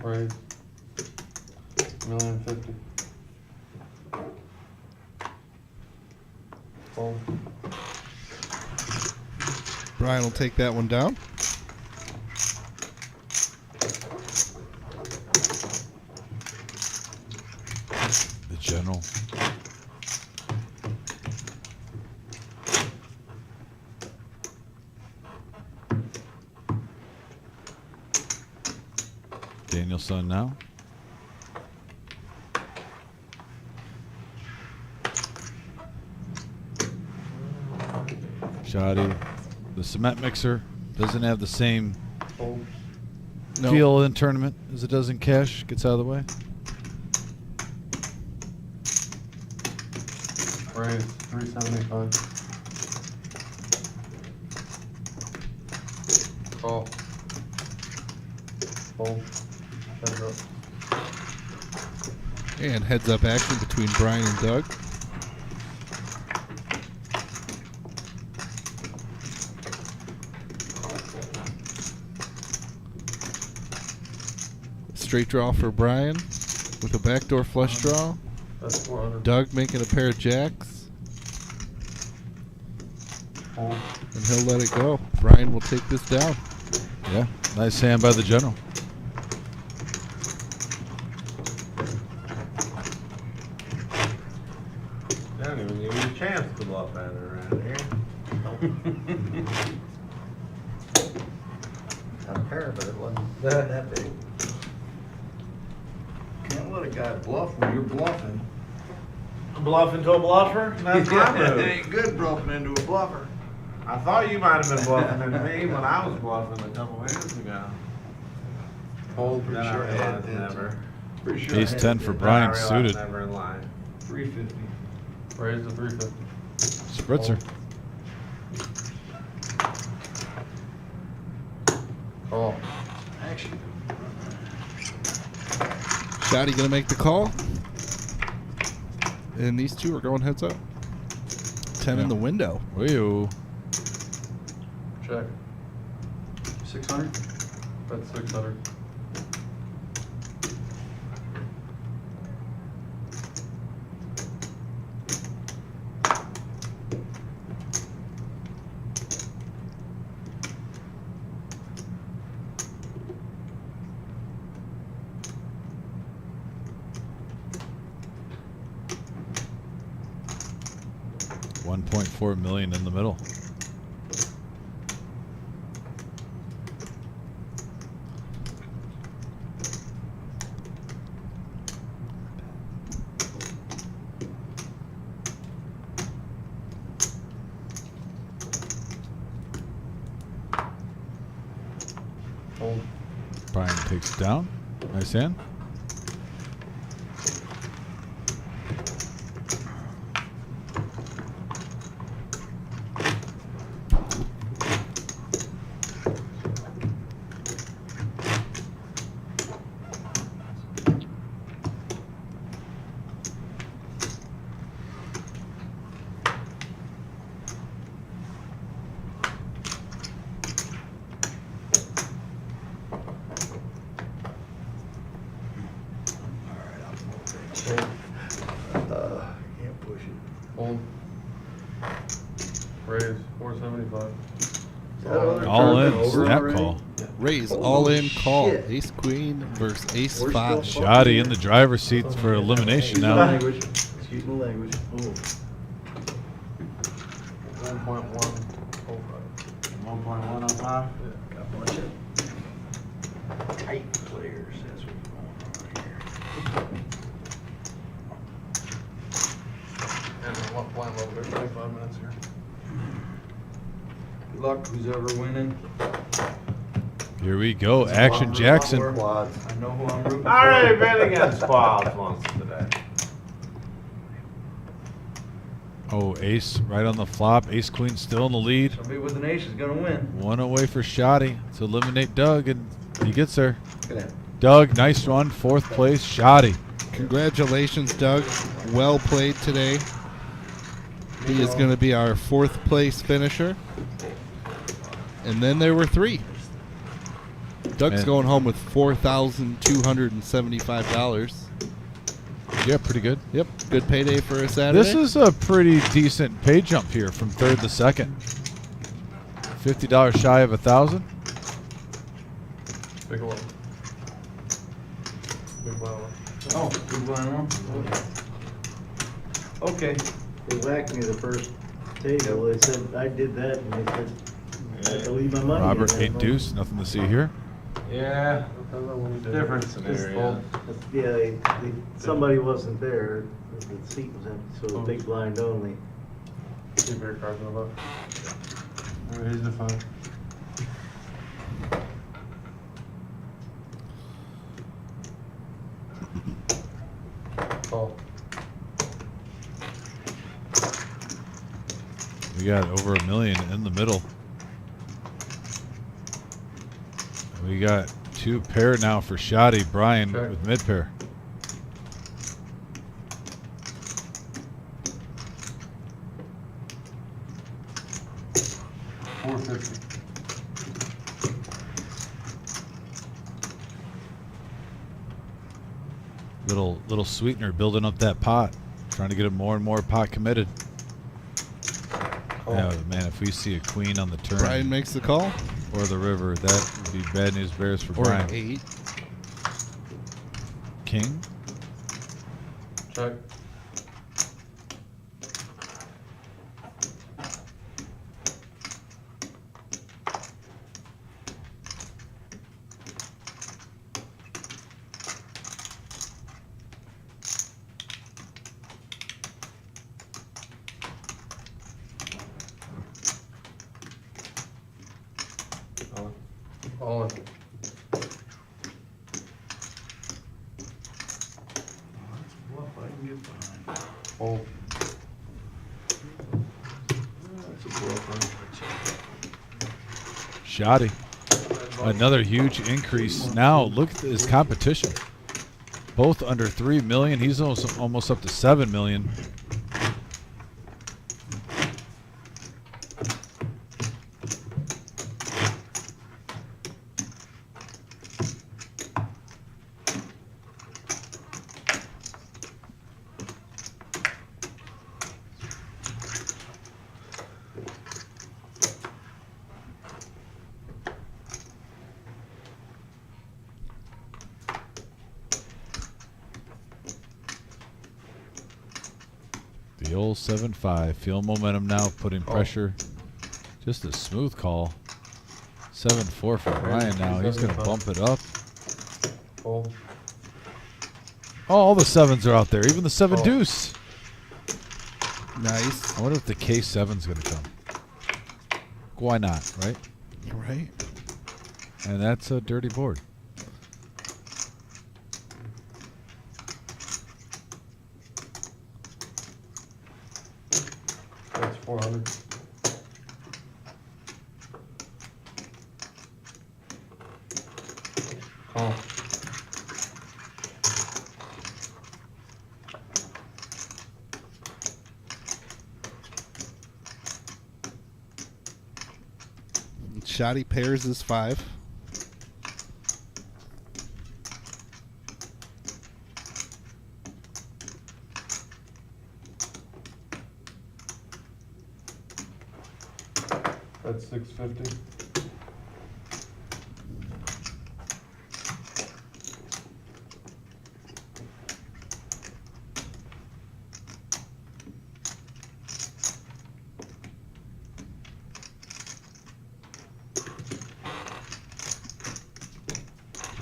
Raise. 1,050,000. Fold. Brian will take that one down. The general. Danielson now. Shoddy. The cement mixer doesn't have the same feel in tournament as it does in cash. Gets out of the way. Raise. 375. Call. Fold. Heads up. And heads up action between Brian and Doug. Straight draw for Brian with a backdoor flush draw. That's 400. Doug making a pair of jacks. Fold. And he'll let it go. Brian will take this down. Yeah, nice hand by the general. I don't even give you a chance to bluff at it around here. Had a pair, but it wasn't that big. Can't let a guy bluff when you're bluffing. Bluff into a bluffer? That's my It move. ain't good bluffing into a bluffer. I thought you might have been bluffing into me when I was bluffing a couple minutes ago. Fold. Then I sure I had realized that, never. Pretty sure. Ace I had 10 it. for Then I Brian realized suited. never in line. 350. Raise to 350. Spritzer. Call. Action. Shotty gonna make the call. And these two are going heads up. 10 in the window. Wee-oo. Check. 600. That's 600. $1.4 million in the middle. Fold. Brian takes it down. Nice hand. Raise 475. All in, snap call. Raise all in call. Ace queen versus ace five. Shoddy in the driver's seat for elimination now. Excuse my language. 1.105. 1.105. Got a bunch of tight players. That's what's going on here. And we're playing a little bit, 25 minutes here. Good luck, who's ever winning. Here we go, Action Jackson. I know who I'm rooting for. I already been against quads once today. Oh, ace right on the flop. Ace queen still in the lead. Somebody with an ace is gonna win. One away for Shoddy to eliminate Doug, and he gets there. Look at that. Doug, nice run, 4th place. Shoddy. Congratulations, Doug. Well played today. He is going to be our 4th place finisher. And then there were 3. Doug's Man. going home with $4,275. Yeah, pretty good. Yep, good payday for a Saturday. This is a pretty decent pay jump here from 3rd to 2nd. $50 shy of 1,000. Big one. Big one. Oh, good one, huh? Okay. They whacked me the first table. They said I did that, and they said I had to leave my money. Robert, in there. 8 deuce, nothing to see here. Yeah, different scenario. Yeah, somebody wasn't there. The seat was empty, so the big blind only. Keep your cards in the book. Here's the phone. Call. We got over $1 million in the middle. We got 2 pair now for Shoddy. Brian with mid pair. $450. Little sweetener building up that pot. Trying to get him more and more pot committed. Yeah, man, if we see a queen on the turn. Brian makes the call. Or the river, that would be bad news bears for Or Brian. an 8. King. Check. All in. Fold. Shoddy. Another huge increase. Now look at his competition. Both under 3 million. He's almost up to 7 million. The old 7-5. Feel momentum now, putting pressure. Just a smooth call. 7-4 for Brian now. He's going to bump it up. Oh, all the 7s are out there. Even the 7 deuce. Nice. I wonder if the K7's going to come. Why not, right? Right. And that's a dirty board. That's 400. Call. Shoddy pairs is 5. That's $650.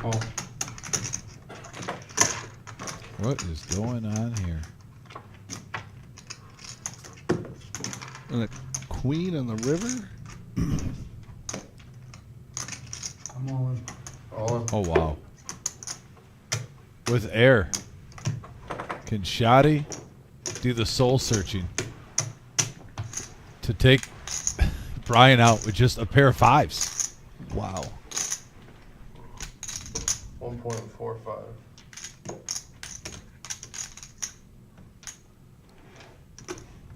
Oh. What is going on here? And a queen on the river? I'm all in. All in. Oh, wow. With air. Can Shoddy do the soul searching to take Brian out with just a pair of fives? Wow. 1.45.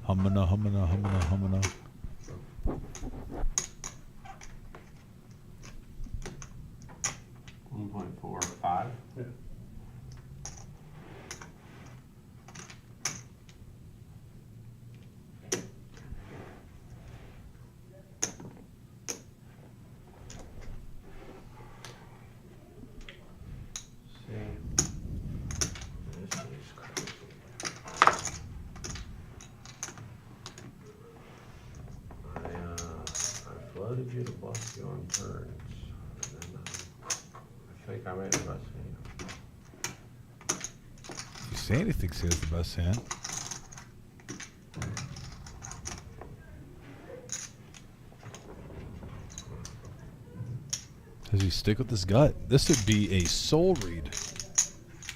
Hummina, hummina, hummina, hummina. $1.45. Yeah. Flooded you to bust you on turns. And then, I think I made the best hand. Sandy thinks he has the best hand. Does he stick with his gut? This would be a soul read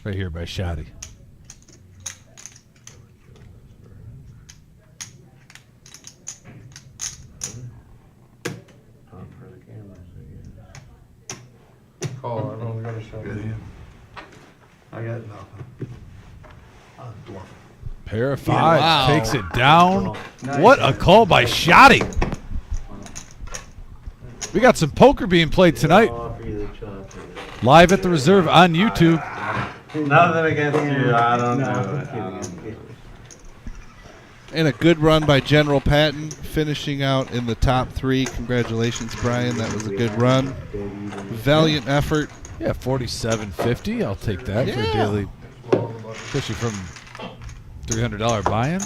right here by Shoddy. Call, I don't got a shot. Good hand. I got nothing. Pair of fives wow. takes it down. Nice. What a call by Shoddy. We got some poker being played tonight. Live at the Reserve on YouTube. Nothing against you, I don't know. And a good run by General Patton, finishing out in the top 3. Congratulations, Brian. That was a good run. Valiant effort. Yeah, 47.50. I'll take that for a daily, especially from $300 buy-in.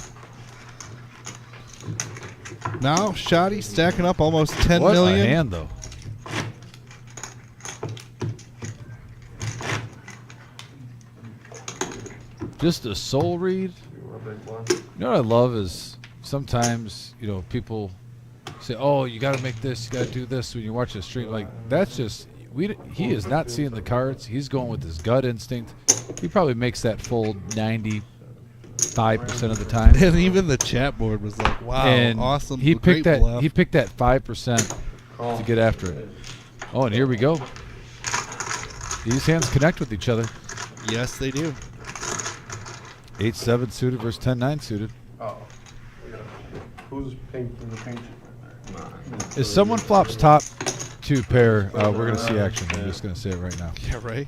Now, Shoddy stacking up almost 10 What million. a hand, though. Just a soul read. You know what I love is sometimes, you know, people say, "Oh, you got to make this, you got to do this" when you watch a stream. Like, that's just he is not seeing the cards. He's going with his gut instinct. He probably makes that fold 95% of the time. And even the chat board was like, "Wow, And awesome!" He great picked that. bluff. He picked that 5% to get after it. Oh, and here we go. These hands connect with each other. Yes, they do. 8-7 suited versus 10-9 suited. Oh. Who's pink for the pink chip right there? If someone flops top 2 pair, we're going to see action. I'm just going to say it right now. Yeah, right.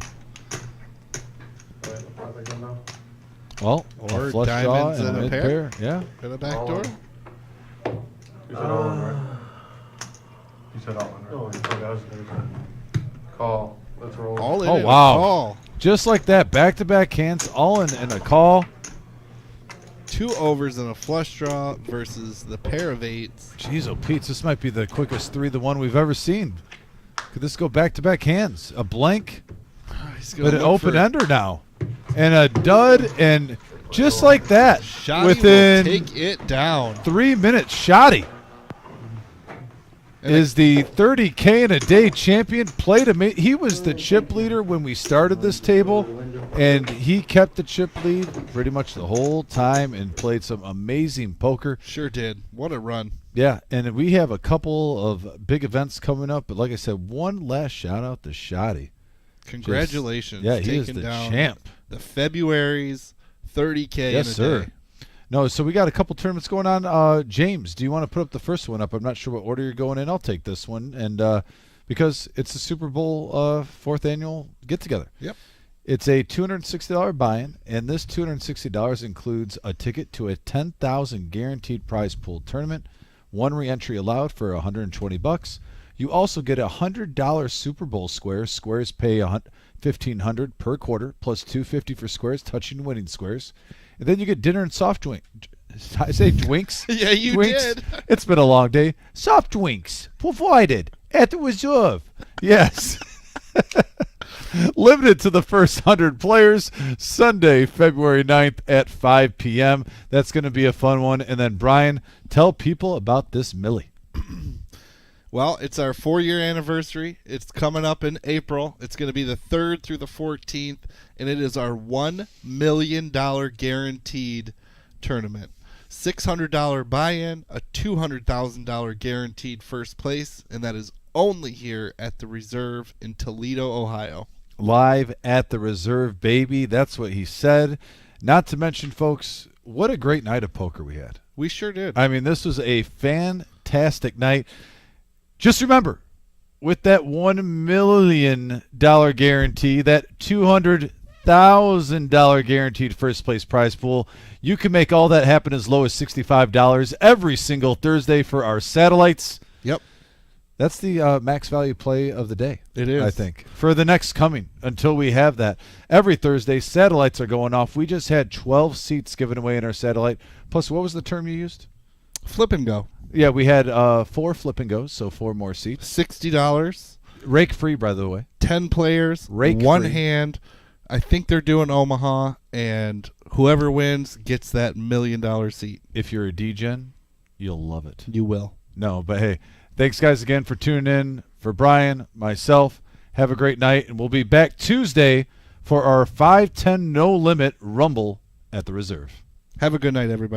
Well, Or a flush draw diamonds and a and a mid pair. pair. Yeah. And a back door. You said all in, right? You said all in, right? Okay, I was gonna call. Let's roll. All in. Oh, and a wow. call. Just like that, back-to-back hands, all in and a call. 2 overs and a flush draw versus the pair of 8s. Jeez, oh, Pete, this might be the quickest 3-1 we've ever seen. Could this go back-to-back hands? A blank, but an open-ender now. And a dud, and just like that, Shoddy within will take it down. 3 minutes, Shoddy is the 30K in a day champion. He was the chip leader when we started this table, and he kept the chip lead pretty much the whole time and played some amazing poker. Sure did. What a run. Yeah, and we have a couple of big events coming up, but like I said, one last shout-out to Shoddy. Congratulations. Yeah, he is taking the down champ. The February's 30K Yes, in a sir. day. No, so we got a couple tournaments going on. James, do you want to put up the first one up? I'm not sure what order you're going in. I'll take this one, and because it's the Super Bowl 4th annual get-together. Yep. It's a $260 buy-in, and this $260 includes a ticket to a $10,000 guaranteed prize pool tournament 1 re-entry allowed for $120. You also get a $100 Super Bowl square. Squares pay $1,500 per quarter, plus $250 for squares, touching and winning squares. And then you get dinner and soft drink. I say drinks? Yeah, you Drinks? did. It's been a long day. Soft drinks provided at the reserve. Yes. Limited to the first 100 players, Sunday, February 9th at 5 p.m. That's going to be a fun one. And then, Brian, tell people about this Millie. Well, it's our 4-year anniversary. It's coming up in April. It's going to be the 3rd through the 14th, and it is our $1 million guaranteed tournament. $600 buy-in, a $200,000 guaranteed first place, and that is only here at the Reserve in Toledo, Ohio. Live at the Reserve, baby. That's what he said. Not to mention, folks, what a great night of poker we had. We sure did. I mean, this was a fantastic night. Just remember, with that $1 million guarantee, that $200,000 guaranteed first place prize pool, you can make all that happen as low as $65 every single Thursday for our satellites. Yep. That's the max value play of the day. It is. I think. For the next coming, until we have that. Every Thursday, satellites are going off. We just had 12 seats given away in our satellite. Plus, what was the term you used? Flip and go. Yeah, we had 4 flip and goes, so 4 more seats. $60. Rake free, by the way. 10 players. Rake one free. hand. I think they're doing Omaha, and whoever wins gets that $1 million seat. If you're a D-Gen, you'll love it. You will. No, but hey, thanks, guys, again for tuning in. For Brian, myself, have a great night, and we'll be back Tuesday for our 5-10 No Limit Rumble at the Reserve. Have a good night, everybody.